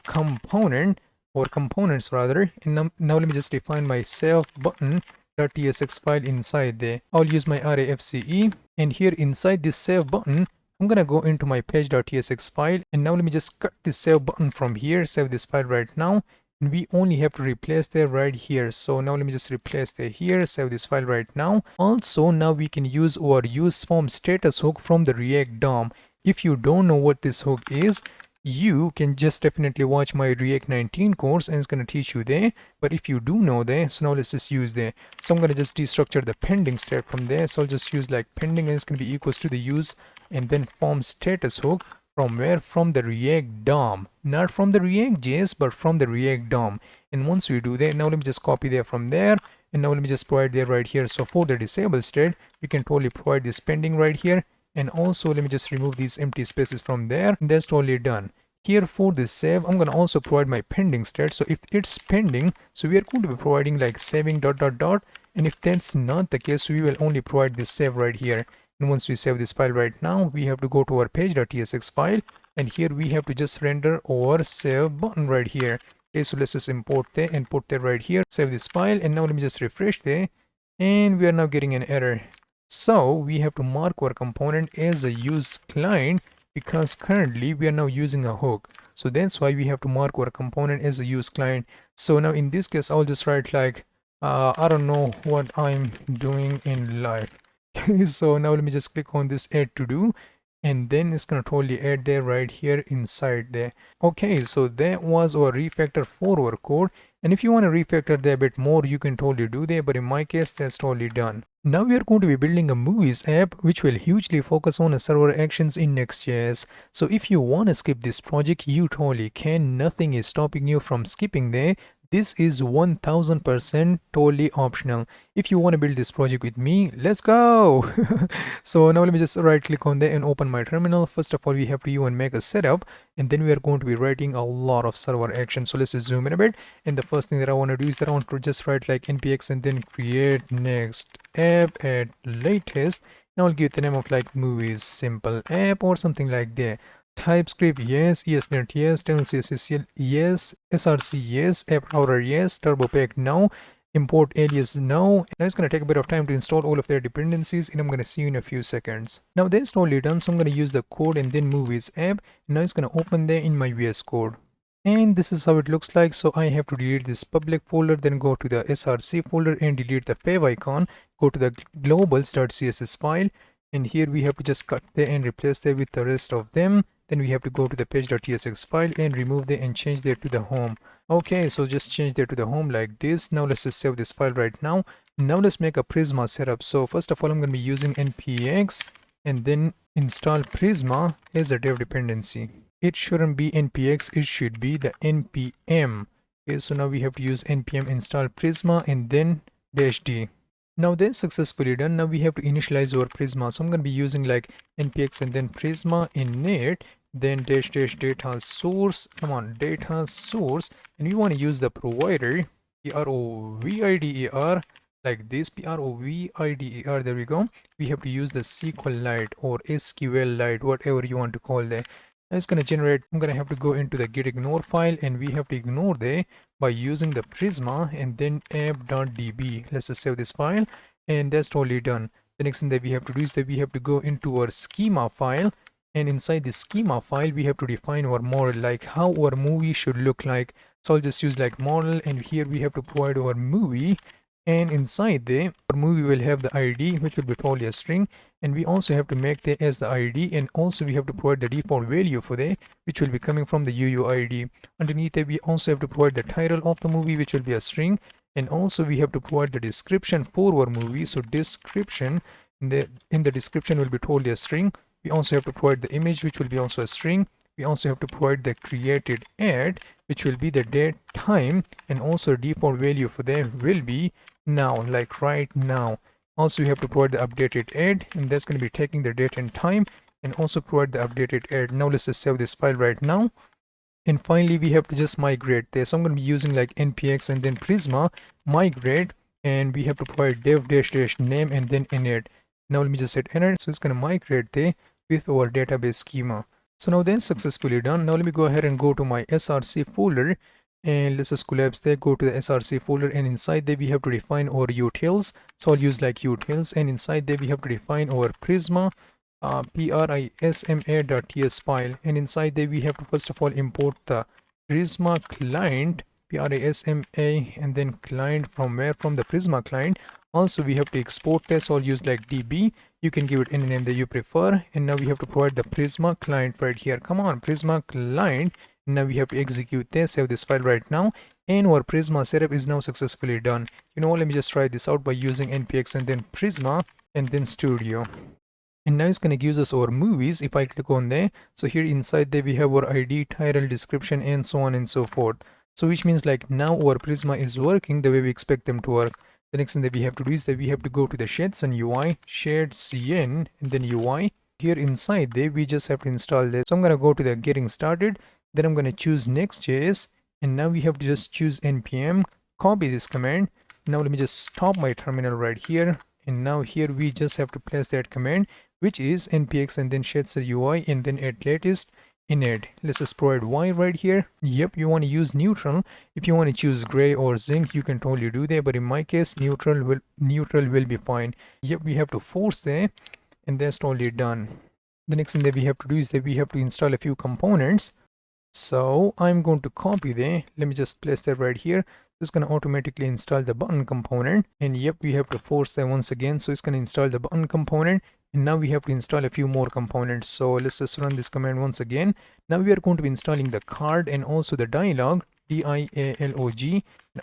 component or components rather, and now let me just define my save button.tsx file inside there. I'll use my array_fce, and here inside this save button I'm gonna go into my page.tsx file, and now let me just cut this save button from here. Save this file right now. And we only have to replace that right here. So now let me just replace that here. Save this file right now. Also, now we can use our use form status hook from the React DOM. If you don't know what this hook is, you can just definitely watch my React 19 course, and it's going to teach you there. But if you do know there, so now let's just use there. So I'm going to just destructure the pending state from there. So I'll just use like pending, and it's going to be equals to the use and then form status hook. From where? From the React DOM. Not from the React.js, but from the React DOM. And once we do that, now let me just copy there from there. And now let me just provide there right here. So for the disable state, we can totally provide this pending right here. And also let me just remove these empty spaces from there. And that's totally done. Here for this save, I'm going to also provide my pending state. So if it's pending, so we are going to be providing like saving ... And if that's not the case, we will only provide this save right here. And once we save this file right now, we have to go to our page.tsx file, and here we have to just render our save button right here. Okay, so let's just import that and put that right here. Save this file, and now let me just refresh there, and we are now getting an error. So we have to mark our component as a use client because currently we are now using a hook. So that's why we have to mark our component as a use client. So now in this case, I'll just write like I don't know what I'm doing in life. So now let me just click on this add to do, and then it's gonna totally add there right here inside there. Okay, so that was our refactor for our code, and if you want to refactor that a bit more, you can totally do that, but in my case that's totally done. Now we are going to be building a movies app which will hugely focus on server actions in Next.js. So if you want to skip this project, you totally can. Nothing is stopping you from skipping there. This is 1000% totally optional. If you want to build this project with me, let's go. So now let me just right click on there and open my terminal. First of all, we have to even make a setup, and then we are going to be writing a lot of server action. So let's just zoom in a bit, and the first thing that I want to do is that I want to just write like npx and then create next app at latest, Now I'll give the name of like movies, simple app or something like that. TypeScript, yes. ESNet, yes. Terminal CSS, yes. SRC, yes. App router, yes. Turbo pack, no. Import alias, no. Now it's going to take a bit of time to install all of their dependencies, and I'm going to see you in a few seconds. Now they're installed done, so I'm going to use the code and then movies app. Now it's going to open there in my VS Code. And this is how it looks like. So I have to delete this public folder, then go to the src folder and delete the fav icon, go to the globals.css file, and here we have to just cut there and replace there with the rest of them. Then we have to go to the page.tsx file and remove there and change there to the home. Okay, so just change there to the home like this. Now let's just save this file right now. Now let's make a Prisma setup. So first of all, I'm going to be using npx and then install Prisma as a dev dependency. It shouldn't be npx, it should be the npm. Okay, so now we have to use npm install Prisma and then -d. Now that's successfully done. Now we have to initialize our Prisma. So I'm going to be using like npx and then Prisma init, then --data source. Come on, data source, and we want to use the provider provider like this, provider. There we go. We have to use the SQLite or SQLite, whatever you want to call that. Now it's going to generate. I'm going to have to go into the get ignore file, and we have to ignore there by using the Prisma and then app.db. Let's just save this file, and that's totally done. The next thing that we have to do is that we have to go into our schema file, and inside the schema file we have to define our model, like how our movie should look like. So I'll just use like model, and here we have to provide our movie, and inside there our movie will have the id, which will be totally a string, and we also have to make that as the id, and also we have to provide the default value for that, which will be coming from the UUID. Underneath it we also have to provide the title of the movie, which will be a string, and also we have to provide the description for our movie. So description, in the description will be totally a string. We also have to provide the image, which will be also a string. We also have to provide the created ad, which will be the date, time, and also default value for that will be now, like right now. Also we have to provide the updated ad, and that's going to be taking the date and time, and also provide the updated ad. Now let's just save this file right now. And finally we have to just migrate there. So I'm going to be using like npx and then Prisma migrate, and we have to provide dev -- name and then init. Now let me just hit enter. So it's going to migrate there with our database schema. So now then successfully done. Now let me go ahead and go to my src folder, and let's just collapse there, go to the src folder, and inside there we have to define our utils. So I'll use like utils, and inside there we have to define our Prisma prisma.ts file, and inside there we have to first of all import the Prisma client prisma, and then client from where, from the Prisma client. Also we have to export this. So I'll use like db, you can give it any name that you prefer. And now we have to provide the Prisma client right here. Come on, Prisma client. Now we have to execute this, save this file right now, and our Prisma setup is now successfully done. You know what, let me just try this out by using npx and then Prisma and then studio. And now it's going to give us our movies. If I click on there, so here inside there we have our id, title, description, and so on and so forth. So which means like now our Prisma is working the way we expect them to work. The next thing that we have to do is that we have to go to the HuXn UI, shared cn, and then UI. Here inside there we just have to install this. So I'm going to go to the getting started, then I'm going to choose Next.Js, and now we have to just choose npm, copy this command. Now let me just stop my terminal right here, and now here we just have to place that command, which is npx and then HuXn UI and then at latest init. Let's just provide y right here. Yep, you want to use neutral. If you want to choose gray or zinc, you can totally do that, but in my case neutral will be fine. Yep, we have to force there, and that's totally done. The next thing that we have to do is that we have to install a few components. So I'm going to copy there. Let me just place that right here. It's going to automatically install the button component, and yep, we have to force that once again. So it's going to install the button component, and now we have to install a few more components. So let's just run this command once again. Now we are going to be installing the card and also the dialog, dialog, and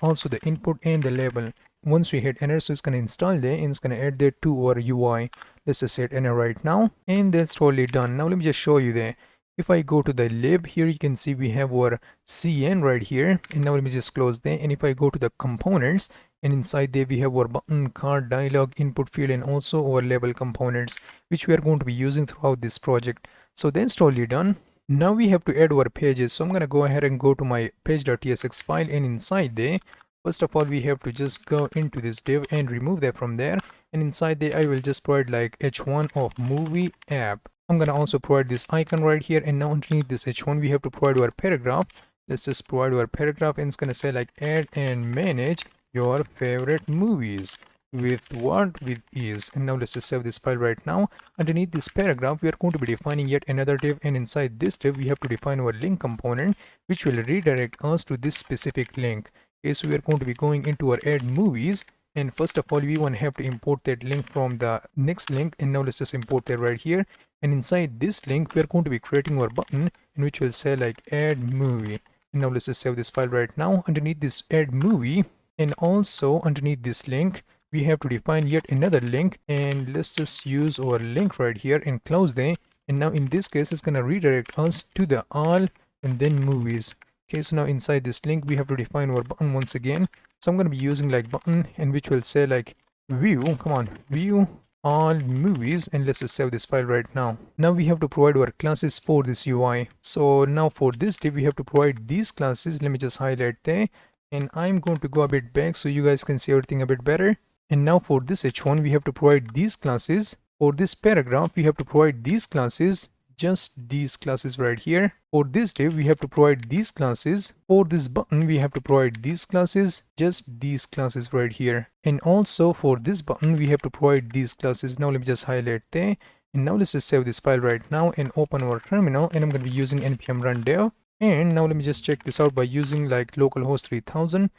also the input and the label. Once we hit enter, so it's going to install there, and it's going to add that to our UI. Let's just hit enter right now, and that's totally done. Now let me just show you there. If I go to the lib, here you can see we have our cn right here, and now let me just close there. And if I go to the components, and inside there we have our button, card, dialog, input field, and also our label components, which we are going to be using throughout this project. So that's totally done. Now we have to add our pages. So I'm going to go ahead and go to my page.tsx file, and inside there, first of all we have to just go into this div and remove that from there. and inside there I will just provide like h1 of movie app. I'm gonna also provide this icon right here, and now underneath this h1 we have to provide our paragraph. Let's just provide our paragraph, and it's gonna say like add and manage your favorite movies with what, with ease. And now let's just save this file right now. Underneath this paragraph we are going to be defining yet another div, and inside this div we have to define our link component, which will redirect us to this specific link. Okay, so we are going to be going into our add movies, and first of all we want to have to import that link from the next link, and now let's just import that right here. And inside this link we are going to be creating our button, in which will say like add movie. And now let's just save this file right now. Underneath this add movie, and also underneath this link we have to define yet another link, and let's just use our link right here and close them. And now in this case it's gonna redirect us to the all and then movies. Okay, so now inside this link we have to define our button once again. So I'm gonna be using like button, and which will say like view, come on, view all movies, and let's just save this file right now. Now we have to provide our classes for this UI. So now for this div we have to provide these classes. Let me just highlight there, and I'm going to go a bit back so you guys can see everything a bit better. And now for this h1 we have to provide these classes. For this paragraph we have to provide these classes, just these classes right here. For this div we have to provide these classes. For this button we have to provide these classes, just these classes right here. And also for this button we have to provide these classes. Now let me just highlight there, and now let's just save this file right now and open our terminal, and I'm going to be using npm run dev. And now let me just check this out by using like localhost 3000.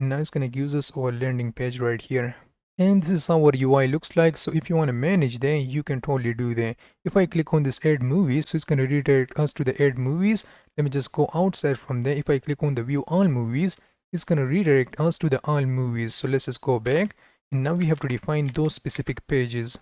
Now it's going to give us our landing page right here. And this is how our UI looks like. So if you want to manage that, you can totally do that. If I click on this add movies, so it's going to redirect us to the add movies. Let me just go outside from there. If I click on the view all movies, it's going to redirect us to the all movies. So let's just go back, and now we have to define those specific pages.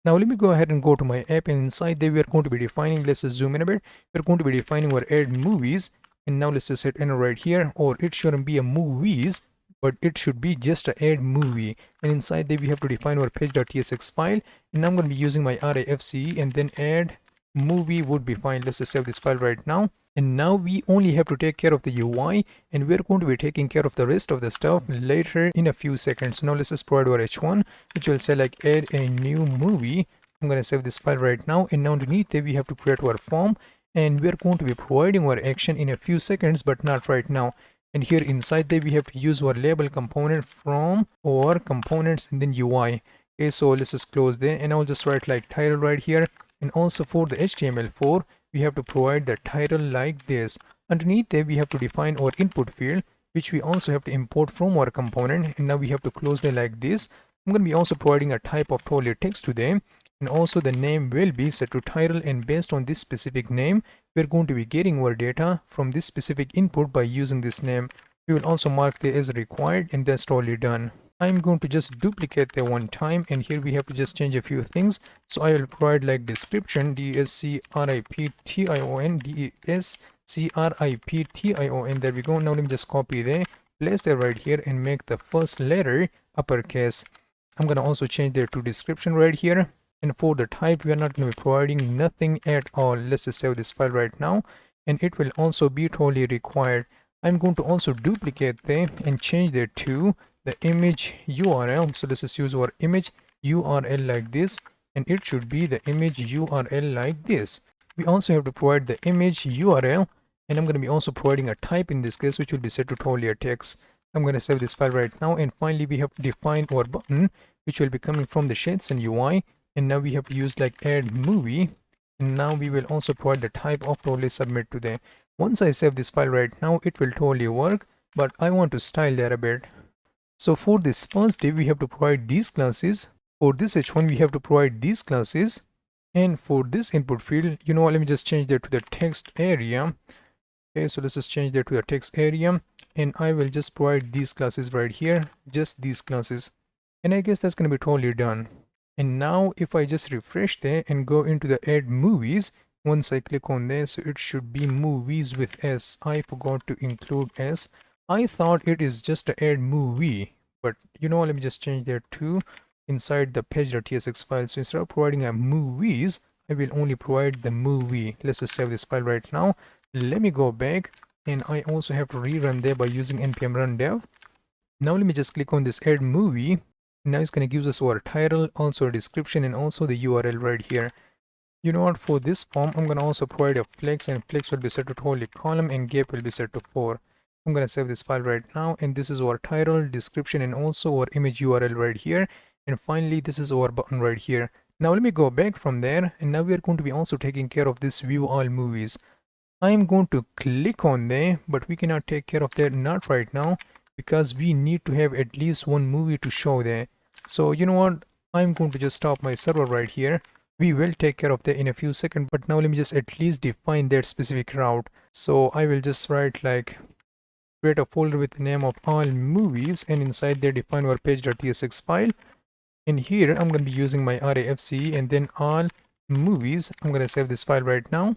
Now let me go ahead and go to my app, and inside there we are going to be defining, let's just zoom in a bit, we're going to be defining our add movies. And now let's just hit enter right here, or it shouldn't be a movies, but it should be just a add movie. And inside there we have to define our page.tsx file, and I'm going to be using my RIFCE, and then add movie would be fine. Let's just save this file right now. And now we only have to take care of the UI, and we're going to be taking care of the rest of the stuff later in a few seconds. So now let's just provide our h1, which will say like add a new movie. I'm going to save this file right now, and now underneath there we have to create our form, and we're going to be providing our action in a few seconds, but not right now. And here inside there we have to use our label component from our components and then UI. Okay, so let's just close there, and I'll just write like title right here. And also for the HTML4 we have to provide the title like this. Underneath there we have to define our input field, which we also have to import from our component, and now we have to close them like this. I'm going to be also providing a type of totally text to them, and also the name will be set to title, and based on this specific name we're going to be getting our data from this specific input by using this name. We will also mark the as required, and that's totally done. I'm going to just duplicate the one time, and here we have to just change a few things. So I will provide like description description, description. There we go. Now let me just copy there, place that right here, and make the first letter uppercase. I'm gonna also change there to description right here. And for the type we are not going to be providing nothing at all. Let's just save this file right now, and it will also be totally required. I'm going to also duplicate them and change that to the image URL. So let's just use our image URL like this, and it should be the image URL like this. We also have to provide the image URL, and I'm going to be also providing a type in this case, which will be set to totally a text. I'm going to save this file right now, and finally we have to define our button, which will be coming from the shades and UI. And now we have to use like add movie, and now we will also provide the type of totally submit to them. Once I save this file right now, it will totally work, but I want to style that a bit. So for this first div we have to provide these classes. For this h1 we have to provide these classes, and for this input field, you know what, let me just change that to the text area. Okay, so let's just change that to the text area, and I will just provide these classes right here, just these classes. And I guess that's going to be totally done. And now if I just refresh there and go into the add movies, once I click on there, so it should be movies with S. I forgot to include S. I thought it is just a add movie, but you know, let me just change that to inside the page.tsx file. So instead of providing a movies, I will only provide the movie. Let's just save this file right now. Let me go back, and I also have to rerun there by using npm run dev. Now let me just click on this add movie, Now it's going to give us our title, also a description, and also the URL right here. You know what, for this form, I'm going to also provide a flex, and flex will be set to totally column and gap will be set to 4. I'm going to save this file right now, and this is our title, description, and also our image URL right here. And finally, this is our button right here. Now let me go back from there, and now we are going to be also taking care of this view all movies. I'm going to click on there, but we cannot take care of that, not right now, because we need to have at least one movie to show there. So you know what, I'm going to just stop my server right here. We will take care of that in a few seconds, but now let me just at least define that specific route. So I will just write like create a folder with the name of all movies, and inside there define our page.tsx file. And here I'm going to be using my RAFC and then all movies. I'm going to save this file right now.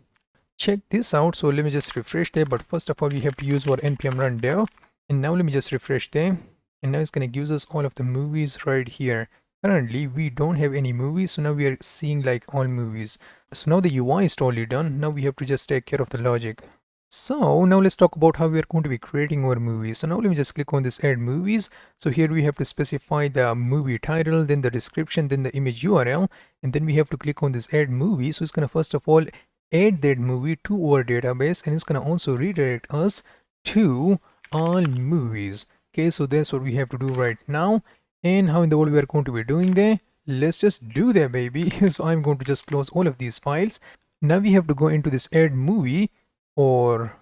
Check this out. So let me just refresh there, but first of all we have to use our npm run dev. And now let me just refresh there, and now it's going to give us all of the movies right here. Currently we don't have any movies, so now we are seeing like all movies. So now the UI is totally done. Now we have to just take care of the logic. So now let's talk about how we are going to be creating our movies. So now let me just click on this add movies. So here we have to specify the movie title, then the description, then the image URL, and then we have to click on this add movie. So it's going to first of all add that movie to our database, and it's going to also redirect us to all movies. Okay, so that's what we have to do right now. And how in the world we are going to be doing there? Let's just do that, baby. So I'm going to just close all of these files. Now we have to go into this add movie, or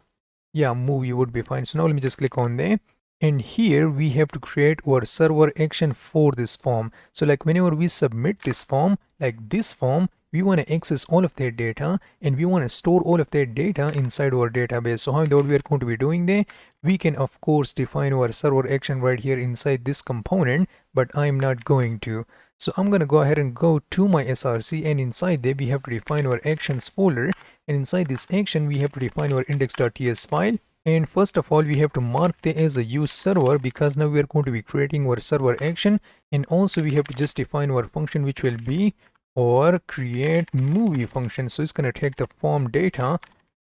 yeah, movie would be fine. So now let me just click on there, and here we have to create our server action for this form. So like whenever we submit this form, like this form, we want to access all of their data, and we want to store all of their data inside our database. So how in the world we are going to be doing there? We can of course define our server action right here inside this component, but I'm not going to. So I'm going to go ahead and go to my src, and inside there we have to define our actions folder, and inside this action we have to define our index.ts file. And first of all we have to mark there as a use server, because now we are going to be creating our server action. And also we have to just define our function, which will be our create movie function. So it's going to take the form data,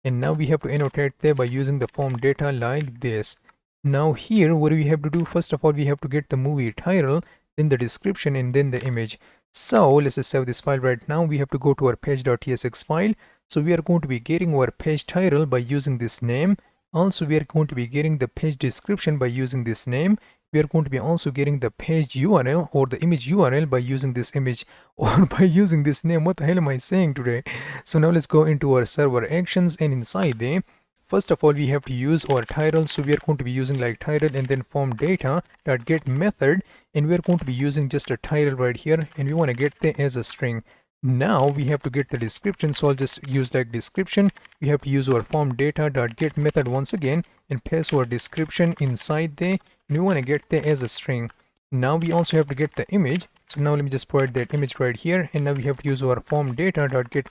and now we have to annotate there by using the form data like this. Now here what do we have to do? First of all we have to get the movie title, then the description, and then the image. So let's just save this file right now. We have to go to our page.tsx file. So we are going to be getting our page title by using this name. Also we are going to be getting the page description by using this name. We are going to be also getting the page URL or the image URL by using this image, or by using this name. What the hell am I saying today? So now let's go into our server actions, and inside there, first of all we have to use our title. So we are going to be using like title and then form data dot get method, and we are going to be using just a title right here, and we want to get there as a string. Now we have to get the description, so I'll just use that description. We have to use our form data dot get method once again and pass our description inside there, and we want to get there as a string. Now we also have to get the image. So now let me just provide that image right here, and now we have to use our form data dot get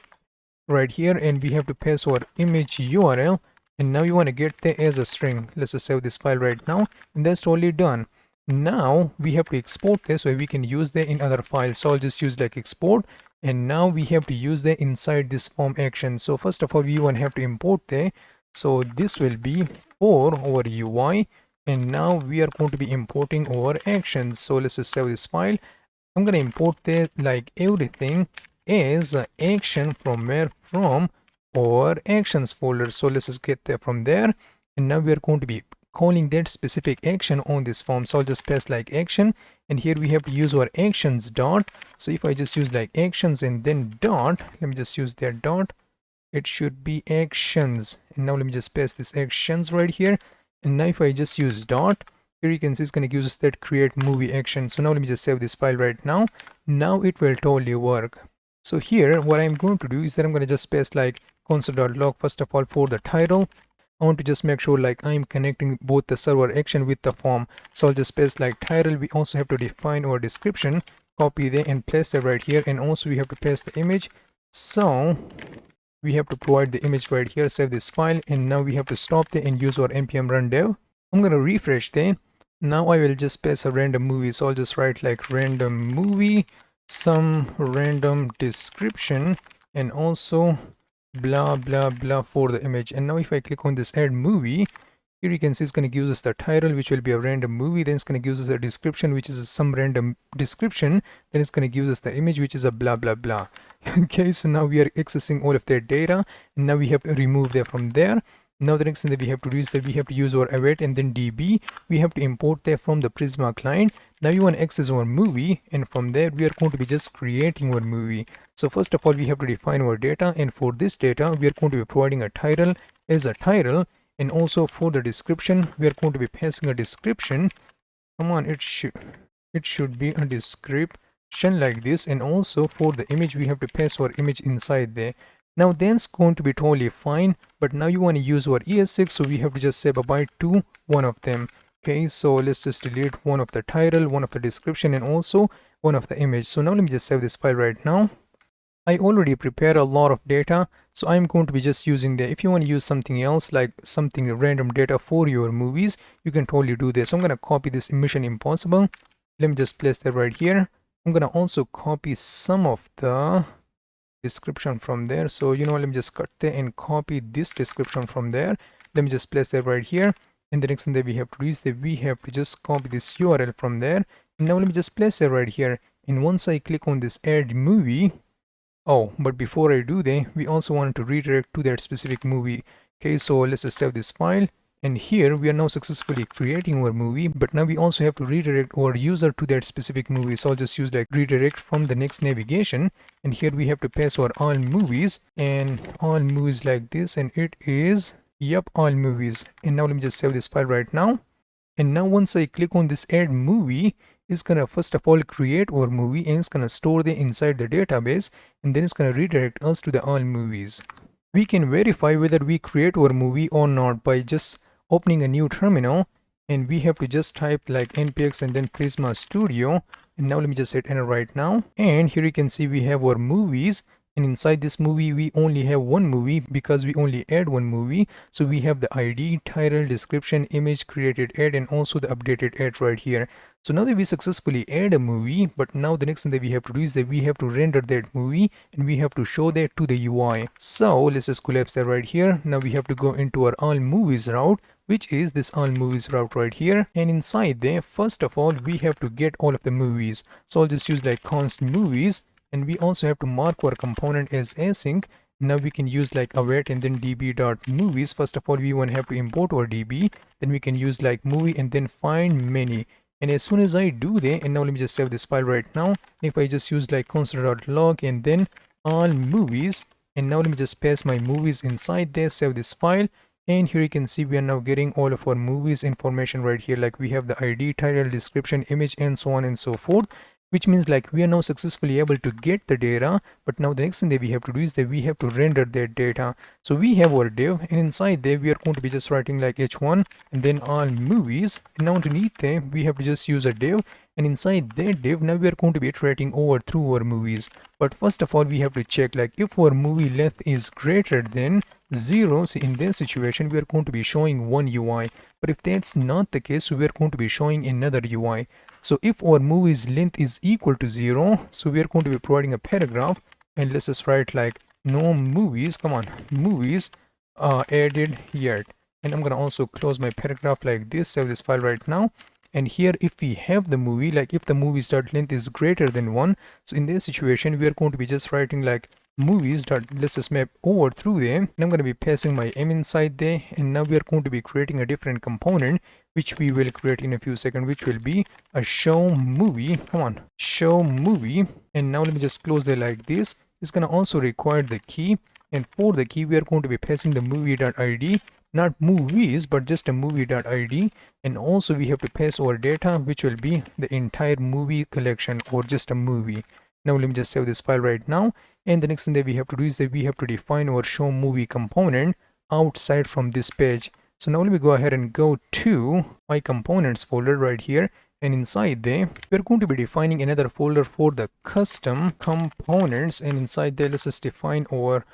right here, and we have to pass our image URL, and now we want to get there as a string. Let's just save this file right now, and that's totally done. Now we have to export this so we can use that in other files. So I'll just use like export, and now we have to use that inside this form action. So first of all we want to have to import there. So this will be for our UI, and now we are going to be importing our actions. So let's just save this file. I'm going to import there like everything as action from where? From our actions folder. So let's just get there from there, and now we are going to be calling that specific action on this form. So I'll just pass like action, and here we have to use our actions dot. So if I just use like actions and then dot, let me just use that dot, it should be actions. And now let me just paste this actions right here, and now if I just use dot, here you can see it's going to give us that create movie action. So now let me just save this file right now. Now it will totally work. So here what I'm going to do is that I'm going to just paste like console.log first of all for the title. I want to just make sure like I'm connecting both the server action with the form. So I'll just paste like title. We also have to define our description, copy there and place that right here, and also we have to paste the image. So we have to provide the image right here, save this file, and now we have to stop there and use our npm run dev. I'm going to refresh there. Now I will just paste a random movie. So I'll just write like random movie, some random description, and also blah blah blah for the image. And now if I click on this add movie, Here you can see it's going to give us the title, which will be a random movie. Then it's going to give us a description, which is some random description. Then it's going to give us the image, which is a blah blah blah. Okay, so now we are accessing all of their data, and now we have to remove that from there. Now the next thing that we have to do is that we have to use our await and then db. We have to import that from the Prisma client. Now you want to access our movie, and from there we are going to be just creating our movie. So first of all, we have to define our data, and for this data we are going to be providing a title as a title, and also for the description we are going to be passing a description. Come on, it should be a description like this, and also for the image we have to pass our image inside there. Now that's going to be totally fine, but now you want to use our ES6, so we have to just save a byte to one of them. Okay, so let's just delete one of the title, one of the description, and also one of the image. So now let me just save this file right now. I already prepared a lot of data, so I'm going to be just using that. If you want to use something else, like something random data for your movies, you can totally do this. So I'm going to copy this Mission Impossible. Let me just place that right here. I'm going to also copy some of the description from there. So you know, let me just cut there and copy this description from there. Let me just place that right here. And the next thing that we have to do is that we have to just copy this URL from there. And now let me just place it right here. And once I click on this add movie, oh, but before I do that, we also want to redirect to that specific movie. Okay, so let's just save this file. And here we are now successfully creating our movie, but now we also have to redirect our user to that specific movie. So I'll just use like redirect from the next navigation, and here we have to pass our all movies, and all movies like this, and it is, yep, all movies. And now let me just save this file right now. And now once I click on this add movie, it's gonna first of all create our movie, and it's gonna store the inside the database, and then it's gonna redirect us to the all movies. We can verify whether we create our movie or not by just opening a new terminal, and we have to just type like npx and then Prisma Studio. And now let me just hit enter right now, and here you can see we have our movies, and inside this movie we only have one movie because we only add one movie. So we have the ID, title, description, image, created ad, and also the updated ad right here. So now that we successfully add a movie, but now the next thing that we have to do is that we have to render that movie, and we have to show that to the UI. So let's just collapse that right here. Now we have to go into our all movies route, which is this all movies route right here. And inside there, first of all, we have to get all of the movies. So I'll just use like const movies, and we also have to mark our component as async. Now we can use like await and then db.movies. First of all, we want to have to import our db, then we can use like movie and then find many. And as soon as I do that, and now let me just save this file right now. If I just use like console.log and then all movies, and now let me just pass my movies inside there, save this file. And here you can see we are now getting all of our movies information right here. Like we have the ID, title, description, image, and so on and so forth. Which means like we are now successfully able to get the data, but now the next thing that we have to do is that we have to render that data. So we have our div, and inside there we are going to be just writing like h1 and then all movies, and now underneath there we have to just use a div, and inside that div now we are going to be iterating over through our movies. But first of all, we have to check like if our movie length is greater than 0. So in this situation we are going to be showing one UI, but if that's not the case, we are going to be showing another UI. So if our movie's length is equal to 0, so we are going to be providing a paragraph, and let's just write like no movies, come on, movies added yet. And I'm gonna also close my paragraph like this, save this file right now. And here if we have the movie, like if the movie start length is greater than 1, so in this situation we are going to be just writing like movies dot, let's just map over through them, and I'm going to be passing my m inside there. And now we are going to be creating a different component, which we will create in a few seconds, which will be a show movie. Come on, show movie. And now let me just close it like this. It's going to also require the key, and for the key we are going to be passing the movie.id, not movies but just a movie.id. And also we have to pass our data, which will be the entire movie collection or just a movie. Now let me just save this file right now. And the next thing that we have to do is that we have to define our show movie component outside from this page. So now let me go ahead and go to my components folder right here, and inside there we're going to be defining another folder for the custom components. And inside there let's just define our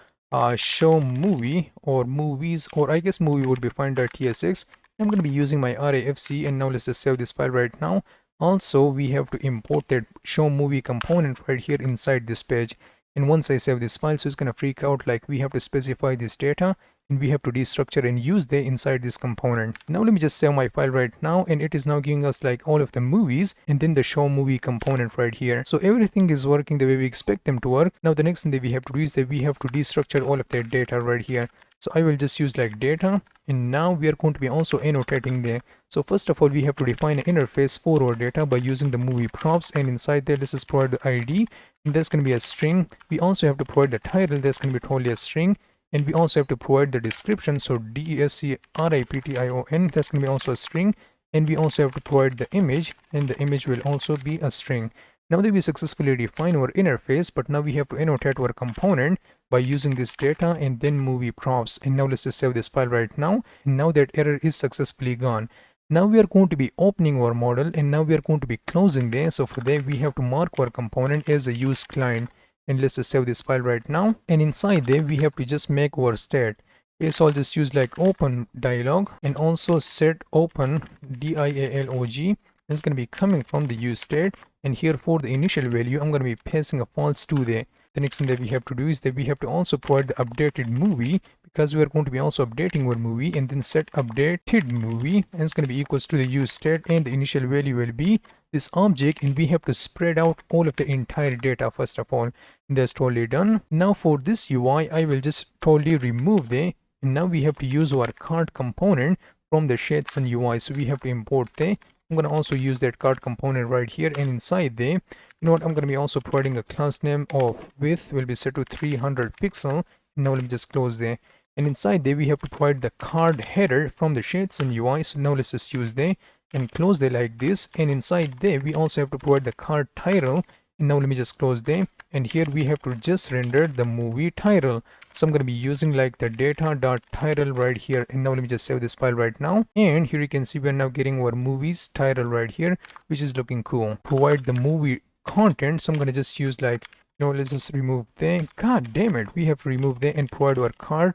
show movie or movies, or I guess movie would be fine.tsx. I'm going to be using my RAFC, and now let's just save this file right now. Also we have to import that show movie component right here inside this page. And once I save this file, so it's going to freak out like we have to specify this data, and we have to destructure and use they inside this component. Now let me just save my file right now, and it is now giving us like all of the movies and then the show movie component right here. So everything is working the way we expect them to work. Now the next thing that we have to do is that we have to destructure all of their data right here. So I will just use like data, and now we are going to be also annotating there. So first of all, we have to define an interface for our data by using the movie props, and inside there, let's just provide the ID, and there's going to be a string. We also have to provide the title, there's going to be totally a string, and we also have to provide the description. So description, that's going to be also a string, and we also have to provide the image, and the image will also be a string. Now that we successfully define our interface, but now we have to annotate our component by using this data and then movie props. And now let's just save this file right now, and now that error is successfully gone. Now we are going to be opening our model, and now we are going to be closing there. So for that, we have to mark our component as a use client, and let's just save this file right now. And inside there, we have to just make our state. Okay, so I'll just use like open dialog, and also set open dialog. It's going to be coming from the use state, and here for the initial value, I'm going to be passing a false to there. The next thing that we have to do is that we have to also provide the updated movie, because we are going to be also updating our movie, and then set updated movie, and it's going to be equals to the use state, and the initial value will be this object, and we have to spread out all of the entire data first of all. That's totally done. Now for this UI, I will just totally remove there, and now we have to use our card component from the HuXn UI. So we have to import there. I'm going to also use that card component right here, and inside there, you know what, I'm going to be also providing a class name of width will be set to 300 pixel. Now let me just close there, and inside there we have to provide the card header from the HuXn UI. So now let's just use there and close there like this, and inside there we also have to provide the card title, and now let me just close there, and here we have to just render the movie title. So I'm going to be using like the data.title right here, and now let me just save this file right now, and here you can see we're now getting our movies title right here, which is looking cool. Provide the movie content, so I'm going to just use like, you know, let's just remove there. God damn it, we have to remove there and provide our card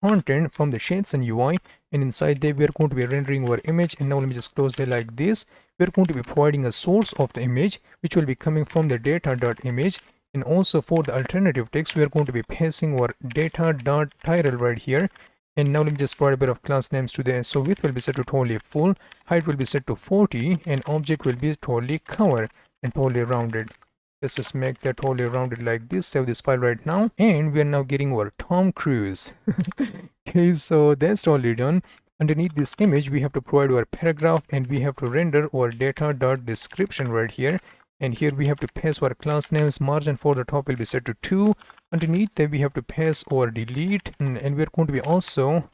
content from the HuXn UI, and inside there we are going to be rendering our image. And now let me just close there like this. We're going to be providing a source of the image, which will be coming from the data.image, and also for the alternative text we are going to be passing our data.title right here. And now let me just provide a bit of class names to there. So width will be set to totally full, height will be set to 40, and object will be totally cover and totally rounded. Let's just make that totally rounded like this. Save this file right now, and we are now getting our Tom Cruise. Okay, so that's totally done. Underneath this image we have to provide our paragraph, and we have to render our data.description right here. And here we have to pass our class names. Margin for the top will be set to 2. Underneath there we have to pass our delete, and we're going to be also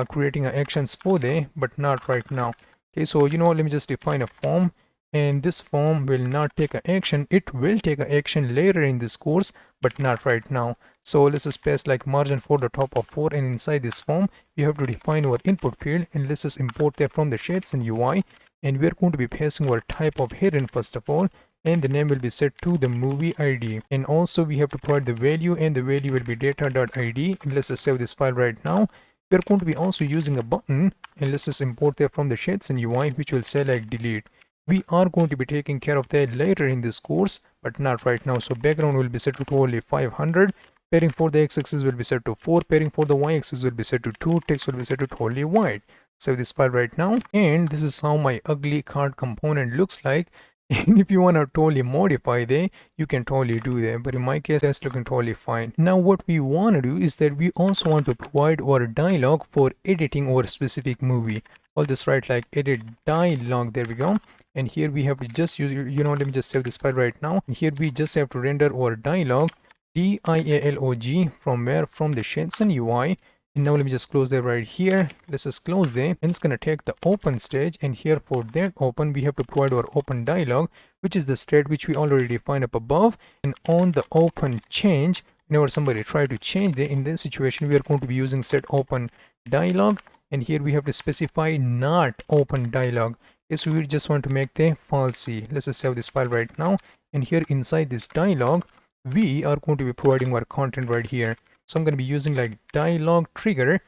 creating actions for there, but not right now. Okay, so you know what, let me just define a form, and this form will not take an action. It will take an action later in this course, but not right now. So let's just pass like margin for the top of 4, and inside this form we have to define our input field, and let's just import that from the HuXn UI, and we're going to be passing our type of hidden first of all, and the name will be set to the movie ID. And also we have to provide the value, and the value will be data.id. And let's just save this file right now. We're going to be also using a button, and let's just import that from the HuXn UI, which will say like delete. We are going to be taking care of that later in this course, but not right now. So background will be set to totally 500. Pairing for the x-axis will be set to 4. Pairing for the y-axis will be set to 2. Text will be set to totally white. Save this file right now, and this is how my ugly card component looks like. And if you want to totally modify there, you can totally do that, but in my case that's looking totally fine. Now what we want to do is that we also want to provide our dialog for editing our specific movie. I'll just write like edit dialog, there we go. And here we have to just use, you know, let me just save this file right now. And here we just have to render our dialog dialog from where, from the HuXn UI. And now let me just close that right here. Let's just close there, and it's going to take the open stage, and here for that open we have to provide our open dialog, which is the state which we already defined up above. And on the open change, whenever somebody try to change there, in this situation we are going to be using set open dialog, and here we have to specify not open dialog. Yes, we just want to make the falsy. Let's just save this file right now, and here inside this dialog we are going to be providing our content right here. So I'm going to be using like dialog trigger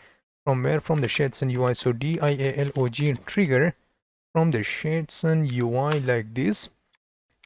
from where, from the HuXn UI. So dialog trigger from the HuXn UI like this.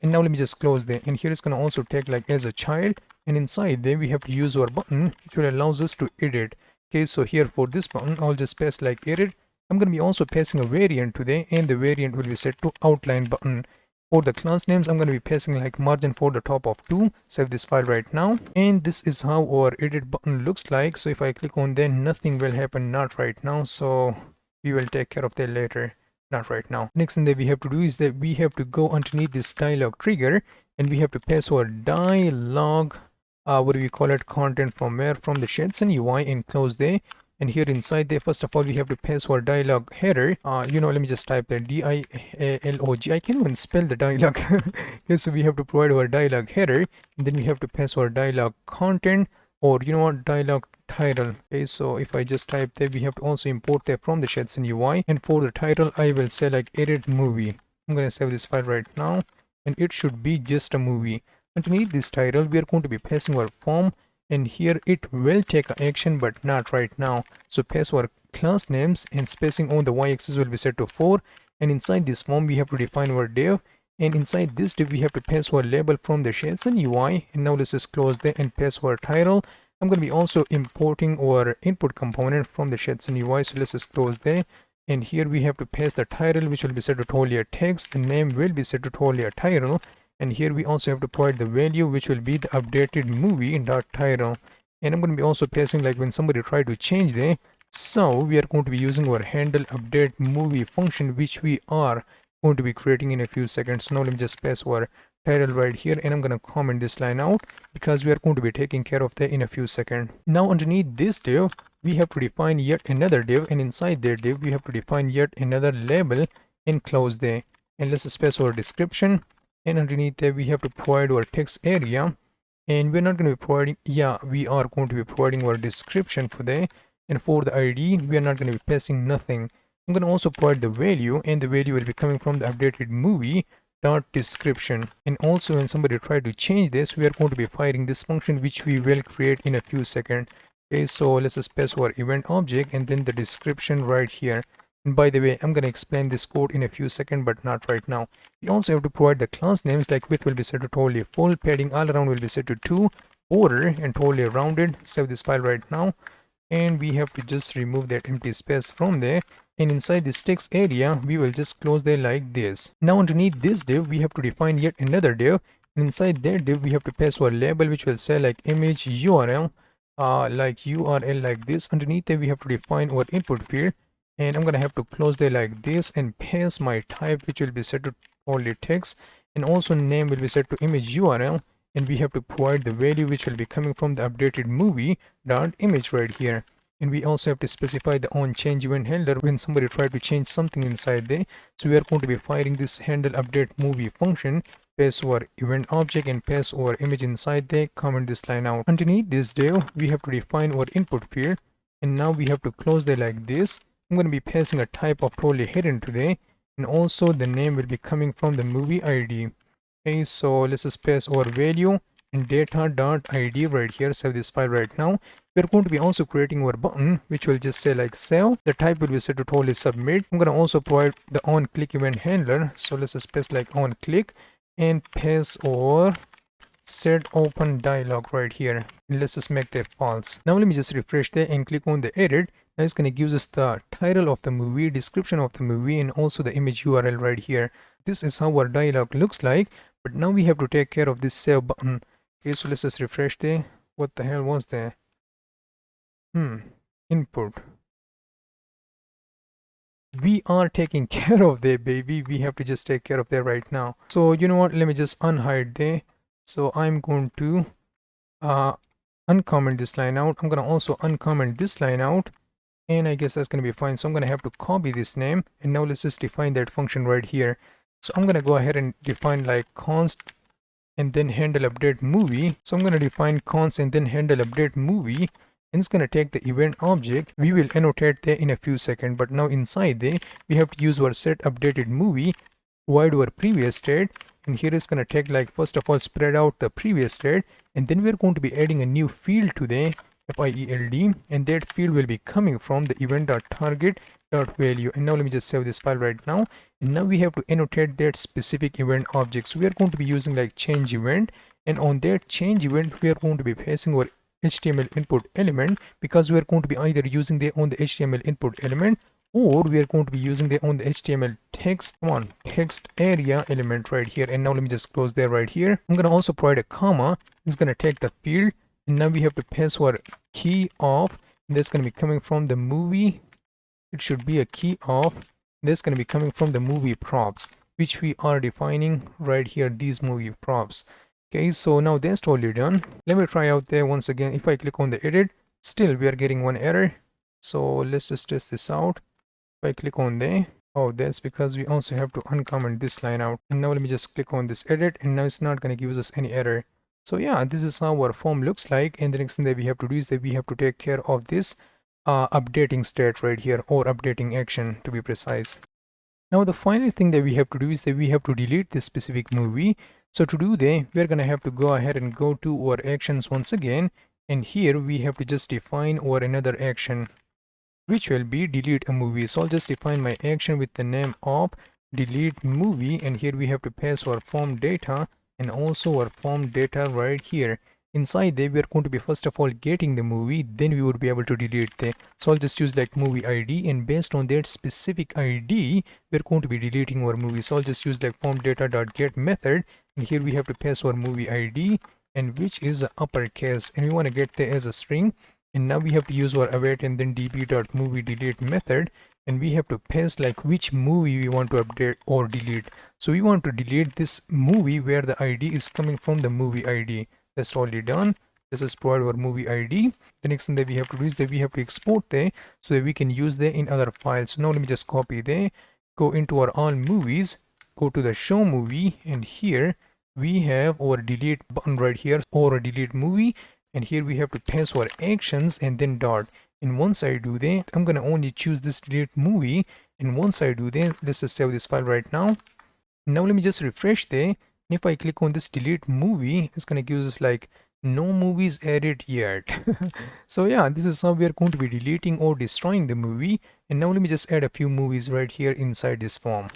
And now let me just close there, and here it's going to also take like as a child, and inside there we have to use our button, which will allows us to edit. Okay, so here for this button, I'll just pass like edit. I'm going to be also passing a variant today, and the variant will be set to outline button. For the class names, I'm going to be passing like margin for the top of 2. Save this file right now. And this is how our edit button looks like. So if I click on that, nothing will happen, not right now. So we will take care of that later, not right now. Next thing that we have to do is that we have to go underneath this dialog trigger, and we have to pass our dialog, what do we call it, content from where? From the HuXn UI, and close there. And here inside there, first of all, we have to pass our dialog header. Let me just type that D-I-L-O-G. I can't even spell the dialog. Okay, so we have to provide our dialog header, and then we have to pass our dialog content, or dialog title. Okay, so if I just type that, we have to also import that from the HuXn UI. And for the title, I will say like edit movie. I'm going to save this file right now, and it should be just a movie. Underneath this title, we are going to be passing our form, and here it will take action, but not right now. So pass our class names, and spacing on the y-axis will be set to 4. And inside this form, we have to define our div, and inside this div, we have to pass our label from the HuXn UI. And now let's just close that and pass our title. I'm going to be also importing our input component from the HuXn UI, so let's just close there. And here we have to pass the title, which will be set to totally a text. The name will be set to totally a title. And here we also have to provide the value, which will be the updated movie dot title. And I'm going to be also passing like when somebody try to change there. So we are going to be using our handle update movie function, which we are going to be creating in a few seconds. Now let me just pass our title right here, and I'm going to comment this line out because we are going to be taking care of that in a few seconds. Now underneath this div, we have to define yet another div, and inside that div, we have to define yet another label and close there. And let's just pass our description. And underneath there, we have to provide our text area, and we're not going to be providing, we are going to be providing our description for that. And for the ID, we are not going to be passing nothing. I'm going to also provide the value, and the value will be coming from the updated movie dot description. And also when somebody try to change this, we are going to be firing this function, which we will create in a few seconds. Okay, so let's just pass our event object and then the description right here. And by the way, I'm going to explain this code in a few seconds, but not right now. We also have to provide the class names, like width will be set to totally full, padding all around will be set to 2, border and totally rounded. Save this file right now. And we have to just remove that empty space from there. And inside this text area, we will just close there like this. Now underneath this div, we have to define yet another div. And inside that div, we have to pass our label, which will say like image URL, like URL like this. Underneath there, we have to define our input field. And I'm going to have to close there like this and pass my type, which will be set to only text. And also name will be set to image URL. And we have to provide the value, which will be coming from the updated movie dot image right here. And we also have to specify the on change event handler when somebody try to change something inside there. So we are going to be firing this handle update movie function, pass our event object and pass our image inside there, comment this line out. Underneath this div, we have to define our input field. And now we have to close there like this. I'm going to be passing a type of totally hidden today, and also the name will be coming from the movie ID. Okay, so let's just pass our value and data.id right here. Save this file right now. We're going to be also creating our button, which will just say like save. The type will be set to totally submit. I'm going to also provide the on click event handler. So let's just pass like on click and pass our set open dialog right here. And let's just make that false. Now let me just refresh that and click on the edit. Now it's going to give us the title of the movie, description of the movie, and also the image URL right here. This is how our dialog looks like. But now we have to take care of this save button. Okay, so let's just refresh there. What the hell was there? Input. We are taking care of that, baby. We have to just take care of that right now. So you know what? Let me just unhide there. So I'm going to uncomment this line out. I'm going to also uncomment this line out. And I guess that's going to be fine. So I'm going to have to copy this name. And now let's just define that function right here. So I'm going to go ahead and define like const and then handle update movie. So I'm going to define const and then handle update movie. And it's going to take the event object. We will annotate there in a few seconds. But now inside there, we have to use our set updated movie, provide our previous state. And here is going to take like, first of all, spread out the previous state. And then we're going to be adding a new field to the field, and that field will be coming from the event.target.value. And now let me just save this file right now. And now we have to annotate that specific event object. So we are going to be using like change event, and on that change event we are going to be passing our HTML input element, because we are going to be either using the on the HTML input element, or we are going to be using the on the HTML text area element right here. And now let me just close there right here. I'm gonna also provide a comma. It's gonna take the field, and now we have to pass our key of. That's gonna be coming from the movie. It should be a key of. That's gonna be coming from the movie props, which we are defining right here, these movie props. Okay, so now that's totally done. Let me try out there once again. If I click on the edit, still we are getting one error. So let's just test this out. If I click on there, oh, that's because we also have to uncomment this line out. And now let me just click on this edit, and now it's not going to give us any error. So yeah, this is how our form looks like. And the next thing that we have to do is that we have to take care of this updating state right here, or updating action to be precise. Now the final thing that we have to do is that we have to delete this specific movie. So to do that, we're gonna have to go ahead and go to our actions once again, and here we have to just define our another action, which will be delete a movie. So I'll just define my action with the name of delete movie, and here we have to pass our form data and also our form data right here. Inside there, we are going to be first of all getting the movie, then we would be able to delete the. So I'll just use like movie ID, and based on that specific ID, we're going to be deleting our movie. So I'll just use like form data.get method, and here we have to pass our movie ID, and which is uppercase, and we want to get there as a string. And now we have to use our await and then db.movie_delete method, and we have to pass like which movie we want to update or delete. So we want to delete this movie where the ID is coming from the movie ID. That's already done. This is provide our movie ID. The next thing that we have to do is that we have to export there so that we can use there in other files. So now let me just copy there, go into our all movies, go to the show movie, and here we have our delete button right here, or a delete movie, and here we have to pass our actions and then dot. And once I do that, I'm gonna only choose this delete movie, and once I do that, let's just save this file right now. Now let me just refresh there. If I click on this delete movie, it's gonna give us like no movies added yet. So yeah, this is how we are going to be deleting or destroying the movie. And now let me just add a few movies right here inside this form.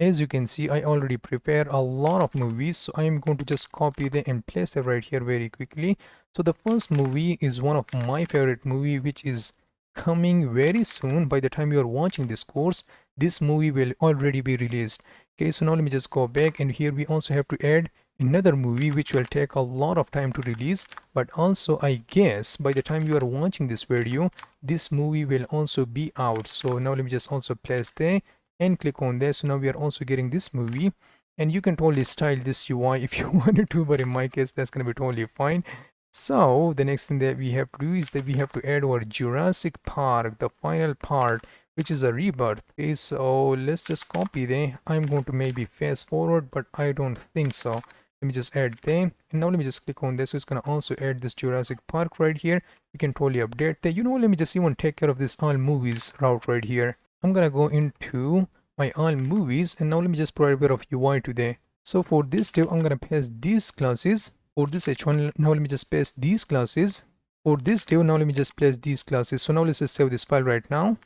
As you can see, I already prepared a lot of movies, so I am going to just copy them and place them right here very quickly. So the first movie is one of my favorite movie, which is coming very soon. By the time you are watching this course, this movie will already be released. Okay, so now let me just go back, and here we also have to add another movie which will take a lot of time to release, but also I guess by the time you are watching this video, this movie will also be out. So now let me just also place there and click on there. So now we are also getting this movie, and you can totally style this UI if you wanted to, but in my case that's gonna be totally fine. So the next thing that we have to do is that we have to add our Jurassic Park, the final part, which is a rebirth. Okay, so let's just copy there. I'm going to maybe fast forward, but I don't think so. Let me just add there, and now let me just click on this. So it's gonna also add this Jurassic Park right here. We can totally update there. You know, let me just even take care of this all movies route right here. I'm gonna go into my all movies, and now let me just provide a bit of UI today. So for this div, I'm gonna pass these classes. For this h1, now let me just paste these classes. For this div, now let me just place these classes. So now let's just save this file right now.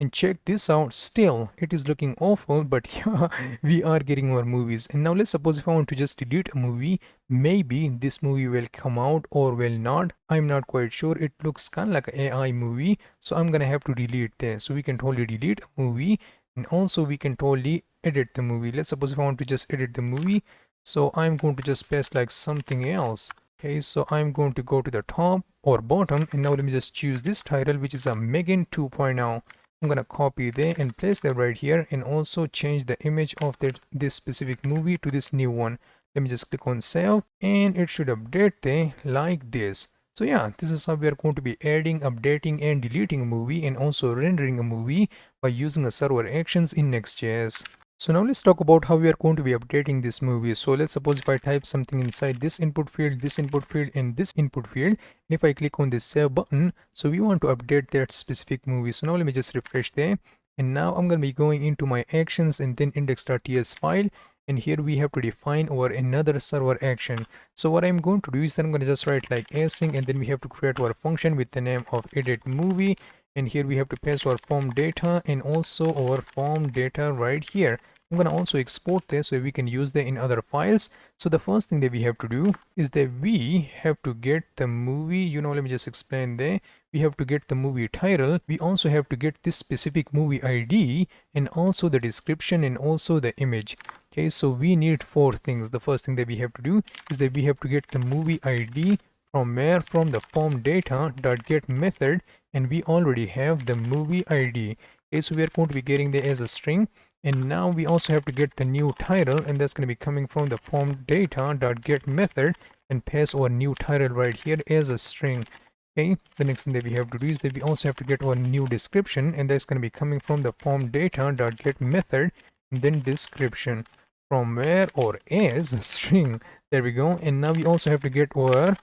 And check this out. Still it is looking awful, but yeah, we are getting more movies. And now let's suppose if I want to just delete a movie, maybe this movie will come out or will not. I'm not quite sure. It looks kind of like an AI movie, so I'm gonna have to delete this. So we can totally delete a movie, and also we can totally edit the movie. Let's suppose if I want to just edit the movie, so I'm going to just paste like something else. Okay, so I'm going to go to the top or bottom, and now let me just choose this title, which is a Megan 2.0. I'm gonna copy there and place that right here, and also change the image of this specific movie to this new one. Let me just click on save, and it should update there like this. So yeah, this is how we are going to be adding, updating, and deleting a movie, and also rendering a movie by using a server actions in Next.Js. So now let's talk about how we are going to be updating this movie. So let's suppose if I type something inside this input field, and this input field, and if I click on this save button, so we want to update that specific movie. So now let me just refresh there, and now I'm going to be going into my actions and then index.ts file, and here we have to define our another server action. So what I'm going to do is that I'm going to just write like async, and then we have to create our function with the name of edit movie, and here we have to pass our form data and also our form data right here. I'm going to also export this so we can use them in other files. So the first thing that we have to do is that we have to get the movie, let me just explain there. We have to get the movie title. We also have to get this specific movie ID and also the description and also the image. Okay, so we need 4 things. The first thing that we have to do is that we have to get the movie ID from where? From the form data.get method, and we already have the movie ID. Okay, so we are going to be getting there as a string, and now we also have to get the new title, and that's going to be coming from the form data.get method and pass our new title right here as a string. Okay, the next thing that we have to do is that we also have to get our new description, and that's going to be coming from the form data.get method and then description from where or as a string. There we go. And now we also have to get our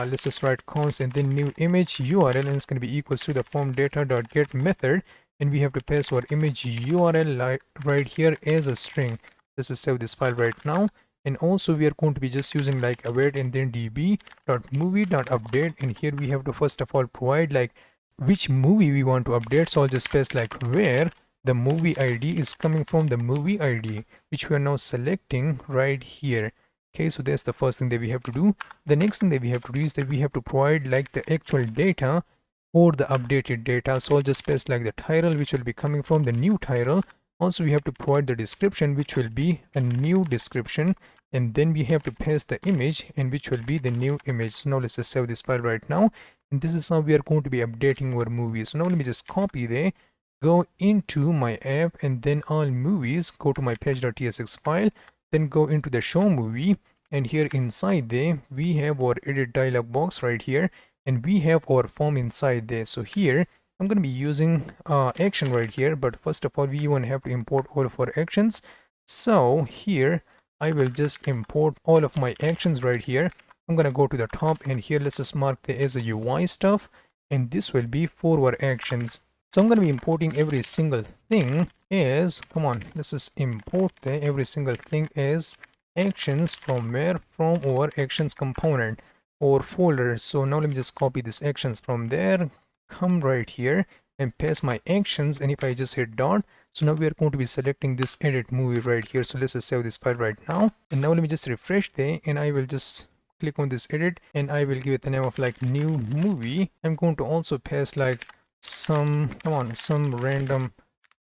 let's just write const and then new image URL, and it's going to be equals to the form data.get method, and we have to pass our image URL right here as a string. Let's just save this file right now. And also we are going to be just using like await and then db.movie.update, and here we have to first of all provide like which movie we want to update. So I'll just pass like where the movie ID is coming from the movie ID, which we are now selecting right here. Okay, so that's the first thing that we have to do. The next thing that we have to do is that we have to provide like the actual data or the updated data. So I'll just paste like the title, which will be coming from the new title. Also we have to provide the description, which will be a new description, and then we have to paste the image, and which will be the new image. So now let's just save this file right now, and this is how we are going to be updating our movies. So now let me just copy there, go into my app, and then all movies, go to my page.tsx file, then go into the show movie, and here inside there we have our edit dialog box right here, and we have our form inside there. So here I'm going to be using action right here, but first of all we even have to import all of our actions. So here I will just import all of my actions right here. I'm going to go to the top, and here let's just mark the as a UI stuff, and this will be for our actions. So I'm going to be importing every single thing as, come on, let's just import every single thing as actions from where? From our actions component or folder. So now let me just copy this actions from there, come right here and paste my actions, and if I just hit dot, so now we are going to be selecting this edit movie right here. So let's just save this file right now, and now let me just refresh there, and I will just click on this edit, and I will give it the name of like new movie. I'm going to also paste like some random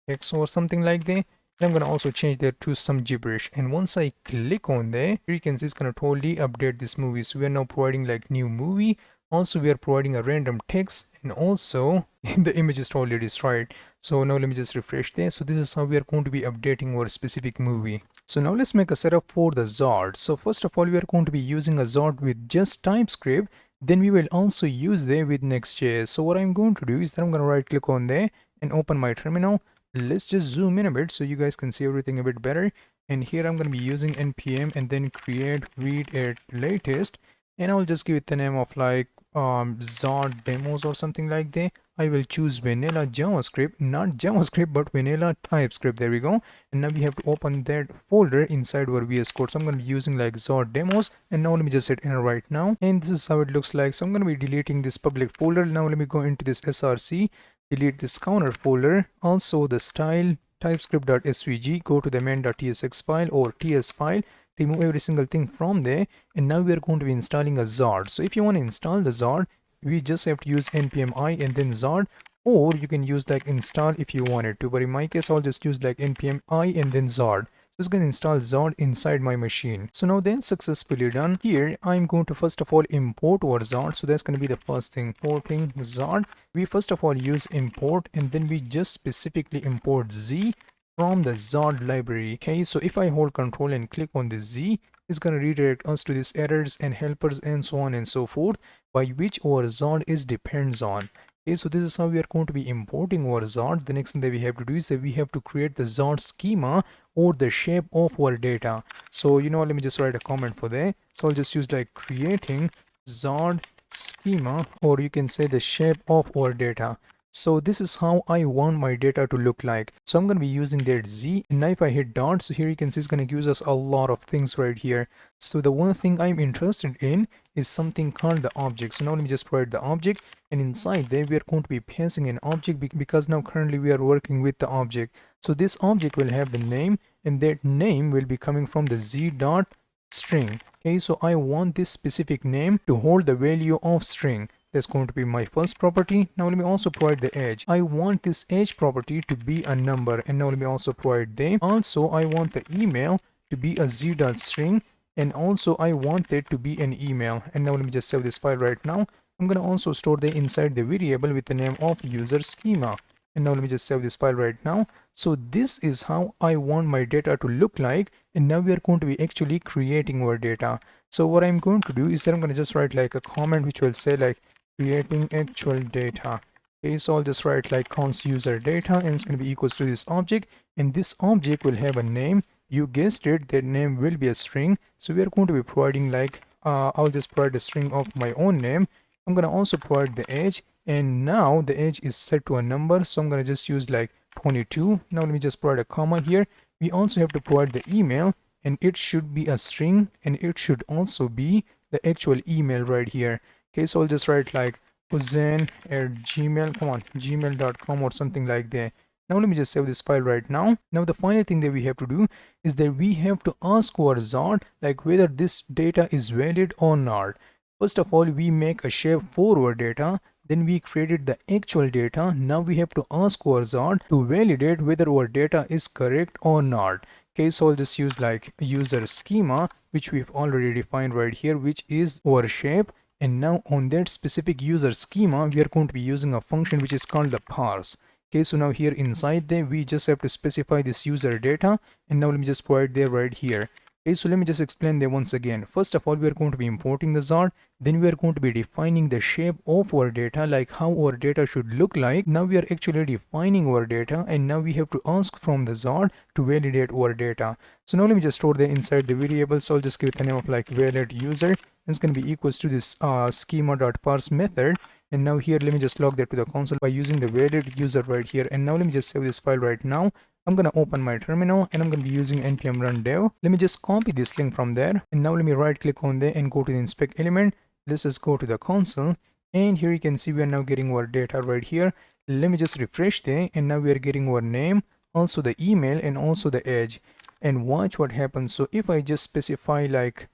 text or something like that, and I'm going to also change that to some gibberish. And once I click on there, you can see it's going to totally update this movie. So we are now providing like new movie. Also we are providing a random text, and also the image is totally destroyed. So now let me just refresh there. So this is how we are going to be updating our specific movie. So now let's make a setup for the ZOD. So first of all we are going to be using a ZOD with just TypeScript. Then we will also use there with Next.Js. So what I'm going to do is that I'm going to right click on there and open my terminal. Let's just zoom in a bit so you guys can see everything a bit better. And here I'm going to be using npm and then create read at latest, and I'll just give it the name of like ZOD demos or something like that. I will choose vanilla JavaScript, not JavaScript but vanilla TypeScript. There we go. And now we have to open that folder inside our VS Code. So I'm going to be using like ZOD demos, and now let me just hit enter right now, and this is how it looks like. So I'm going to be deleting this public folder. Now let me go into this src, delete this counter folder, also the style typescript.svg, go to the main.tsx file or ts file, remove every single thing from there, and now we are going to be installing a ZOD. So if you want to install the ZOD, we just have to use npm I and then ZOD, or you can use like install if you wanted to, but in my case I'll just use like npm I and then ZOD. So it's going to install ZOD inside my machine. So now then successfully done. Here I'm going to first of all import our ZOD. So that's going to be the first thing, importing ZOD. We first of all use import, and then we just specifically import Z from the ZOD library. Okay, so if I hold control and click on the Z, it's going to redirect us to these errors and helpers and so on and so forth, by which our ZOD is depends on. Okay, so this is how we are going to be importing our ZOD. The next thing that we have to do is that we have to create the ZOD schema or the shape of our data. So let me just write a comment for that. So I'll just use like creating ZOD schema, or you can say the shape of our data. So this is how I want my data to look like. So I'm going to be using that Z, and now if I hit dot, so here you can see it's going to give us a lot of things right here. So the one thing I'm interested in is something called the object. So now let me just provide the object, and inside there we are going to be passing an object because now currently we are working with the object. So this object will have the name, and that name will be coming from the z dot string. Okay, so I want this specific name to hold the value of string. That's going to be my first property. Now let me also provide the age. I want this age property to be a number, and now let me also provide them. Also, I want the email to be a z dot string, and also I want it to be an email. And now let me just save this file right now. I'm gonna also store the inside the variable with the name of user schema. And now let me just save this file right now. So this is how I want my data to look like, and now we are going to be actually creating our data. So what I'm going to do is that I'm going to just write like a comment which will say like creating actual data. Okay, so I'll just write like const user data, and it's going to be equals to this object, and this object will have a name. You guessed it, that name will be a string. So we are going to be providing like I'll just provide a string of my own name. I'm going to also provide the age, and now the age is set to a number, so I'm going to just use like 22. Now let me just provide a comma here. We also have to provide the email, and it should be a string, and it should also be the actual email right here. Okay, so I'll just write like HuXn at gmail.com or something like that. Now let me just save this file right now. Now the final thing that we have to do is that we have to ask our ZOD like whether this data is valid or not. First of all, we make a shape for our data, then we created the actual data. Now we have to ask our ZOD to validate whether our data is correct or not. Okay, so I'll just use like user schema, which we've already defined right here, which is our shape. And now on that specific user schema, we are going to be using a function which is called the parse. Okay, so now here inside there, we just have to specify this user data, and now let me just provide there right here. Okay, so let me just explain that once again. First of all, we are going to be importing the ZOD, then we are going to be defining the shape of our data, like how our data should look like. Now we are actually defining our data, and now we have to ask from the ZOD to validate our data. So now let me just store that inside the variable. So I'll just give it the name of like valid user. It's going to be equals to this schema.parse method. And now here, let me just log that to the console by using the valid user right here. And now let me just save this file right now. I'm going to open my terminal, and I'm going to be using npm run dev. Let me just copy this link from there. And now let me right click on there and go to the inspect element. Let's just go to the console. And here you can see we are now getting our data right here. Let me just refresh there. And now we are getting our name, also the email, and also the age. And watch what happens. So if I just specify like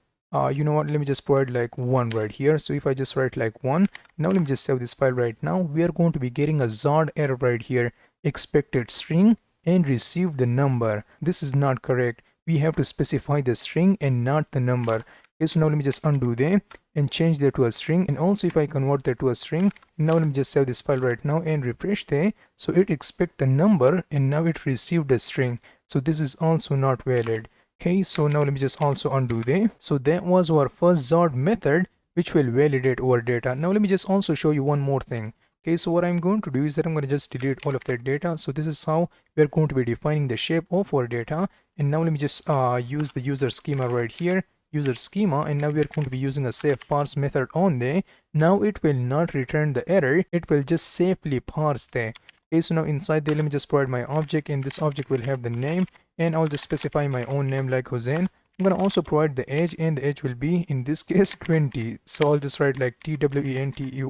you know what, let me just provide like 1 right here. So if I just write like 1, now let me just save this file right now. We are going to be getting a ZOD error right here, expected string and received the number. This is not correct. We have to specify the string and not the number. Okay, so now let me just undo that and change that to a string. And also if I convert that to a string, now let me just save this file right now and refresh that. So it expect the number, and now it received a string. So this is also not valid. Okay, so now let me just also undo that. So that was our first ZOD method which will validate our data. Now let me just also show you one more thing. Okay, so what I'm going to do is that I'm going to just delete all of that data. So this is how we're going to be defining the shape of our data. And now let me just use the user schema right here, user schema, and now we're going to be using a safe parse method on there. Now it will not return the error, it will just safely parse there. Okay, so now inside there, let me just provide my object, and this object will have the name, and I'll just specify my own name like HuXn. I'm going to also provide the age, and the age will be in this case 20. So I'll just write like TWENTY.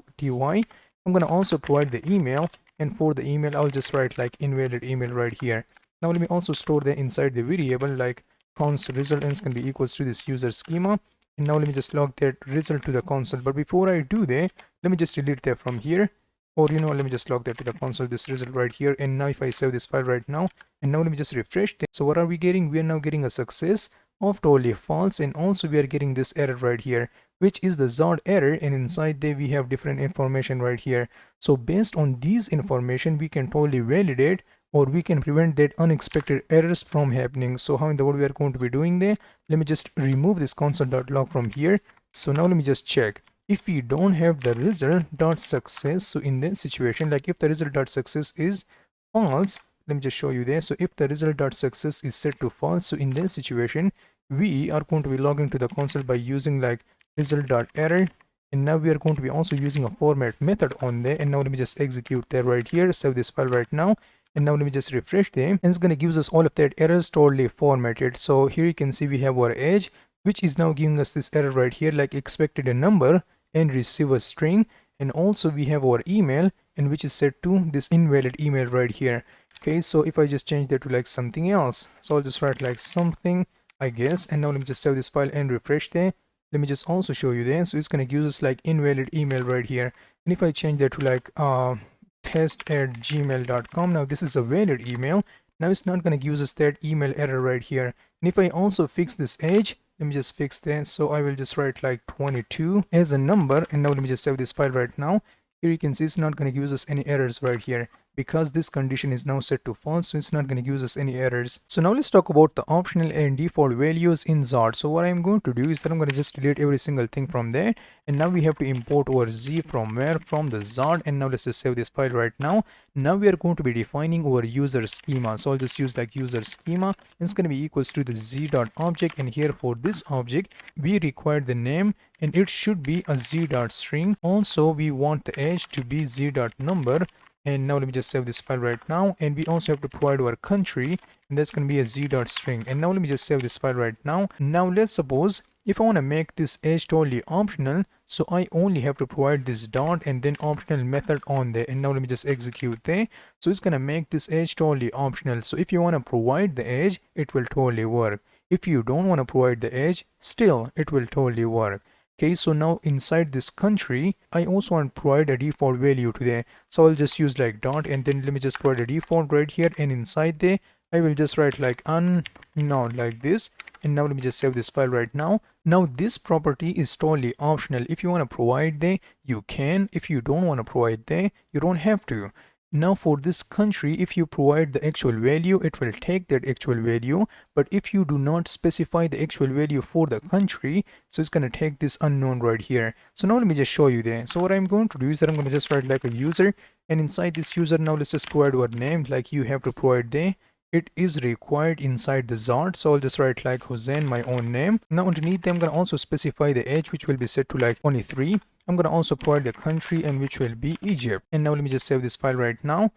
I'm going to also provide the email, and for the email I'll just write like invalid email right here. Now let me also store that inside the variable like const result, and it's going to be equals to this user schema. And now let me just log that result to the console. But before I do that, let me just delete that from here. Or you know, let me just log that to the console, this result right here. And now if I save this file right now, and now let me just refresh that. So what are we getting? We are now getting a success of totally false, and also we are getting this error right here, which is the ZOD error, and inside there we have different information right here. So based on these information, we can totally validate, or we can prevent that unexpected errors from happening. So how in the world we are going to be doing there? Let me just remove this console.log from here. So now let me just check. If we don't have the result.success, so in this situation, like if the result.success is false, let me just show you there. So if the result.success is set to false, so in this situation, we are going to be logging to the console by using like result.error. And now we are going to be also using a format method on there. And now let me just execute that right here, save this file right now. And now let me just refresh them, and it's going to give us all of that errors totally formatted. So here you can see we have our age, which is now giving us this error right here, like expected a number and receive a string. And also we have our email, and which is set to this invalid email right here. Okay, so if I just change that to like something else, so I'll just write like something, I guess, and now let me just save this file and refresh there. Let me just also show you there. So it's gonna use us like invalid email right here. And if I change that to like test@gmail.com, now this is a valid email. Now it's not gonna use us that email error right here. And if I also fix this age, let me just fix that. So I will just write like 22 as a number, and now let me just save this file right now. Here you can see it's not going to use us any errors right here because this condition is now set to false, so it's not going to use us any errors. So now let's talk about the optional and default values in ZOD. So what I'm going to do is that I'm going to just delete every single thing from there, and now we have to import our z from where, from the ZOD. And now let's just save this file right now. Now we are going to be defining our user schema, so I'll just use like user schema, and it's going to be equals to the z.object, and here for this object we require the name, and it should be a z.string. Also we want the age to be z.number, and now let me just save this file right now. And we also have to provide our country, and that's going to be a z.string. And now let me just save this file right now. Now let's suppose if I want to make this age totally optional, so I only have to provide this dot and then optional method on there. And now let me just execute there. So it's going to make this age totally optional. So if you want to provide the age, it will totally work. If you don't want to provide the age, still it will totally work. Okay, so now inside this country, I also want to provide a default value to there. So I'll just use like dot, and then let me just provide a default right here, and inside there I will just write like unknown like this. And now let me just save this file right now. Now this property is totally optional. If you want to provide there, you can. If you don't want to provide there, you don't have to. Now for this country, if you provide the actual value, it will take that actual value. But if you do not specify the actual value for the country, so it's going to take this unknown right here. So now let me just show you there. So what I'm going to do is that I'm going to just write like a user, and inside this user, now let's just provide our name like you have to provide there. It is required inside the ZOD, so I'll just write like HuXn, my own name. Now underneath them, I'm going to also specify the age, which will be set to like 23. I'm going to also provide the country, and which will be Egypt. And now let me just save this file right now.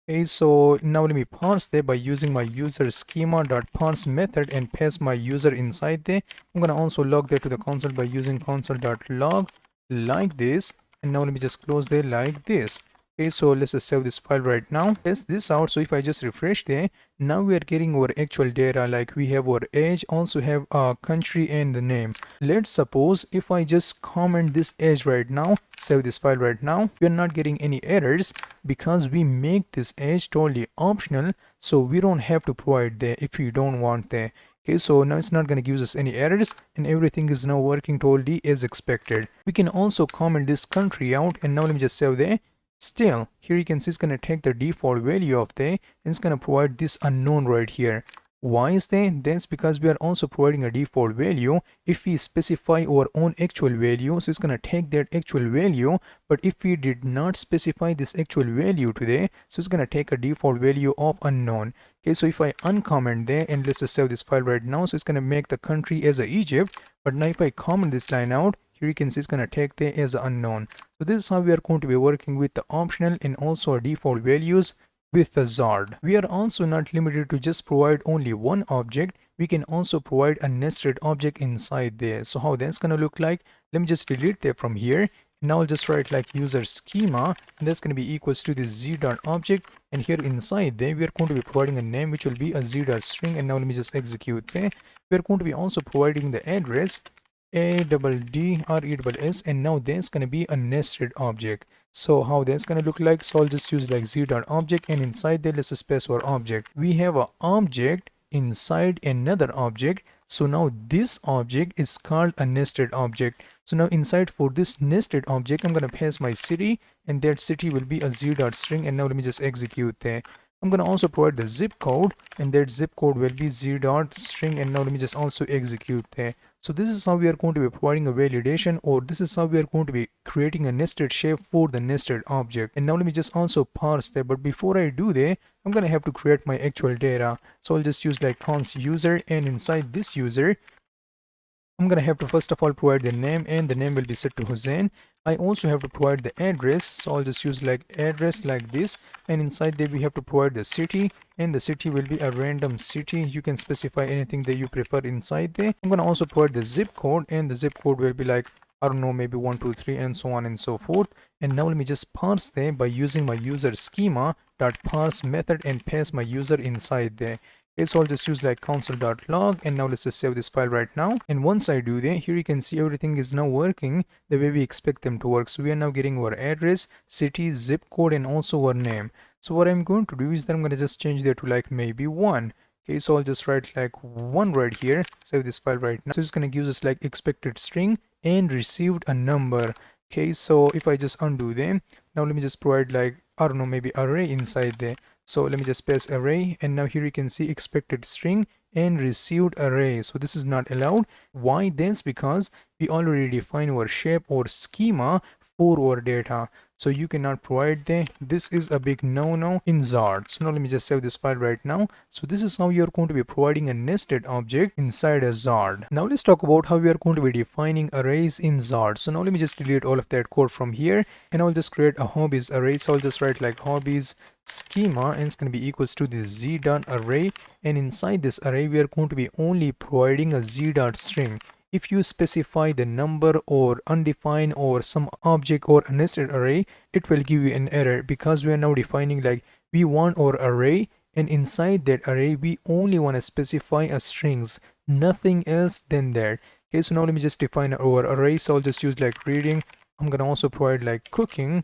Okay, so now let me parse there by using my user schema.parse method and pass my user inside there. I'm going to also log there to the console by using console.log like this. And now let me just close there like this. Okay, so let's just save this file right now. Test this out. So if I just refresh there, now we are getting our actual data, like we have our age, also have a country and the name. Let's suppose if I just comment this age right now, save this file right now, we are not getting any errors because we make this age totally optional, so we don't have to provide there if you don't want there. Okay, so now it's not going to give us any errors, and everything is now working totally as expected. We can also comment this country out, and now let me just save there. Still, here you can see it's going to take the default value of there, and it's going to provide this unknown right here. Why is that? That's because we are also providing a default value. If we specify our own actual value, so it's going to take that actual value. But if we did not specify this actual value today, so it's going to take a default value of unknown. Okay, so if I uncomment there, and let's just save this file right now, so it's going to make the country as a Egypt. But now if I comment this line out, here you can see it's going to take there as unknown. So this is how we are going to be working with the optional and also default values with the ZOD. We are also not limited to just provide only one object. We can also provide a nested object inside there. So how that's going to look like, let me just delete that from here. Now I'll just write like user schema, and that's going to be equals to the z.object, and here inside there we are going to be providing a name which will be a z.string. And now let me just execute there. We are going to be also providing the address address, and now that's going to be a nested object. So how that's going to look like, so I'll just use like z.object, and inside there let's just pass our object. We have an object inside another object, so now this object is called a nested object. So now inside for this nested object, I'm going to pass my city, and that city will be a z.string. And now let me just execute there. I'm going to also provide the zip code, and that zip code will be z.string. And now let me just also execute there. So this is how we are going to be providing a validation, or this is how we are going to be creating a nested shape for the nested object. And now let me just also parse that. But before I do that, I'm going to have to create my actual data. So I'll just use like const user, and inside this user, I'm going to have to first of all provide the name, and the name will be set to HuXn. I also have to provide the address, so I'll just use like address like this, and inside there we have to provide the city, and the city will be a random city. You can specify anything that you prefer inside there. I'm going to also provide the zip code, and the zip code will be like I don't know, maybe 1 2 3 and so on and so forth. And now let me just parse them by using my user schema dot parse method and pass my user inside there. Okay, so I'll just use like console.log, and now let's just save this file right now. And once I do that, here you can see everything is now working the way we expect them to work. So we are now getting our address, city, zip code, and also our name. So what I'm going to do is that I'm going to just change that to like maybe 1. Okay, so I'll just write like 1 right here, save this file right now. So it's going to give us like expected string and received a number. Okay, so if I just undo them, now let me just provide like, I don't know, maybe array inside there. So let me just pass array, and now here you can see expected string and received array. So this is not allowed. Why? That's because we already define our shape or schema for our data. So you cannot provide that. This is a big no-no in ZOD. So now let me just save this file right now. So this is how you're going to be providing a nested object inside a ZOD. Now let's talk about how we are going to be defining arrays in ZOD. So now let me just delete all of that code from here, and I'll just create a hobbies array. So I'll just write like hobbies schema, and it's going to be equals to the z dot array, and inside this array we are going to be only providing a z dot string. If you specify the number or undefined or some object or a nested array, it will give you an error, because we are now defining like we want our array, and inside that array we only want to specify a strings, nothing else than that. Okay, so now let me just define our array. So I'll just use like reading. I'm gonna also provide like cooking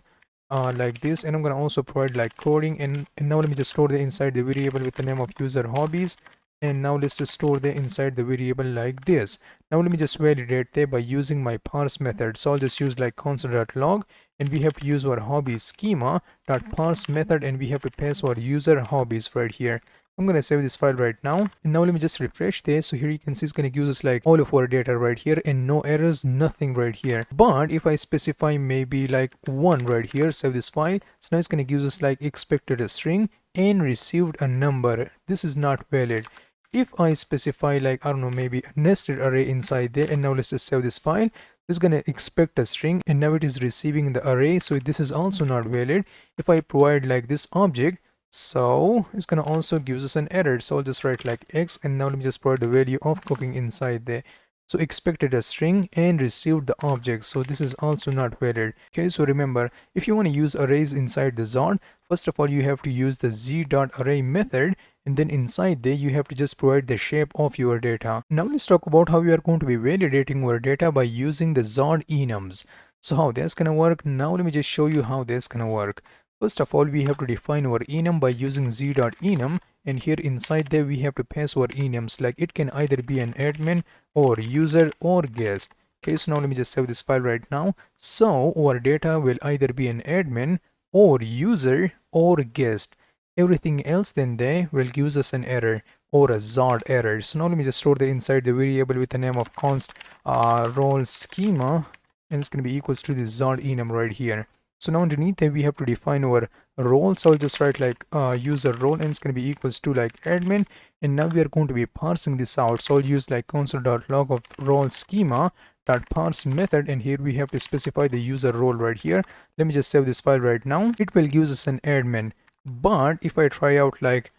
like this, and I'm gonna also provide like coding, and now let me just store the inside the variable with the name of user hobbies. And now let's just store the inside the variable like this. Now let me just validate that by using my parse method. So I'll just use like console.log, and we have to use our hobbies schema dot parse method, and we have to pass our user hobbies right here. I'm gonna save this file right now, and now let me just refresh this. So here you can see it's gonna give us like all of our data right here, and no errors, nothing right here. But if I specify maybe like 1 right here, save this file. So now it's gonna give us like expected a string and received a number. This is not valid. If I specify like, I don't know, maybe a nested array inside there, and now let's just save this file. It's gonna expect a string, and now it is receiving the array, so this is also not valid. If I provide like this object, so it's gonna also gives us an error. So I'll just write like x, and now let me just provide the value of cooking inside there. So expected a string and received the object, so this is also not valid. Okay, so remember, if you want to use arrays inside the ZOD, first of all you have to use the z.array method, and then inside there you have to just provide the shape of your data. Now let's talk about how we are going to be validating our data by using the ZOD enums. So how that's gonna work? Now let me just show you how that's gonna work. First of all, we have to define our enum by using z.enum, and here inside there we have to pass our enums, like it can either be an admin or user or guest. Okay, so now let me just save this file right now. So our data will either be an admin or user or guest. Everything else then there will give us an error or a ZOD error. So now let me just store the inside the variable with the name of const role schema, and it's going to be equals to the ZOD enum right here. So now underneath there we have to define our role. So I'll just write like user role, and it's going to be equals to like admin, and now we are going to be parsing this out. So I'll use like console.log of role schema dot parse method, and here we have to specify the user role right here. Let me just save this file right now. It will give us an admin, but if I try out like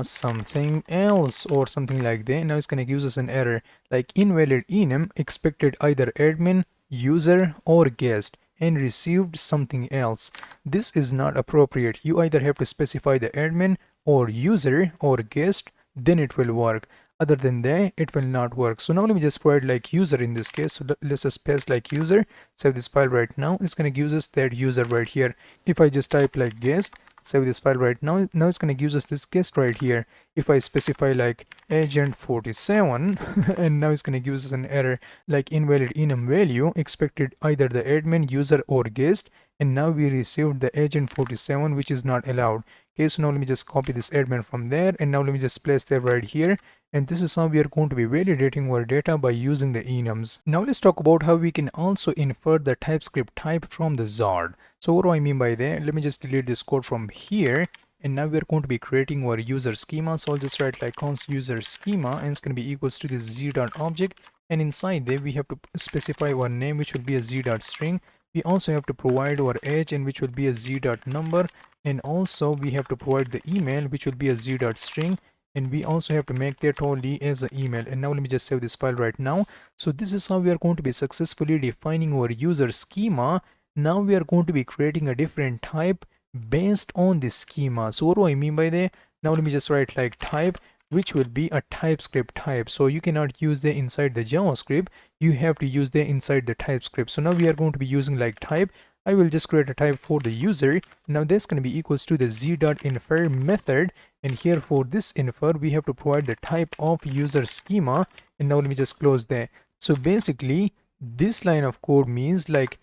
something else or something like that, now it's going to give us an error like invalid enum, expected either admin, user or guest, and received something else. This is not appropriate. You either have to specify the admin or user or guest, then it will work. Other than that, it will not work. So now let me just provide like user in this case. So let's just pass like user, save this file right now. It's going to give us that user right here. If I just type like guest, save this file right now, it's going to give us this guest right here. If I specify like agent 47 and now it's going to give us an error like invalid enum value, expected either the admin, user or guest, and now we received the agent 47, which is not allowed. Okay, so now let me just copy this admin from there, and now let me just place that right here. And this is how we are going to be validating our data by using the enums. Now let's talk about how we can also infer the TypeScript type from the ZOD. So what do I mean by that? Let me just delete this code from here, and now we're going to be creating our user schema. So I'll just write like const user schema, and it's going to be equals to the z.object, and inside there we have to specify our name, which will be a z.string. We also have to provide our age, and which will be a z.number, and also we have to provide the email, which will be a z.string, and we also have to make that only as an email. And now let me just save this file right now. So this is how we are going to be successfully defining our user schema. Now we are going to be creating a different type based on this schema. So what do I mean by that? Now let me just write like type, which will be a TypeScript type. So you cannot use that inside the JavaScript, you have to use that inside the TypeScript. So now we are going to be using like type. I will just create a type for the user. Now that's going to be equals to the ZOD Infer method, and here for this infer we have to provide the type of user schema. And now let me just close that. So basically this line of code means like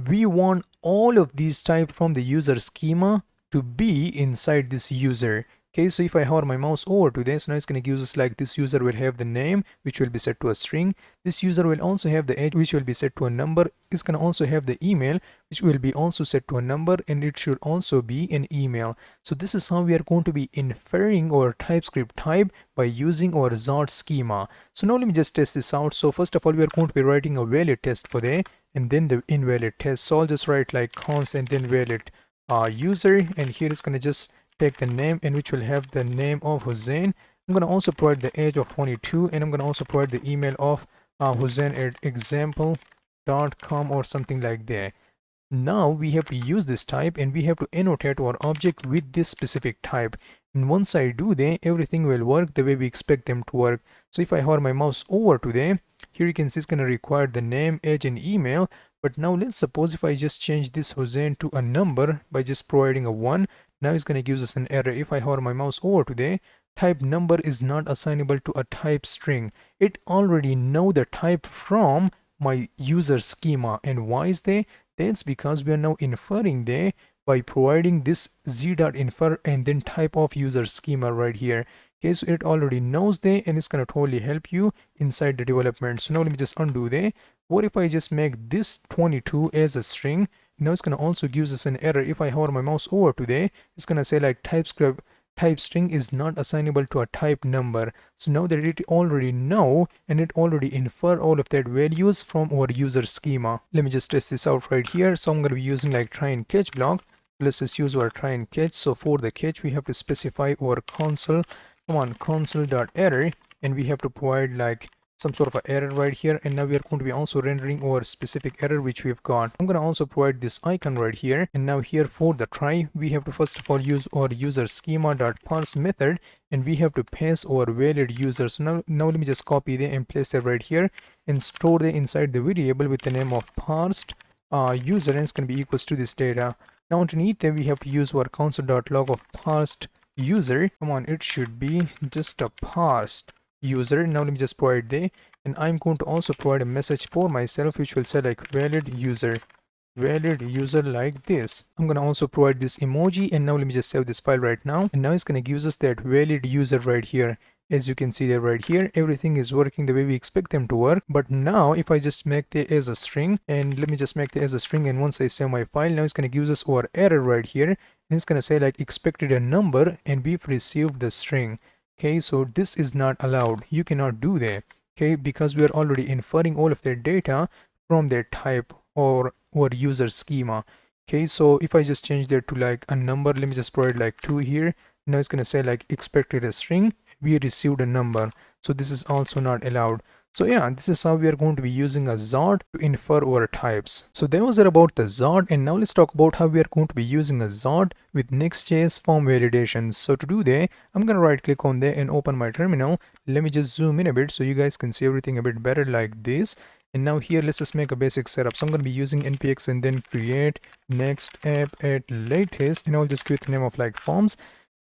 we want all of these types from the user schema to be inside this user. Okay, so if I hover my mouse over to this, now it's going to give us like this user will have the name, which will be set to a string. This user will also have the age, which will be set to a number. It's going to also have the email, which will be also set to a number, and it should also be an email. So this is how we are going to be inferring our TypeScript type by using our ZOD schema. So now let me just test this out. So first of all, we are going to be writing a valid test for that, and then the invalid test. So I'll just write like const and then valid user, and here it's going to just take the name, and which will have the name of HuXn. I'm going to also provide the age of 22, and I'm going to also provide the email of HuXn at example.com or something like that. Now we have to use this type, and we have to annotate our object with this specific type. And once I do that, everything will work the way we expect them to work. So if I hover my mouse over to them, here you can see it's going to require the name, age, and email. But now let's suppose if I just change this HuXn to a number by just providing a 1, now it's going to give us an error. If I hover my mouse over to there, type number is not assignable to a type string. It already know the type from my user schema. And why is that? That's because we are now inferring there by providing this z.infer and then type of user schema right here. Okay, so it already knows that, and it's going to totally help you inside the development. So now let me just undo that. What if I just make this 22 as a string? Now it's going to also give us an error. If I hover my mouse over to there, it's going to say like TypeScript type string is not assignable to a type number. So now that it already know, and it already infer all of that values from our user schema. Let me just test this out right here. So I'm going to be using like try and catch block. Let's just use our try and catch. So for the catch, we have to specify our console. Come on, console.error, and we have to provide like some sort of an error right here. And now we are going to be also rendering our specific error which we've got. I'm going to also provide this icon right here. And now here for the try, we have to first of all use our user schema.parse method, and we have to pass our valid user. So now let me just copy that and place that right here and store that inside the variable with the name of parsed user, and it's going to be equals to this data. Now underneath that, we have to use our console.log of parsed user. Come on, it should be just a parsed user. Now let me just provide that, and I'm going to also provide a message for myself which will say like valid user like this. I'm going to also provide this emoji, and now let me just save this file right now, and now it's going to give us that valid user right here. As you can see there right here, everything is working the way we expect them to work. But now if I just make that as a string, and let me just make that as a string, and once I save my file, now it's going to give us our error right here, and it's going to say like expected a number and we've received the string. Okay, so this is not allowed. You cannot do that. Okay, because we are already inferring all of their data from their type or user schema. Okay, so if I just change that to like a number, let me just provide like 2 here. Now it's going to say like expected a string, we received a number. So this is also not allowed. So yeah, this is how we are going to be using a ZOD to infer our types. So that was it about the ZOD, and now let's talk about how we are going to be using a ZOD with Next.Js form validations. So to do that, I'm going to right click on there and open my terminal. Let me just zoom in a bit so you guys can see everything a bit better like this. And now here, let's just make a basic setup. So I'm going to be using npx and then create next app at latest, and I'll just give it the name of like forms.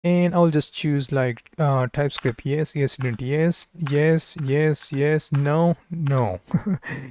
And I'll just choose like TypeScript, yes, yes, yes, yes, yes, yes, no, no.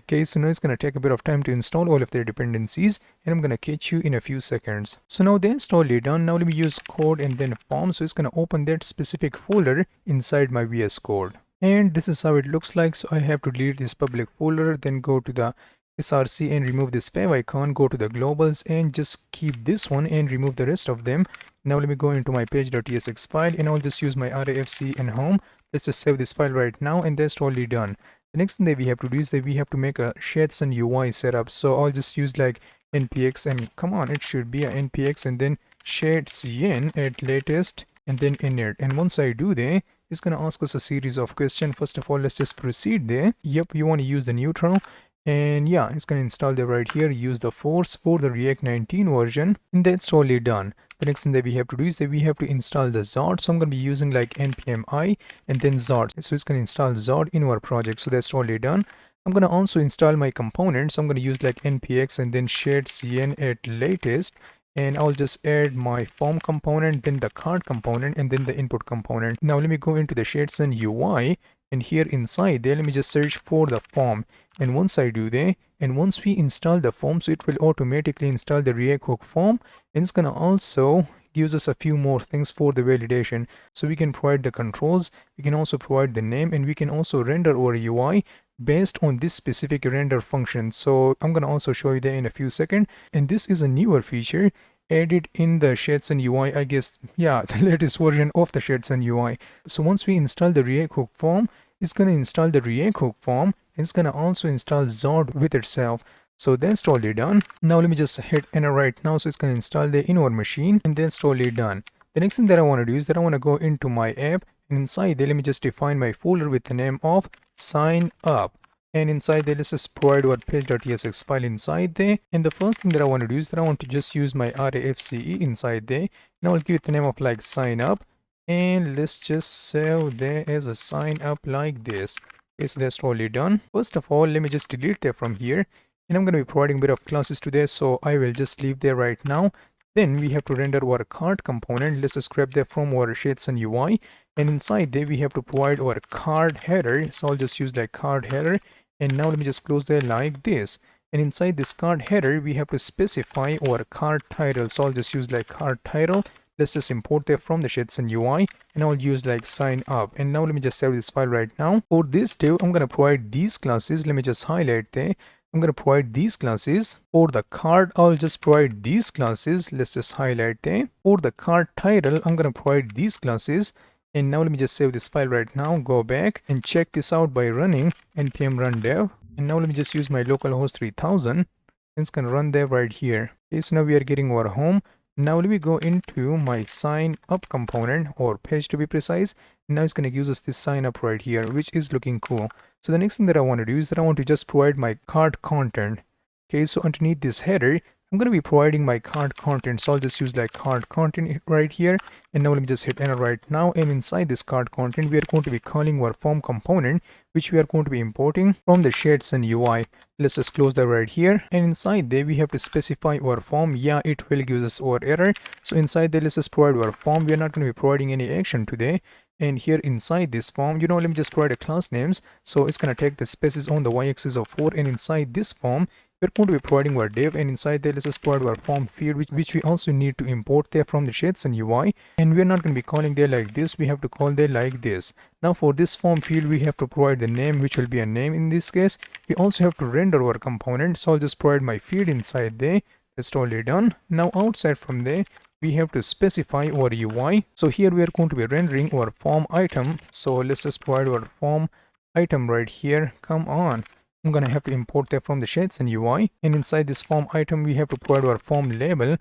Okay, so now it's going to take a bit of time to install all of their dependencies, and I'm going to catch you in a few seconds. So now the install is done. Now let me use code and then form. So it's going to open that specific folder inside my VS Code. And this is how it looks like. So I have to delete this public folder, then go to the src and remove this fav icon, go to the globals and just keep this one and remove the rest of them. Now let me go into my page.tsx file, and I'll just use my rafc and home. Let's just save this file right now, and that's totally done. The next thing that we have to do is that we have to make a HuXn UI setup. So I'll just use like npx, and come on, it should be a npx and then HuXn at latest and then init. And once I do that, it's going to ask us a series of questions. First of all, let's just proceed there. Yep, you want to use the neutral. And yeah, it's going to install there right here. Use the force for the React 19 version. And that's totally done. The next thing that we have to do is that we have to install the ZOD. So I'm going to be using like npm I and then ZOD. So it's going to install ZOD in our project. So that's totally done. I'm going to also install my components. I'm going to use like npx and then shared cn at latest. And I'll just add my form component, then the card component, and then the input component. Now let me go into the HuXn UI, and here inside there, let me just search for the form. And once I do that, and once we install the form, so it will automatically install the React hook form, and it's gonna also gives us a few more things for the validation. So we can provide the controls, we can also provide the name, and we can also render our UI based on this specific render function. So I'm gonna also show you that in a few seconds. And this is a newer feature added in the HuXn UI, I guess, yeah, the latest version of the HuXn UI. So once we install the React hook form, it's gonna install the React hook form. It's gonna also install ZOD with itself. So that's totally done. Now let me just hit enter right now. So it's gonna install the in our machine, and that's totally done. The next thing that I want to do is that I want to go into my app, and inside there let me just define my folder with the name of sign up. And inside there, let's just provide our page.tsx file inside there. And the first thing that I want to do is that I want to just use my RAFCE inside there. Now I'll give it the name of like sign up. And let's just save there as a sign up like this. Okay, so that's totally done. First of all, let me just delete that from here. And I'm going to be providing a bit of classes to there. So I will just leave there right now. Then we have to render our card component. Let's just grab that from our HuXn UI. And inside there, we have to provide our card header. So I'll just use like card header. And now let me just close that like this. And inside this card header, we have to specify our card title. So I'll just use like card title. Let's just import that from the HuXn UI. And I'll use like sign up. And now let me just save this file right now. For this div, I'm going to provide these classes. Let me just highlight there. I'm going to provide these classes. For the card, I'll just provide these classes. Let's just highlight there. For the card title, I'm going to provide these classes. And now let me just save this file right now, go back and check this out by running npm run dev. And now let me just use my localhost 3000. It's gonna run dev right here. Okay, so now we are getting our home. Now let me go into my sign up component, or page to be precise. Now it's gonna use us this sign up right here, which is looking cool. So the next thing that I want to do is that I want to just provide my card content. Okay, so underneath this header, I'm going to be providing my card content. So I'll just use like card content right here. And now let me just hit enter right now. And inside this card content, we are going to be calling our form component, which we are going to be importing from the HuXn UI. Let's just close that right here. And inside there, we have to specify our form. Yeah, it will give us our error. So inside there, let's just provide our form. We are not going to be providing any action today. And here inside this form, let me just provide a class names. So it's going to take the spaces on the y-axis of 4. And inside this form, we're going to be providing our div, and inside there let's just provide our form field, which we also need to import there from the HuXn UI. And we're not going to be calling there like this, we have to call there like this. Now for this form field, we have to provide the name, which will be a name in this case. We also have to render our component, so I'll just provide my field inside there. That's totally done. Now outside from there, we have to specify our UI. So here we are going to be rendering our form item. So let's just provide our form item right here. Come on. I'm gonna have to import that from the HuXn UI. And inside this form item, we have to provide our form label.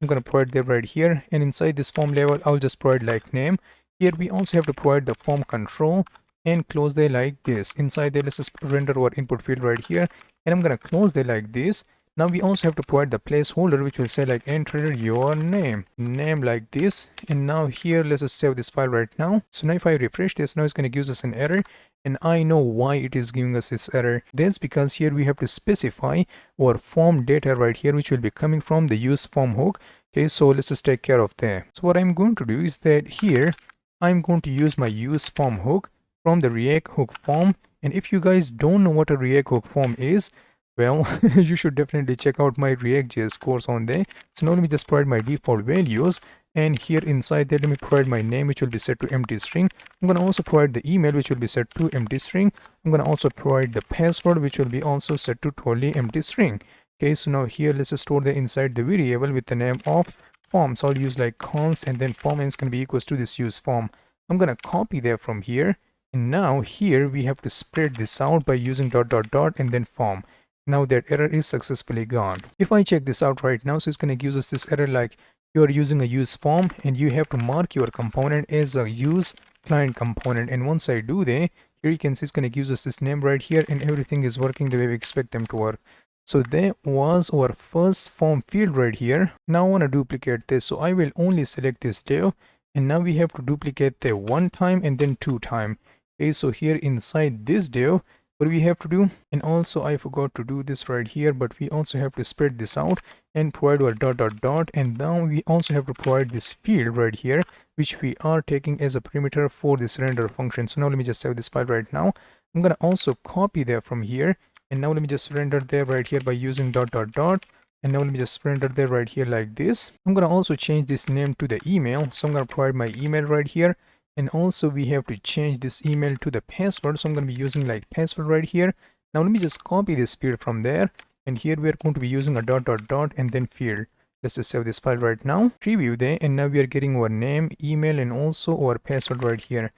I'm gonna provide that right here. And inside this form label, I'll just provide like name. Here we also have to provide the form control and close there like this. Inside there, let's just render our input field right here. And I'm gonna close there like this. Now we also have to provide the placeholder, which will say like enter your name like this. And now here, let's just save this file right now. So now if I refresh this, now it's going to give us an error. And I know why it is giving us this error. That's because here we have to specify our form data right here, which will be coming from the use form hook. Okay, so let's just take care of that. So what I'm going to do is that here, I'm going to use my use form hook from the React hook form. And if you guys don't know what a React hook form is, well, you should definitely check out my React.js course on there. So now let me just provide my default values. And here inside there, let me provide my name, which will be set to empty string. I'm going to also provide the email, which will be set to empty string. I'm going to also provide the password, which will be also set to totally empty string. Okay, so now here, let's just store the inside the variable with the name of form. So I'll use like const and then form, and it's going to be equals to this use form. I'm going to copy there from here. And now here we have to spread this out by using ... and then form. Now that error is successfully gone. If I check this out right now, so it's going to give us this error like you are using a use form and you have to mark your component as a use client component. And once I do that, here you can see it's going to give us this name right here, and everything is working the way we expect them to work. So that was our first form field right here. Now I want to duplicate this, so I will only select this div, and now we have to duplicate the 1 time and then 2 time. Okay, so here inside this div, what we have to do, and also I forgot to do this right here, but we also have to spread this out and provide our dot dot dot, and now we also have to provide this field right here, which we are taking as a parameter for this render function. So now let me just save this file right now. I'm gonna also copy that from here, and now let me just render there right here by using dot dot dot, and now let me just render there right here like this. I'm gonna also change this name to the email, so I'm gonna provide my email right here. And also we have to change this email to the password, so I'm going to be using like password right here. Now let me just copy this field from there, and here we are going to be using a dot dot dot and then field. Let's just save this file right now, preview there, and now we are getting our name, email, and also our password right here,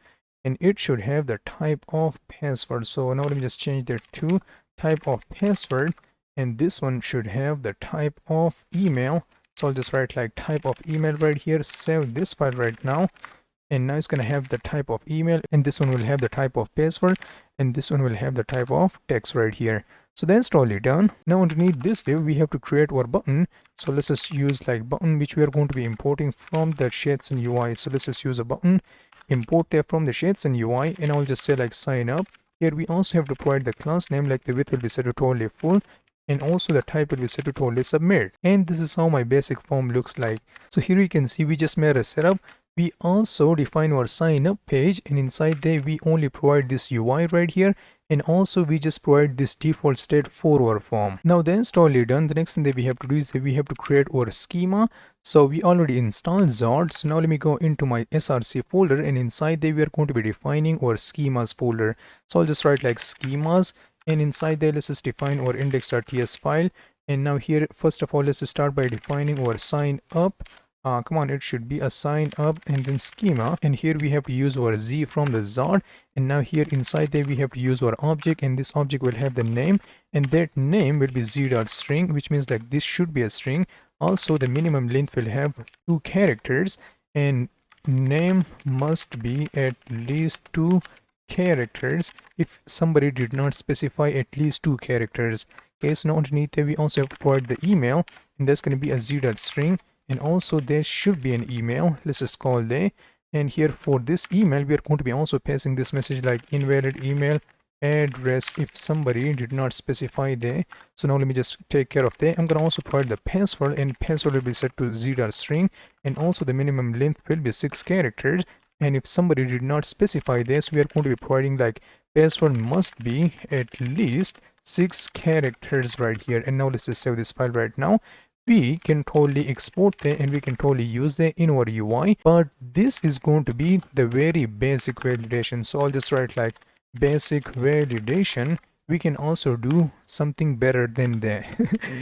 and it should have the type of password. So now let me just change that to type of password, and this one should have the type of email. So I'll just write like type of email right here, save this file right now. And now it's going to have the type of email, and this one will have the type of password, and this one will have the type of text right here. So that's totally done. Now underneath this div, we have to create our button. So let's just use like button, which we are going to be importing from the HuXn UI. So let's just use a button, import that from the HuXn UI, and I'll just say like sign up. Here we also have to provide the class name, like the width will be set to totally full, and also the type will be set to totally submit. And this is how my basic form looks like. So here you can see we just made a setup. We also define our sign up page, and inside there we only provide this UI right here, and also we just provide this default state for our form. Now that's totally done. The next thing that we have to do is that we have to create our schema. So we already installed ZOD. So now let me go into my src folder, and inside there we are going to be defining our schemas folder. So I'll just write like schemas, and inside there let's just define our index.ts file. And now here, first of all, let's just start by defining our sign up. Come on, it should be a sign up and then schema, and here we have to use our z from the ZOD, and now here inside there we have to use our object, and this object will have the name, and that name will be z.string, which means like this should be a string. Also the minimum length will have 2 characters, and name must be at least 2 characters if somebody did not specify at least 2 characters. Okay, so now underneath there we also have to provide the email, and that's going to be a z.string. And also there should be an email. Let's just call there, and here for this email we are going to be also passing this message like invalid email address if somebody did not specify there. So now let me just take care of that. I'm going to also provide the password, and password will be set to z.string, and also the minimum length will be 6 characters, and if somebody did not specify this, we are going to be providing like password must be at least 6 characters right here. And now let's just save this file right now. We can totally export that, and we can totally use that in our UI, but this is going to be the very basic validation. So I'll just write like basic validation. We can also do something better than that.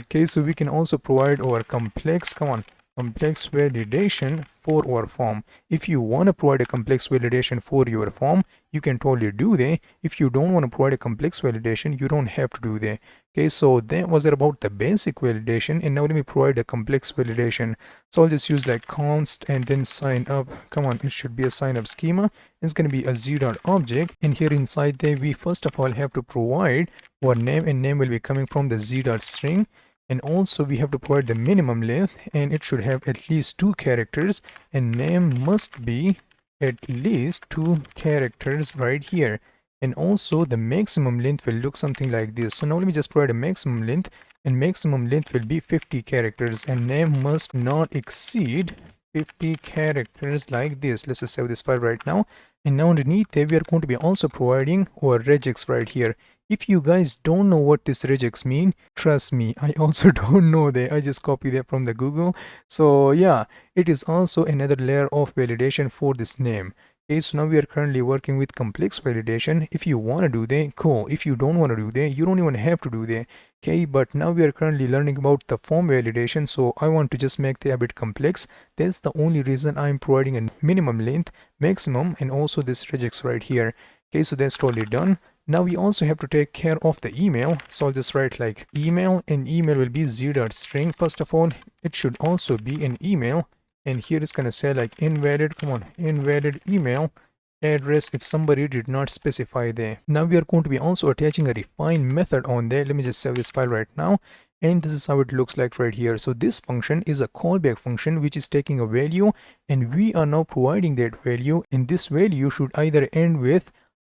Okay, so we can also provide our complex validation for our form. If you want to provide a complex validation for your form, you can totally do that. If you don't want to provide a complex validation, you don't have to do that. Okay, so that was about the basic validation, and now let me provide a complex validation. So I'll just use like const and then sign up. Come on, it should be a sign up schema. It's going to be a z.object, and here inside there we first of all have to provide our name, and name will be coming from the z.string. And also we have to provide the minimum length, and it should have at least 2 characters, and name must be at least 2 characters right here. And also the maximum length will look something like this. So now let me just provide a maximum length, and maximum length will be 50 characters, and name must not exceed 50 characters like this. Let's just save this file right now. And now underneath there we are going to be also providing our regex right here. If you guys don't know what this regex mean, trust me, I also don't know that. I just copied that from the Google. So yeah, it is also another layer of validation for this name. Okay, so now we are currently working with complex validation. If you want to do that, cool. If you don't want to do that, you don't even have to do that. Okay, but now we are currently learning about the form validation, so I want to just make that a bit complex. That's the only reason I'm providing a minimum length, maximum, and also this regex right here. Okay, so that's totally done. Now we also have to take care of the email. So I'll just write like email, and email will be z.string. First of all, it should also be an email, and here it's gonna say like invalid, come on, invalid email address if somebody did not specify there. Now we are going to be also attaching a refine method on there. Let me just save this file right now. And this is how it looks like right here. So this function is a callback function which is taking a value, and we are now providing that value, and this value should either end with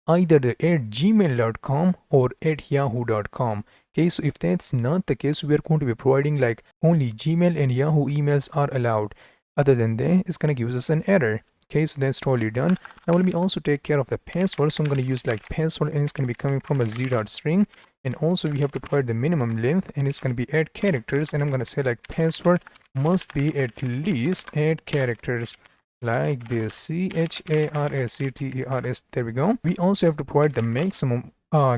either the @gmail.com or @yahoo.com. Okay, so if that's not the case, we are going to be providing like only Gmail and Yahoo emails are allowed. Other than that, it's going to give us an error. Okay, so that's totally done. Now let me also take care of the password. So I'm going to use like password, and it's going to be coming from a z.string. And also we have to provide the minimum length, and it's going to be 8 characters. And I'm going to say like password must be at least 8 characters. Like this, CHARACTERS. There we go. We also have to provide the maximum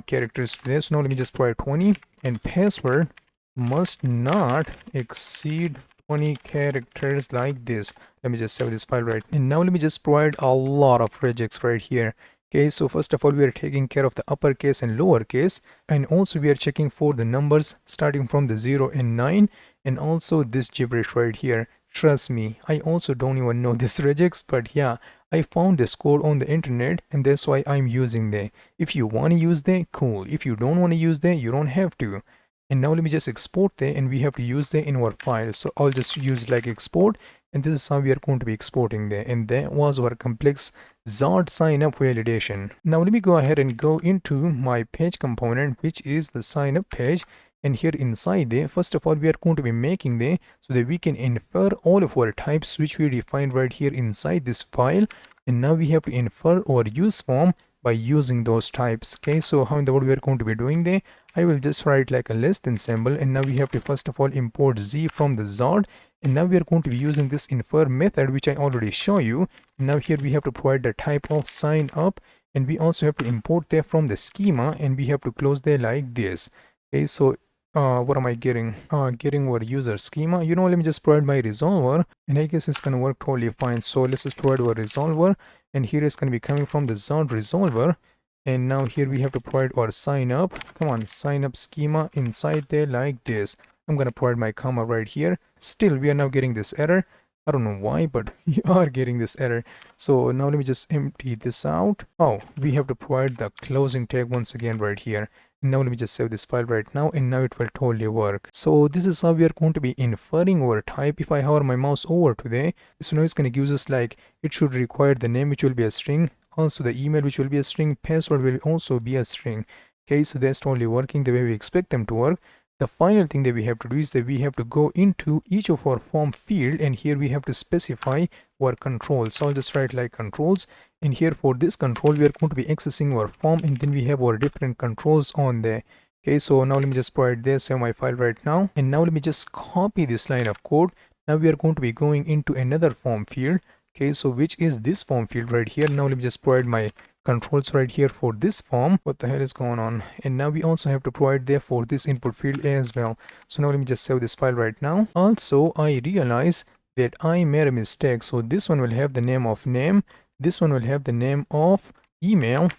characters to this. Now let me just provide 20, and password must not exceed 20 characters like this. Let me just save this file right. And now let me just provide a lot of regex right here. Okay, so first of all, we are taking care of the uppercase and lowercase, and also we are checking for the numbers starting from the 0 and 9, and also this gibberish right here. Trust me, I also don't even know this regex, but yeah, I found this code on the internet, and that's why I'm using that. If you want to use that, cool. If you don't want to use that, you don't have to. And now let me just export that, and we have to use that in our file. So I'll just use like export, and this is how we are going to be exporting that. And that was our complex ZOD sign up validation. Now let me go ahead and go into my page component, which is the sign up page. And here inside there, first of all, we are going to be making there so that we can infer all of our types which we defined right here inside this file. And now we have to infer our use form by using those types. Okay, so how in the world we are going to be doing there? I will just write like a less than symbol, and now we have to first of all import z from the ZOD. And now we are going to be using this infer method which I already show you. And now here we have to provide the type of sign up, and we also have to import there from the schema, and we have to close there like this. Okay, so what am I getting? Getting our user schema. You know, let me just provide my resolver, and I guess it's gonna work totally fine. So let's just provide our resolver, and here it's gonna be coming from the ZOD resolver. And now here we have to provide our sign up. Come on, sign up schema inside there like this. I'm gonna provide my comma right here. Still, we are now getting this error. I don't know why, but we are getting this error. So now let me just empty this out. Oh, we have to provide the closing tag once again right here. Now let me just save this file right now, and now it will totally work. So this is how we are going to be inferring our type. If I hover my mouse over to there, so now it's going to give us like it should require the name, which will be a string, also the email, which will be a string, password will also be a string. Okay, so that's totally working the way we expect them to work. The final thing that we have to do is that we have to go into each of our form field, and here we have to specify our controls. So I'll just write like controls, and here for this control we are going to be accessing our form, and then we have our different controls on there. Okay, so now let me just provide this, save my file right now, and now let me just copy this line of code. Now we are going to be going into another form field. Okay, so which is this form field right here. Now let me just provide my controls right here for this form. What the hell is going on? And now we also have to provide there for this input field as well. So now let me just save this file right now. Also, I realize that I made a mistake. So this one will have the name of name, this one will have the name of email,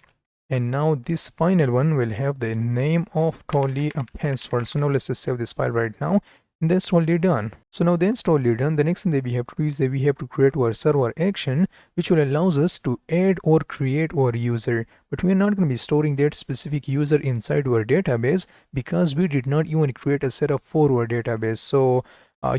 and now this final one will have the name of totally a password. So now let's just save this file right now. And that's totally done. So now that's totally done. The next thing that we have to do is that we have to create our server action, which will allows us to add or create our user. But we are not going to be storing that specific user inside our database because we did not even create a setup for our database. So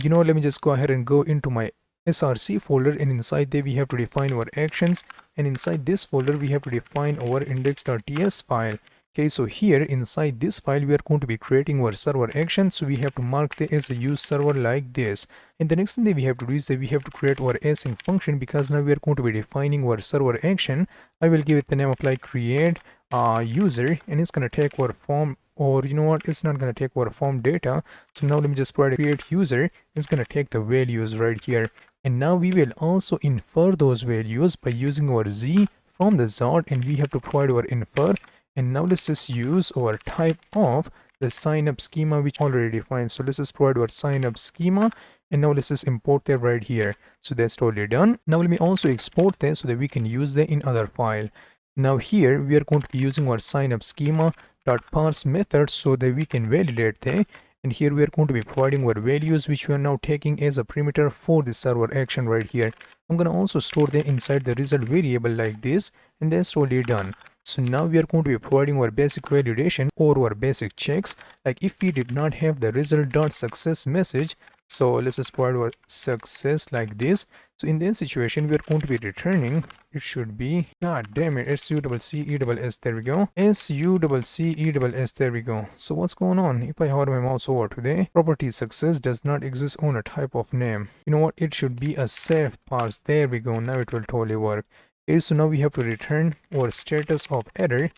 you know, let me just go ahead and go into my src folder, and inside there we have to define our actions, and inside this folder we have to define our index.ts file. Okay, so here inside this file we are going to be creating our server action, so we have to mark it as a use server like this. And the next thing that we have to do is that we have to create our async function, because now we are going to be defining our server action. I will give it the name of like create user, and it's going to take our form, or you know what, it's not going to take our form data. So now let me just provide create user. It's going to take the values right here, and now we will also infer those values by using our z from the ZOD, and we have to provide our infer. And now let's just use our type of the sign up schema, which already defined. So let's just provide our sign up schema, and now let's just import that right here. So that's totally done. Now let me also export that so that we can use that in other file. Now here we are going to be using our sign up schema dot parse method so that we can validate that. and here we are going to be providing our values which we are now taking as a parameter for the server action right here. I'm going to also store them inside the result variable like this, and that's totally done. So now we are going to be providing our basic validation or our basic checks, like if we did not have the result.success message. So let's just provide our success like this. So in this situation, we are going to be returning, it should be, god damn it, SUCCESS, there we go, SUCCESS, there we go. So what's going on? If I hover my mouse over today, property success does not exist on a type of name. You know what, it should be a safe parse, there we go, now it will totally work. Okay, so now we have to return our status of error,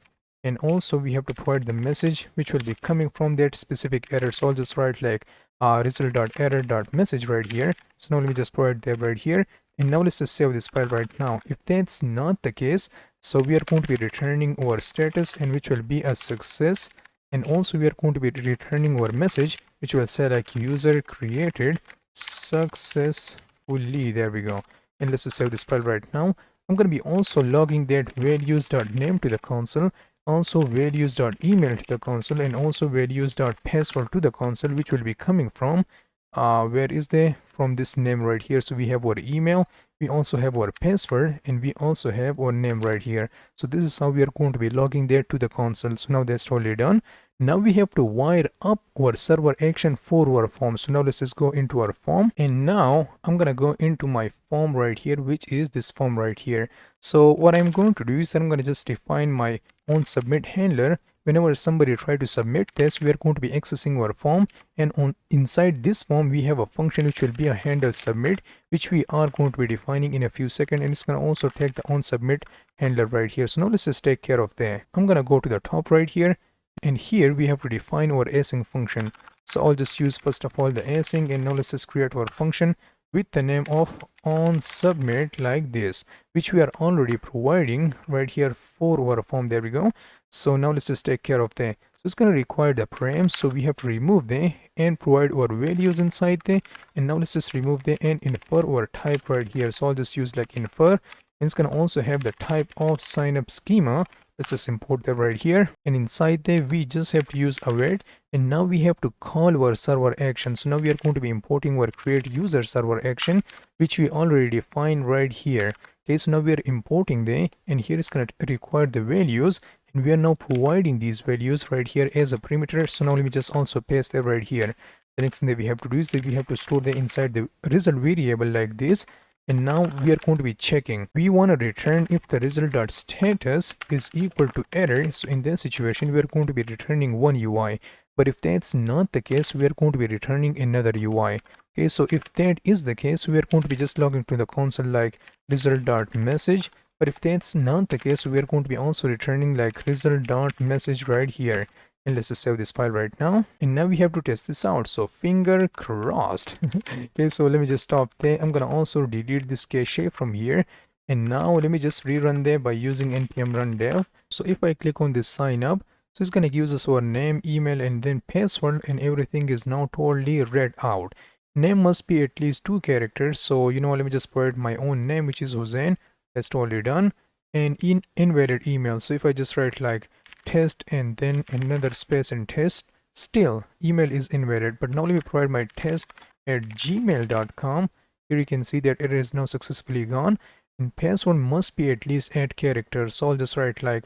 and also we have to provide the message which will be coming from that specific error. So I'll just write like result.error.message right here. So now let me just provide that right here, and now let's just save this file right now. If that's not the case, so we are going to be returning our status, and which will be a success, and also we are going to be returning our message which will say like user created successfully, there we go. And let's just save this file right now. I'm going to be also logging that values.name to the console, also values.email to the console, and also values.password to the console, which will be coming from where is they, from this name right here. So we have our email, we also have our password, and we also have our name right here. So this is how we are going to be logging that to the console. So now that's totally done. Now we have to wire up our server action for our form. So now let's just go into our form, and now I'm gonna go into my form right here, which is this form right here. So what I'm going to do is I'm gonna just define my own submit handler. Whenever somebody try to submit this, we are going to be accessing our form, and on inside this form we have a function which will be a handle submit, which we are going to be defining in a few seconds, and it's going to also take the on submit handler right here. So now let's just take care of that. I'm going to go to the top right here, and here we have to define our async function. So I'll just use first of all the async, and now let's just create our function with the name of on submit like this, which we are already providing right here for our form, there we go. So now let's just take care of that. So it's going to require the params, so we have to remove them and provide our values inside there. And now let's just remove them and infer our type right here. So I'll just use like infer, and it's going to also have the type of sign up schema. Let's just import that right here, and inside there we just have to use await, and now we have to call our server action. So now we are going to be importing our create user server action, which we already defined right here. Okay, so now we are importing them, and here is going to require the values, and we are now providing these values right here as a parameter. So now let me just also paste that right here. The next thing that we have to do is that we have to store them inside the result variable like this. And now we are going to be checking. We want to return if the result.status is equal to error. So in that situation, we are going to be returning one UI. But if that's not the case, we are going to be returning another UI. Okay, so if that is the case, we are going to be just logging to the console like result.message. But if that's not the case, we are going to be also returning like result.message right here. And let's just save this file right now, and now we have to test this out. So finger crossed. Okay, so let me just stop there. I'm gonna also delete this cache from here, and now let me just rerun there by using npm run dev. So if I click on this sign up, so it's gonna give us our name, email, and then password, and everything is now totally read out. Name must be at least 2 characters. So you know, let me just provide my own name, which is HuXn. That's totally done. And invalid email. So if I just write like test and then another space and test, still email is invalid. But now let me provide my test at gmail.com. Here you can see that it is now successfully gone, and password must be at least 8 characters. So I'll just write like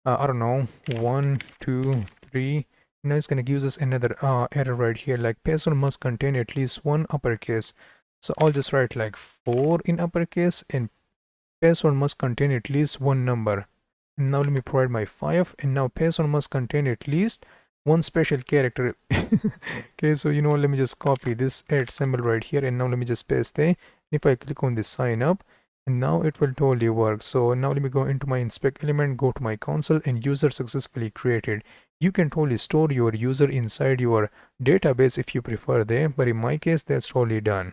I don't know, 1 2 3. Now it's gonna give us another error right here, like password must contain at least 1 uppercase. So I'll just write like 4 in uppercase, and password must contain at least 1 number. And now let me provide my 5, and now password must contain at least 1 special character. Okay, so you know, let me just copy this add symbol right here, and now let me just paste there. If I click on this sign up, and now it will totally work. So now let me go into my inspect element, go to my console, and user successfully created. You can totally store your user inside your database if you prefer there, but in my case that's totally done.